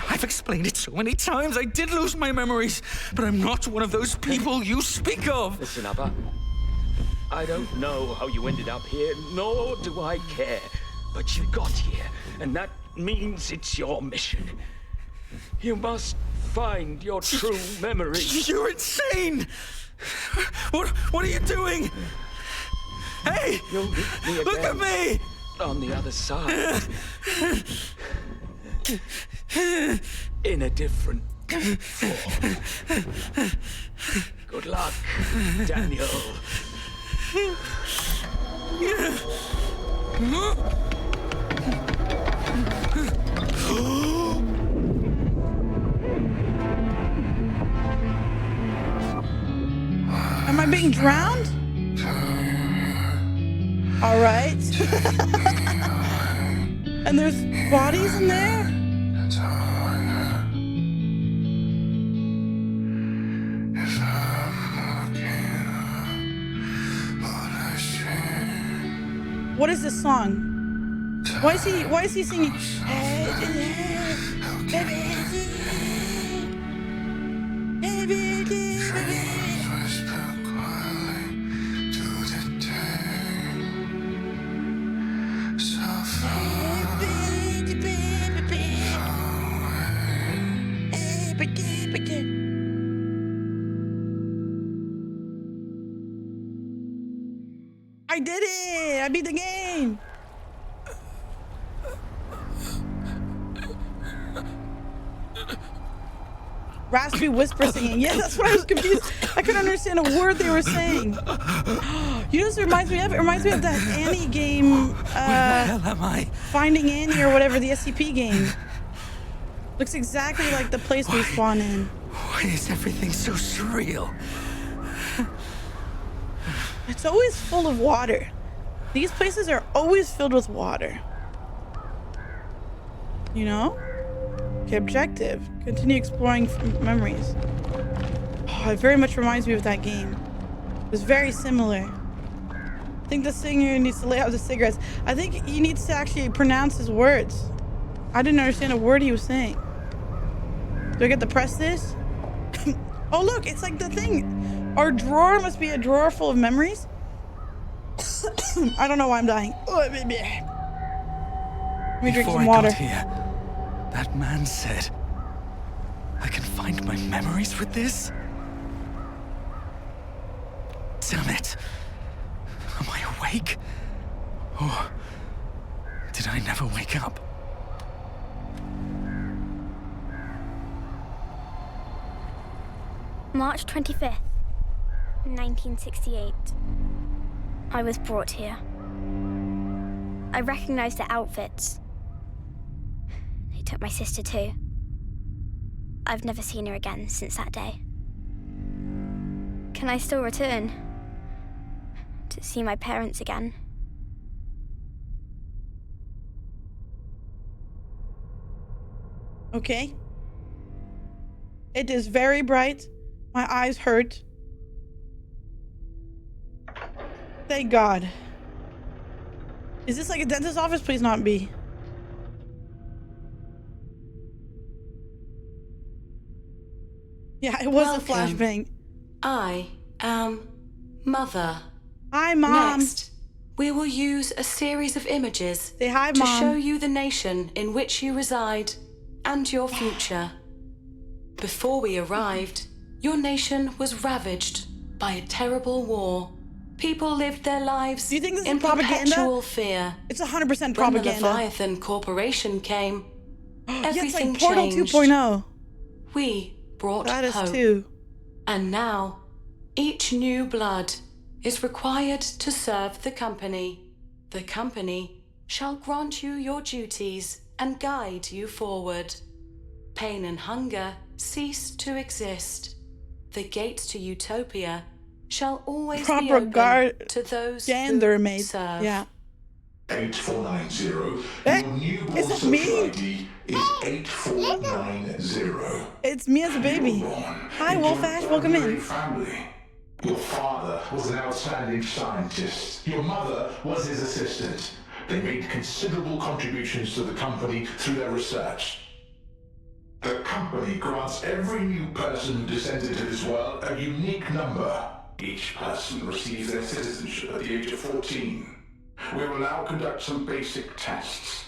Speaker 7: I've explained it so many times. I did lose my memories, but I'm not one of those people you speak of.
Speaker 9: Listen, Abba. I don't know how you ended up here, nor do I care. But you got here, and that means it's your mission. You must find your true memories.
Speaker 7: You're insane! What are you doing? Hey!
Speaker 9: You'll meet me
Speaker 7: Look at
Speaker 9: again
Speaker 7: me!
Speaker 9: on the other side. In a different form. Good luck, Daniel.
Speaker 2: Am I being drowned? All right. And there's bodies in there? What is this song? Why is he singing? I did it! I beat the game! Raspy whisper singing. Yeah, that's what I was confused. I couldn't understand a word they were saying. You know what this reminds me of? It reminds me of that Annie game.
Speaker 7: Where the hell am I?
Speaker 2: Finding Annie or whatever, the SCP game. Looks exactly like the place we spawn in.
Speaker 7: Why is everything so surreal?
Speaker 2: It's always full of water. These places are always filled with water. You know? Okay, objective. Continue exploring memories. Oh, it very much reminds me of that game. It's very similar. I think the singer needs to lay out the cigarettes. I think he needs to actually pronounce his words. I didn't understand a word he was saying. Do I get to press this? Oh, look, it's like the thing. Our drawer must be a drawer full of memories. I don't know why I'm dying. Let me drink some water.
Speaker 7: Before I got here, that man said, I can find my memories with this? Damn it. Am I awake? Or did I never wake up?
Speaker 1: March 25th, 1968. I was brought here. I recognized the outfits. They took my sister too. I've never seen her again since that day. Can I still return? To see my parents again?
Speaker 2: Okay. It is very bright. My eyes hurt. Thank God. Is this like a dentist's office? Please not be. Yeah, it was a flashbang.
Speaker 3: I am Mother.
Speaker 2: Hi, Mom.
Speaker 3: Next, we will use a series of images
Speaker 2: Say hi,
Speaker 3: to
Speaker 2: Mom.
Speaker 3: show you the nation in which you reside and your future. Before we arrived, your nation was ravaged by a terrible war. People lived their lives
Speaker 2: Do you think this
Speaker 3: in
Speaker 2: is propaganda?
Speaker 3: perpetual fear.
Speaker 2: It's 100%
Speaker 3: When the
Speaker 2: propaganda.
Speaker 3: Leviathan Corporation came,
Speaker 2: Yeah, it's
Speaker 3: everything
Speaker 2: like Portal
Speaker 3: changed.
Speaker 2: 2.0.
Speaker 3: We brought
Speaker 2: That is
Speaker 3: hope.
Speaker 2: too.
Speaker 3: And now, each new blood is required to serve the company. The company shall grant you your duties and guide you forward. Pain and hunger cease to exist. The gates to utopia shall always be
Speaker 2: Proper
Speaker 3: open
Speaker 2: guard
Speaker 3: to those
Speaker 2: gander,
Speaker 3: who
Speaker 2: mate.
Speaker 3: serve.
Speaker 2: Yeah.
Speaker 10: 8490.
Speaker 2: Eh,
Speaker 10: Your newborn
Speaker 2: is that
Speaker 10: social
Speaker 2: me?
Speaker 10: ID is 8490.
Speaker 2: It's me as a baby.
Speaker 10: You were born
Speaker 2: Hi,
Speaker 10: into an
Speaker 2: Wolfash. Welcome
Speaker 10: ordinary
Speaker 2: in.
Speaker 10: family. Your father was an outstanding scientist. Your mother was his assistant. They made considerable contributions to the company through their research. The company grants every new person who descends into this world a unique number. Each person receives their citizenship at the age of 14. We will now conduct some basic tests.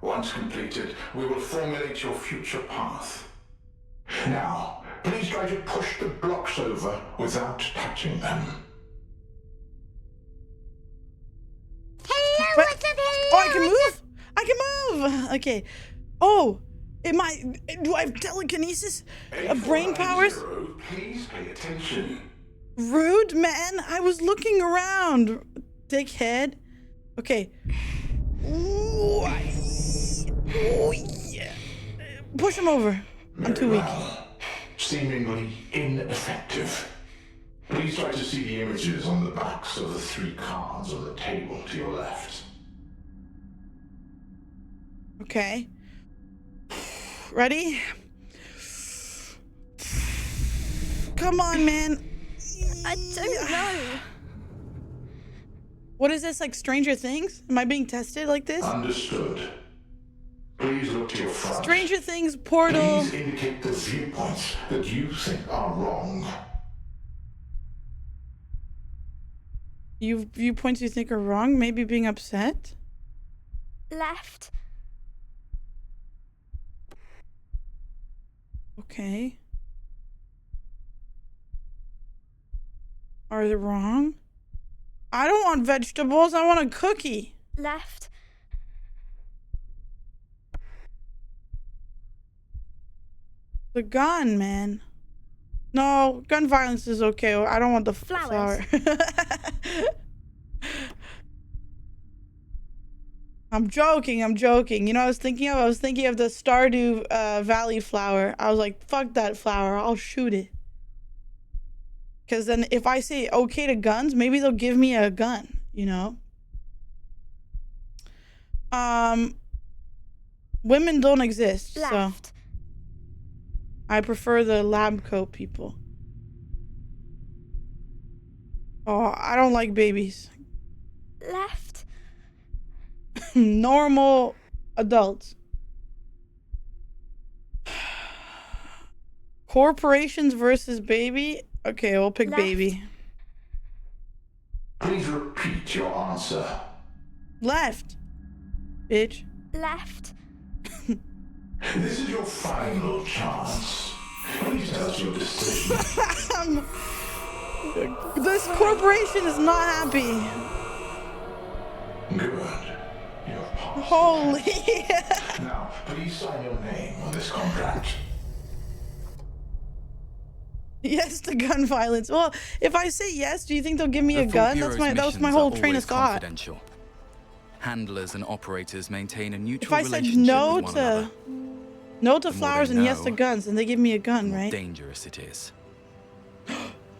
Speaker 10: Once completed, we will formulate your future path. Now, please try to push the blocks over without touching them.
Speaker 1: Hello,
Speaker 2: What?
Speaker 1: what's up, hello?
Speaker 2: Oh, I can move? I can move! Okay. Oh, do I have telekinesis? Brain powers?
Speaker 10: 8490, please pay attention.
Speaker 2: Rude, man. I was looking around. Dickhead. Okay. Ooh, yeah. Push him over. I'm too
Speaker 10: Very
Speaker 2: weak.
Speaker 10: well. Seemingly ineffective. Please try to see the images on the backs of the 3 cards on the table to your left.
Speaker 2: Okay. Ready? Come on, man.
Speaker 1: I don't know.
Speaker 2: What is this, like Stranger Things? Am I being tested like this?
Speaker 10: Understood. Please look to your front.
Speaker 2: Stranger Things, Portal.
Speaker 10: Please indicate the viewpoints that you think are wrong.
Speaker 2: Viewpoints you think are wrong? Maybe being upset?
Speaker 1: Left.
Speaker 2: Okay. Are they wrong? I don't want vegetables. I want a cookie.
Speaker 1: Left.
Speaker 2: The gun, man. No, gun violence is okay. I don't want the
Speaker 1: Flowers.
Speaker 2: flower. I'm joking. You know what I was thinking of? I was thinking of the Stardew Valley flower. I was like, fuck that flower. I'll shoot it. Because then if I say okay to guns, maybe they'll give me a gun, you know? Women don't exist,
Speaker 1: Left.
Speaker 2: so I prefer the lab coat people. Oh, I don't like babies.
Speaker 1: Left.
Speaker 2: Normal adults. Corporations versus baby? Okay, we'll pick
Speaker 1: Left.
Speaker 2: baby.
Speaker 10: Please repeat your answer.
Speaker 2: Left. Bitch.
Speaker 1: Left.
Speaker 10: This is your final chance. Please tell us your decision.
Speaker 2: This corporation is not happy.
Speaker 10: Good. You have passed.
Speaker 2: Holy.
Speaker 10: Now, please sign your name on this contract.
Speaker 2: Yes to gun violence. Well, if I say yes, do you think they'll give me a gun? That was my whole train of thought.
Speaker 11: Handlers and operators maintain a neutral
Speaker 2: If I said
Speaker 11: relationship
Speaker 2: no
Speaker 11: with one another.
Speaker 2: no to flowers and yes to guns, and they give me a gun,
Speaker 11: The more
Speaker 2: right?
Speaker 11: dangerous it is.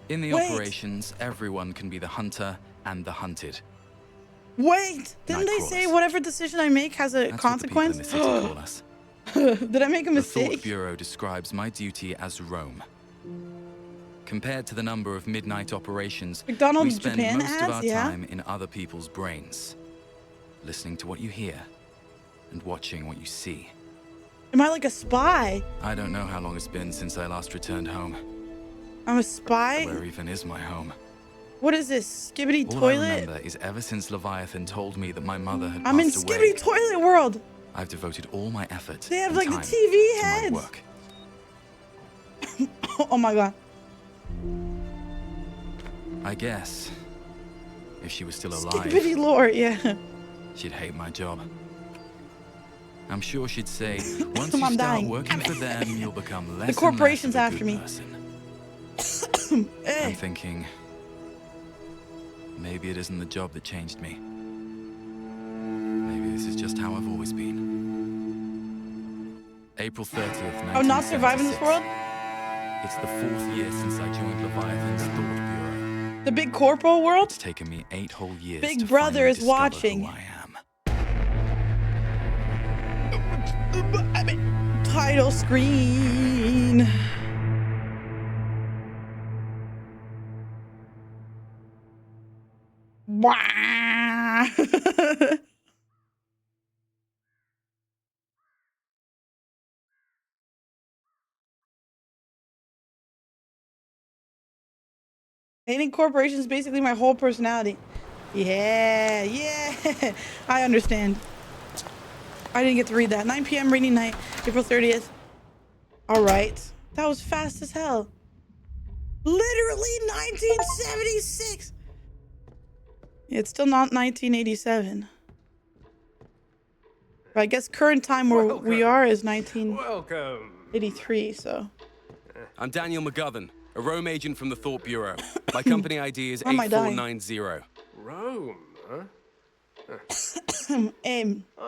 Speaker 11: In the
Speaker 2: Wait.
Speaker 11: operations, everyone can be the hunter and the hunted.
Speaker 2: Wait, didn't they say whatever decision I make has a
Speaker 11: That's
Speaker 2: consequence?
Speaker 11: what the people in the city call us.
Speaker 2: Did I make a
Speaker 11: The Thought
Speaker 2: mistake?
Speaker 11: Bureau describes my duty as Rome. Compared to the number of midnight operations,
Speaker 2: McDonald's
Speaker 11: we spend
Speaker 2: Japan
Speaker 11: most of
Speaker 2: ads,
Speaker 11: our
Speaker 2: yeah?
Speaker 11: time in other people's brains, listening to what you hear and watching what you see.
Speaker 2: Am I like a spy?
Speaker 11: I don't know how long it's been since I last returned home.
Speaker 2: I'm a spy?
Speaker 11: Where even is my home?
Speaker 2: What is this? Skibbity
Speaker 11: All I
Speaker 2: toilet?
Speaker 11: remember is ever since Leviathan told me that my mother had
Speaker 2: I'm in
Speaker 11: passed away,
Speaker 2: Skibbity toilet world.
Speaker 11: I've devoted all my effort
Speaker 2: They have
Speaker 11: and
Speaker 2: like the
Speaker 11: time
Speaker 2: TV
Speaker 11: to my
Speaker 2: heads.
Speaker 11: work.
Speaker 2: Oh my god.
Speaker 11: I guess if she was still alive,
Speaker 2: Skibbity lore, yeah.
Speaker 11: she'd hate my job. I'm sure she'd say, once
Speaker 2: I'm
Speaker 11: you start
Speaker 2: dying.
Speaker 11: working for them, you'll become less
Speaker 2: The corporation's
Speaker 11: and less
Speaker 2: after
Speaker 11: of a
Speaker 2: me.
Speaker 11: good person.
Speaker 2: Eh.
Speaker 11: I'm thinking, maybe it isn't the job that changed me. Maybe this is just how I've always been. April 30th,
Speaker 2: Oh, not surviving this
Speaker 11: 1976.
Speaker 2: world?
Speaker 11: It's the 4th year since I joined Leviathan's Thought Bureau.
Speaker 2: The big corporal world?
Speaker 11: It's taken me 8 whole years
Speaker 2: Big
Speaker 11: to
Speaker 2: brother
Speaker 11: finally
Speaker 2: is
Speaker 11: discover
Speaker 2: watching.
Speaker 11: who I am.
Speaker 2: Title screen. Wah. Hating corporations is basically my whole personality. Yeah. I understand. I didn't get to read that. 9 p.m. reading night, April 30th. All right. That was fast as hell. Literally 1976. It's still not 1987. But I guess current time where we are is 1983, so.
Speaker 12: I'm Daniel McGovern, a Rome agent from the Thought Bureau. My company ID is
Speaker 2: Why am I dying?
Speaker 12: 8490.
Speaker 13: Rome, huh?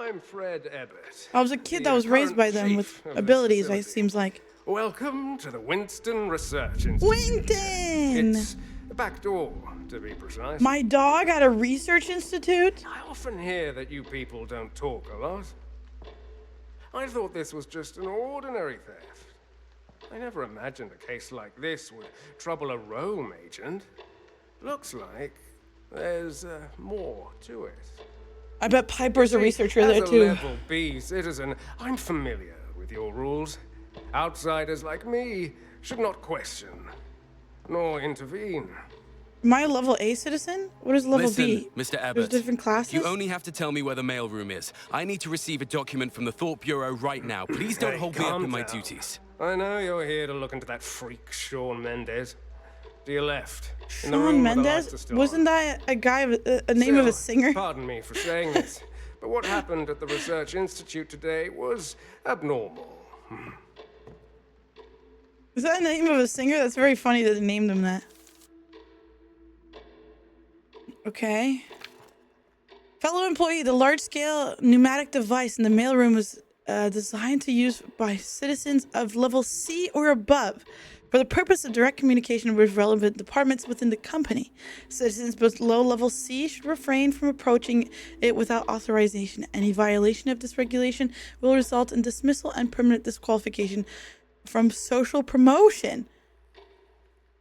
Speaker 2: I'm
Speaker 13: Fred Ebbett.
Speaker 2: I was a kid that was raised by them with abilities, it seems like.
Speaker 13: Welcome to the Winston Research Institute.
Speaker 2: Winston!
Speaker 13: It's the back door, to be precise.
Speaker 2: My dog at a research institute?
Speaker 13: I often hear that you people don't talk a lot. I thought this was just an ordinary theft. I never imagined a case like this would trouble a Rome agent. Looks like there's more to it.
Speaker 2: I bet Piper's a researcher there
Speaker 13: As a
Speaker 2: too.
Speaker 13: level B citizen, I'm familiar with your rules. Outsiders like me should not question, nor intervene.
Speaker 2: Am I a level A citizen? What is level
Speaker 12: Listen,
Speaker 2: B?
Speaker 12: Mr.
Speaker 2: There's
Speaker 12: Ebbett,
Speaker 2: different classes?
Speaker 12: you only have to tell me where the mailroom is. I need to receive a document from the Thought Bureau right now. Please don't
Speaker 13: Hey,
Speaker 12: hold me up
Speaker 13: calm
Speaker 12: in my
Speaker 13: down.
Speaker 12: duties.
Speaker 13: I know you're here to look into that freak Sean Mendez. To your left. In the
Speaker 2: Shawn
Speaker 13: room where the lights are
Speaker 2: Mendes?
Speaker 13: still
Speaker 2: Wasn't that a guy, a name of a
Speaker 13: Still,
Speaker 2: singer?
Speaker 13: Pardon me for saying this, but what happened at the Research Institute today was abnormal.
Speaker 2: Is that the name of a singer? That's very funny that they named him that. Okay. Fellow employee, the large-scale pneumatic device in the mailroom was designed to use by citizens of level C or above for the purpose of direct communication with relevant departments within the company. Citizens below level C should refrain from approaching it without authorization. Any violation of this regulation will result in dismissal and permanent disqualification from social promotion.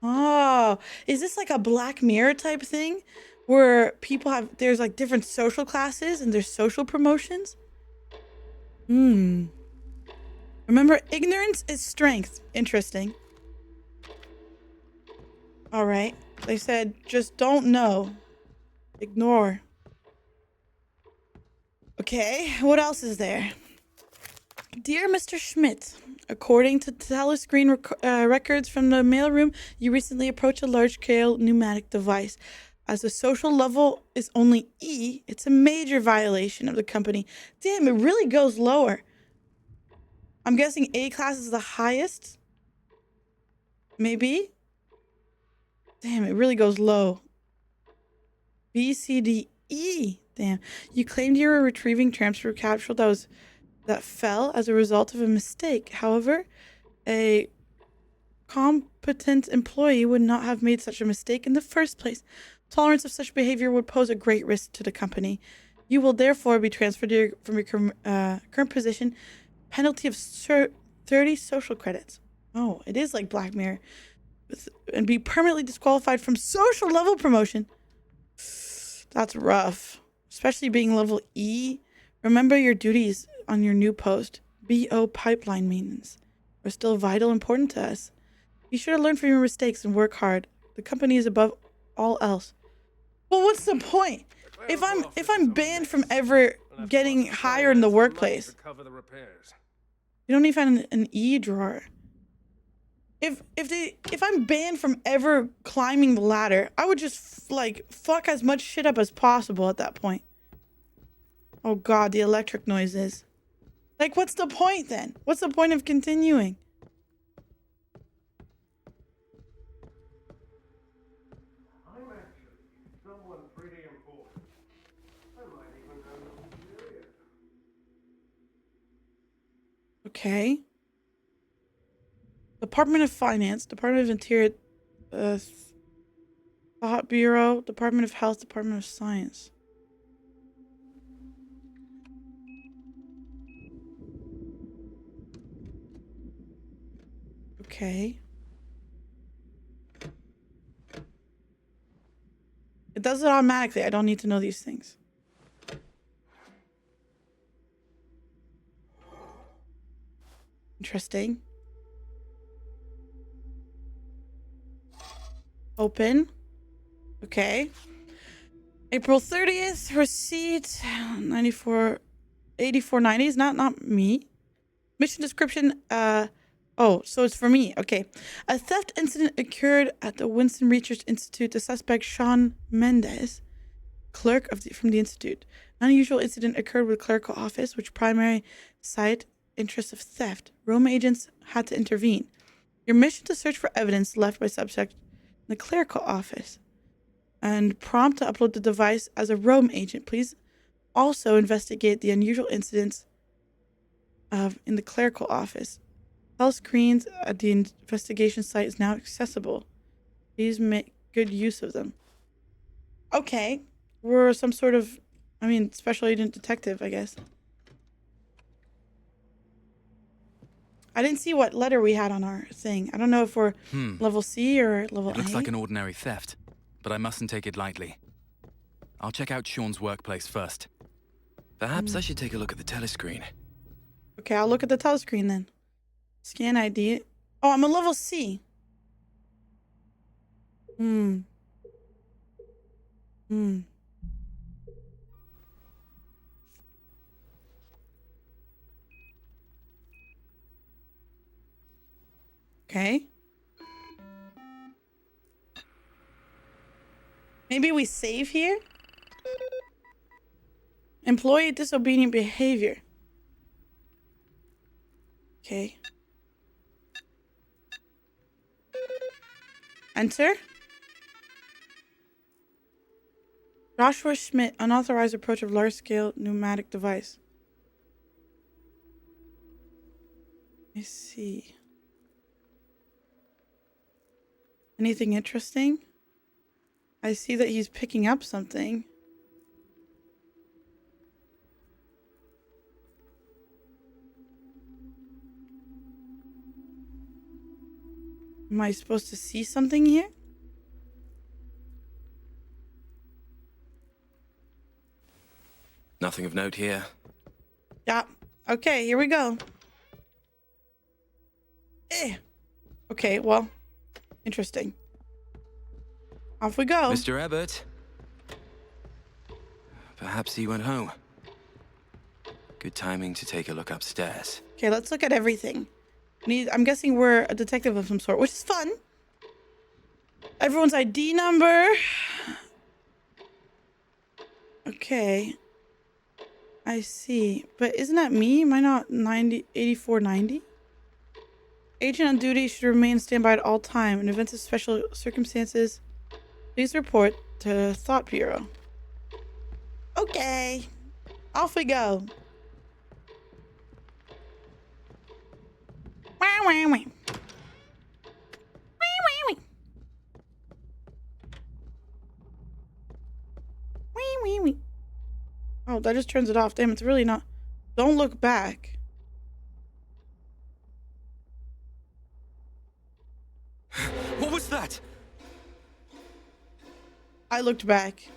Speaker 2: Oh, is this like a Black Mirror type thing where people have, there's like different social classes and there's social promotions? Remember, ignorance is strength. Interesting. All right. They said, just don't know. Ignore. Okay, what else is there? Dear Mr. Schmidt, according to telescreen records from the mailroom, you recently approached a large-scale pneumatic device. As the social level is only E, it's a major violation of the company. Damn, it really goes lower. I'm guessing A class is the highest? Maybe? Damn, it really goes low. B, C, D, E. Damn. You claimed you were retrieving transfer capsule that fell as a result of a mistake. However, a competent employee would not have made such a mistake in the first place. Tolerance of such behavior would pose a great risk to the company. You will therefore be transferred from your current position. Penalty of 30 social credits. Oh, it is like Black Mirror. And be permanently disqualified from social level promotion. That's rough. Especially being level E. Remember your duties on your new post. BO pipeline maintenance are still vital important to us. Be sure to learn from your mistakes and work hard. The company is above all else. Well, what's the point? If I'm banned from ever getting higher in the workplace, you don't even have an E drawer. If I'm banned from ever climbing the ladder, I would just like fuck as much shit up as possible at that point. Oh god, the electric noises. Like, what's the point then? What's the point of continuing?
Speaker 13: I'm actually someone pretty important. I might even know who you are.
Speaker 2: Okay. Department of Finance, Department of Interior, Thought Bureau, Department of Health, Department of Science. Okay. It does it automatically. I don't need to know these things. Interesting. Open. Okay. April 30th, receipt 8490 is not me. Mission description, oh, so it's for me. Okay. A theft incident occurred at the Winston Research Institute. The suspect, Shawn Mendes, clerk from the institute. An unusual incident occurred with clerical office, which primary cite interest of theft. Rome agents had to intervene. Your mission to search for evidence left by subject in the clerical office and prompt to upload the device as a Rome agent. Please also investigate the unusual incidents in the clerical office. All screens at the investigation site is now accessible. Please make good use of them. Okay. We're some sort of, special agent detective, I guess. I didn't see what letter we had on our thing. I don't know if we're level C or level A.
Speaker 11: It looks like an ordinary theft, but I mustn't take it lightly. I'll check out Sean's workplace first. Perhaps I should take a look at the telescreen.
Speaker 2: Okay, I'll look at the telescreen then. Scan ID. Oh, I'm a level C. Okay. Maybe we save here? Employee disobedient behavior. Okay. Enter. Joshua Schmidt, unauthorized approach of large-scale pneumatic device. Let me see. Anything interesting? I see that he's picking up something. Am I supposed to see something here?
Speaker 12: Nothing of note here.
Speaker 2: Yeah. Okay, here we go. Okay, well, interesting. Off we go.
Speaker 12: Mr. Abbott. Perhaps he went home. Good timing to take a look upstairs.
Speaker 2: Okay, let's look at everything. I'm guessing we're a detective of some sort, which is fun. Everyone's ID number. Okay. I see. But isn't that me? Am I not 8490? Agent on duty should remain standby at all time. In events of special circumstances, please report to Thought Bureau. Okay. Off we go. Wah, wah, wah. Oh, that just turns it off. Damn, it's really not. Don't look back.
Speaker 12: What was that?
Speaker 2: I looked back.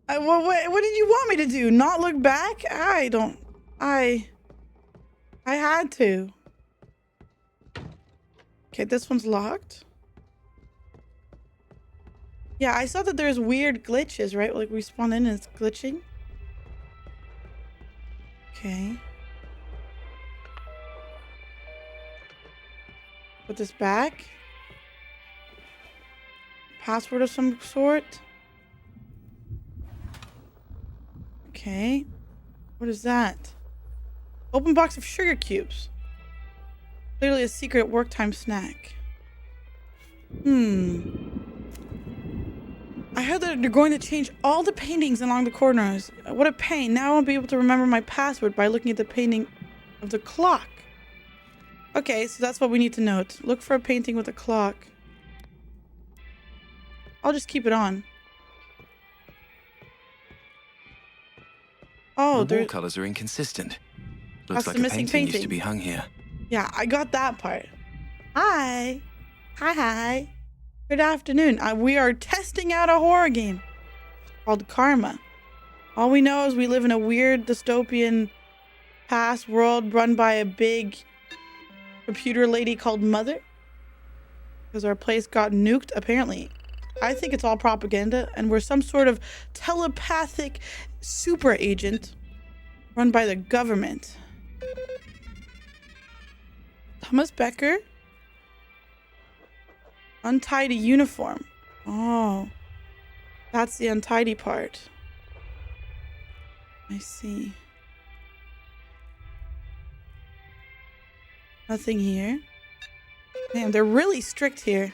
Speaker 2: What did you want me to do? Not look back? I had to. Okay, this one's locked. Yeah, I saw that there's weird glitches, right? Like we spawn in and it's glitching. Okay. Put this back. Password of some sort. Okay. What is that? Open box of sugar cubes. Clearly a secret work time snack. I heard that they're going to change all the paintings along the corners. What a pain. Now I won't be able to remember my password by looking at the painting of the clock. Okay, so that's what we need to note. Look for a painting with a clock. I'll just keep it on. Oh,
Speaker 12: the wall colors are inconsistent. Looks
Speaker 2: That's
Speaker 12: like
Speaker 2: the
Speaker 12: a
Speaker 2: missing
Speaker 12: painting used
Speaker 2: painting.
Speaker 12: to be hung here.
Speaker 2: Yeah, I got that part. Hi. Hi. Good afternoon. We are testing out a horror game called Karma. All we know is we live in a weird dystopian past world run by a big computer lady called Mother. Because our place got nuked, apparently. I think it's all propaganda, and we're some sort of telepathic super agent run by the government. Thomas Becker. Untidy uniform. Oh. That's the untidy part. I see. Nothing here. Man, they're really strict here.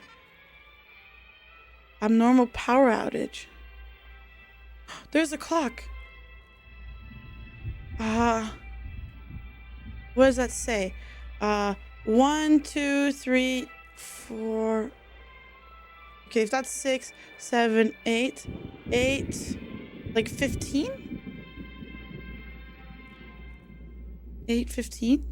Speaker 2: Abnormal power outage. There's a clock. What does that say? 1, 2, 3, 4. Okay, if that's 6, 7, 8, 8, like 15? 8:15?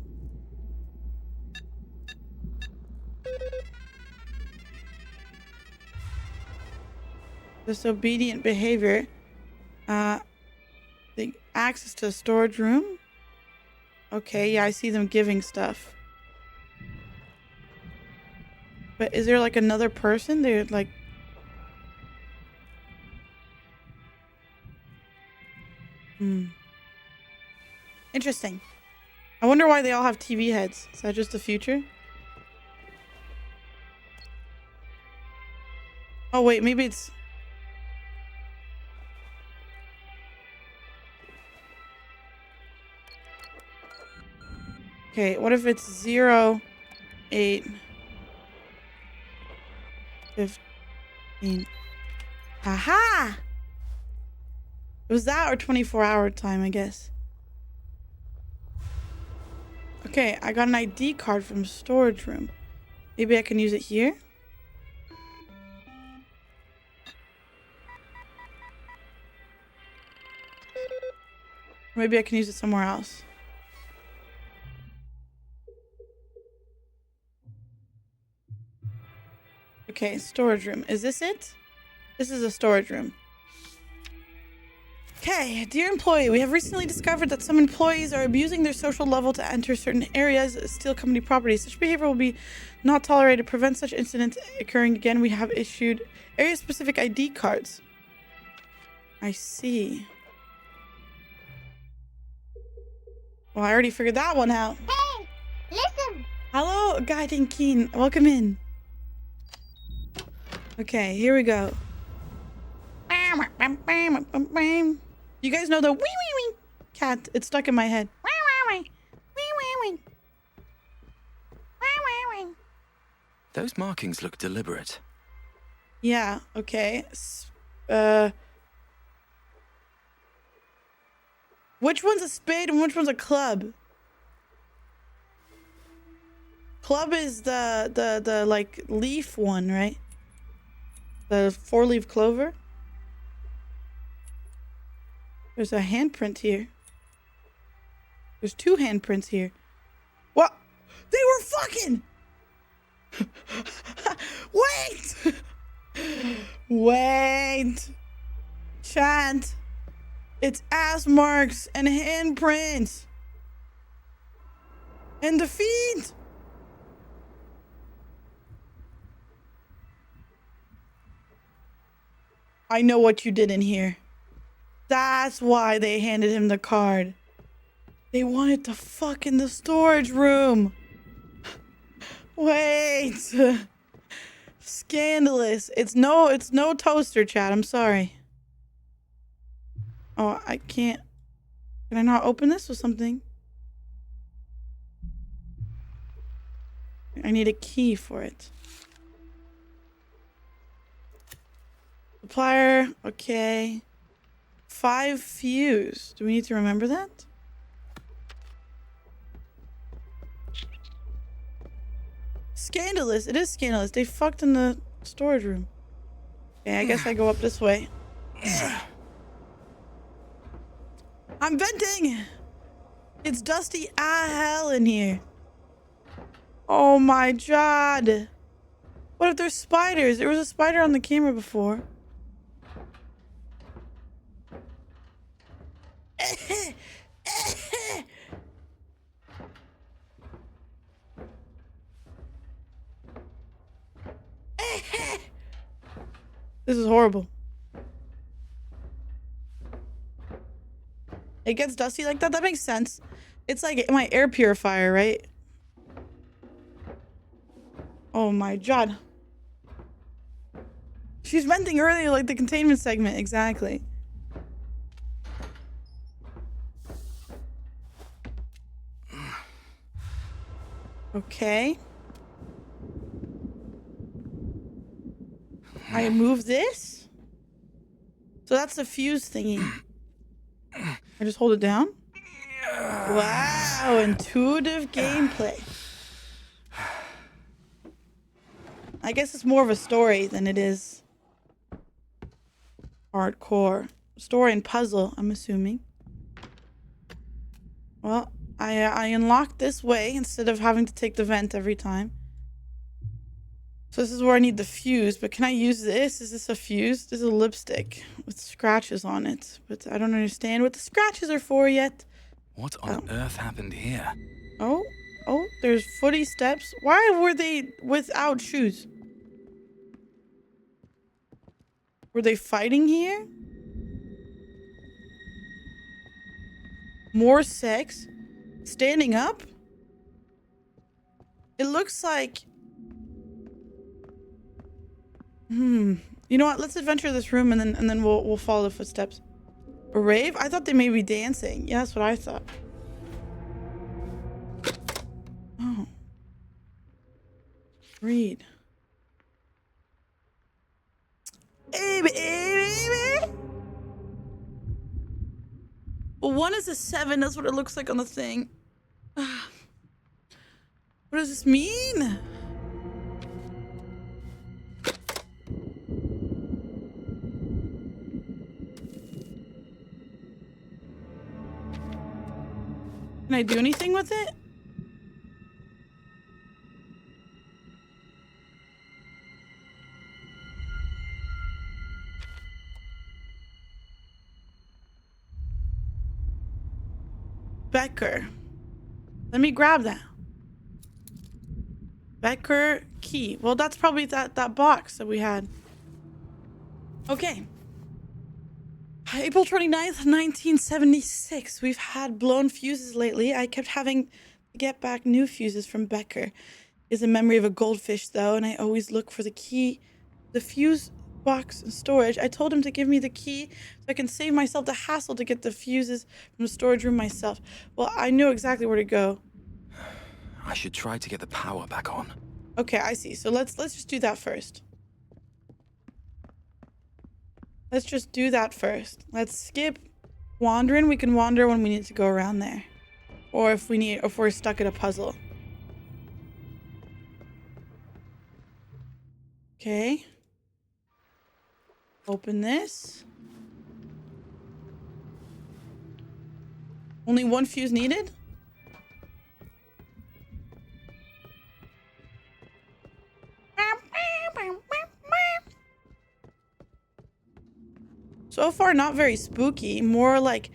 Speaker 2: Disobedient behavior. The access to a storage room. Okay, yeah, I see them giving stuff. But is there like another person? They're like... Interesting. I wonder why they all have TV heads. Is that just the future? Oh, wait, maybe it's... Okay, what if it's 0, 8, 15? Aha! It was that or 24-hour time, I guess. Okay, I got an ID card from storage room. Maybe I can use it here? Maybe I can use it somewhere else. Okay, storage room. Is this it? This is a storage room. Okay, dear employee, we have recently discovered that some employees are abusing their social level to enter certain areas, steal company property. Such behavior will be not tolerated. To prevent such incidents occurring again, we have issued area-specific ID cards. I see. Well, I already figured that one out.
Speaker 14: Hey, listen.
Speaker 2: Hello, Guy Keen. Welcome in. Okay, here we go. You guys know the wee wee wee cat? It's stuck in my head. Wee wee wee. Wee wee wee. Wee wee wee.
Speaker 11: Those markings look deliberate.
Speaker 2: Yeah, okay. Which one's a spade and which one's a club? Club is the like leaf one, right? The 4-leaf clover. There's a handprint here. There's 2 handprints here. What? They were fucking! Wait! Wait! Chat. It's ass marks and handprints. And the feet. I know what you did in here. That's why they handed him the card. They wanted to fuck in the storage room. Wait. Scandalous. It's no toaster, chat. I'm sorry. Oh, I can't. Can I not open this with something? I need a key for it. Supplier. Okay. 5 fuse. Do we need to remember that? Scandalous. It is scandalous. They fucked in the storage room. Okay, I guess I go up this way. I'm venting! It's dusty as hell in here. Oh my god. What if there's spiders? There was a spider on the camera before. This is horrible. It gets dusty like that? That makes sense. It's like my air purifier, right? Oh my god. She's venting earlier like the containment segment. Exactly. Okay. I move this. So that's the fuse thingy. I just hold it down. Wow, intuitive gameplay. I guess it's more of a story than it is hardcore. Story and puzzle, I'm assuming. Well, I unlocked this way instead of having to take the vent every time. So this is where I need the fuse, but can I use this? Is this a fuse? This is a lipstick with scratches on it, but I don't understand what the scratches are for yet.
Speaker 11: What on earth happened here?
Speaker 2: Oh, there's footy steps. Why were they without shoes? Were they fighting here? More sex? Standing up? It looks like... You know what? Let's adventure this room and then we'll follow the footsteps. A rave? I thought they may be dancing. Yeah, that's what I thought. Oh. Read. Hey, baby. Well, 1 is a 7. That's what it looks like on the thing. What does this mean? Can I do anything with it? Becker. Let me grab that. Becker key. Well, that's probably that box that we had. Okay. April 29th, 1976. We've had blown fuses lately. I kept having to get back new fuses from Becker. Is a memory of a goldfish, though, and I always look for the key, the fuse box in storage. I told him to give me the key so I can save myself the hassle to get the fuses from the storage room myself. Well, I knew exactly where to go.
Speaker 11: I should try to get the power back on.
Speaker 2: Okay, I see. So let's just do that first. Let's just do that first. Let's skip wandering. We can wander when we need to go around there. Or if we're stuck at a puzzle. Okay. Open this. Only 1 fuse needed? So far, not very spooky. More like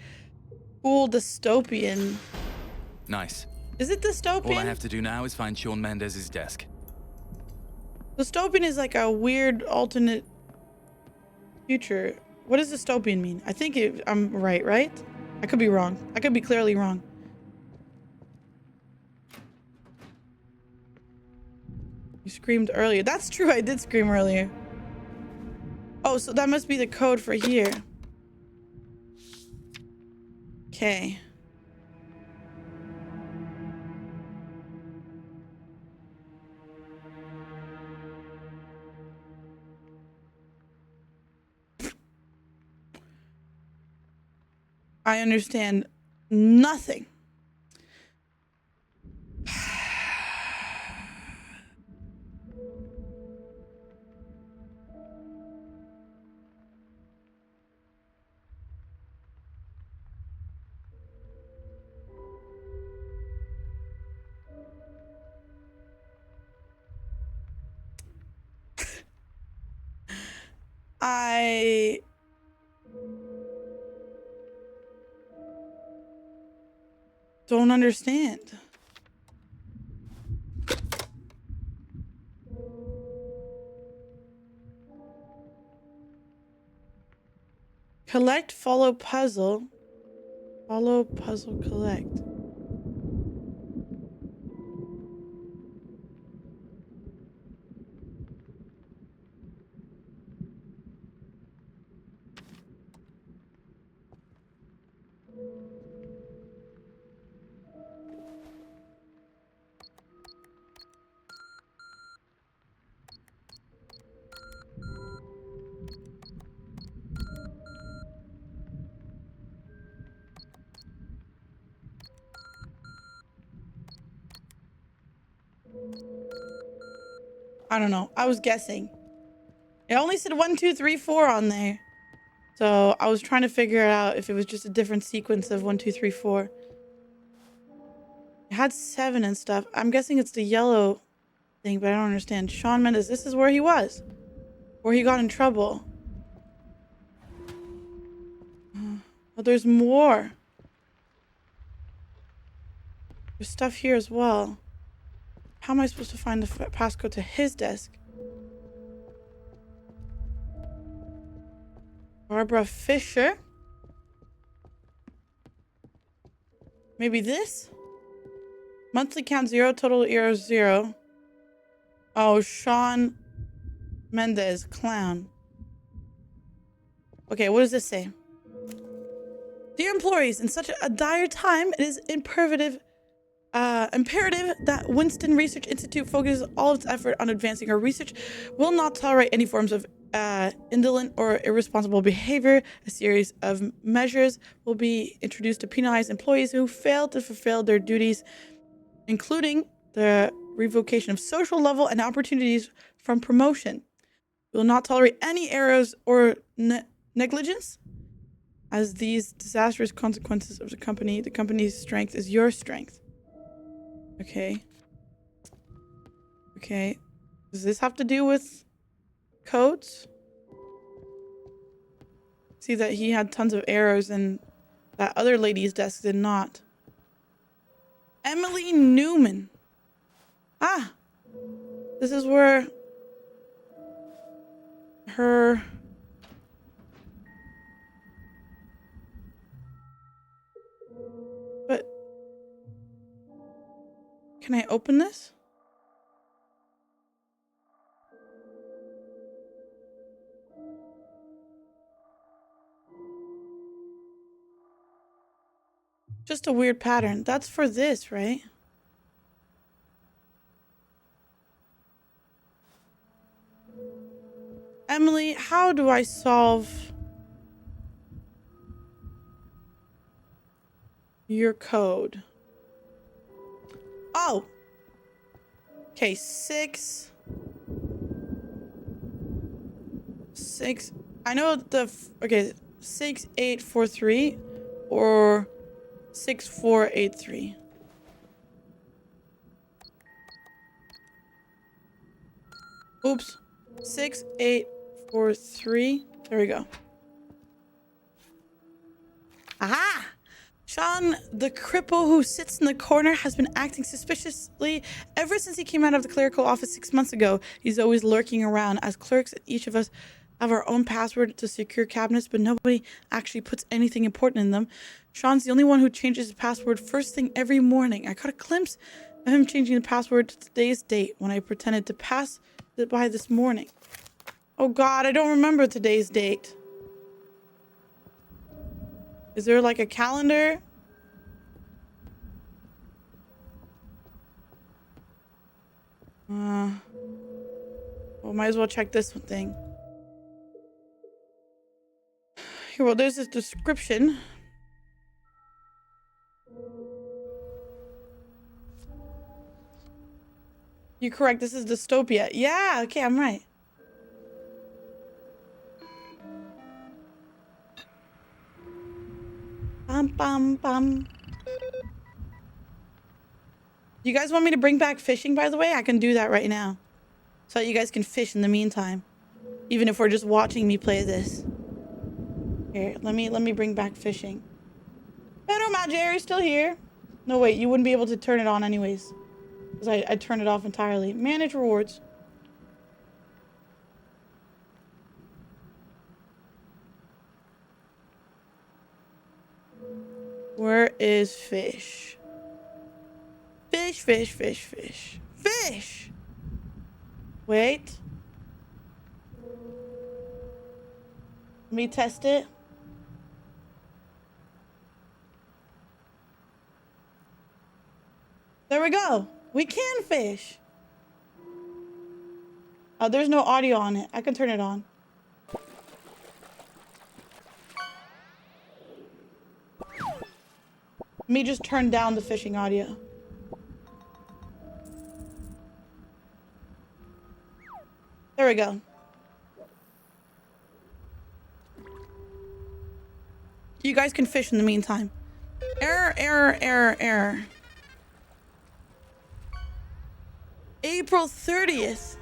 Speaker 2: cool dystopian.
Speaker 11: Nice.
Speaker 2: Is it dystopian?
Speaker 11: All I have to do now is find Shawn Mendes' desk.
Speaker 2: Dystopian is like a weird alternate future. What does dystopian mean? I think I'm right? I could be wrong. I could be clearly wrong. You screamed earlier. That's true. I did scream earlier. Oh, so that must be the code for here. Okay. I understand nothing. I don't understand. Collect, follow puzzle. Follow puzzle, collect. I don't know. I was guessing. It only said 1, 2, 3, 4 on there. So I was trying to figure out if it was just a different sequence of 1, 2, 3, 4. It had 7 and stuff. I'm guessing it's the yellow thing, but I don't understand. Shawn Mendes, this is where he was. Where he got in trouble. But there's more. There's stuff here as well. How am I supposed to find the passcode to his desk? Barbara Fisher. Maybe this? Monthly count 0, total error 0. Oh, Shawn Mendes, clown. Okay, what does this say? Dear employees, in such a dire time, it is imperative that Winston Research Institute focuses all its effort on advancing our research. Will not tolerate any forms of indolent or irresponsible behavior. A series of measures will be introduced to penalize employees who fail to fulfill their duties, including the revocation of social level and opportunities from promotion. We will not tolerate any errors or negligence, as these disastrous consequences of the company's strength is your strength. Okay. Okay. Does this have to do with codes? See that he had tons of errors and that other lady's desk did not. Emily Newman. Ah. This is where her... But... Can I open this? Just a weird pattern. That's for this, right? Emily, how do I solve your code? Oh. Okay, 6. I know okay, 6843 or 6483. Oops. 6843. There we go. Aha! Sean, the cripple who sits in the corner, has been acting suspiciously ever since he came out of the clerical office 6 months ago. He's always lurking around. As clerks, each of us have our own password to secure cabinets, but nobody actually puts anything important in them. Sean's the only one who changes his password first thing every morning. I caught a glimpse of him changing the password to today's date when I pretended to pass it by this morning. Oh God, I don't remember today's date. Is there like a calendar? Well, might as well check this thing. Here, well, there's this description. You're correct, this is dystopia. Yeah, okay, I'm right. Bum, bum, bum. You guys want me to bring back fishing, by the way? I can do that right now. So that you guys can fish in the meantime. Even if we're just watching me play this. Here, let me bring back fishing. Pero my Jerry's still here. No, wait, you wouldn't be able to turn it on anyways. Because I turned it off entirely. Manage rewards. Where is fish? Fish, fish, fish, fish. Fish! Wait. Let me test it. There we go. We can fish. Oh, there's no audio on it. I can turn it on. Let me just turn down the fishing audio. There we go. You guys can fish in the meantime. Error, error, error, error. April 30th.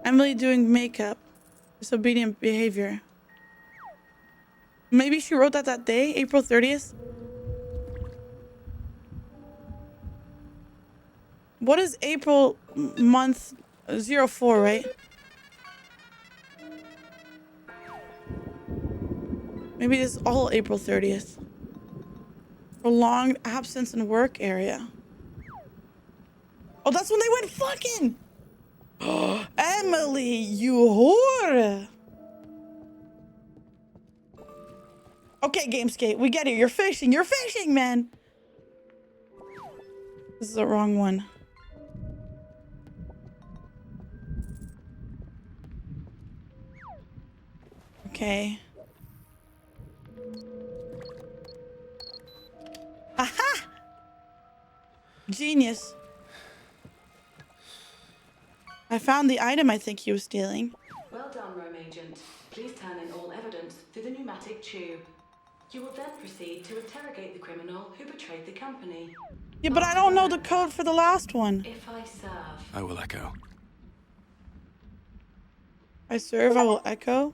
Speaker 2: Emily doing makeup. Disobedient behavior. Maybe she wrote that day, April 30th. What is April month 04, right? Maybe it's all April 30th. Prolonged absence in work area. Oh, that's when they went fucking. Emily, you whore. Okay, Gamescape, we get it. You're fishing. You're fishing, man. This is the wrong one. Okay. Aha! Genius. I found the item I think he was stealing.
Speaker 3: Well done, Rome Agent. Please turn in all evidence through the pneumatic tube. You will then proceed to interrogate the criminal who betrayed the company.
Speaker 2: Yeah, but I don't know the code for the last one.
Speaker 3: If I serve.
Speaker 11: I will echo.
Speaker 2: I serve, I will echo.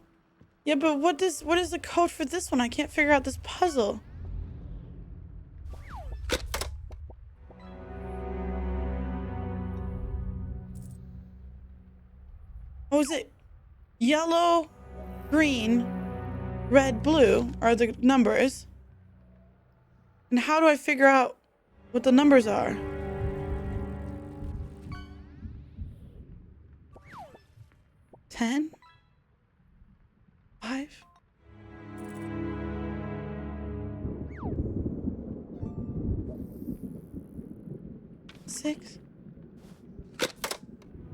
Speaker 2: Yeah, but what is the code for this one? I can't figure out this puzzle. Oh, is it yellow, green, red, blue are the numbers? And how do I figure out what the numbers are? $10? $5? $6?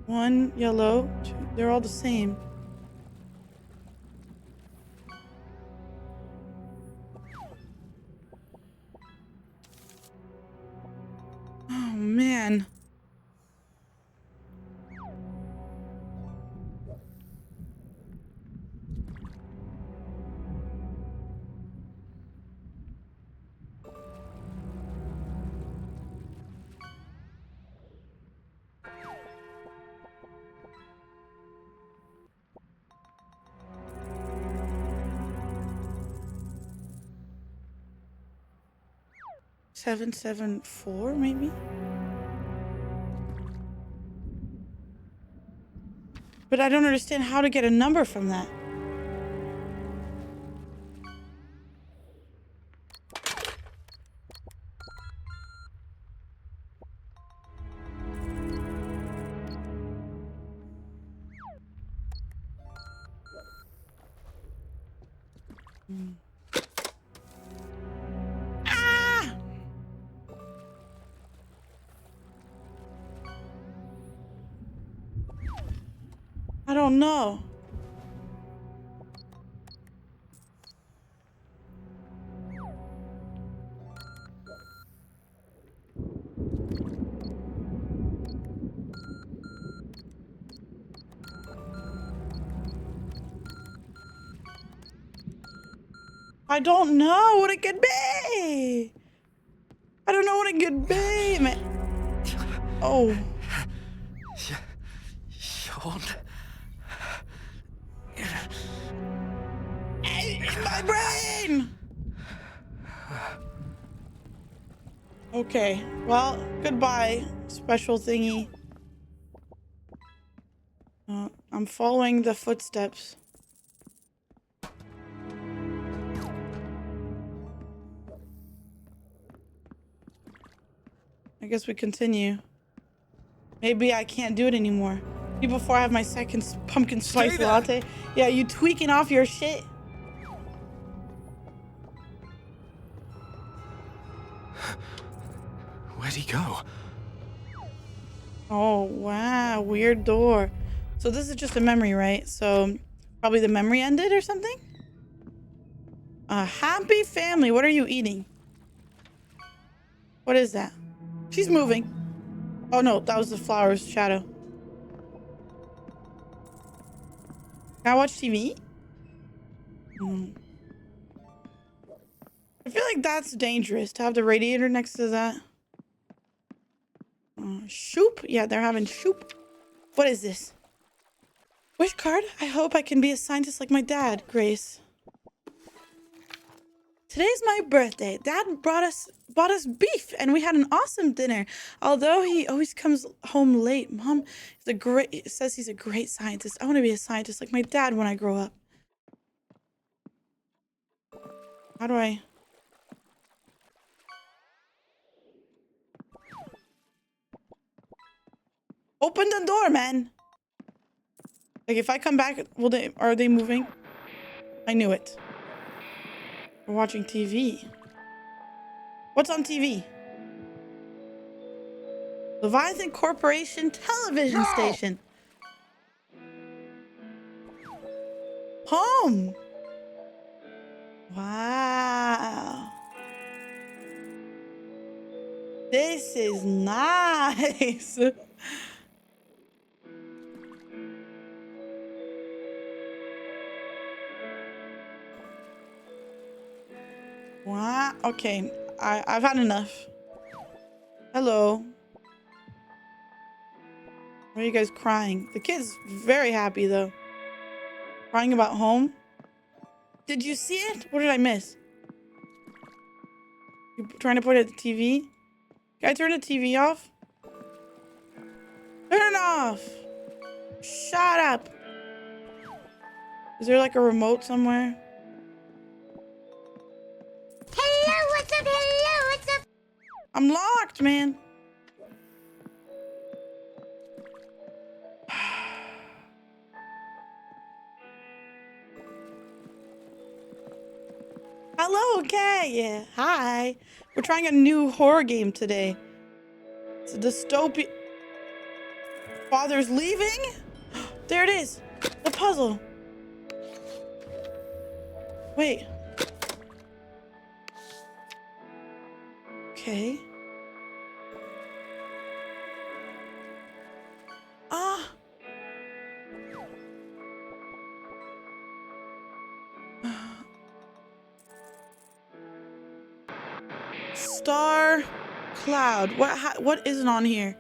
Speaker 2: 1 yellow, 2, they're all the same. Oh man. Seven, 7, 4, maybe? But I don't understand how to get a number from that. Ah! I don't know. I don't know what it could be. I don't know what it could be, man. Oh.
Speaker 7: Sean.
Speaker 2: In my brain. Okay. Well, goodbye, special thingy. I'm following the footsteps. I guess we continue. Maybe I can't do it anymore. Before I have my second pumpkin spice latte. Yeah, you tweaking off your shit.
Speaker 11: Where'd he go?
Speaker 2: Oh, wow. Weird door. So this is just a memory, right? So probably the memory ended or something? A happy family. What are you eating? What is that? She's moving. Oh, no. That was the flower's shadow. Can I watch TV? I feel like that's dangerous to have the radiator next to that. Shoop? Yeah, they're having shoop. What is this? Wish card? I hope I can be a scientist like my dad, Grace. Today's my birthday. Dad bought us beef and we had an awesome dinner. Although he always comes home late, Mom says he's a great scientist. I want to be a scientist like my dad when I grow up. How do I... Open the door, man. Like if I come back, are they moving? I knew it. We're watching TV. What's on TV? Leviathan Corporation television station. Home. Wow. This is nice. Wow. Okay. I've had enough. Hello. Why are you guys crying? The kid's very happy though. Crying about home. Did you see it? What did I miss? You trying to put it at the TV? Can I turn the TV off? Turn it off! Shut up! Is there like a remote somewhere?
Speaker 14: Hello, what's up? Hello, what's up?
Speaker 2: I'm locked, man. Hello, okay, yeah, hi. We're trying a new horror game today. It's a dystopian. Father's leaving? There it is, the puzzle. Wait. Okay. Ah. Star cloud. What isn't on here?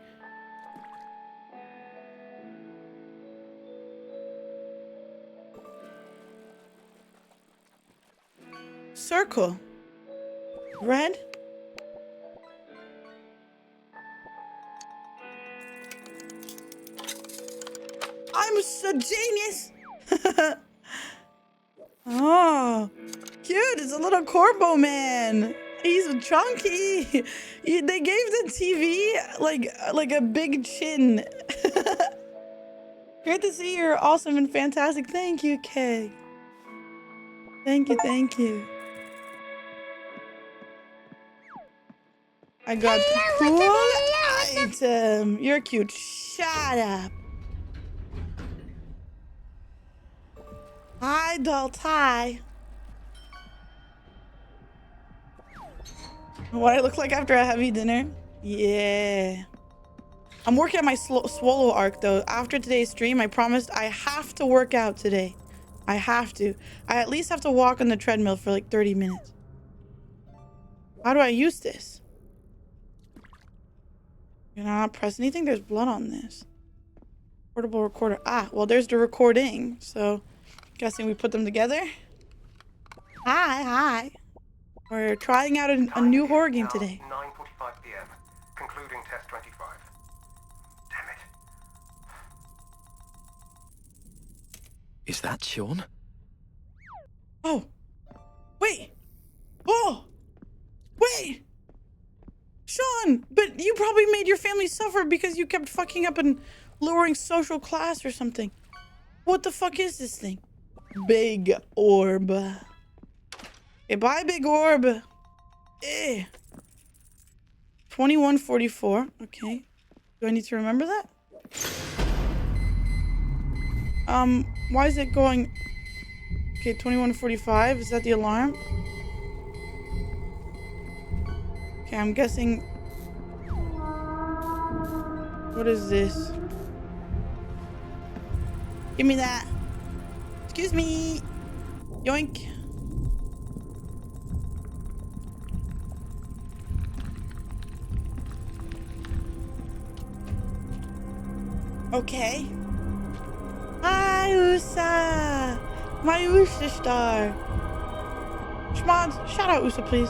Speaker 2: Circle. Red. I'm a genius. Oh, cute. It's a little Corbo man. He's chunky. They gave the TV like a big chin. Great to see you're awesome and fantastic. Thank you, Kay. Thank you, thank you. I got cool item. You're cute. Shut up. Hi, doll tie. What I look like after a heavy dinner? Yeah. I'm working on my swallow arc though. After today's stream, I promised I have to work out today. I have to. I at least have to walk on the treadmill for like 30 minutes. How do I use this? Can I not press anything? There's blood on this. Portable recorder. Ah, well, there's the recording. So, guessing we put them together. Hi. We're trying out a new horror game today.
Speaker 15: 9:45 p.m. Concluding test 25. Damn it.
Speaker 11: Is that Sean?
Speaker 2: Oh. Wait. Oh. Wait. Sean, but you probably made your family suffer because you kept fucking up and lowering social class or something. What the fuck is this thing? Big orb. Okay, bye, big orb. Eh. 2144. Okay. Do I need to remember that? Why is it going... Okay, 2145. Is that the alarm? Okay, I'm guessing... What is this? Give me that. Excuse me. Yoink. Okay. Hi, Usa. My Usa star. Schmods, shout out Usa, please.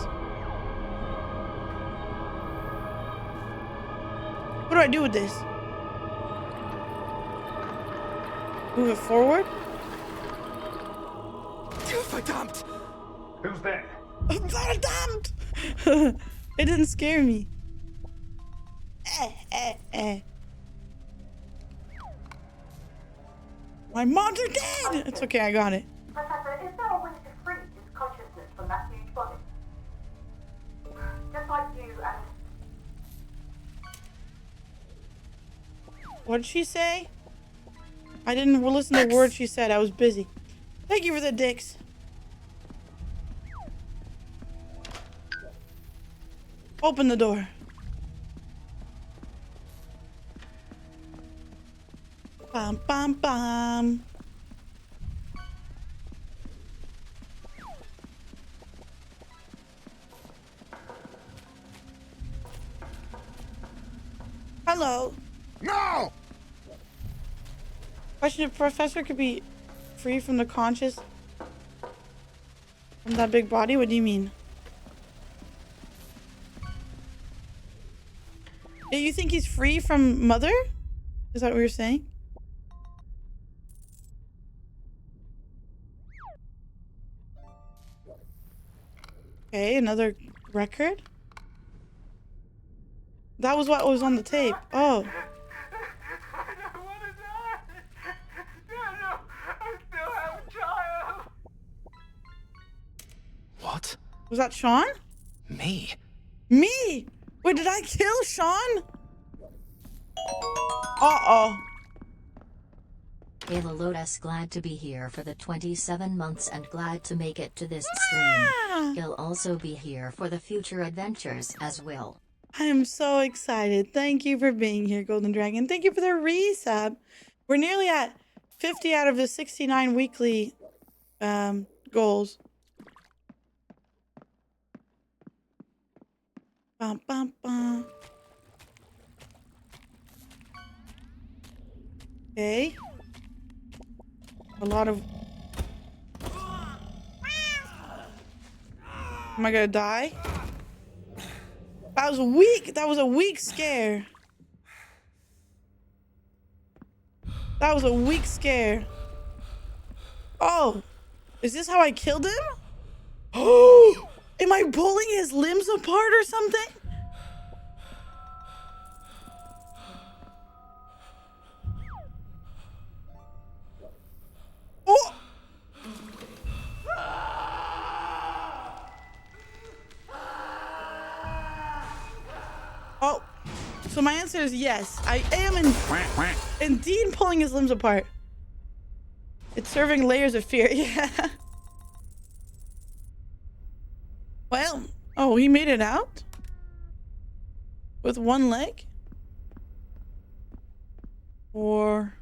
Speaker 2: What do I do with this? Move it forward?
Speaker 15: Verdammt! Who's there?
Speaker 2: Verdammt! It didn't scare me. My mods are dead! It's okay, I got it.
Speaker 16: Professor, is there a way to free his consciousness from that huge
Speaker 2: What did she say? I didn't listen to the words she said. I was busy. Thank you for the dicks. Open the door. Bum, bum, bum. Hello.
Speaker 16: No!
Speaker 2: Question: if Professor could be free from the conscious from that big body, what do you mean? Yeah, you think he's free from Mother? Is that what you're saying? Okay, another record? That was what was on the tape. Oh.
Speaker 11: What?
Speaker 2: Was that Sean?
Speaker 11: Me?
Speaker 2: Me? Wait, did I kill Sean? Uh-oh.
Speaker 17: Hey Lolotus, glad to be here for the 27 months and glad to make it to this stream. He'll also be here for the future adventures as well.
Speaker 2: I am so excited. Thank you for being here, Golden Dragon. Thank you for the resub. We're nearly at 50 out of the 69 weekly goals. Bum, bum, bum. Okay. A lot of... Am I gonna die? That was weak. That was a weak scare. That was a weak scare. Oh. Is this how I killed him? Oh! Am I pulling his limbs apart or something? Oh! Oh. So my answer is yes. I am indeed pulling his limbs apart. It's serving layers of fear. Yeah. Well, oh, he made it out? With one leg? Or...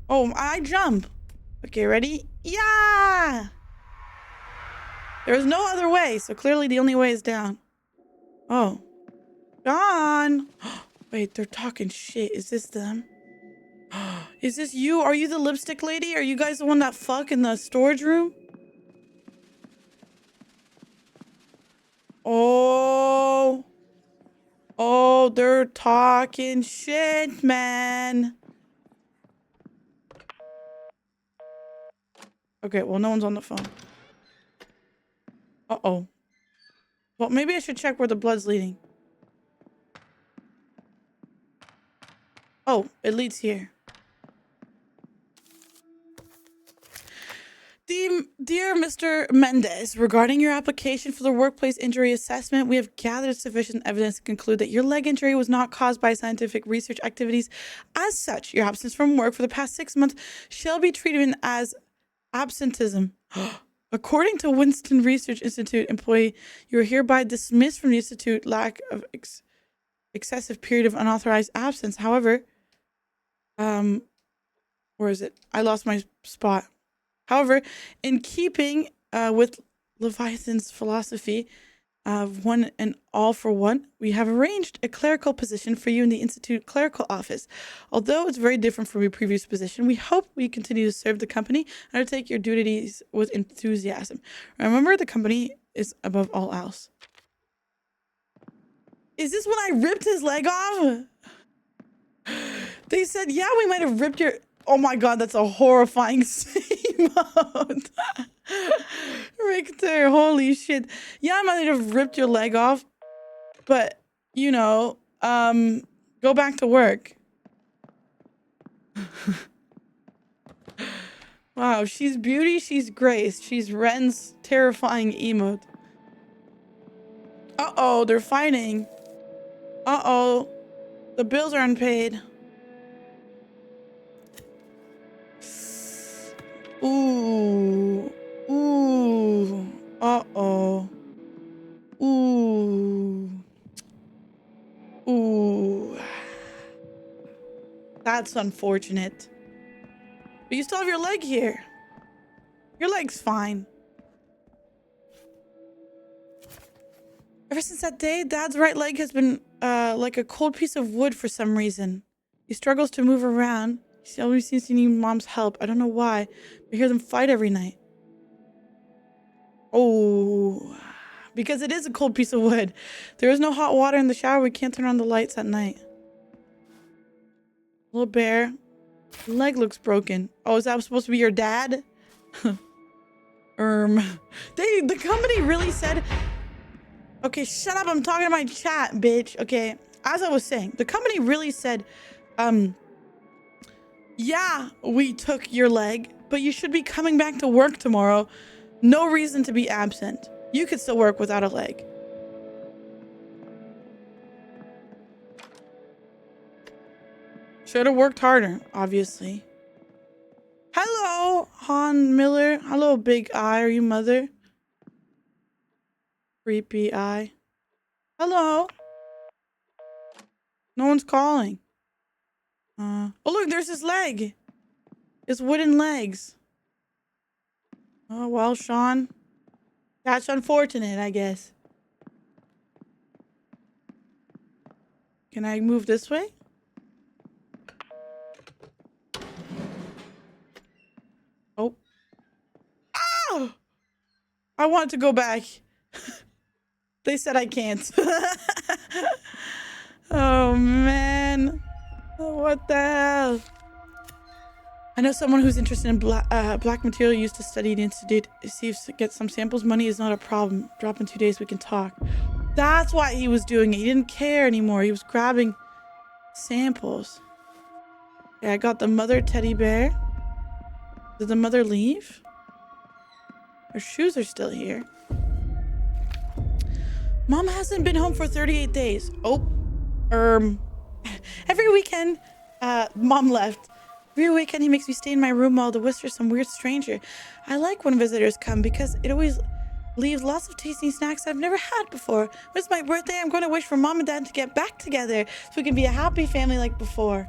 Speaker 2: Oh, I jump. Okay, ready? Yeah! There's no other way, so clearly the only way is down. Oh. Gone! Wait, they're talking shit. Is this them? Is this you? Are you the lipstick lady? Are you guys the one that fuck in the storage room? Oh. Oh, they're talking shit, man. Okay, well, no one's on the phone. Uh-oh. Well, maybe I should check where the blood's leading. Oh, it leads here. Dear Mr. Mendez, regarding your application for the workplace injury assessment, we have gathered sufficient evidence to conclude that your leg injury was not caused by scientific research activities. As such, your absence from work for the past 6 months shall be treated as absenteeism. According to Winston Research Institute employee, you are hereby dismissed from the institute lack of excessive period of unauthorized absence. However, where is it? I lost my spot. However, in keeping with Leviathan's philosophy of one and all for one, we have arranged a clerical position for you in the Institute clerical office. Although it's very different from your previous position, we hope we continue to serve the company and undertake your duties with enthusiasm. Remember, the company is above all else. Is this when I ripped his leg off? They said, yeah, we might have ripped your... Oh my god, that's a horrifying emote. Richter, holy shit. Yeah, I might have ripped your leg off, but, you know, go back to work. Wow, she's beauty, she's grace. She's Ren's terrifying emote. Uh-oh, they're fighting. Uh-oh. The bills are unpaid. Ooh. Ooh. Uh-oh. Ooh. Ooh. That's unfortunate. But you still have your leg here. Your leg's fine. Ever since that day, Dad's right leg has been like a cold piece of wood for some reason. He struggles to move around. He always seems to need Mom's help. I don't know why. I hear them fight every night. Oh, because it is a cold piece of wood. There is no hot water in the shower. We can't turn on the lights at night. Little bear. Leg looks broken. Oh, is that supposed to be your dad? The company really said... Okay, shut up. I'm talking to my chat, bitch. Okay, as I was saying, the company really said, yeah, we took your leg, but you should be coming back to work tomorrow. No reason to be absent. You could still work without a leg. Should have worked harder, obviously. Hello, Han Miller. Hello, Big Eye. Are you mother? Creepy eye. Hello. No one's calling. Oh, look, there's his leg. His wooden legs. Oh, well, Sean. That's unfortunate, I guess. Can I move this way? Oh. Oh! I want to go back. They said I can't. Oh, man. What the hell? I know someone who's interested in black material used to study at the Institute. See if get some samples. Money is not a problem. Drop in 2 days, we can talk. That's why he was doing it. He didn't care anymore. He was grabbing samples. Okay, I got the mother teddy bear. Did the mother leave? Her shoes are still here. Mom hasn't been home for 38 days. Oh, every weekend, Mom left. Every weekend he makes me stay in my room while to whisper some weird stranger. I like when visitors come because it always leaves lots of tasty snacks I've never had before. When it's my birthday, I'm going to wish for Mom and Dad to get back together so we can be a happy family like before.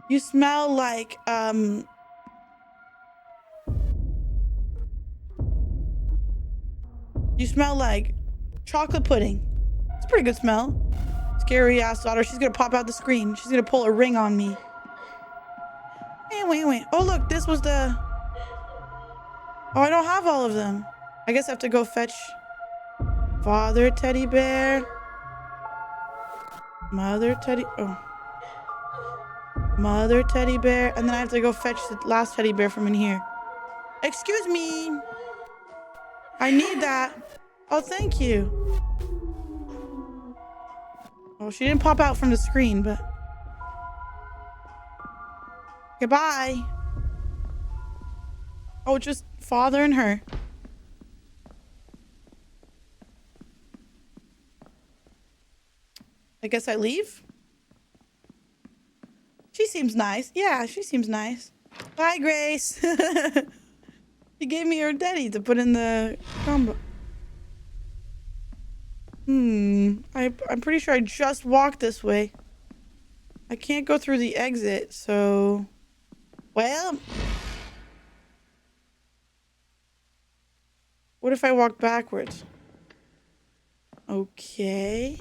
Speaker 2: You smell like, you smell like chocolate pudding. It's a pretty good smell. Scary ass daughter. She's gonna pop out the screen. She's gonna pull a ring on me. Wait. Oh, look. This was the... Oh, I don't have all of them. I guess I have to go fetch father teddy bear. Mother teddy... Oh. Mother teddy bear. And then I have to go fetch the last teddy bear from in here. Excuse me. I need that. Oh, thank you. Oh, she didn't pop out from the screen, but... Goodbye. Oh, just father and her. I guess I leave? She seems nice. Yeah, she seems nice. Bye, Grace. She gave me her teddy to put in the combo. I'm pretty sure I just walked this way. I can't go through the exit, so... Well... What if I walk backwards? Okay.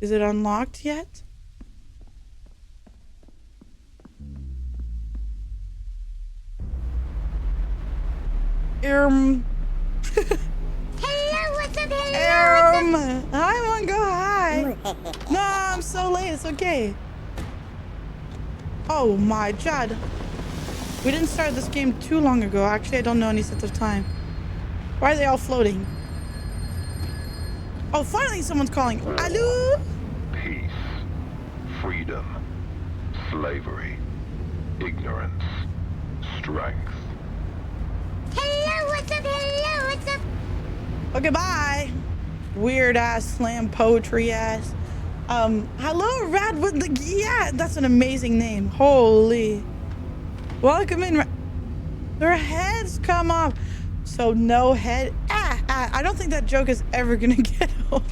Speaker 2: Is it unlocked yet?
Speaker 14: Hello, what's up? Hello,
Speaker 2: Hi, Mongo, hi. No, I'm so late. It's okay. Oh my god. We didn't start this game too long ago. Actually, I don't know any sense of time. Why are they all floating? Oh, finally someone's calling. Hello?
Speaker 16: Peace, freedom, slavery, ignorance, strength.
Speaker 14: Hello, what's up? Hello, what's up?
Speaker 2: Okay, bye. Weird ass slam poetry ass. Hello, Radwood. Yeah, that's an amazing name. Holy. Welcome in. Their heads come off. So no head. I don't think that joke is ever gonna get old.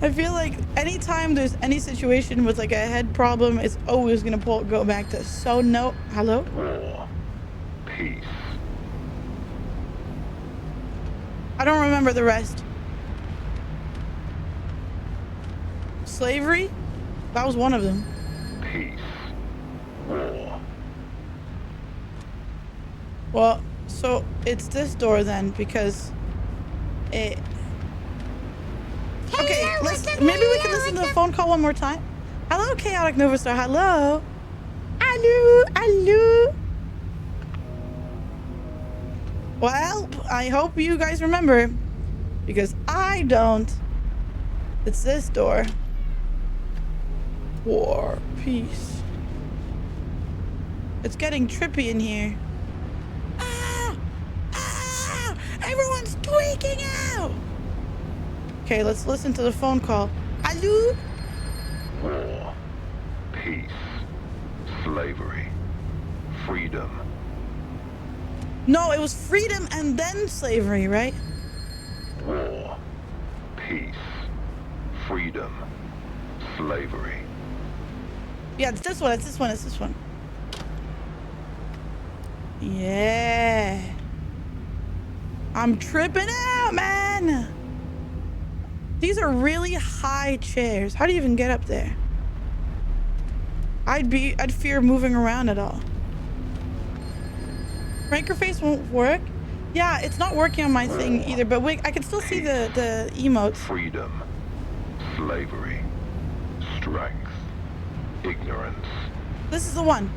Speaker 2: I feel like anytime there's any situation with like a head problem, it's always gonna go back to so no. Hello?
Speaker 16: War. Peace.
Speaker 2: I don't remember the rest. Slavery? That was one of them.
Speaker 16: Peace. War.
Speaker 2: Well, so it's this door then, because it... Okay, maybe we can listen to the phone call one more time. Hello, Chaotic Nova Star. Hello. Hello. Well, I hope you guys remember, because I don't. It's this door. War, peace. It's getting trippy in here. Everyone's tweaking out. Okay, let's listen to the phone call. Hello?
Speaker 16: War. Peace. Slavery. Freedom.
Speaker 2: No, it was freedom and then slavery, right?
Speaker 16: War. Peace. Freedom. Slavery.
Speaker 2: Yeah, it's this one. Yeah. I'm tripping out, man. These are really high chairs. How do you even get up there? I'd fear moving around at all. Ranker face won't work. Yeah, it's not working on my thing either, but wait, I can still see the emotes.
Speaker 16: Freedom. Slavery. Strength. Ignorance.
Speaker 2: This is the one.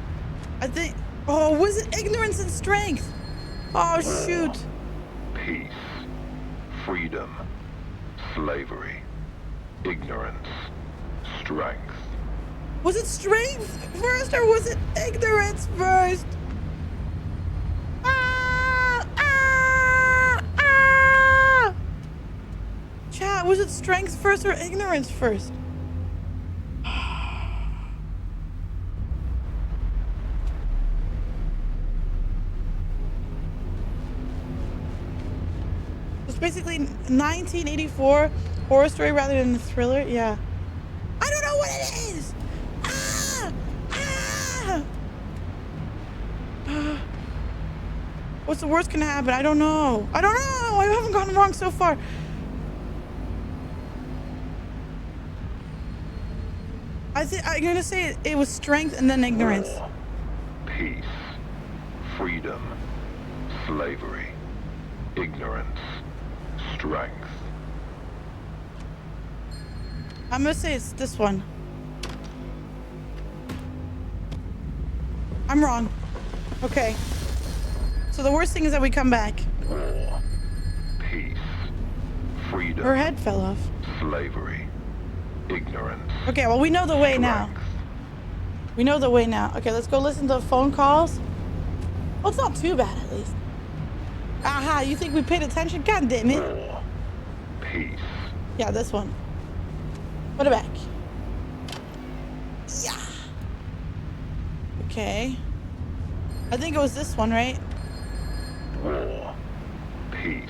Speaker 2: I think. Oh, was it ignorance and strength? Oh, shoot.
Speaker 16: Peace. Freedom. Slavery. Ignorance. Strength.
Speaker 2: Was it strength first or was it ignorance first? Chat, was it strength first or ignorance first? It's basically 1984 horror story rather than a thriller. Yeah. I don't know what it is. What's the worst can happen? I don't know. I haven't gotten wrong so far. I'm gonna say it was strength and then ignorance.
Speaker 16: Peace. Freedom. Slavery. Ignorance. Strength.
Speaker 2: I'm gonna say it's this one. I'm wrong. Okay. So the worst thing is that we come back.
Speaker 16: War. Peace. Freedom.
Speaker 2: Her head fell off.
Speaker 16: Slavery. Ignorance.
Speaker 2: Okay, well, we know the way now. We know the way now. Okay, let's go listen to the phone calls. Well, it's not too bad, at least. Aha, you think we paid attention? God damn it.
Speaker 16: War. Peace.
Speaker 2: Yeah, this one. Put it back. Yeah. Okay. I think it was this one, right?
Speaker 16: War. Peace.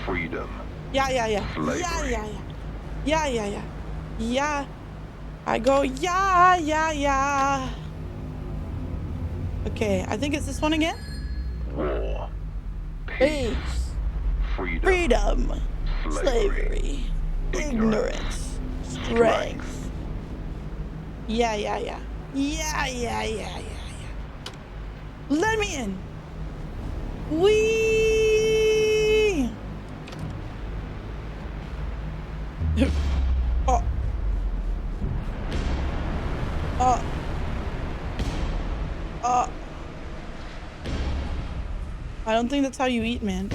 Speaker 16: Freedom.
Speaker 2: Yeah.
Speaker 16: Slavery.
Speaker 2: Yeah. I go, yeah. Okay, I think it's this one again.
Speaker 16: War.
Speaker 2: Peace.
Speaker 16: Freedom.
Speaker 2: Slavery. Ignorance. Strength. Yeah. Let me in. Wee. I don't think that's how you eat, man.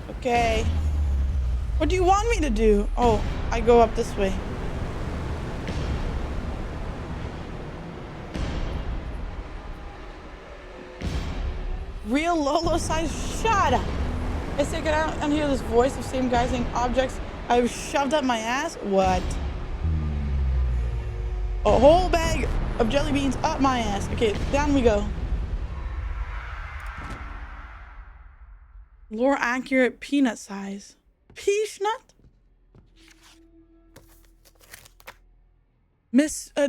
Speaker 2: Okay. What do you want me to do? Oh, I go up this way. Real Lolo size. Shut up. I say, can I unhear this voice of same guy saying objects I've shoved up my ass? What? A whole bag of jelly beans up my ass. Okay, down we go. More accurate peanut size. Peanut?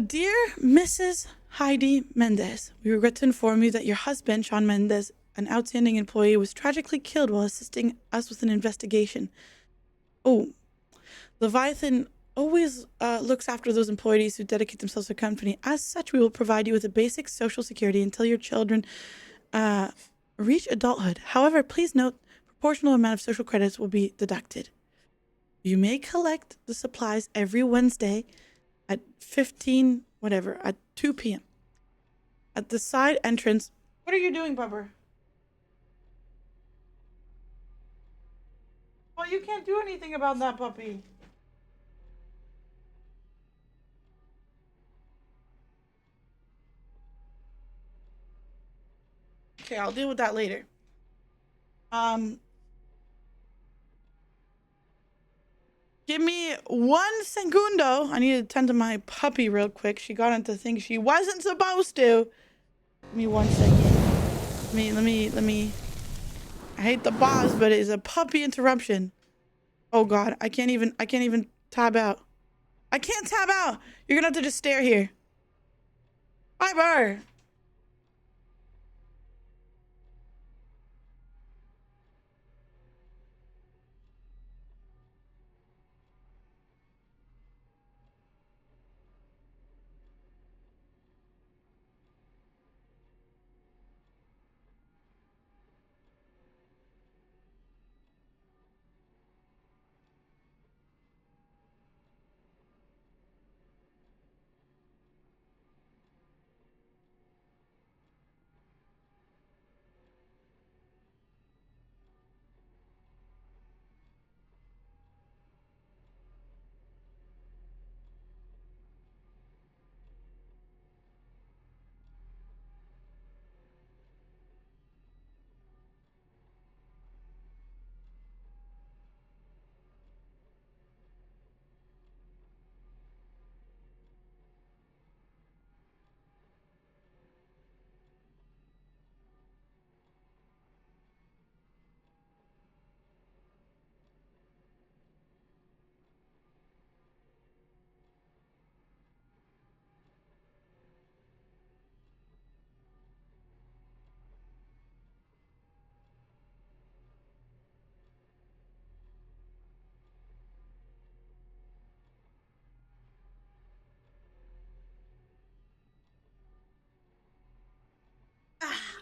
Speaker 2: Dear Mrs. Heidi Mendez, we regret to inform you that your husband, Sean Mendez, an outstanding employee, was tragically killed while assisting us with an investigation. Oh, Leviathan always looks after those employees who dedicate themselves to the company. As such, we will provide you with a basic social security until your children reach adulthood. However, please note, proportional amount of social credits will be deducted. You may collect the supplies every Wednesday at 2 p.m. at the side entrance. What are you doing, Bubber? Well, you can't do anything about that, puppy. Okay, I'll deal with that later. Give me 1 segundo. I need to tend to my puppy real quick. She got into things she wasn't supposed to. Give me 1 second. Let me. I hate the boss, but it's a puppy interruption. Oh God, I can't even tab out. I can't tab out. You're gonna have to just stare here. Bye, bar.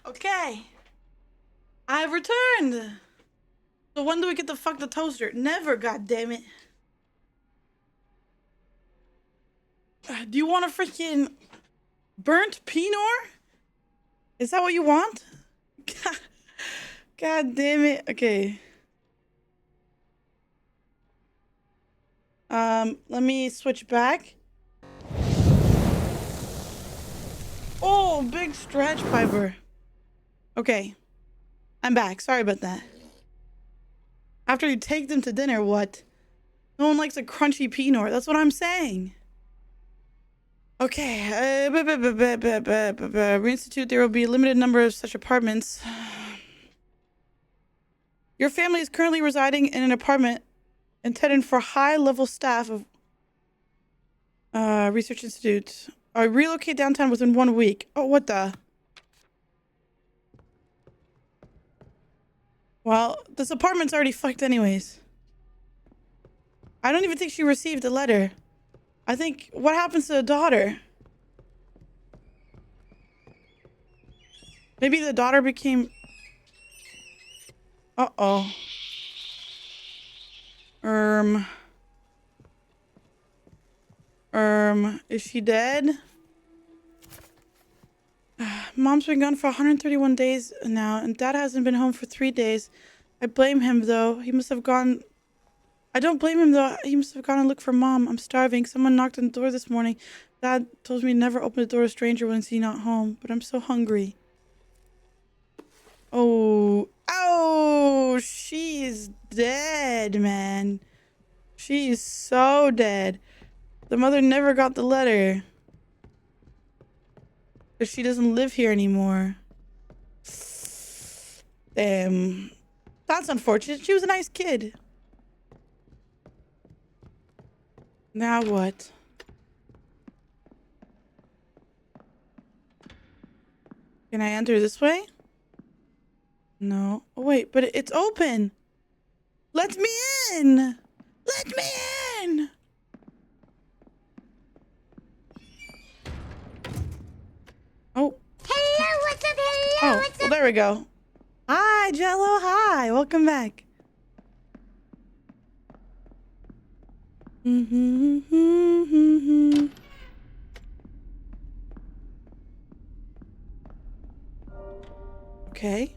Speaker 2: Okay. I've returned. So when do we get to fuck the toaster? Never, goddammit. Do you want a freaking burnt Pinot? Is that what you want? God damn it. Okay. Let me switch back. Oh, big stretch fiber. Okay. I'm back. Sorry about that. After you take them to dinner, what? No one likes a crunchy Pinot. That's what I'm saying. Okay. Reinstitute. There will be a limited number of such apartments. Your family is currently residing in an apartment intended for high-level staff of Research Institute. Relocate downtown within 1 week. Oh, what the? Well, this apartment's already fucked anyways. I don't even think she received a letter. I think, what happens to the daughter? Maybe the daughter became... Uh-oh. Is she dead? Mom's been gone for 131 days now, and Dad hasn't been home for 3 days. I blame him, though. He must have gone... I don't blame him, though. He must have gone and looked for Mom. I'm starving. Someone knocked on the door this morning. Dad told me never open the door to a stranger when he's not home, but I'm so hungry. Oh, oh, she's dead, man. She's so dead. The mother never got the letter. Because she doesn't live here anymore. Damn. That's unfortunate. She was a nice kid. Now what? Can I enter this way? No. Oh, wait, but it's open. Let me in. Let me in. Oh.
Speaker 18: Hello, what's up? Hello, what's up?
Speaker 2: Well, there we go. Hi, Jello. Hi. Welcome back. Okay.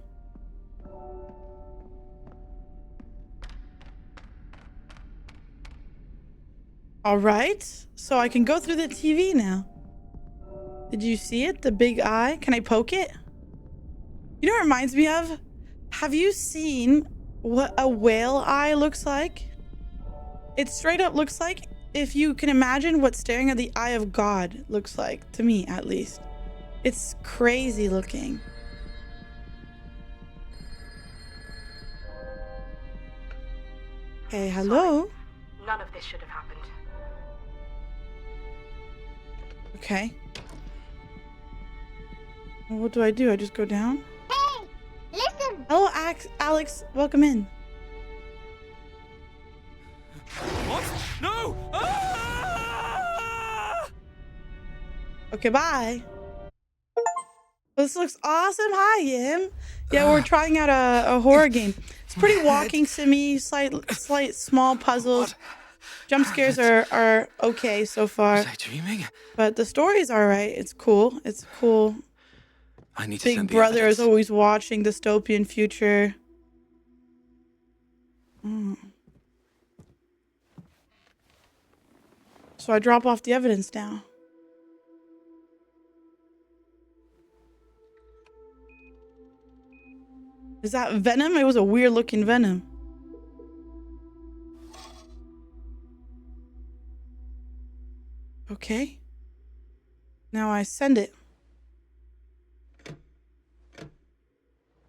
Speaker 2: All right. So I can go through the TV now. Did you see it? The big eye? Can I poke it? You know what it reminds me of? Have you seen what a whale eye looks like? It straight up looks like, if you can imagine what staring at the eye of God looks like, to me at least. It's crazy looking. Hey, hello?
Speaker 15: Sorry. None of this should have happened.
Speaker 2: Okay. Well, what do? I just go down?
Speaker 18: Hey, listen.
Speaker 2: Hello, Alex. Welcome in.
Speaker 11: What? No! Ah!
Speaker 2: Okay, bye. This looks awesome. Hi, Yim. Yeah, we're trying out a horror game. It's pretty walking simmy, slight small puzzles. Jump scares are okay so far.
Speaker 11: Was I dreaming?
Speaker 2: But the story's all right. It's cool. It's cool.
Speaker 11: I need to
Speaker 2: Big
Speaker 11: send the
Speaker 2: Brother
Speaker 11: evidence.
Speaker 2: is always watching dystopian future. So I drop off the evidence now. Is that venom? It was a weird looking venom. Okay. Now I send it.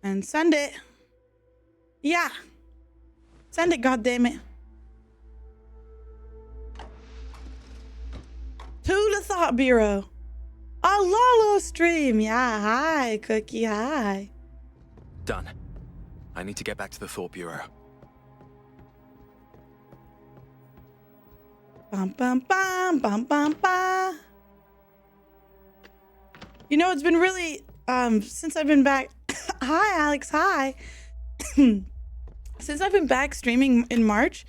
Speaker 2: And send it. Yeah. Send it, goddammit. To the Thought Bureau. A Lolo stream. Yeah, hi, Cookie, hi.
Speaker 11: Done. I need to get back to the Thought Bureau.
Speaker 2: Bum, bum, bum, bum, bum, bum. You know, it's been really, since I've been back. Hi, Alex, hi. Since I've been back streaming in March,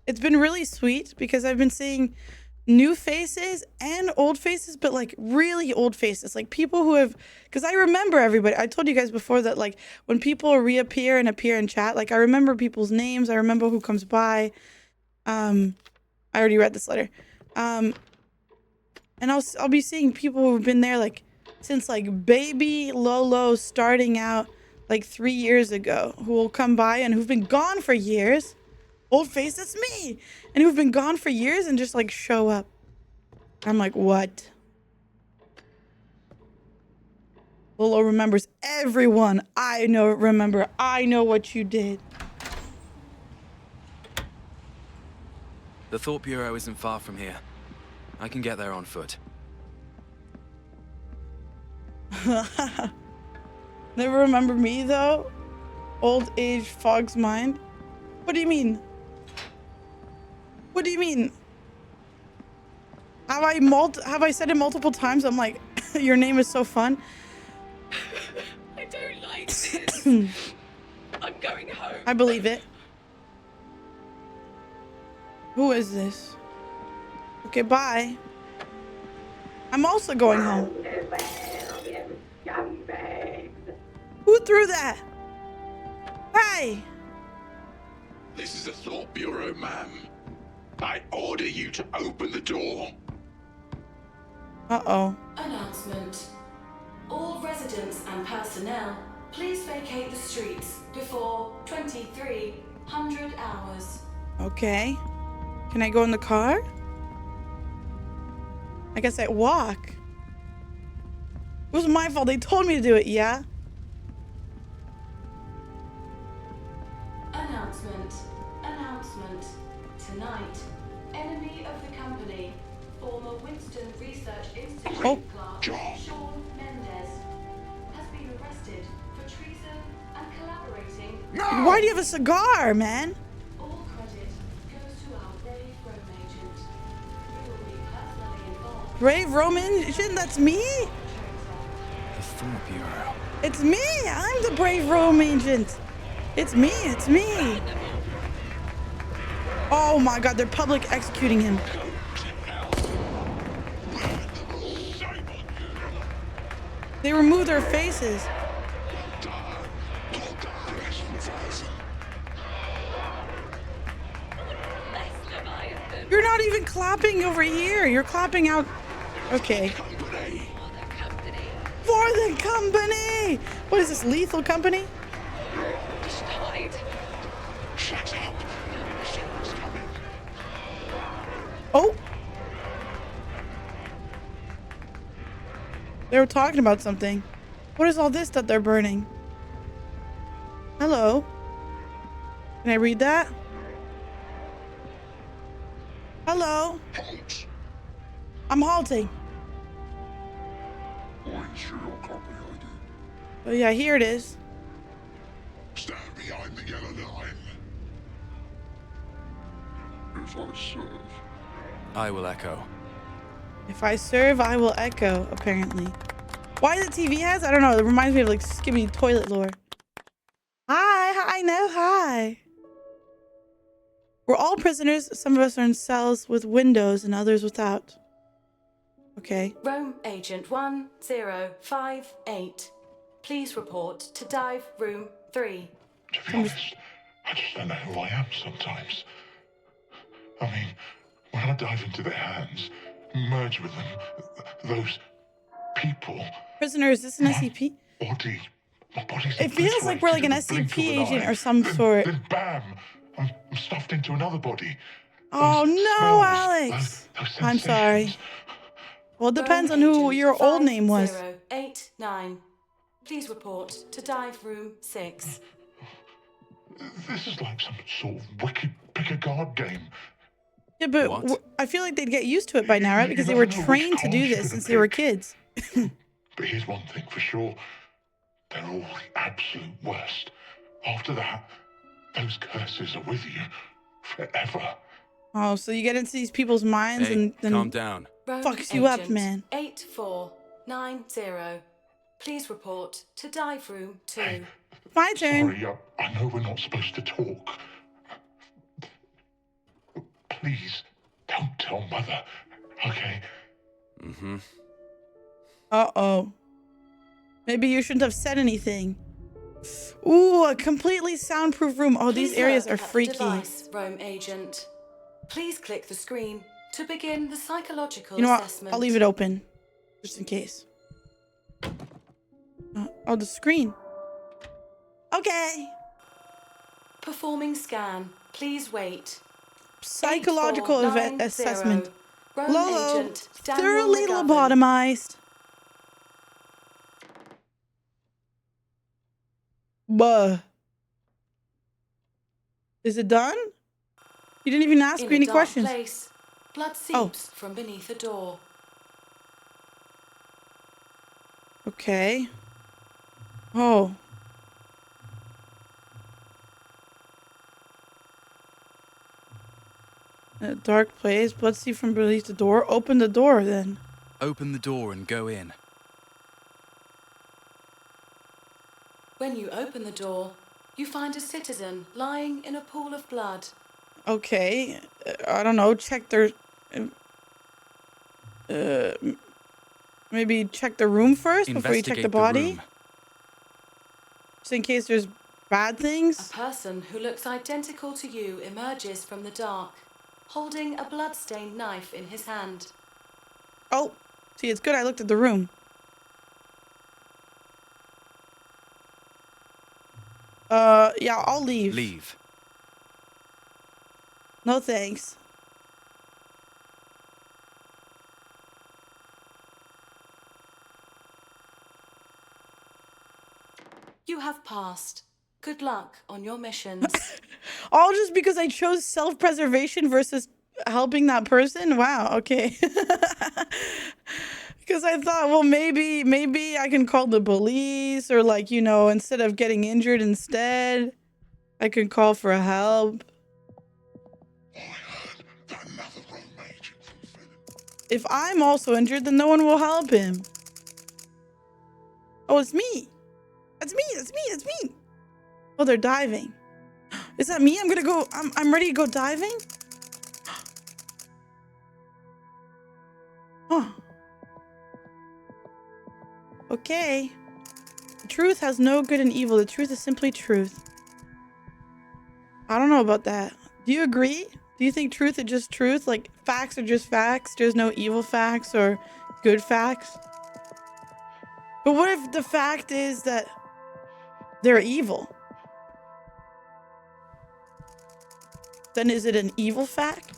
Speaker 2: it's been really sweet because I've been seeing new faces and old faces, but like really old faces, like people who have, because I remember everybody. I told you guys before that like when people reappear and appear in chat, like I remember people's names. I remember who comes by. I already read this letter. And I'll be seeing people who've been there like since like baby Lolo starting out like 3 years ago, who will come by and who've been gone for years. Old face, that's me. And who've been gone for years and just like show up. I'm like, what? Lolo remembers everyone. I know what you did.
Speaker 11: The Thought Bureau isn't far from here. I can get there on foot.
Speaker 2: Never remember me though? Old age fogs mind. What do you mean? What do you mean? Have I said it multiple times? I'm like, your name is so fun.
Speaker 3: I don't like this. I'm going home.
Speaker 2: I believe it. Who is this? Okay, bye. I'm also going home. Who threw that? Hey!
Speaker 10: This is the Thought Bureau, ma'am. I order you to open the door.
Speaker 2: Uh-oh.
Speaker 3: Announcement. All residents and personnel, Please vacate the streets before 2300 hours.
Speaker 2: Okay. Can I go in the car? I guess I walk. It was my fault. They told me to do it, yeah?
Speaker 3: Announcement. Announcement. Tonight, enemy of the company, former Winston Research Institute clerk Sean Mendez, has been arrested for treason and collaborating.
Speaker 2: No! Why do you have a cigar, man?
Speaker 3: All credit goes to our brave Rome agent. You will be personally involved.
Speaker 2: Brave Roman? Shouldn't that's me?
Speaker 11: The Thorpe Bureau.
Speaker 2: It's me. I'm the brave Rome agent. It's me. It's me. Oh my God, they're public executing him. They remove their faces. You're not even clapping over here. You're clapping out. Okay. For the company. What is this, Lethal Company?
Speaker 10: Shut up.
Speaker 2: Oh. They were talking about something. What is all this that they're burning? Hello. Can I read that? Hello.
Speaker 10: Halt.
Speaker 2: I'm halting.
Speaker 10: I'm sure your company ID.
Speaker 2: Oh yeah, here it is.
Speaker 10: Stand behind the yellow line. If I serve.
Speaker 11: I will echo.
Speaker 2: If I serve, I will echo, apparently. Why the TV has? I don't know. It reminds me of like Skippy toilet lore. Hi, no, hi. We're all prisoners. Some of us are in cells with windows and others without. Okay.
Speaker 3: Rome Agent 1058. Please report to dive room 3.
Speaker 10: To be honest, I just don't know who I am sometimes. I mean, when I dive into their hands, merge with them, those people.
Speaker 2: Prisoner, is this an SCP?
Speaker 10: Body. My body's
Speaker 2: It feels like we're like an SCP agent or some sort.
Speaker 10: Then bam, I'm stuffed into another body.
Speaker 2: Oh no, Alex. I'm sorry. Well, it depends on who your old name was.
Speaker 3: 5089. Please report to dive room 6.
Speaker 10: This is like some sort of wicked pick-a-guard game.
Speaker 2: Yeah, but I feel like they'd get used to it by now, right? Because they were trained to do this since they were kids.
Speaker 10: But here's one thing for sure. They're all the absolute worst. After that, those curses are with you forever.
Speaker 2: Oh, so you get into these people's minds
Speaker 11: Hey,
Speaker 2: and then
Speaker 11: calm down.
Speaker 2: Fucks you up, man.
Speaker 3: 8490. Please report to dive room 2.
Speaker 10: Hey,
Speaker 2: my turn.
Speaker 10: Sorry, I know we're not supposed to talk. Please, don't tell Mother, okay?
Speaker 11: Mm-hmm.
Speaker 2: Uh-oh. Maybe you shouldn't have said anything. Ooh, a completely soundproof room. Oh, these areas are freaky.
Speaker 3: Device, Rome Agent. Please click the screen to begin the psychological
Speaker 2: You know what?
Speaker 3: assessment.
Speaker 2: I'll leave it open, just in case. Oh, the screen. Okay.
Speaker 3: Performing scan. Please wait.
Speaker 2: Psychological assessment.
Speaker 3: Rome
Speaker 2: Lolo,
Speaker 3: Agent Daniel
Speaker 2: thoroughly
Speaker 3: McGovern.
Speaker 2: lobotomized. Buh. Is it done? You didn't even ask
Speaker 3: In
Speaker 2: me
Speaker 3: a
Speaker 2: any
Speaker 3: dark
Speaker 2: questions.
Speaker 3: Place, blood seeps from beneath a door.
Speaker 2: Okay. Oh. A dark place, blood seep from beneath the door. Open the door then.
Speaker 11: Open the door and go in.
Speaker 3: When you open the door, you find a citizen lying in a pool of blood.
Speaker 2: Okay. I don't know. Check their... maybe check the room first before you check the body?
Speaker 11: Room.
Speaker 2: Just in case there's bad things?
Speaker 3: A person who looks identical to you emerges from the dark, holding a blood-stained knife in his hand.
Speaker 2: Oh, see, it's good I looked at the room. Yeah, I'll leave.
Speaker 11: Leave.
Speaker 2: No thanks.
Speaker 3: You have passed. Good luck on your missions.
Speaker 2: All just because I chose self-preservation versus helping that person? Wow, okay. Because I thought, well, maybe I can call the police, or like, you know, instead of getting injured instead, I can call for help. If I'm also injured, then no one will help him. Oh, it's me. That's me. That's me. That's me. Oh, they're diving. Is that me? I'm gonna go. I'm ready to go diving. Huh. Okay. The truth has no good and evil. The truth is simply truth. I don't know about that. Do you agree? Do you think truth is just truth? Like facts are just facts? There's no evil facts or good facts? But what if the fact is that they're evil? Then is it an evil fact?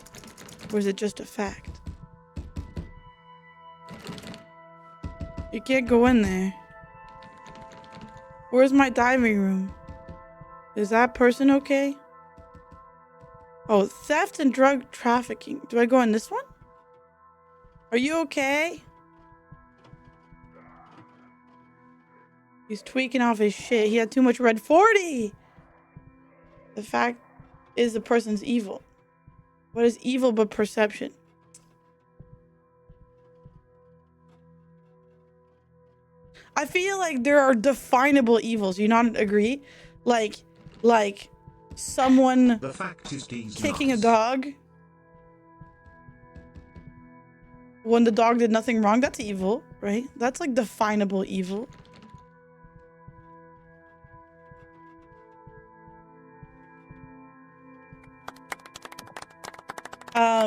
Speaker 2: Or is it just a fact? You can't go in there. Where's my diving room? Is that person okay? Oh, theft and drug trafficking. Do I go in this one? Are you okay? He's tweaking off his shit. He had too much red 40. The fact is the person's evil. What is evil but perception? I feel like there are definable evils. You not agree? Like someone
Speaker 19: The fact is
Speaker 2: kicking a dog when the dog did nothing wrong. That's evil, right? That's like definable evil.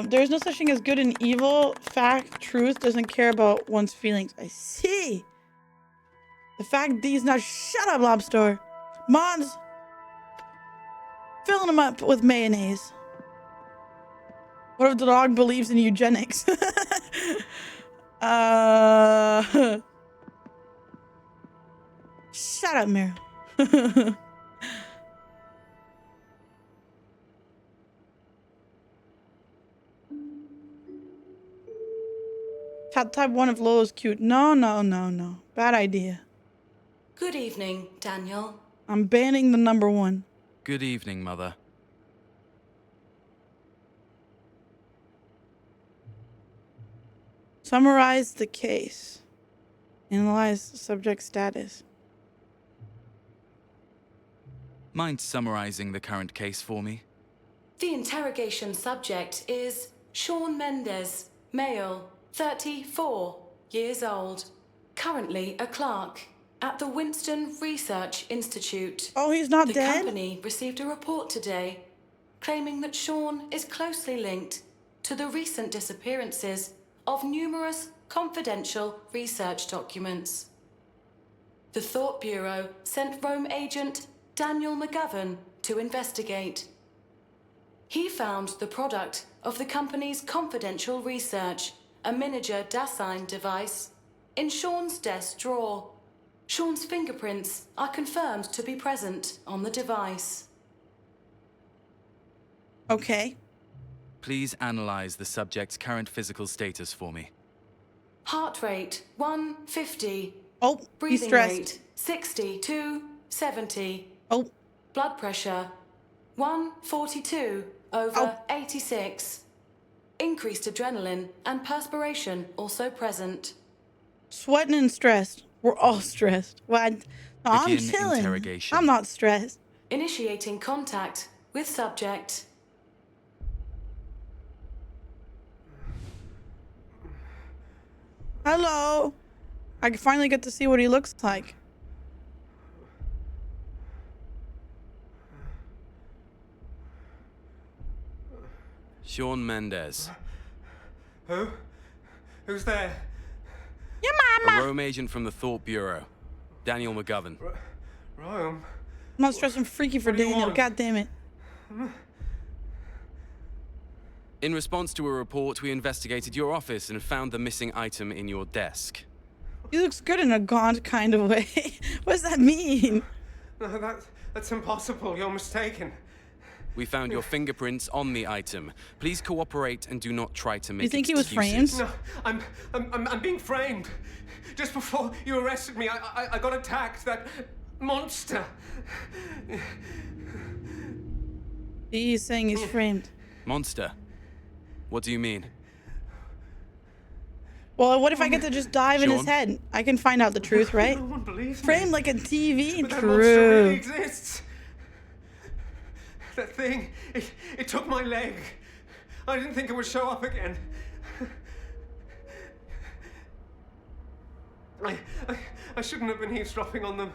Speaker 2: There's no such thing as good and evil. Fact, truth doesn't care about one's feelings. I see. The fact D's not. Shut up, lobster. Mons, filling him up with mayonnaise. What if the dog believes in eugenics? Shut up, Meryl. Type 1 of Lolo's cute. No. Bad idea.
Speaker 3: Good evening, Daniel.
Speaker 2: I'm banning the number 1.
Speaker 11: Good evening, Mother.
Speaker 2: Summarize the case. Analyze subject status.
Speaker 11: Mind summarizing the current case for me?
Speaker 3: The interrogation subject is Sean Mendez, male, 34 years old, currently a clerk at the Winston Research Institute.
Speaker 2: Oh, he's not dead?
Speaker 3: The company received a report today claiming that Sean is closely linked to the recent disappearances of numerous confidential research documents. The Thought Bureau sent Rome agent Daniel McGovern to investigate. He found the product of the company's confidential research, a miniature Dasein device, in Sean's desk drawer. Sean's fingerprints are confirmed to be present on the device.
Speaker 2: Okay.
Speaker 11: Please analyze the subject's current physical status for me.
Speaker 3: Heart rate 150.
Speaker 2: Oh, he's
Speaker 3: breathing
Speaker 2: stressed.
Speaker 3: rate 60 to 70.
Speaker 2: Oh.
Speaker 3: Blood pressure 142 over 86. Increased adrenaline and perspiration also present.
Speaker 2: Sweating and stressed. We're all stressed. Well, no, I'm
Speaker 11: Begin
Speaker 2: chilling.
Speaker 11: interrogation.
Speaker 2: I'm not stressed.
Speaker 3: Initiating contact with subject.
Speaker 2: Hello. I finally get to see what he looks like.
Speaker 12: Sean Mendez.
Speaker 13: Who? Who's there?
Speaker 2: Your
Speaker 12: A
Speaker 2: mama.
Speaker 12: Rome agent from the Thought Bureau. Daniel McGovern.
Speaker 13: Rome?
Speaker 2: not stressing freaky for Daniel. God damn it.
Speaker 12: In response to a report, we investigated your office and found the missing item in your desk.
Speaker 2: He looks good in a gaunt kind of way. What does that mean?
Speaker 13: No, that's impossible. You're mistaken.
Speaker 12: We found your fingerprints on the item. Please cooperate and do not try to make
Speaker 2: You think
Speaker 12: excuses.
Speaker 2: he was framed?
Speaker 13: No, I'm being framed. Just before you arrested me, I got attacked. That monster.
Speaker 2: He's saying he's framed.
Speaker 12: Monster? What do you mean?
Speaker 2: Well, what if I get to just dive in his head? I can find out the truth, right?
Speaker 13: No one believes me.
Speaker 2: Framed like a TV.
Speaker 13: But that monster really
Speaker 2: True.
Speaker 13: exists. That thing, it took my leg. I didn't think it would show up again. I shouldn't have been eavesdropping on them.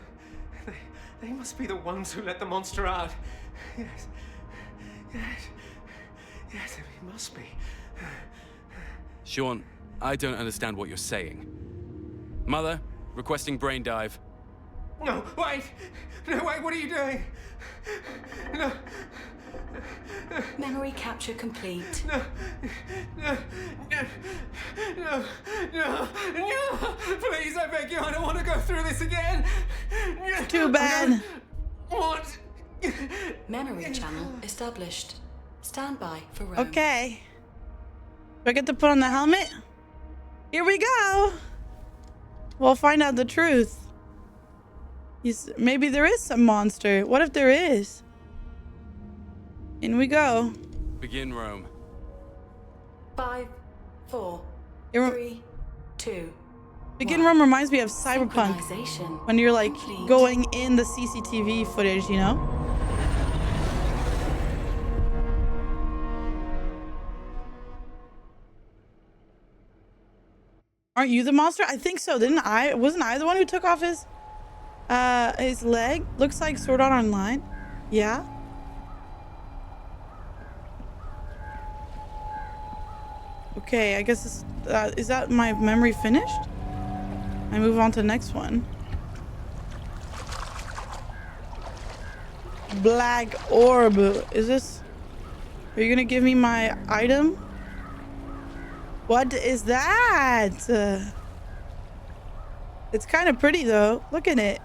Speaker 13: They must be the ones who let the monster out. Yes, it must be.
Speaker 12: Sean, I don't understand what you're saying. Mother, requesting brain dive.
Speaker 13: No, wait! No, wait, what are you doing? No.
Speaker 3: Memory capture complete.
Speaker 13: No. Please, I beg you, I don't want to go through this again.
Speaker 2: Too bad.
Speaker 13: What?
Speaker 3: Memory channel established. Stand by for Rome.
Speaker 2: Okay. Do I get to put on the helmet? Here we go. We'll find out the truth. Maybe there is some monster. What if there is? In we go.
Speaker 12: Begin, Rome.
Speaker 3: 5, 4,
Speaker 2: It
Speaker 3: 3, 2.
Speaker 2: Begin Rome reminds me of Cyberpunk. When you're like going in the CCTV footage, you know? Aren't you the monster? I think so. Wasn't I the one who took off his leg? Looks like Sword Art Online. Yeah. Okay, I guess is that my memory finished? I move on to the next one. Black orb. Is this? Are you gonna give me my item? What is that? It's kind of pretty though. Look at it.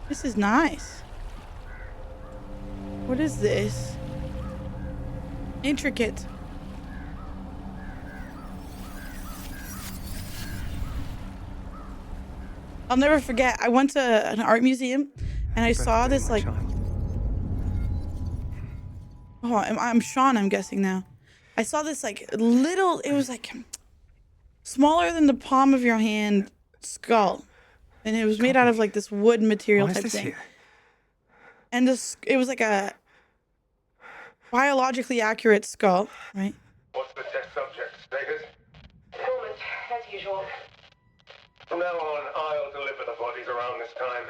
Speaker 2: This is nice. What is this? Intricate. I'll never forget. I went to an art museum and I saw this like... Oh, I'm Sean, I'm guessing now. I saw this like little, it was like smaller than the palm of your hand skull. And it was made out of like this wood material type thing. Here? And it was like a biologically accurate skull, right?
Speaker 15: What's the test subject status?
Speaker 19: Performance, as usual.
Speaker 15: From now on, I'll deliver the bodies around this time.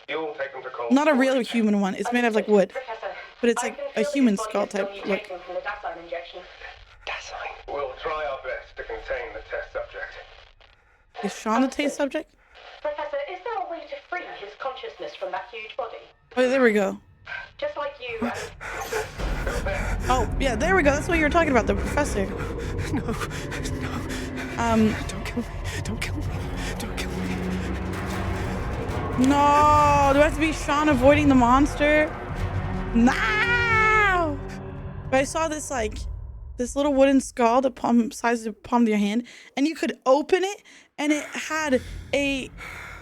Speaker 15: You'll take them to cold.
Speaker 2: Not a real human one. It's made of like wood. But it's like a human skull type look.
Speaker 19: From the Dasein injection.
Speaker 15: Dasein? We'll try our best to contain the test subject.
Speaker 2: Is Sean the test subject?
Speaker 19: Professor, is there a way to free his consciousness from that huge body?
Speaker 2: Oh, there we go.
Speaker 19: Just like you and...
Speaker 2: Oh, yeah, there we go. That's what you were talking about, the professor.
Speaker 13: No. Don't kill me. Don't kill me. Don't kill me.
Speaker 2: No! Do I have to be Sean avoiding the monster? No! But I saw this like this little wooden skull the size of the palm of your hand, and you could open it, and it had a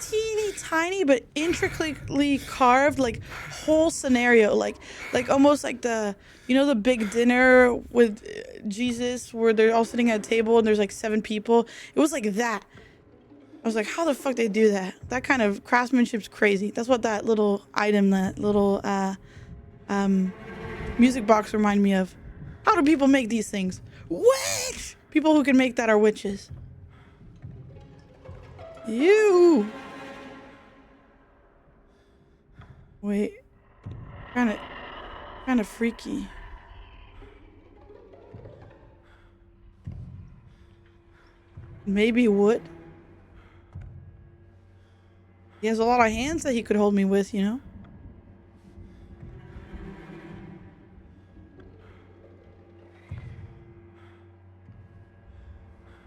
Speaker 2: teeny tiny but intricately carved like whole scenario, like almost like the the big dinner with Jesus where they're all sitting at a table and there's like 7 people. It was like that. I was like, how the fuck they do that? That kind of craftsmanship's crazy. That's what that little item, that little music box remind me of. How do people make these things? Witch! People who can make that are witches. You. Wait. Kind of freaky. Maybe wood. He has a lot of hands that he could hold me with, you know?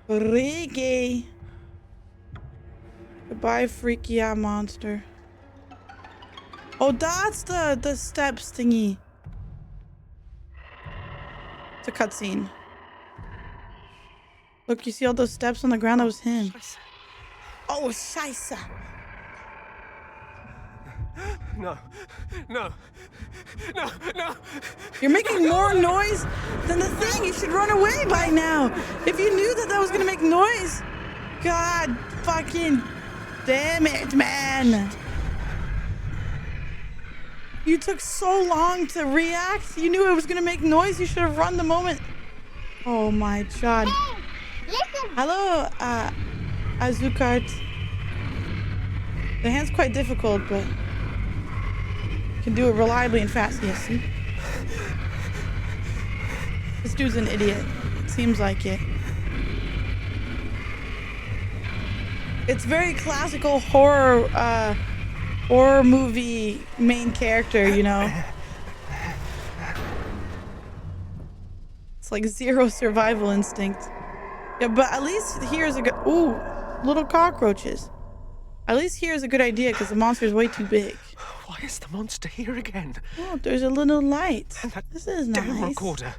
Speaker 2: Freaky. Goodbye, freaky eye monster. Oh, that's the steps thingy. It's a cutscene. Look, you see all those steps on the ground? That was him. Oh, scheisse.
Speaker 13: No, no, no, no.
Speaker 2: You're making more noise than the thing. You should run away by now. If you knew that was gonna make noise. God fucking damn it, man. You took so long to react. You knew it was gonna make noise. You should have run the moment. Oh my god.
Speaker 18: Hey, listen.
Speaker 2: Hello, Azucart. The hand's quite difficult, but can do it reliably and fast. Yes, see? This dude's an idiot. It seems like it. It's very classical horror movie main character, you know? It's like zero survival instinct. Yeah, but at least here's a good... Ooh, little cockroaches. At least here's a good idea because the monster's way too big.
Speaker 13: Why is the monster here again?
Speaker 2: Oh, there's a little light.
Speaker 13: And that
Speaker 2: this is
Speaker 13: damn
Speaker 2: nice.
Speaker 13: recorder.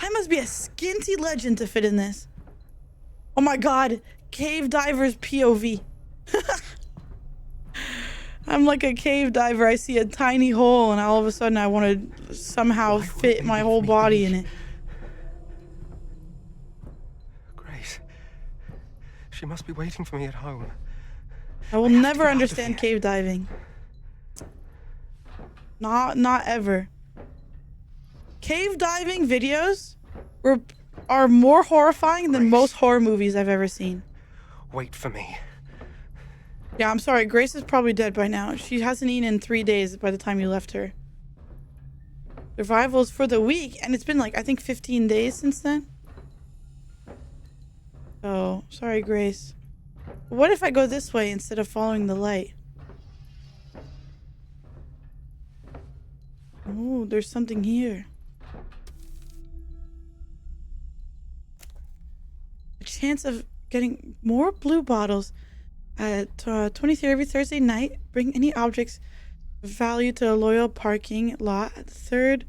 Speaker 2: I must be a skinty legend to fit in this. Oh my god, cave diver's POV. I'm like a cave diver. I see a tiny hole and all of a sudden I want to somehow fit my whole body in it.
Speaker 13: Grace. She must be waiting for me at home.
Speaker 2: I will never understand cave diving. Not ever. Cave diving videos are more horrifying than most horror movies I've ever seen.
Speaker 13: Wait for me.
Speaker 2: Yeah, I'm sorry. Grace is probably dead by now. She hasn't eaten in 3 days by the time you left her. Survival's for the week, and it's been like, I think 15 days since then. Oh, sorry, Grace. What if I go this way instead of following the light? Oh, there's something here. A chance of getting more blue bottles at 23 every Thursday night. Bring any objects of value to a loyal parking lot at 3rd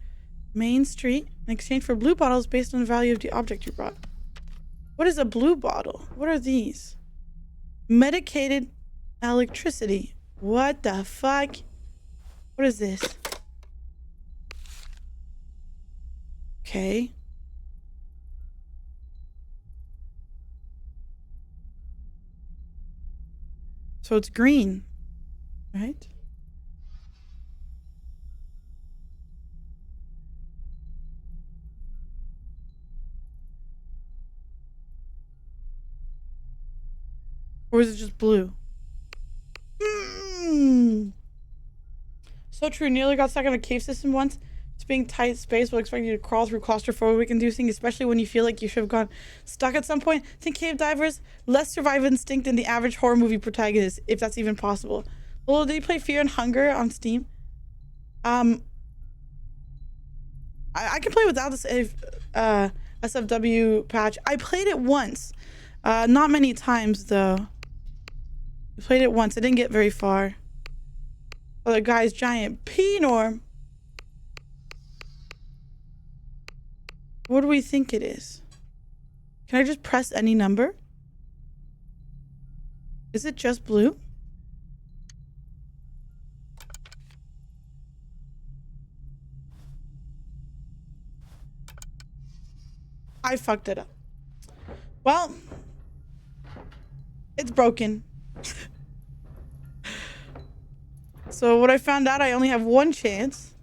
Speaker 2: Main Street in exchange for blue bottles based on the value of the object you brought. What is a blue bottle? What are these? Medicated electricity. What the fuck? What is this? Okay. So it's green, right? Or is it just blue? So true. Nearly got stuck in a cave system once. Just being tight space will expect you to crawl through claustrophobic inducing, especially when you feel like you should have gone stuck at some point. Think cave divers, less survival instinct than the average horror movie protagonist, if that's even possible. Well, did you play Fear and Hunger on Steam? I can play without this SFW patch. I played it once. Not many times though. I played it once. I didn't get very far. Oh, the guy's giant P-norm. What do we think it is? Can I just press any number? Is it just blue? I fucked it up. Well, it's broken. So what I found out, I only have one chance.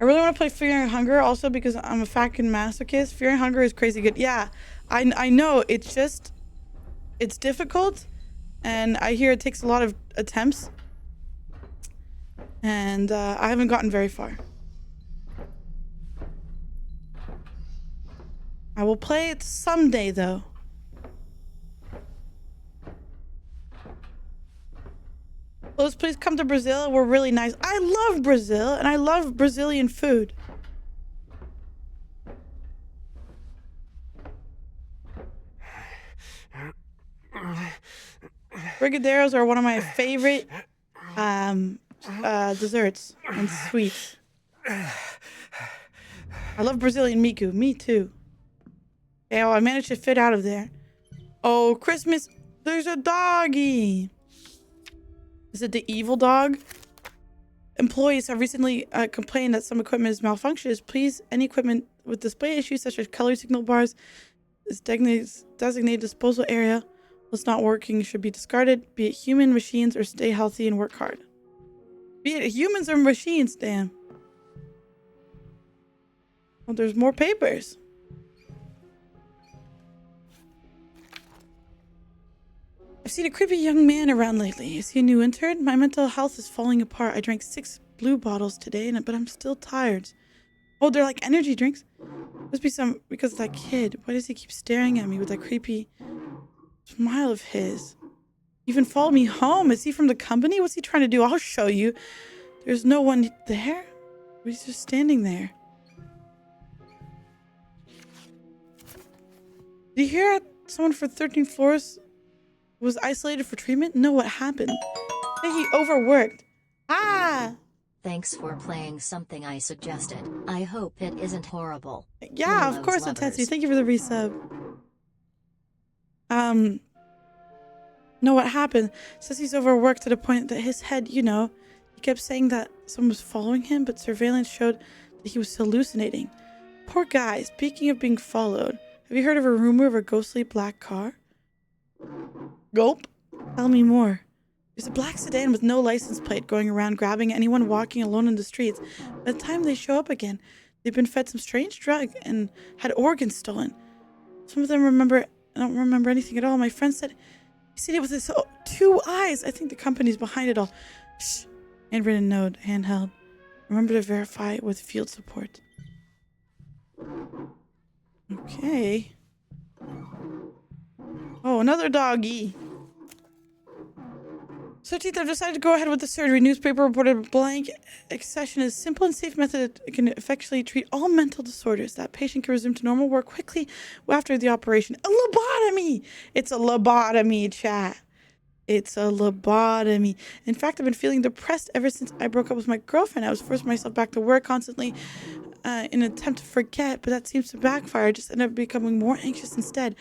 Speaker 2: I really want to play Fear and Hunger also because I'm a fucking masochist. Fear and Hunger is crazy good. Yeah, I know. It's just, it's difficult. And I hear it takes a lot of attempts. And I haven't gotten very far. I will play it someday though. Let's please come to Brazil. We're really nice. I love Brazil and I love Brazilian food. Brigadeiros are one of my favorite desserts and sweets. I love Brazilian miku. Me too. Okay, oh, I managed to fit out of there. Oh, Christmas. There's a doggy. Is it the evil dog? Employees have recently complained that some equipment is malfunctions. Please, any equipment with display issues such as color signal bars is designated disposal area. What's not working should be discarded, be it human, machines, or stay healthy and work hard. Be it humans or machines, damn. Oh, there's more papers. I've seen a creepy young man around lately. Is he a new intern? My mental health is falling apart. I drank 6 blue bottles today, but I'm still tired. Oh, they're like energy drinks. Must be some because of that kid. Why does he keep staring at me with that creepy smile of his? Even followed me home. Is he from the company? What's he trying to do? I'll show you. There's no one there. He's just standing there. Did you hear someone for 13 floors was isolated for treatment? No, what happened? Hey, he overworked. Ah!
Speaker 17: Thanks for playing something I suggested. I hope it isn't horrible.
Speaker 2: Yeah, of course, Otetsu. Thank you for the resub. No, what happened? Says he's overworked to the point that his head, he kept saying that someone was following him, but surveillance showed that he was hallucinating. Poor guy. Speaking of being followed, have you heard of a rumor of a ghostly black car? Gulp. Tell me more. There's a black sedan with no license plate going around grabbing anyone walking alone in the streets. By the time they show up again, they've been fed some strange drug and had organs stolen. Some of them don't remember anything at all. My friend said he seen it with his 2 eyes. I think the company's behind it all. Shh. Handwritten note, handheld. Remember to verify it with field support. Okay. Oh, another doggy. 13th, I've decided to go ahead with the surgery. Newspaper reported blank accession is a simple and safe method that can effectually treat all mental disorders. That patient can resume to normal work quickly after the operation. A lobotomy! It's a lobotomy, chat. It's a lobotomy. In fact, I've been feeling depressed ever since I broke up with my girlfriend. I was forcing myself back to work constantly in an attempt to forget, but that seems to backfire. I just end up becoming more anxious instead.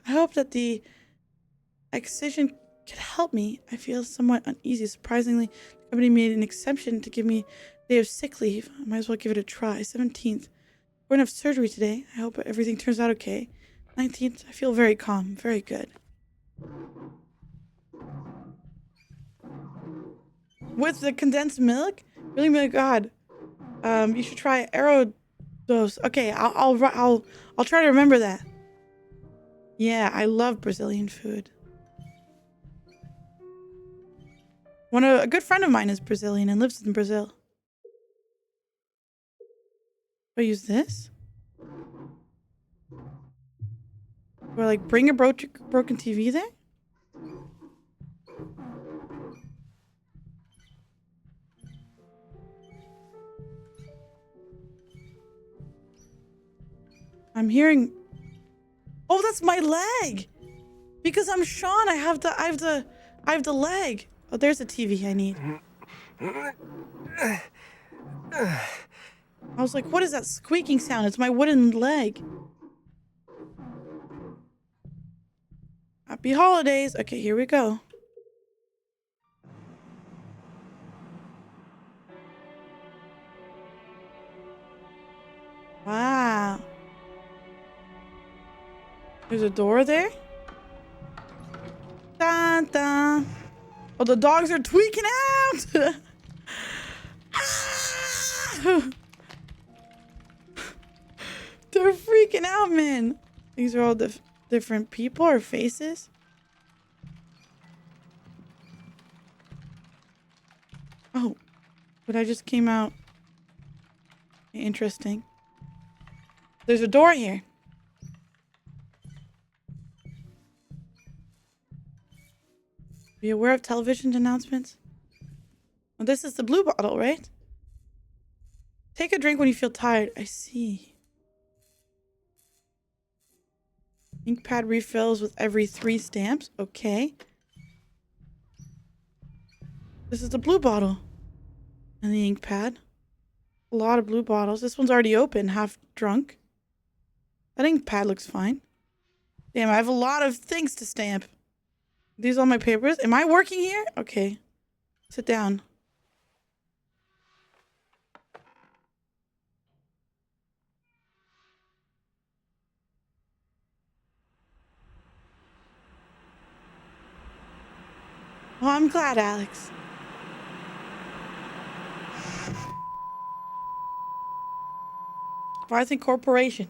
Speaker 2: I hope that the excision could help me. I feel somewhat uneasy. Surprisingly, the company made an exception to give me a day of sick leave. I might as well give it a try. 17th, we're gonna have surgery today. I hope everything turns out okay. 19th, I feel very calm, very good. With the condensed milk? Really, my God. You should try Aerodose. Okay, I'll try to remember that. Yeah, I love Brazilian food. A good friend of mine is Brazilian and lives in Brazil. I use this? Or like bring a broken TV there? I'm hearing. Oh, that's my leg. Because I'm Sean, I have the leg. Oh, there's a TV I need. I was like, what is that squeaking sound? It's my wooden leg. Happy holidays. Okay, here we go. Wow. There's a door there. Dun, dun. Oh, the dogs are tweaking out. They're freaking out, man. These are all different people or faces. Oh, but I just came out. Interesting. There's a door here. Be aware of television announcements. Well, this is the blue bottle, right? Take a drink when you feel tired. I see. Ink pad refills with every 3 stamps. Okay. This is the blue bottle. And the ink pad. A lot of blue bottles. This one's already open, half drunk. That ink pad looks fine. Damn, I have a lot of things to stamp. These are all my papers. Am I working here? Okay. Sit down. Well, I'm glad, Alex. Rising Corporation.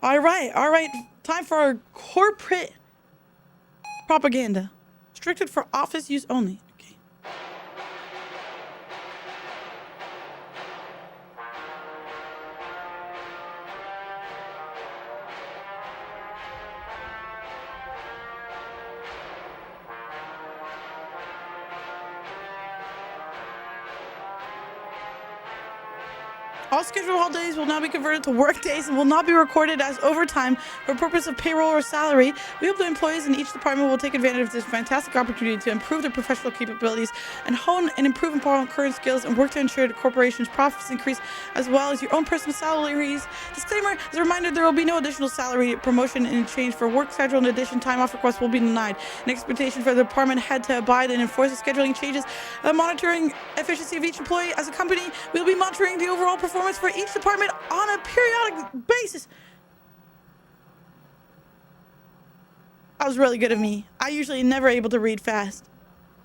Speaker 2: All right. Time for our corporate propaganda. Restricted for office use only. Okay. All scheduled holidays will now be converted to work days and will not be recorded as overtime for purpose of payroll or salary. We hope the employees in each department will take advantage of this fantastic opportunity to improve their professional capabilities and hone and improve upon current skills and work to ensure the corporation's profits increase as well as your own personal salaries. Disclaimer, as a reminder, there will be no additional salary promotion in exchange for work schedule. In addition, time off requests will be denied. An expectation for the department head to abide and enforce the scheduling changes, monitoring efficiency of each employee. As a company, we will be monitoring the overall performance for each department on a periodic basis. That was really good of me. I usually never able to read fast.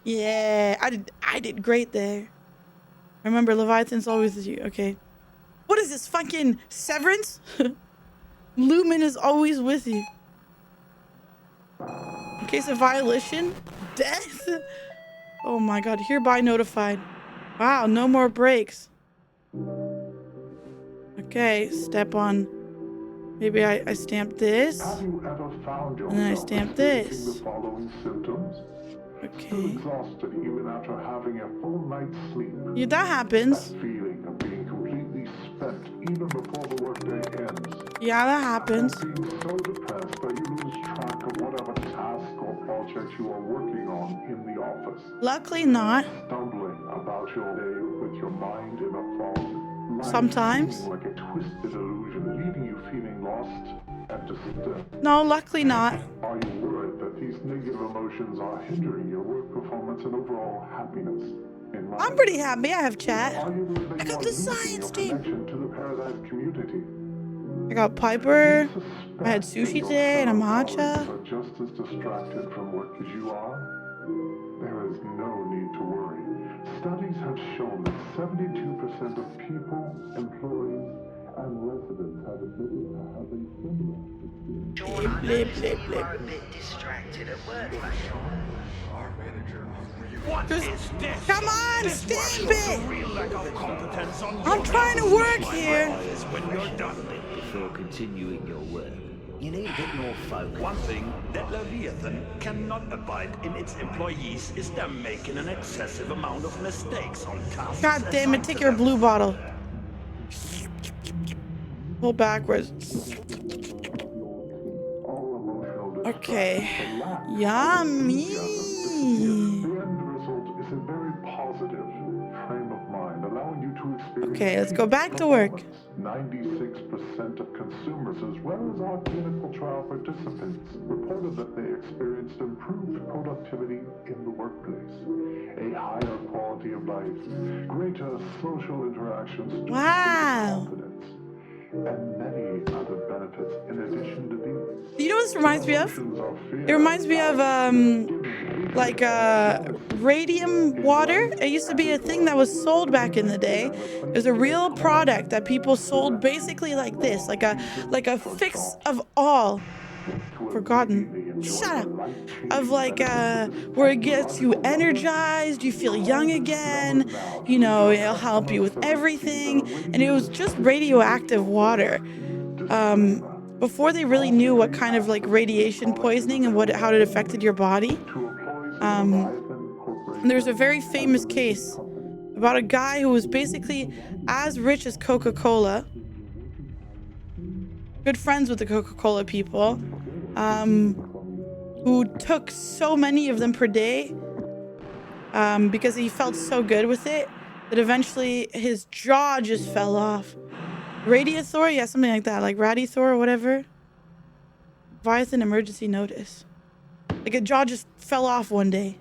Speaker 2: Yeah, I did great there. Remember, Leviathan's always with you. Okay. What is this, fucking Severance? Lumen is always with you. In case of violation, death. Oh my god, hereby notified. Wow, no more breaks. Okay, step on. Maybe I stamp this. And then I stamp this. Okay. Yeah, that happens. Yeah, that happens. Luckily not. Sometimes. No, luckily not.
Speaker 10: Are you worried that these negative emotions are hindering your work performance and overall happiness?
Speaker 2: I'm pretty happy. I have chat. I got the science team. I got Piper. I had sushi today and a matcha.
Speaker 10: Just as distracted from work as you are, there is no need to worry. Studies have shown that 72% of people, employees, and residents have admitted to having similar experiences.
Speaker 2: You are a bit distracted at work,
Speaker 9: Our manager. What is this?
Speaker 2: Come on, stamp it!
Speaker 9: Real lack of competence on
Speaker 2: I'm trying to work here.
Speaker 9: When you're done.
Speaker 20: Before continuing your work, you need a bit more focus.
Speaker 9: One thing that Leviathan cannot abide in its employees is them making an excessive amount of mistakes on tasks.
Speaker 2: God damn it, take your blue bottle. Pull backwards. Okay. Yummy. Okay, let's go back to work.
Speaker 10: 96% of consumers, as well as our clinical trial participants, reported that they experienced improved productivity in the workplace, a higher quality of life, greater social interactions,
Speaker 2: wow,
Speaker 10: confidence, and many other benefits in addition to these.
Speaker 2: You know what this reminds me of? It reminds me of like radium water. It used to be a thing that was sold back in the day. It was a real product that people sold basically like this, like a fix of all. Forgotten. Shut up. Of like where it gets you energized, you feel young again, you know, it'll help you with everything. And it was just radioactive water. Before they really knew what kind of like radiation poisoning and how it affected your body. There's a very famous case about a guy who was basically as rich as Coca-Cola, good friends with the Coca-Cola people, who took so many of them per day because he felt so good with it that eventually his jaw just fell off. Radiathor? Yeah, something like that. Like Radiathor or whatever. Leviathan emergency notice. Like a jaw just fell off one day.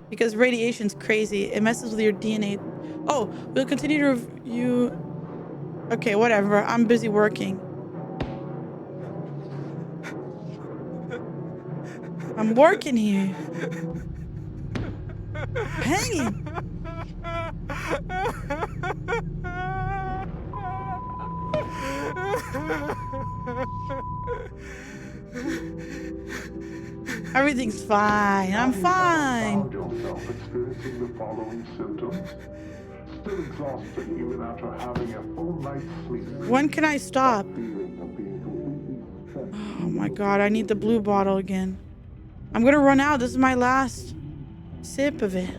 Speaker 2: Because radiation's crazy. It messes with your DNA. Oh, we'll continue to review. Okay, whatever. I'm busy working. I'm working here. Hanging. Everything's fine. I'm fine.
Speaker 10: Found yourself experiencing the following symptoms. Still exhausted even after having a full night's sleep.
Speaker 2: When can I stop? Oh my god, I need the blue bottle again. I'm gonna run out. This is my last sip of it.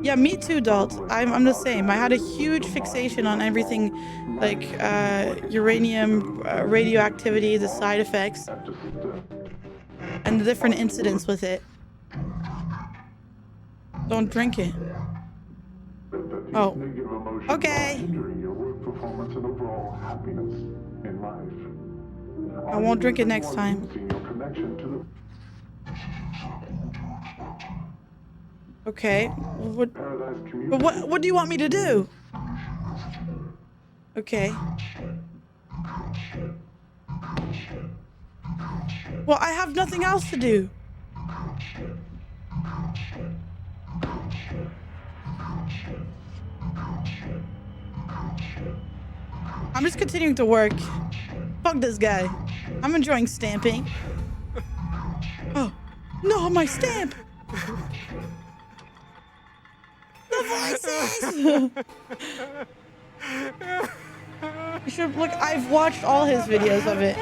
Speaker 2: Yeah, me too, Dalt. I'm the same. I had a huge fixation on everything like uranium, radioactivity, the side effects, and the different incidents with it. Don't drink it. Oh. Okay. I won't drink it next time. Okay. What do you want me to do? Okay. Well, I have nothing else to do. I'm just continuing to work. Fuck this guy. I'm enjoying stamping. Oh, no, my stamp! The voices! You should look, I've watched all his videos of it.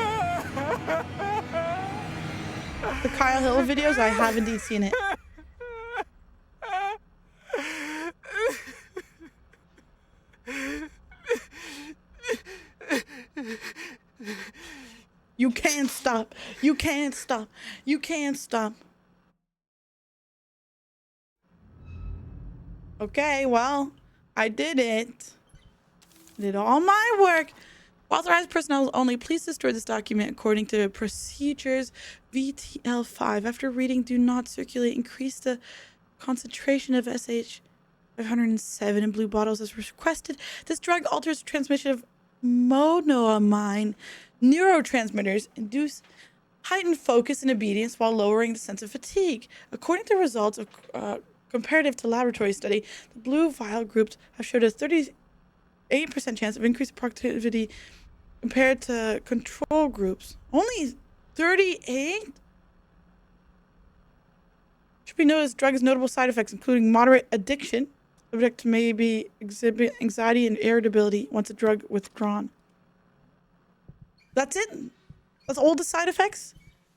Speaker 2: The Kyle Hill videos, I have indeed seen it. You can't stop. You can't stop. You can't stop. Okay, well, I did it. Did all my work. Authorized personnel only. Please destroy this document according to procedures VTL5. After reading, do not circulate. Increase the concentration of SH 507 in blue bottles as requested. This drug alters the transmission of monoamine neurotransmitters, induce heightened focus and obedience while lowering the sense of fatigue. According to results of comparative to laboratory study, the blue vial groups have showed a 38% chance of increased productivity compared to control groups. Only 38? Should be noticed drug's notable side effects, including moderate addiction. Subject may be exhibit anxiety and irritability once the drug withdrawn. That's it? That's all the side effects?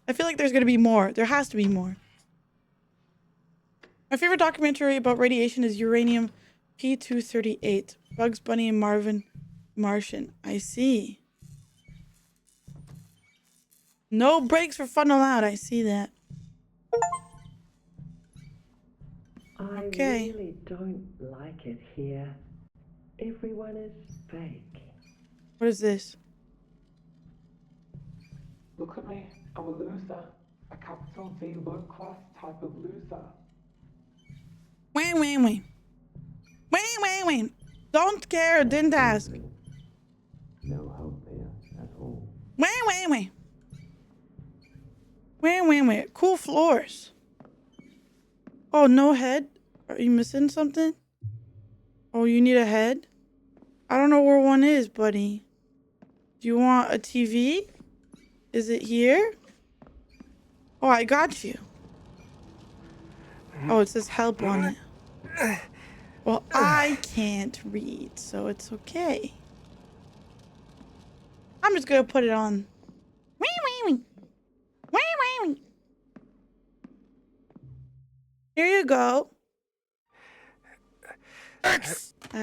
Speaker 2: I feel like there's going to be more. There has to be more. My favorite documentary about radiation is Uranium P238. Bugs Bunny and Martian. I see. No breaks for fun allowed. I see that. Okay.
Speaker 21: I really don't like it here. Everyone is fake.
Speaker 2: What is this?
Speaker 22: Look at me. I'm a loser. A capital V low-class type of loser.
Speaker 2: Wait. Don't care. Didn't ask.
Speaker 22: No hope here at all.
Speaker 2: Wait. Cool floors. Oh, no head? Are you missing something? Oh, you need a head? I don't know where one is, buddy. Do you want a TV? Is it here? Oh, I got you. Oh, it says help on it. Well, I can't read, so it's okay. I'm just gonna put it on. Here you go. A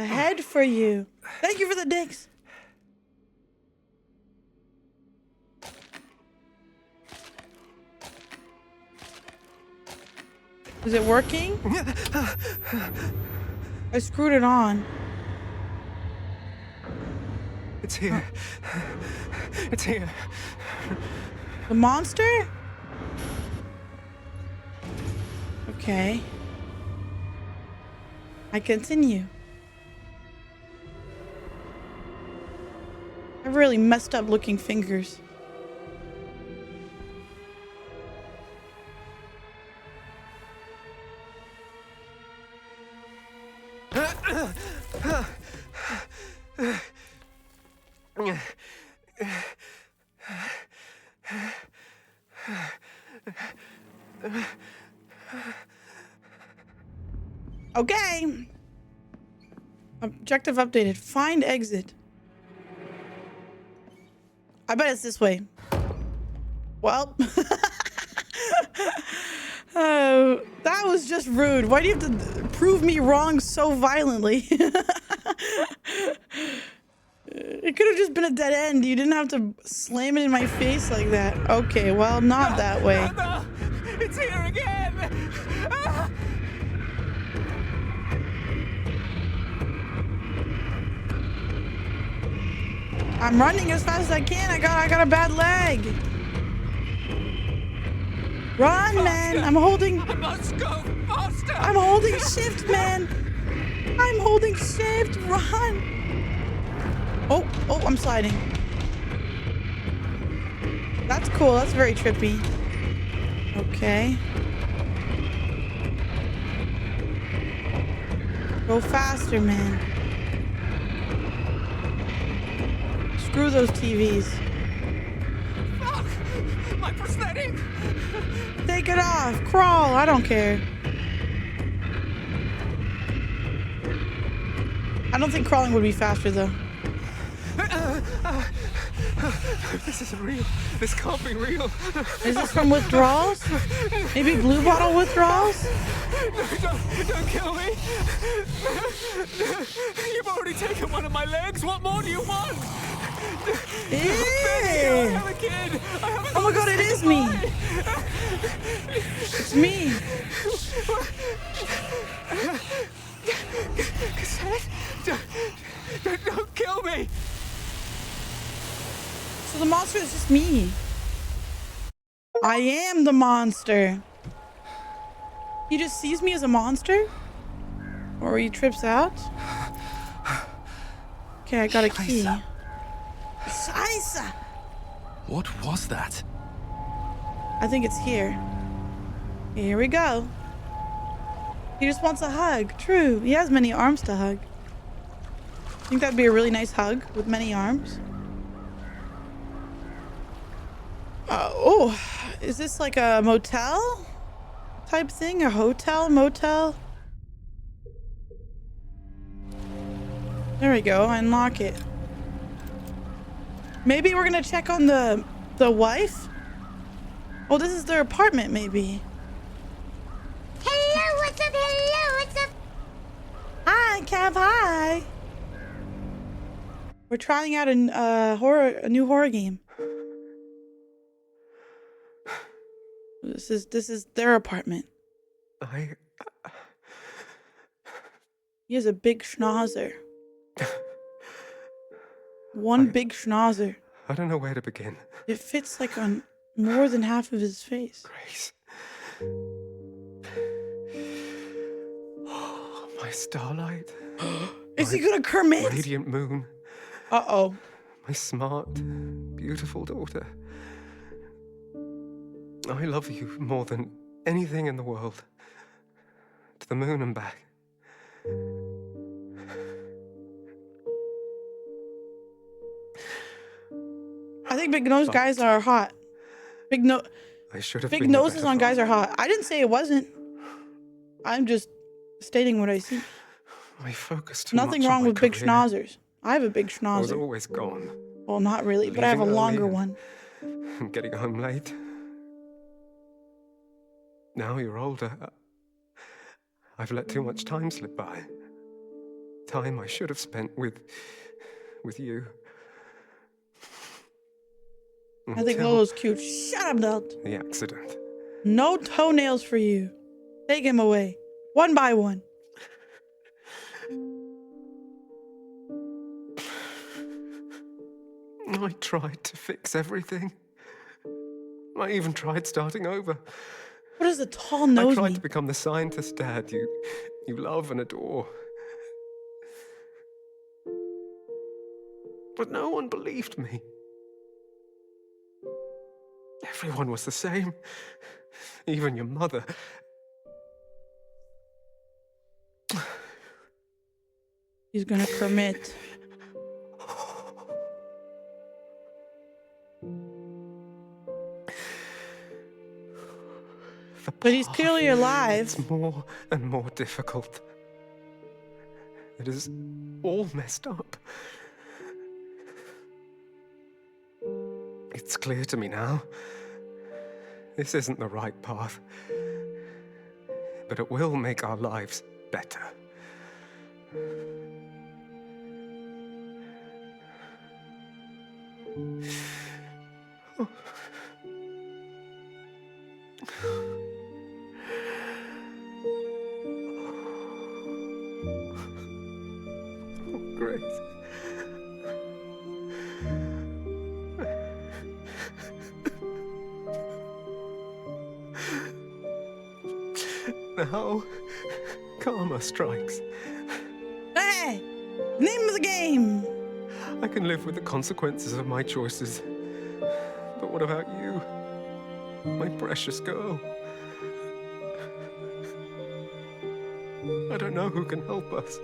Speaker 2: head for you. Thank you for the dicks. Is it working? I screwed it on.
Speaker 13: It's here. It's here.
Speaker 2: The monster? Okay. I continue. I have really messed up looking fingers. Okay. Objective updated. Find exit. I bet it's this way. Well. Oh, that was just rude. Why do you have to prove me wrong so violently? It could have just been a dead end. You didn't have to slam it in my face like that. Okay, well, not that way.
Speaker 7: Mother, it's here again! Ah!
Speaker 2: I'm running as fast as I can. I got a bad leg. Run, man. I'm holding.
Speaker 7: I must go faster.
Speaker 2: I'm holding shift, man. I'm holding shift. Run. Oh, I'm sliding. That's cool. That's very trippy. Okay. Go faster, man. Screw those TVs.
Speaker 7: Fuck! My prosthetic!
Speaker 2: Take it off. Crawl. I don't care. I don't think crawling would be faster, though.
Speaker 13: This isn't real. This can't be real.
Speaker 2: Is this from withdrawals? Maybe blue bottle withdrawals?
Speaker 7: No, don't kill me! You've already taken one of my legs. What more do you want? Baby, I have a kid.
Speaker 2: Oh my god, it is me. It's me.
Speaker 7: Cassette, don't kill me.
Speaker 2: So the monster is just me. I am the monster. He just sees me as a monster? Or he trips out? Okay, I got a key. Scheiße!
Speaker 11: What was that?
Speaker 2: I think it's here. Here we go. He just wants a hug. True. He has many arms to hug. I think that'd be a really nice hug with many arms. Oh, is this like a motel type thing? A hotel, motel? There we go. Unlock it. Maybe we're gonna check on the wife. Oh, this is their apartment, maybe.
Speaker 18: Hello, what's up? Hello, what's up?
Speaker 2: Hi, Kev. Hi. We're trying out a new horror game. This is their apartment. He has a big schnauzer. One big schnauzer.
Speaker 13: I don't know where to begin.
Speaker 2: It fits like on more than half of his face.
Speaker 13: Grace. Oh, my starlight.
Speaker 2: Is he gonna commit?
Speaker 13: Radiant moon.
Speaker 2: Uh-oh.
Speaker 13: My smart, beautiful daughter. I love you more than anything in the world. To the moon and back.
Speaker 2: I think big nose guys are hot. Big noses on guys are hot. I didn't say it wasn't. I'm just stating what I see.
Speaker 13: I focused
Speaker 2: Nothing wrong with big schnauzers. I have a big schnauzer.
Speaker 13: I was always gone.
Speaker 2: Well, not really, but I have a longer one.
Speaker 13: I'm getting home late. Now you're older. I've let too much time slip by. Time I should have spent with you.
Speaker 2: I think Lolo's cute. Shut up, Delt.
Speaker 13: The accident.
Speaker 2: No toenails for you. Take him away. One by one.
Speaker 13: I tried to fix everything. I even tried starting over.
Speaker 2: What does the tall nose
Speaker 13: I tried
Speaker 2: mean?
Speaker 13: to become the scientist dad you love and adore. But no one believed me. Everyone was the same. Even your mother.
Speaker 2: He's gonna commit. But he's clearly alive.
Speaker 13: It's more and more difficult. It is all messed up. It's clear to me now. This isn't the right path. But it will make our lives better. Grace. Now, karma strikes.
Speaker 2: Hey! Name of the game!
Speaker 13: I can live with the consequences of my choices. But what about you? My precious girl. I don't know who can help us.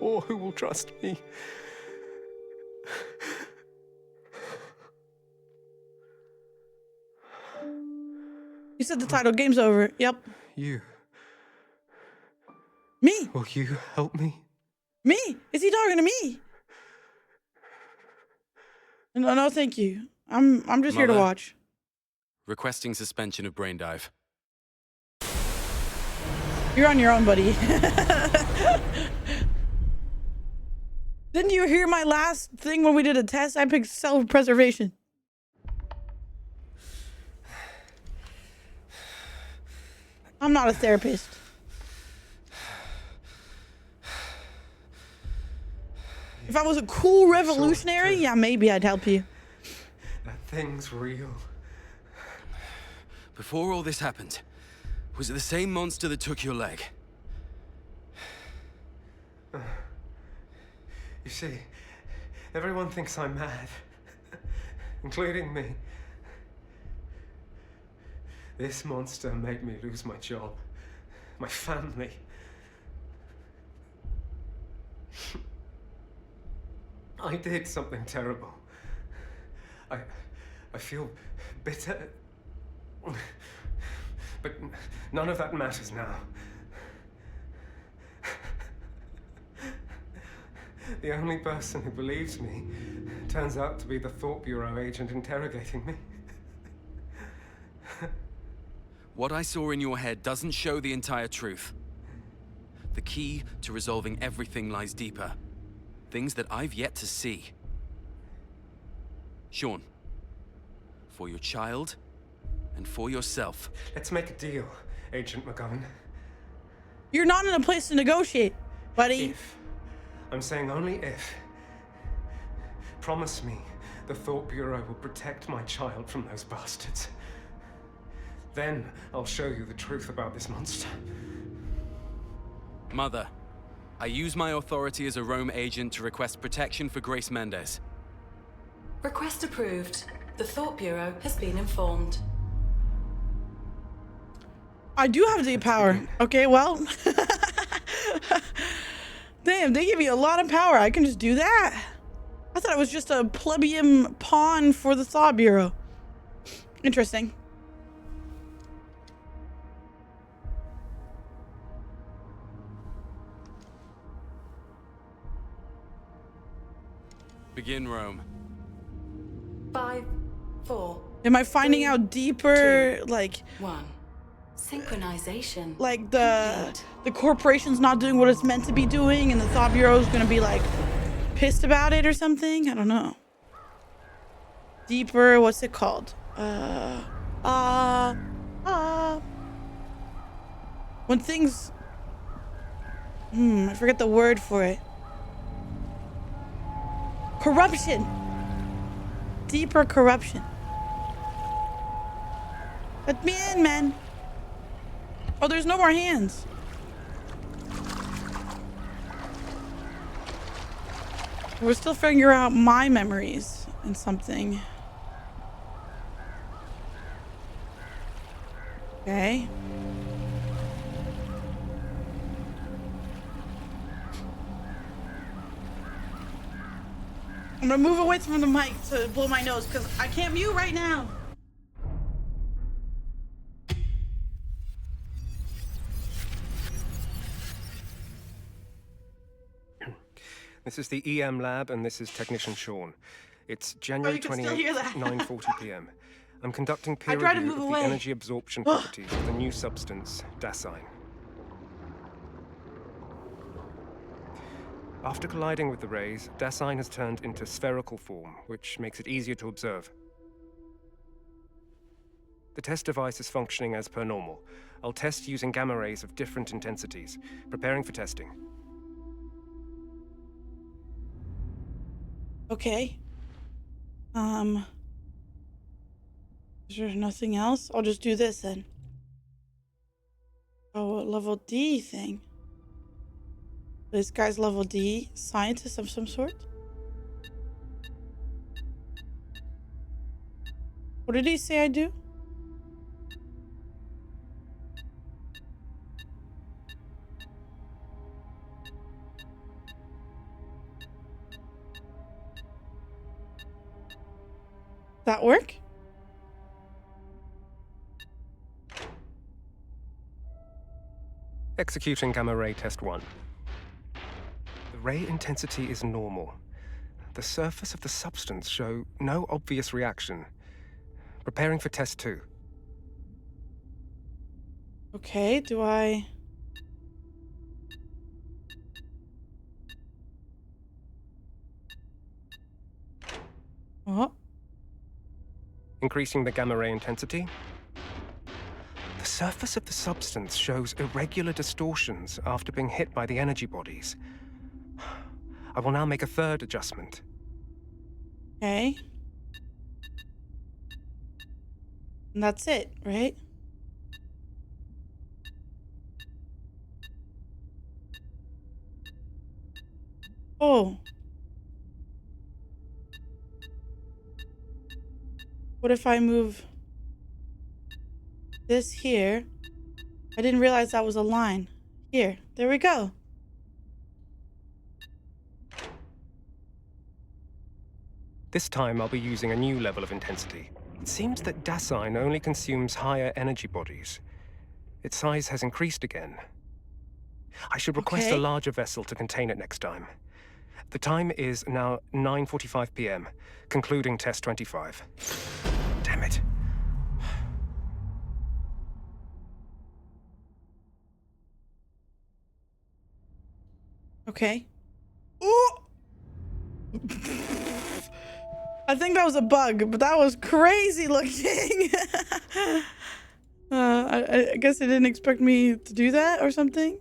Speaker 13: Or who will trust me.
Speaker 2: You said the title, game's over. Yep.
Speaker 13: You.
Speaker 2: Me?
Speaker 13: Will you help me?
Speaker 2: Me? Is he talking to me? No, thank you. I'm just here to
Speaker 12: Mother.
Speaker 2: watch.
Speaker 12: Requesting suspension of brain dive.
Speaker 2: You're on your own, buddy. Didn't you hear my last thing when we did a test? I picked self-preservation. I'm not a therapist. If I was a cool revolutionary, yeah, maybe I'd help you.
Speaker 13: That thing's real.
Speaker 12: Before all this happened, was it the same monster that took your leg?
Speaker 13: You see, everyone thinks I'm mad, including me. This monster made me lose my job, my family. I did something terrible. I feel bitter, but none of that matters now. The only person who believes me turns out to be the Thought Bureau agent interrogating me.
Speaker 12: What I saw in your head doesn't show the entire truth. The key to resolving everything lies deeper. Things that I've yet to see. Sean, for your child and for yourself.
Speaker 13: Let's make a deal, Agent McGovern.
Speaker 2: You're not in a place to negotiate, buddy.
Speaker 13: If. I'm saying only if. Promise me the Thought Bureau will protect my child from those bastards. Then I'll show you the truth about this monster.
Speaker 12: Mother, I use my authority as a Rome agent to request protection for Grace Mendez.
Speaker 3: Request approved. The Thought Bureau has been informed.
Speaker 2: I do have the power. Okay, well. Damn, they give you a lot of power. I can just do that. I thought it was just a plebeian pawn for the Thought Bureau. Interesting.
Speaker 12: Begin, Rome.
Speaker 3: 5, 4.
Speaker 2: Am I finding
Speaker 3: 3,
Speaker 2: out deeper,
Speaker 3: 2,
Speaker 2: like
Speaker 3: 1. Synchronization.
Speaker 2: Like the corporation's not doing what it's meant to be doing, and the Thought Bureau is gonna be like pissed about it or something? I don't know. Deeper, what's it called? When things... I forget the word for it. Corruption. Deeper corruption. Let me in, man. Oh, there's no more hands. We're still figuring out my memories and something. Okay. I'm gonna move away from the mic to blow my nose because I can't mute right now.
Speaker 13: This is the EM lab, and this is Technician Sean. It's January 28th, 9:40 p.m. I'm conducting peer review of the energy absorption properties of the new substance, Dasein. After colliding with the rays, Dasein has turned into spherical form, which makes it easier to observe. The test device is functioning as per normal. I'll test using gamma rays of different intensities, preparing for testing.
Speaker 2: Okay. Is there nothing else? I'll just do this then. Oh, a level D thing. This guy's level D, scientist of some sort? What did he say I do? That work?
Speaker 13: Executing gamma ray test 1. The ray intensity is normal. The surface of the substance show no obvious reaction. Preparing for test 2.
Speaker 2: Okay, do I... Oh.
Speaker 13: Increasing the gamma ray intensity. The surface of the substance shows irregular distortions after being hit by the energy bodies. I will now make a third adjustment.
Speaker 2: Okay. And that's it, right? Oh. What if I move this here? I didn't realize that was a line. Here, there we go.
Speaker 13: This time I'll be using a new level of intensity. It seems that Dasein only consumes higher energy bodies. Its size has increased again. I should request a larger vessel to contain it next time. The time is now 9:45 p.m., concluding test 25. Damn it.
Speaker 2: Okay. Ooh! I think that was a bug, but that was crazy looking. I guess they didn't expect me to do that or something.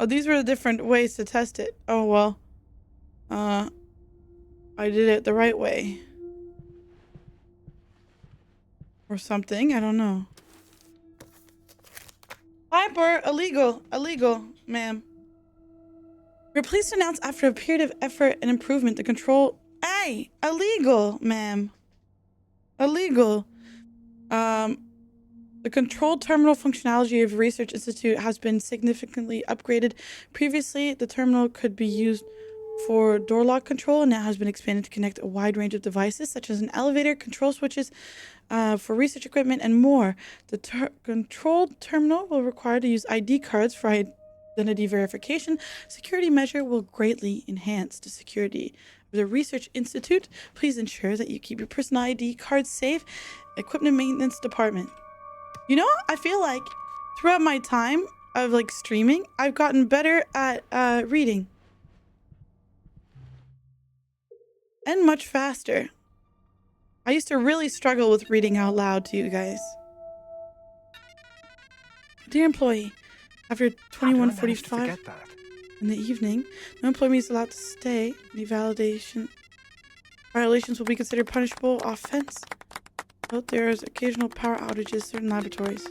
Speaker 2: Oh, these were the different ways to test it. Oh, well. I did it the right way. Or something, I don't know. Hyper, illegal, ma'am. We're pleased to announce after a period of effort and improvement, the control... Hey, illegal, ma'am. Illegal. The control terminal functionality of Research Institute has been significantly upgraded. Previously, the terminal could be used for door lock control and now has been expanded to connect a wide range of devices such as an elevator, control switches for research equipment, and more. The control terminal will require to use ID cards for identity verification. Security measure will greatly enhance the security of the Research Institute. Please ensure that you keep your personal ID cards safe. Equipment maintenance department. You know, I feel like throughout my time of like streaming, I've gotten better at reading. And much faster. I used to really struggle with reading out loud to you guys. Dear employee, after 21:45
Speaker 13: Forget that.
Speaker 2: in the evening, no employee is allowed to stay. Any violations will be considered punishable offense. Note there is occasional power outages in certain laboratories.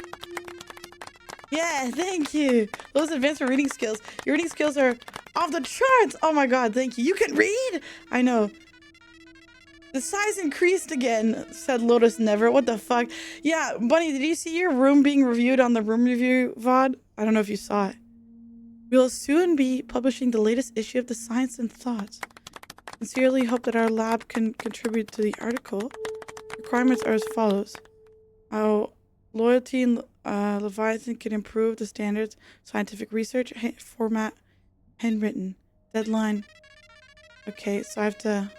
Speaker 2: Yeah, thank you. Those advanced reading skills. Your reading skills are off the charts. Oh my god, thank you. You can read? I know. The size increased again, said Lotus Never. What the fuck? Yeah, Bunny, did you see your room being reviewed on the room review VOD? I don't know if you saw it. We'll soon be publishing the latest issue of the Science and Thoughts. Sincerely hope that our lab can contribute to the article. Requirements are as follows. Our loyalty and Leviathan can improve the standards, scientific research, format, handwritten, deadline. Okay, so I have to...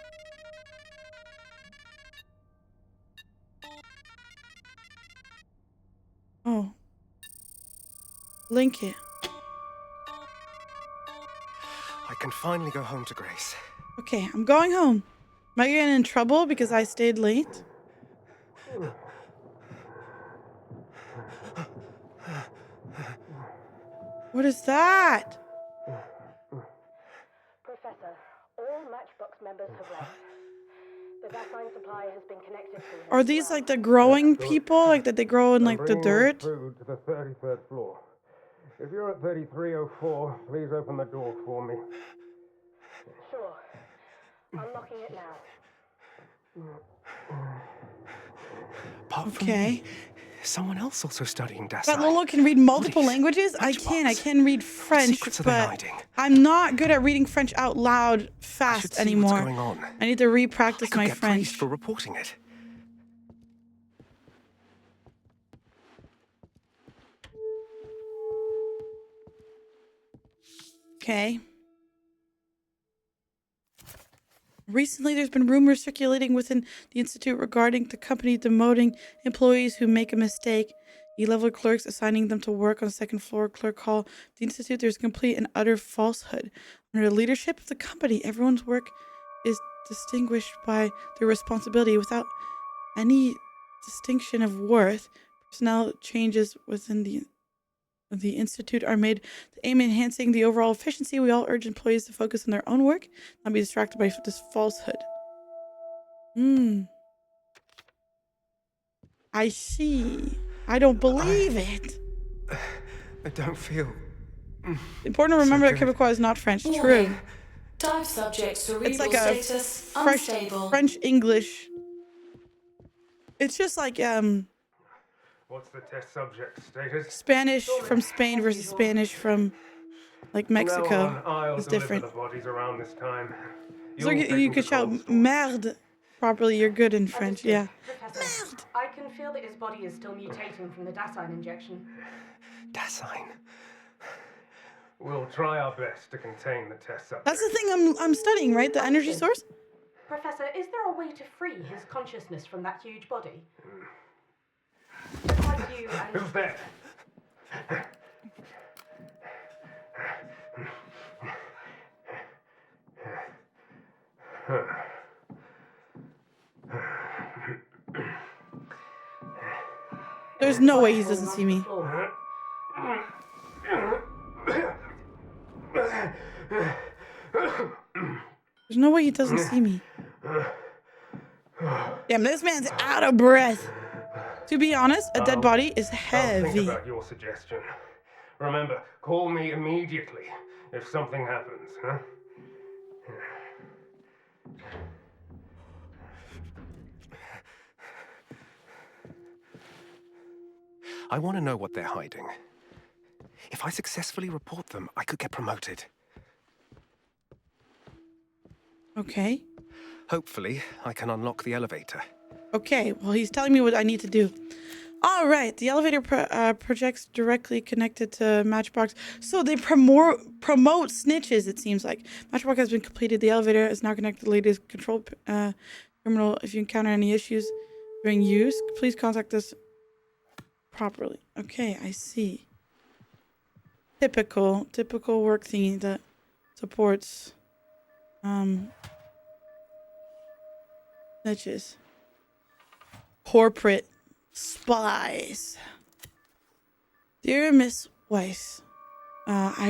Speaker 2: Oh. Link it.
Speaker 13: I can finally go home to Grace.
Speaker 2: Okay, I'm going home. Am I getting in trouble because I stayed late? What is that?
Speaker 19: Professor, all Matchbox members have left. The Dasein supply has been connected to...
Speaker 2: Are these like the growing people? Like that they grow in like the dirt?
Speaker 13: Through to the 33rd floor. If you're at 3304, please open the door for me.
Speaker 19: Sure. Unlocking it now.
Speaker 13: Apart from me, someone else also studying Dasein.
Speaker 2: But Lolo can read multiple languages? I can. I can read French, but I'm not good at reading French out loud fast anymore.
Speaker 13: What's going on.
Speaker 2: I need to re-practice my French.
Speaker 13: For reporting it.
Speaker 2: Okay. Recently, there's been rumors circulating within the Institute regarding the company demoting employees who make a mistake. E-level clerks assigning them to work on the second floor clerk hall. The Institute, there's complete and utter falsehood. Under the leadership of the company, everyone's work is distinguished by their responsibility without any distinction of worth. Personnel changes within the Institute are made to aim at enhancing the overall efficiency. We all urge employees to focus on their own work, not be distracted by this falsehood. I see. I don't believe it.
Speaker 13: I don't feel...
Speaker 2: Important to remember that Quebecois is not French. True.
Speaker 3: Dive subject cerebral
Speaker 2: It's like a
Speaker 3: status unstable.
Speaker 2: French English. It's just like
Speaker 13: What's the test subject status?
Speaker 2: Spanish from Spain versus Spanish from like Mexico is different.
Speaker 13: The bodies around this time.
Speaker 2: So you could shout merde properly. You're good in French, yeah.
Speaker 19: Professor, I can feel that his body is still mutating from the Dasein injection.
Speaker 13: Dasein. We'll try our best to contain the test subject.
Speaker 2: That's the thing I'm studying, right? The energy source?
Speaker 19: Professor, is there a way to free his consciousness from that huge body?
Speaker 13: Who's there?
Speaker 2: There's no way he doesn't see me. There's no way he doesn't see me. Damn, this man's out of breath. To be honest, a dead body is
Speaker 13: I'll
Speaker 2: heavy.
Speaker 13: think about your suggestion. Remember, call me immediately if something happens, huh? I want to know what they're hiding. If I successfully report them, I could get promoted.
Speaker 2: Okay.
Speaker 13: Hopefully, I can unlock the elevator.
Speaker 2: Okay, well, he's telling me what I need to do. All right, the elevator projects directly connected to Matchbox. So they promote snitches, it seems like. Matchbox has been completed. The elevator is now connected to the latest control terminal. If you encounter any issues during use, please contact us properly. Okay, I see. Typical work thingy that supports snitches. Corporate spies. Dear Miss Weiss, I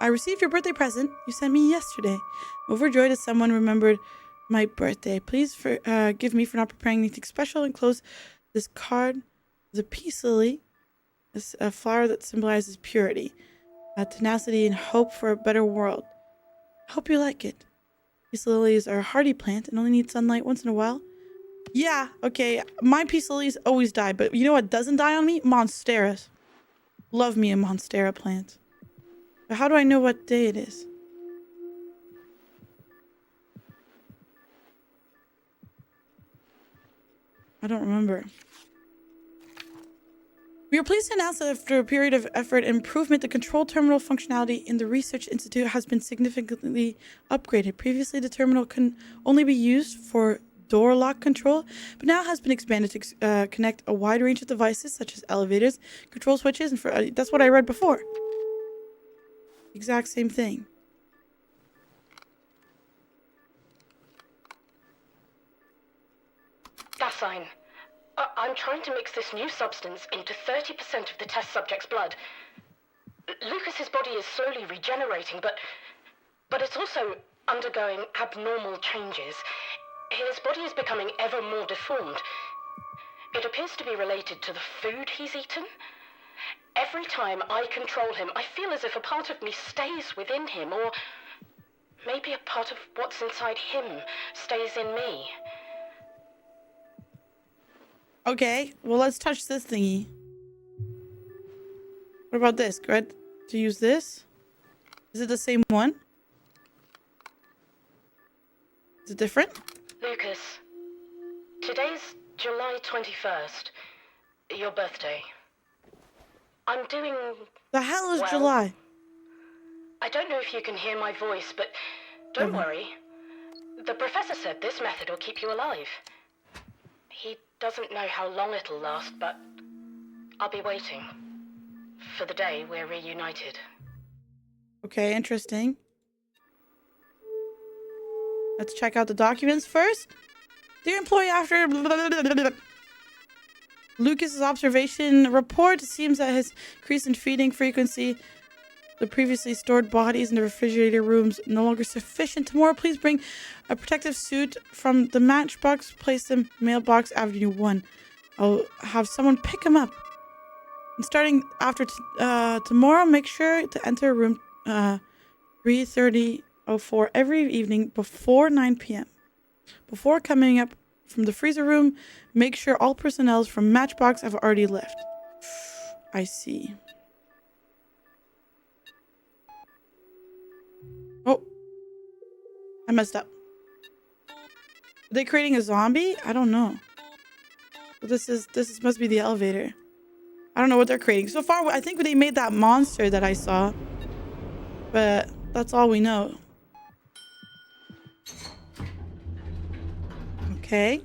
Speaker 2: received your birthday present you sent me yesterday. I'm overjoyed that someone remembered my birthday. Please forgive me for not preparing anything special. Enclose this card with a peace lily, a flower that symbolizes purity, tenacity, and hope for a better world. I hope you like it. Peace lilies are a hardy plant and only need sunlight once in a while. Yeah, okay. My peace lilies always die, but you know what doesn't die on me? Monsteras. Love me a Monstera plant. But how do I know what day it is? I don't remember. We are pleased to announce that after a period of effort and improvement, the control terminal functionality in the Research Institute has been significantly upgraded. Previously, the terminal can only be used for door lock control, but now has been expanded to connect a wide range of devices such as elevators, control switches, and that's what I read before. Exact same thing.
Speaker 19: Dasein, I'm trying to mix this new substance into 30% of the test subject's blood. Lucas's body is slowly regenerating, but it's also undergoing abnormal changes. His body is becoming ever more deformed. It appears to be related to the food he's eaten. Every time I control him, I feel as if a part of me stays within him, or maybe a part of what's inside him stays in me.
Speaker 2: Okay, well, let's touch this thingy. What about this? Good to use this? Is it the same one? Is it different?
Speaker 19: Lucas, today's July 21st, your birthday. I'm doing...
Speaker 2: The hell is
Speaker 19: well.
Speaker 2: July?
Speaker 19: I don't know if you can hear my voice, but don't worry. The professor said this method will keep you alive. He doesn't know how long it'll last, but I'll be waiting for the day we're reunited.
Speaker 2: Okay, interesting. Let's check out the documents first. Dear employee, after Lucas's observation report, it seems that his increase in feeding frequency, the previously stored bodies in the refrigerator rooms, no longer sufficient. Tomorrow, please bring a protective suit from the matchbox. Place them mailbox Avenue 1. I'll have someone pick them up. And starting after tomorrow, make sure to enter room 330. 04 every evening before 9 p.m. Before coming up from the freezer room, make sure all personnel from Matchbox have already left. I see. Oh. I messed up. Are they creating a zombie? I don't know. But this must be the elevator. I don't know what they're creating. So far, I think they made that monster that I saw. But that's all we know. Okay.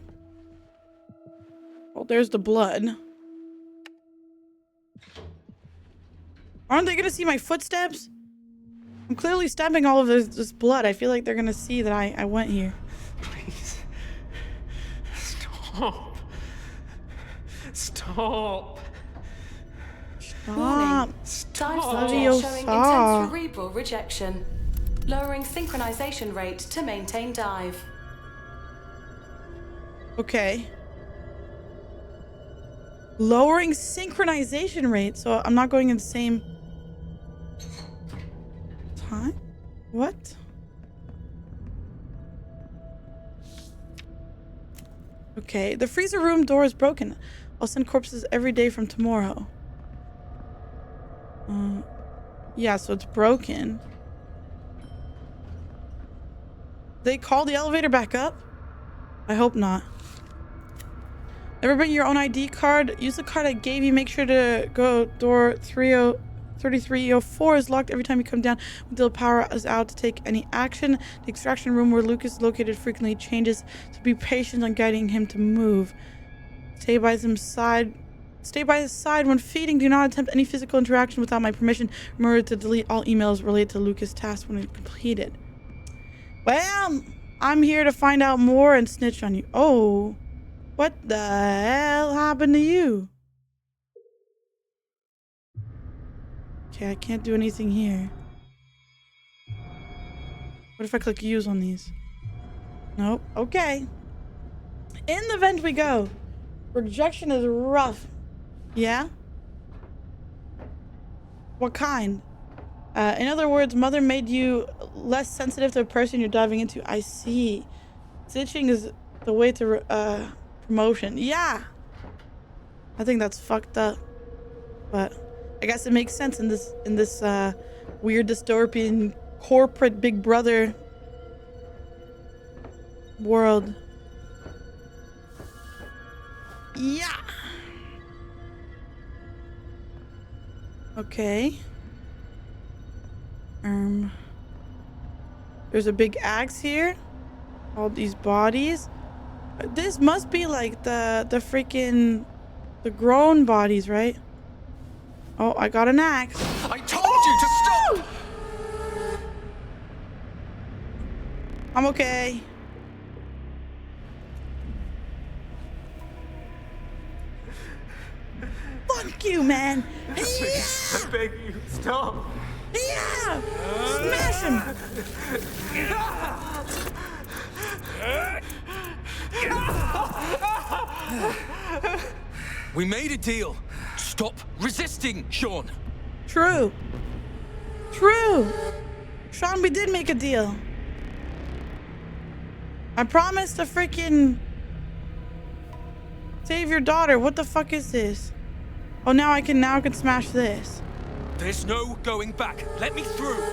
Speaker 2: Well, there's the blood. Aren't they gonna see my footsteps? I'm clearly stamping all of this blood. I feel like they're gonna see that I went here.
Speaker 13: Please. Stop. Stop.
Speaker 2: Stop.
Speaker 3: Stop. Showing intense cerebral rejection. Lowering synchronization rate to maintain dive.
Speaker 2: Okay. Lowering synchronization rate, so I'm not going in the same time? What? Okay, the freezer room door is broken. I'll send corpses every day from tomorrow. Yeah, so it's broken. They call the elevator back up? I hope not. Never bring your own ID card. Use the card I gave you. Make sure to go door 3304 is locked every time you come down until power is out to take any action. The extraction room where Lucas is located frequently changes, so be patient on guiding him to move. Stay by his side when feeding. Do not attempt any physical interaction without my permission. Remember to delete all emails related to Lucas' tasks when completed. Well, I'm here to find out more and snitch on you. Oh, what the hell happened to you? Okay, I can't do anything here. What if I click use on these? Nope. Okay. In the vent we go. Rejection is rough. Yeah? What kind? In other words, mother made you less sensitive to the person you're diving into. I see. Stitching is the way to promotion. Yeah. I think that's fucked up. But I guess it makes sense in this weird dystopian corporate Big Brother world. Yeah. Okay. There's a big axe here. All these bodies. This must be like the freaking grown bodies, right? Oh, I got an axe.
Speaker 7: I told you to stop!
Speaker 2: I'm okay. Fuck you, man.
Speaker 13: Please, I beg you, stop.
Speaker 2: Yeah! Smash him!
Speaker 7: We made a deal. Stop resisting, Sean.
Speaker 2: True. True. Sean, we did make a deal. I promised to freaking save your daughter. What the fuck is this? Oh, now I can smash this.
Speaker 7: There's no going back. Let me through.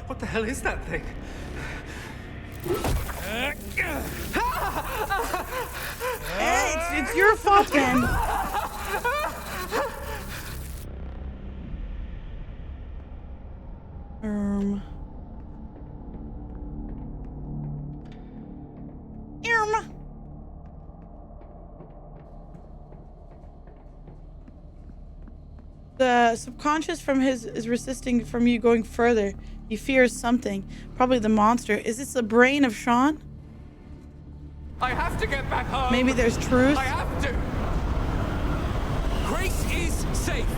Speaker 13: What the hell is that thing?
Speaker 2: Hey, it's your fault, man. The subconscious from his is resisting from you going further. He fears something. Probably the monster. Is this the brain of Sean?
Speaker 7: I have to get back home.
Speaker 2: Maybe there's truth.
Speaker 7: I have to. Grace is safe.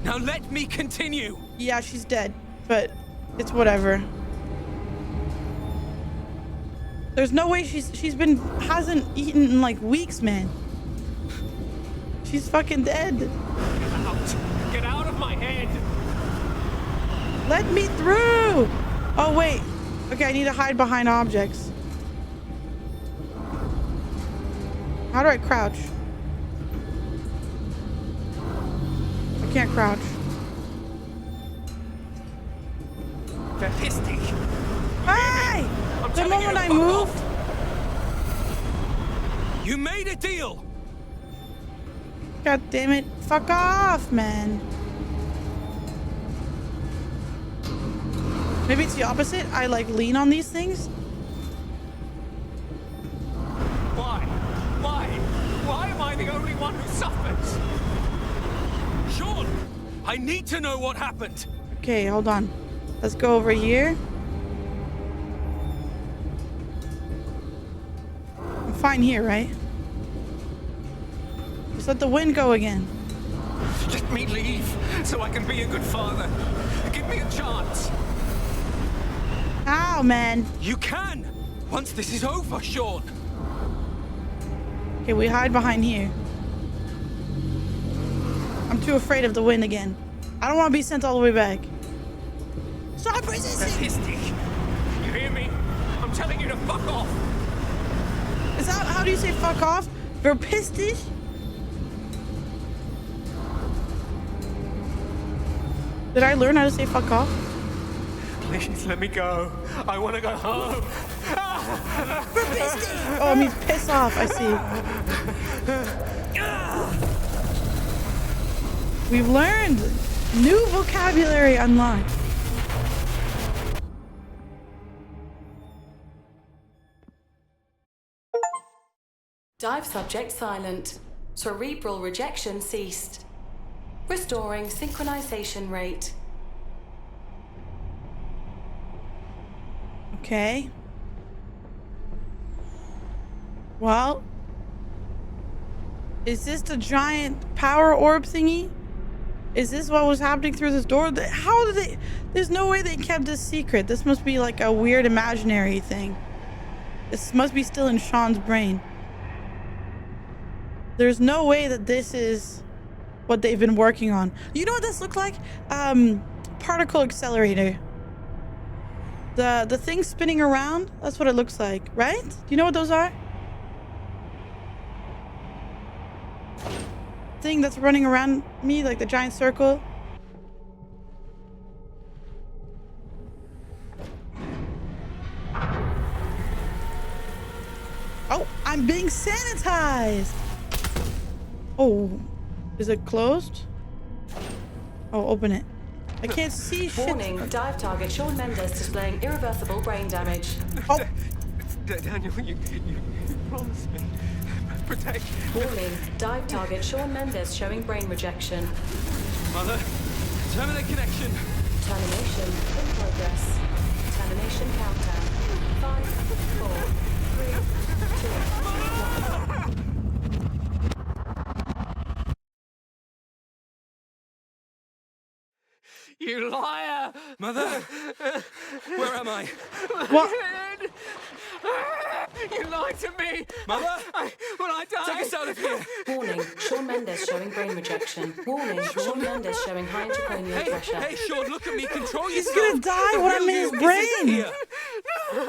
Speaker 7: Now let me continue.
Speaker 2: Yeah, she's dead, but it's whatever. There's no way hasn't eaten in like weeks, man. She's fucking dead.
Speaker 13: Get out of my head.
Speaker 2: Let me through. Oh wait. Okay, I need to hide behind objects. How do I crouch? I can't crouch.
Speaker 7: Fisty.
Speaker 2: Hey! The moment I moved.
Speaker 7: You made a deal.
Speaker 2: God damn it. Fuck off, man. Maybe it's the opposite. I like lean on these things.
Speaker 7: Why? Why am I the only one who suffers? Sean, I need to know what happened.
Speaker 2: Okay, hold on. Let's go over here. I'm fine here, right? Just let the wind go again.
Speaker 7: Let me leave so I can be a good father. Give me a chance.
Speaker 2: Ow, man.
Speaker 7: You can. Once this is over, Sean.
Speaker 2: Okay, we hide behind here. I'm too afraid of the wind again. I don't want to be sent all the way back. Stop resisting!
Speaker 7: You hear me? I'm telling you to fuck off.
Speaker 2: Is that how do you say fuck off? Verpistisch? Did I learn how to say fuck off?
Speaker 13: Please let me go. I want to go home.
Speaker 2: Oh, it means piss off. I see. We've learned new vocabulary unlocked.
Speaker 3: Dive subject silent. Cerebral rejection ceased. Restoring synchronization rate.
Speaker 2: Okay. Well, is this the giant power orb thingy? Is this what was happening through this door? How did they... There's no way they kept this secret. This must be like a weird imaginary thing. This must be still in Sean's brain. There's no way that this is what they've been working on. You know what this looked like? Particle accelerator. The thing spinning around, that's what it looks like, right? Do you know what those are? Thing that's running around me, like the giant circle. Oh, I'm being sanitized. Oh, is it closed? Oh, open it. I can't see shit.
Speaker 3: Warning, dive target Sean Mendes displaying irreversible brain damage.
Speaker 2: Oh.
Speaker 13: Daniel, you promised me. Protect.
Speaker 3: Warning, dive target Sean Mendes showing brain rejection.
Speaker 12: Mother, terminate connection.
Speaker 3: Termination in progress. Termination countdown. 5, 4, 3, 2, 1.
Speaker 13: You liar!
Speaker 12: Mother! Where am I?
Speaker 2: What?
Speaker 13: You lied to me!
Speaker 12: Mother!
Speaker 13: Will I die?
Speaker 12: Take us out of here!
Speaker 3: Warning, Sean Mendes showing brain rejection. Warning, Sean Mendes showing high intracranial pressure.
Speaker 12: Hey, Sean, look at me. Control
Speaker 2: He's
Speaker 12: yourself.
Speaker 2: gonna die when I'm in his brain.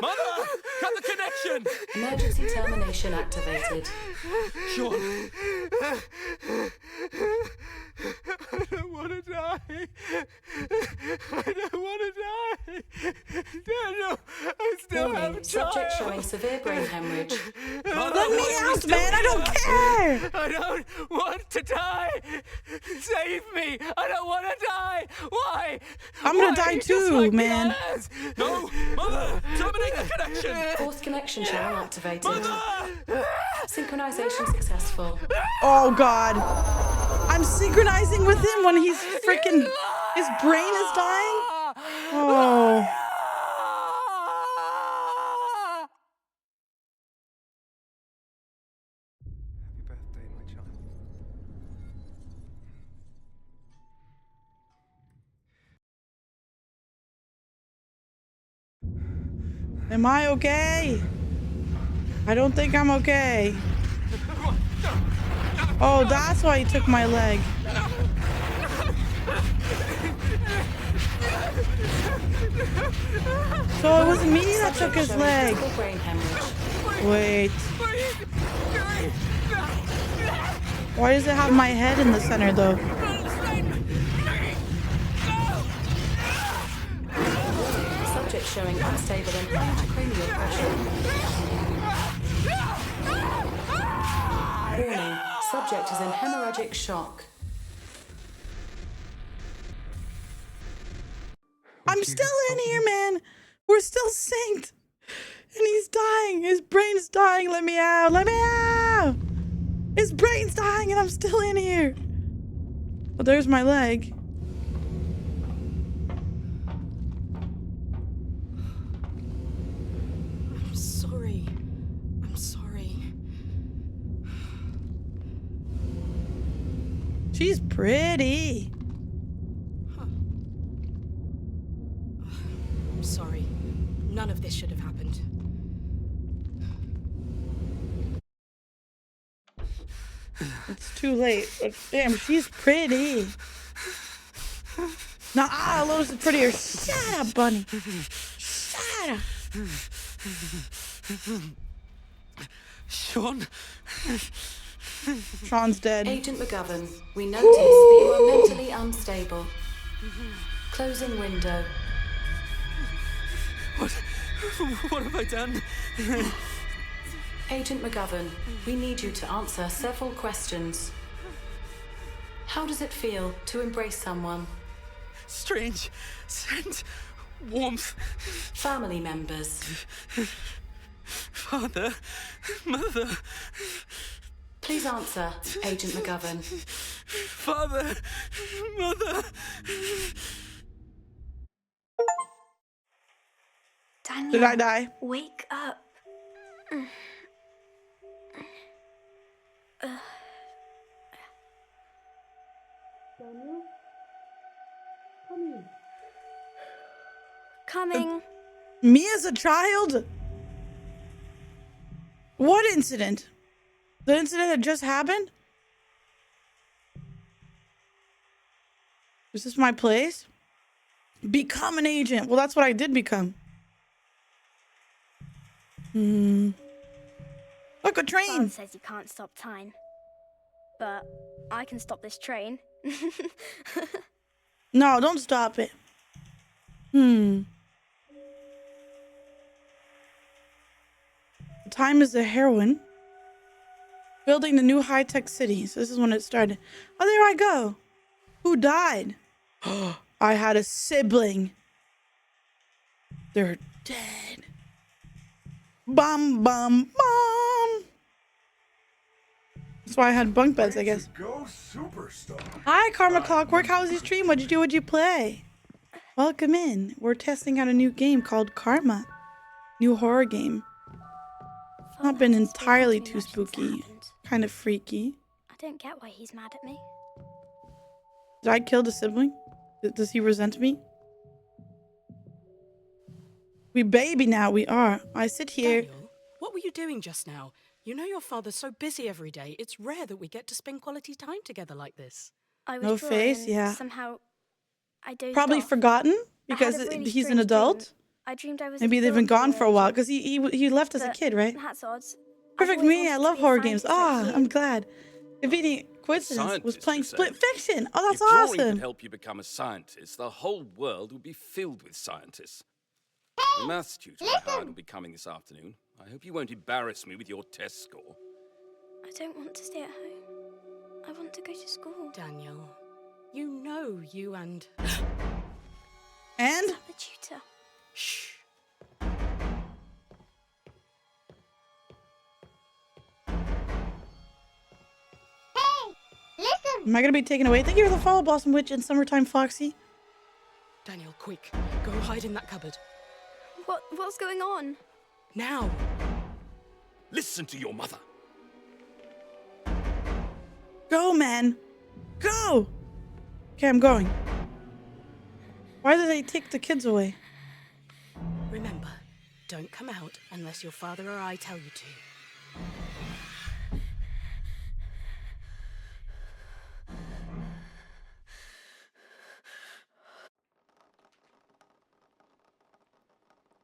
Speaker 12: Mother, cut the connection.
Speaker 3: Emergency termination activated.
Speaker 12: Sean.
Speaker 13: I don't want to die. I don't want to die. Daniel, I still
Speaker 3: Warning,
Speaker 13: have
Speaker 3: subject
Speaker 13: time.
Speaker 3: showing severe brain hemorrhage.
Speaker 2: Let me out, man. I don't care.
Speaker 13: I don't want to die. Save me. I don't want to die. Why?
Speaker 2: I'm gonna die too, man.
Speaker 12: No, Mother, terminate the connection.
Speaker 3: Forced connection channel activated. Synchronization successful.
Speaker 2: Oh, God. I'm synchronizing with him when he's freaking... His brain is dying? Oh.
Speaker 13: Happy birthday, my child.
Speaker 2: Am I okay? I don't think I'm okay. Oh, that's why he took my leg. So it wasn't me that took his leg. Wait. Why does it have my head in the center, though?
Speaker 3: Subject showing unstable and intracranial pressure. Warning, subject is in hemorrhagic shock.
Speaker 2: I'm still in here, man. We're still synced. And he's dying. His brain's dying. Let me out. Let me out. His brain's dying and I'm still in here. Well, there's my leg.
Speaker 3: I'm sorry. I'm sorry.
Speaker 2: She's pretty.
Speaker 3: I'm sorry. None of this should have happened.
Speaker 2: It's too late. But damn, she's pretty. Nah, Lotus is prettier. Shut up, Bunny. Shut up.
Speaker 12: Sean.
Speaker 2: Sean's dead.
Speaker 3: Agent McGovern, we notice that you are mentally unstable. Closing window.
Speaker 12: What have I done?
Speaker 3: Agent McGovern, we need you to answer several questions. How does it feel to embrace someone?
Speaker 12: Strange scent, warmth.
Speaker 3: Family members.
Speaker 12: Father, mother.
Speaker 3: Please answer, Agent McGovern.
Speaker 12: Father, mother.
Speaker 1: Daniel,
Speaker 2: Did I die?
Speaker 1: Wake up.
Speaker 2: Daniel?
Speaker 1: coming.
Speaker 2: Me as a child? What incident? The incident that just happened? Is this my place? Become an agent. Well, that's what I did become. Look, a train.
Speaker 1: Father says you can't stop time. But I can stop this train.
Speaker 2: No, don't stop it. Time is the heroine. Building the new high-tech city. So this is when it started. Oh, there I go. Who died? I had a sibling. They're dead. Bum, bum, bum. That's why I had bunk beds, I guess.
Speaker 10: Go superstar.
Speaker 2: Hi, Karma Clockwork. How was your stream? What'd you do? What'd you play? Welcome in. We're testing out a new game called Karma. New horror game. Not been entirely too spooky. Kind of freaky.
Speaker 1: I don't get why he's mad at me.
Speaker 2: Did I kill the sibling? Does he resent me? We baby now, we are. I sit here.
Speaker 4: Daniel, what were you doing just now? You know your father's so busy every day. It's rare that we get to spend quality time together like this.
Speaker 1: I was
Speaker 2: No
Speaker 1: drawing
Speaker 2: face,
Speaker 1: and
Speaker 2: yeah.
Speaker 1: Somehow, I dozed
Speaker 2: Probably
Speaker 1: off.
Speaker 2: forgotten
Speaker 1: I had
Speaker 2: because
Speaker 1: a really
Speaker 2: he's an
Speaker 1: strange
Speaker 2: adult.
Speaker 1: dream. I dreamed I was.
Speaker 2: Maybe
Speaker 1: a
Speaker 2: they've been
Speaker 1: film
Speaker 2: gone for a while
Speaker 1: creator.
Speaker 2: because he left as a
Speaker 1: But
Speaker 2: kid, right?
Speaker 1: That's odds.
Speaker 2: Perfect
Speaker 1: I've always
Speaker 2: me. I
Speaker 1: wanted
Speaker 2: love
Speaker 1: to be a
Speaker 2: horror games.
Speaker 1: scientist like
Speaker 2: Ah,
Speaker 1: you.
Speaker 2: I'm glad. Convenient coincidence was
Speaker 5: Scientist,
Speaker 2: playing
Speaker 5: you say?
Speaker 2: Split Fiction. Oh, that's
Speaker 5: if drawing
Speaker 2: awesome.
Speaker 5: could help you become a scientist, the whole world would be filled with scientists. The maths tutor I hired will be coming this afternoon. I hope you won't embarrass me with your test score.
Speaker 1: I don't want to stay at home. I want to go to school.
Speaker 4: Daniel, you know you and...
Speaker 2: And?
Speaker 1: The tutor.
Speaker 4: Shh.
Speaker 2: Am I gonna be taken away? Thank you for the follow, Blossom Witch and Summertime Foxy.
Speaker 4: Daniel, quick. Go hide in that cupboard.
Speaker 1: What's going on?
Speaker 4: Now.
Speaker 5: Listen to your mother.
Speaker 2: Go, man. Go. Okay, I'm going. Why did they take the kids away?
Speaker 4: Remember, don't come out unless your father or I tell you to.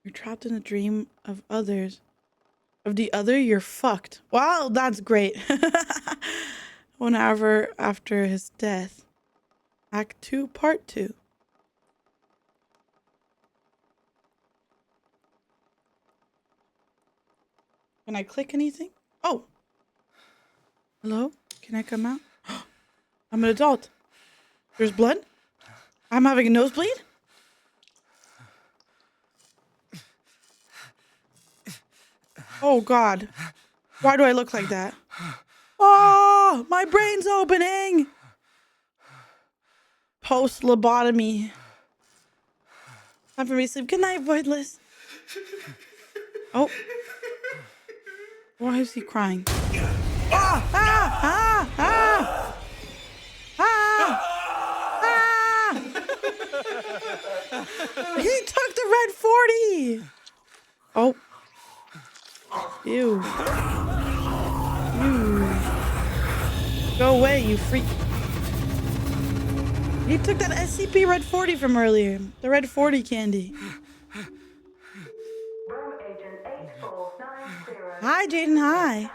Speaker 2: You're trapped in a dream of others. Of the other, you're fucked. Wow, that's great. 1 hour after his death. Act 2, Part 2. Can I click anything? Oh. Hello? Can I come out? I'm an adult. There's blood? I'm having a nosebleed? Oh, God. Why do I look like that? Oh, my brain's opening. Post-lobotomy. Time for me to sleep. Good night, Voidless. Oh. Why is he crying? Ah! Ah! Ah! Ah! Ah! Ah! He took the red 40! Oh. Ew. Ew. Go away, you freak. He took that SCP Red 40 from earlier. The Red 40 candy. Hi, Jaden. Hi.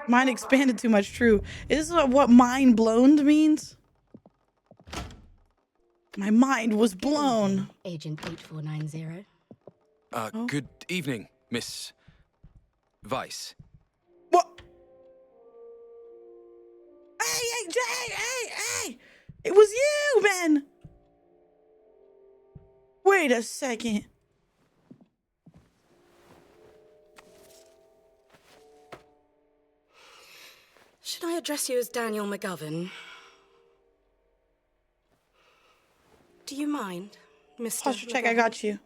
Speaker 2: Mind expanded too much. True. Is this what mind blown means? My mind was blown.
Speaker 4: Agent 8490.
Speaker 12: Good evening, Miss Vice.
Speaker 2: What? Hey, hey! It was you, man! Wait a second.
Speaker 4: Should I address you as Daniel McGovern? Do you mind, Mr.
Speaker 2: Posture check, I
Speaker 4: McGovern?
Speaker 2: got you.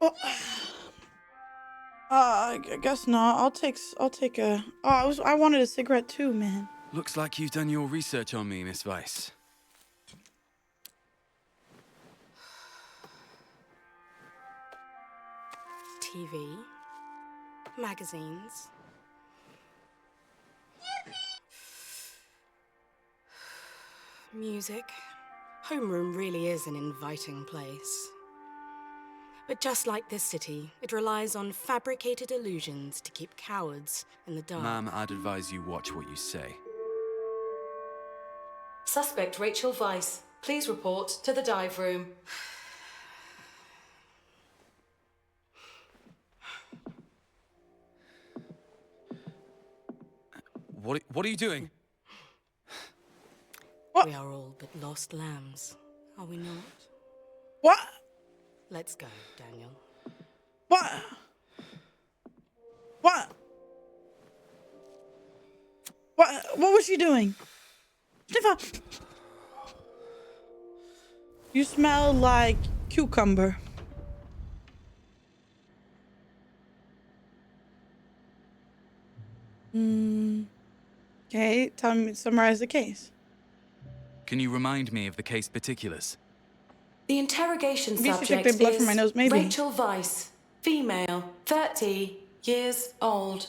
Speaker 2: Oh. I guess not. I'll take a... Oh, I wanted a cigarette too, man.
Speaker 12: Looks like you've done your research on me, Miss Vice.
Speaker 4: TV, magazines. Music. Homeroom really is an inviting place. But just like this city, it relies on fabricated illusions to keep cowards in the dark.
Speaker 12: Ma'am, I'd advise you watch what you say.
Speaker 3: Suspect Rachel Weiss, please report to the dive room.
Speaker 12: What are you doing?
Speaker 4: What? We are all but lost lambs, are we not?
Speaker 2: What?
Speaker 4: Let's go, Daniel.
Speaker 2: What? What? What was she doing? Sniffer! You smell like cucumber. Okay, tell me, summarize the case.
Speaker 12: Can you remind me of the case particulars?
Speaker 3: The interrogation
Speaker 2: Maybe
Speaker 3: subject
Speaker 2: take blood from my nose, maybe.
Speaker 3: Rachel Weiss, female, 30 years old.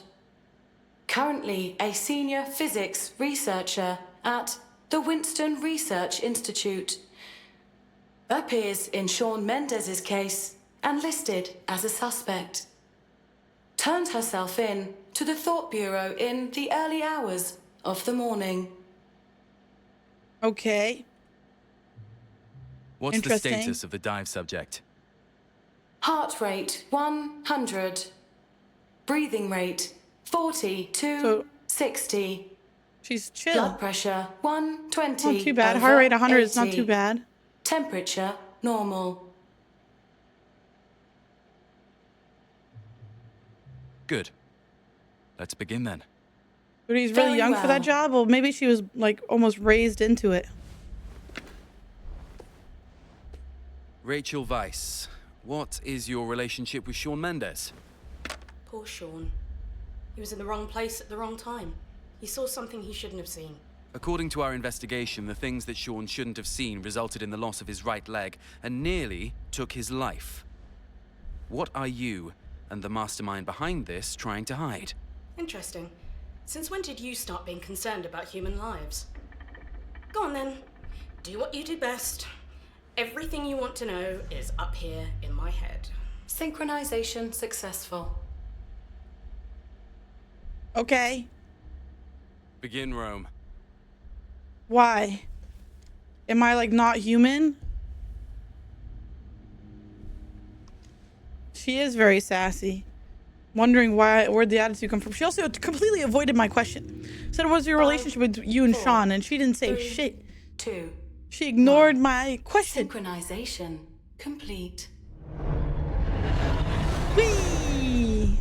Speaker 3: Currently a senior physics researcher at the Winston Research Institute. Appears in Shawn Mendes's case and listed as a suspect. Turned herself in to the Thought Bureau in the early hours of the morning.
Speaker 2: Okay.
Speaker 12: What's the status of the dive subject?
Speaker 3: Heart rate 100. Breathing rate 40 to 60.
Speaker 2: She's chill.
Speaker 3: Blood pressure 120.
Speaker 2: Not too bad. Heart rate 100 is not too bad.
Speaker 3: Temperature normal.
Speaker 12: Good. Let's begin then.
Speaker 2: But he's really young for that job? Well, maybe she was like almost raised into it.
Speaker 12: Rachel Weiss, what is your relationship with Shawn Mendes?
Speaker 4: Poor Shawn. He was in the wrong place at the wrong time. He saw something he shouldn't have seen.
Speaker 12: According to our investigation, the things that Shawn shouldn't have seen resulted in the loss of his right leg and nearly took his life. What are you and the mastermind behind this trying to hide?
Speaker 4: Interesting. Since when did you start being concerned about human lives? Go on then. Do what you do best. Everything you want to know is up here in my head.
Speaker 3: Synchronization successful.
Speaker 2: Okay.
Speaker 12: Begin, Rome.
Speaker 2: Why? Am I like not human? She is very sassy. Wondering where'd the attitude come from. She also completely avoided my question. Said, what's your relationship with you and Shawn? And she didn't say shit.
Speaker 3: 2.
Speaker 2: She ignored my question.
Speaker 3: Synchronization complete.
Speaker 2: Whee!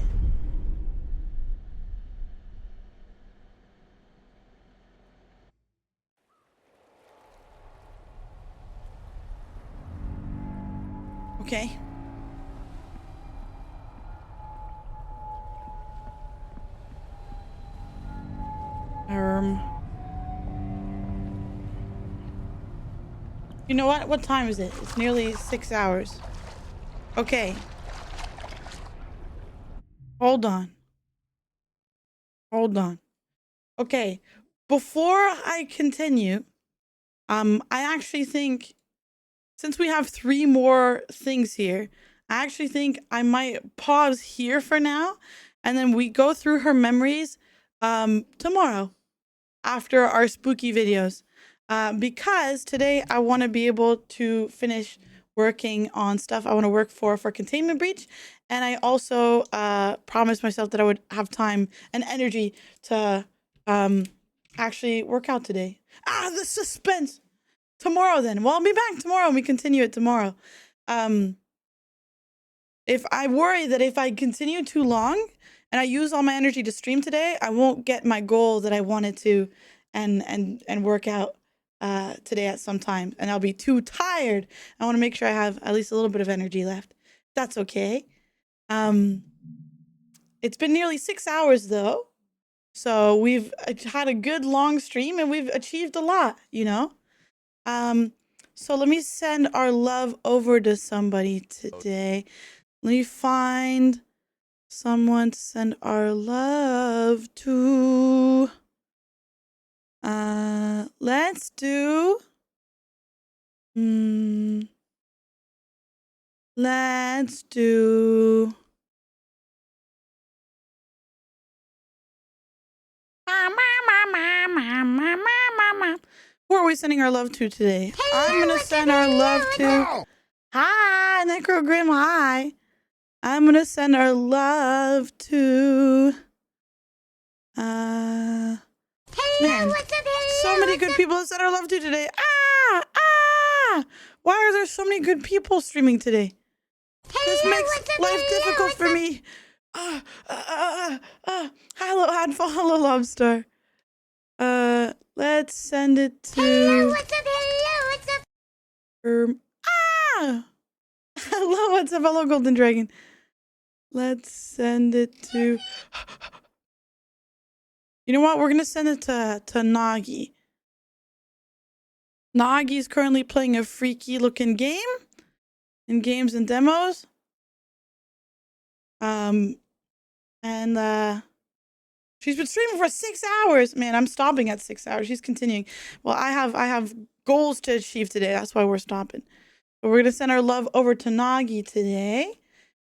Speaker 2: Okay. You know what? What time is it? It's nearly 6 hours. Okay. Hold on. Okay. Before I continue, I actually think since we have 3 more things here, I actually think I might pause here for now, and then we go through her memories tomorrow after our spooky videos. Because today I want to be able to finish working on stuff I want to work for Containment Breach. And I also promised myself that I would have time and energy to actually work out today. The suspense. Tomorrow then. Well, I'll be back tomorrow and we continue it tomorrow. If I worry that if I continue too long and I use all my energy to stream today, I won't get my goal that I wanted to and work out today at some time, and I'll be too tired. I want to make sure I have at least a little bit of energy left. That's okay. It's been nearly 6 hours though, so we've had a good long stream and we've achieved a lot, you know. So let me send our love over to somebody today. Let me find someone to send our love to. Let's do. Let's do. Who are we sending our love to today? I'm gonna send our love to. Hi, Necrogrim. Hi. I'm gonna send our love to. Man, so many good people to send our love to today. Why are there so many good people streaming today? This makes life difficult for me. Hello, Handful. Hello, Lobster. Let's send it to.
Speaker 18: What's up?
Speaker 2: Hello, what's up? Hello, Golden Dragon. Let's send it to. You know what? We're gonna send it to Nagi. Nagi's currently playing a freaky looking game in games and demos. She's been streaming for 6 hours. Man, I'm stopping at 6 hours. She's continuing. Well, I have goals to achieve today. That's why we're stopping. But we're gonna send our love over to Nagi today.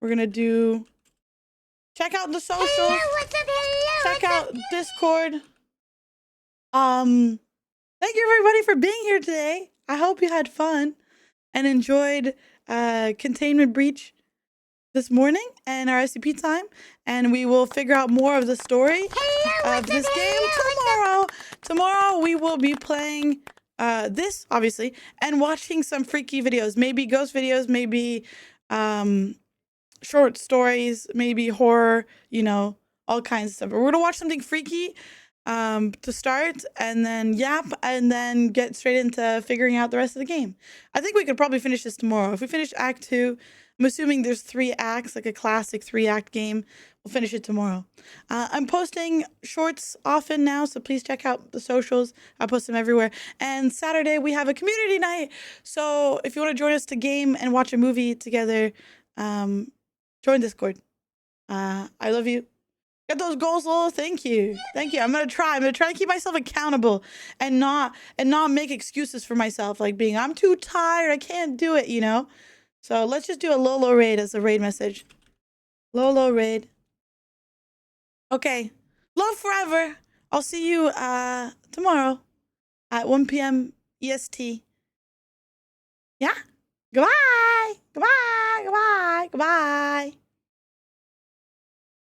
Speaker 2: We're gonna do. Check out the socials. Check out Discord. Thank you everybody for being here today. I hope you had fun and enjoyed Containment Breach this morning and our SCP time. And we will figure out more of the story of this game tomorrow. Tomorrow we will be playing this, obviously, and watching some freaky videos. Maybe ghost videos, maybe short stories, maybe horror, you know, all kinds of stuff. But we're gonna watch something freaky to start, and then and then get straight into figuring out the rest of the game. I think we could probably finish this tomorrow. If we finish Act 2, I'm assuming there's 3 acts, like a classic 3-act game. We'll finish it tomorrow. I'm posting shorts often now, so please check out the socials. I post them everywhere. And Saturday, we have a community night. So if you want to join us to game and watch a movie together, join Discord. I love you. Get those goals, Lolo. Thank you. Thank you. I'm gonna try to keep myself accountable and not make excuses for myself, like being I'm too tired, I can't do it, you know? So let's just do a Lolo raid as a raid message. Lolo raid. Okay. Love forever. I'll see you tomorrow at 1 p.m. EST. Yeah? Goodbye. Goodbye. Goodbye. Goodbye.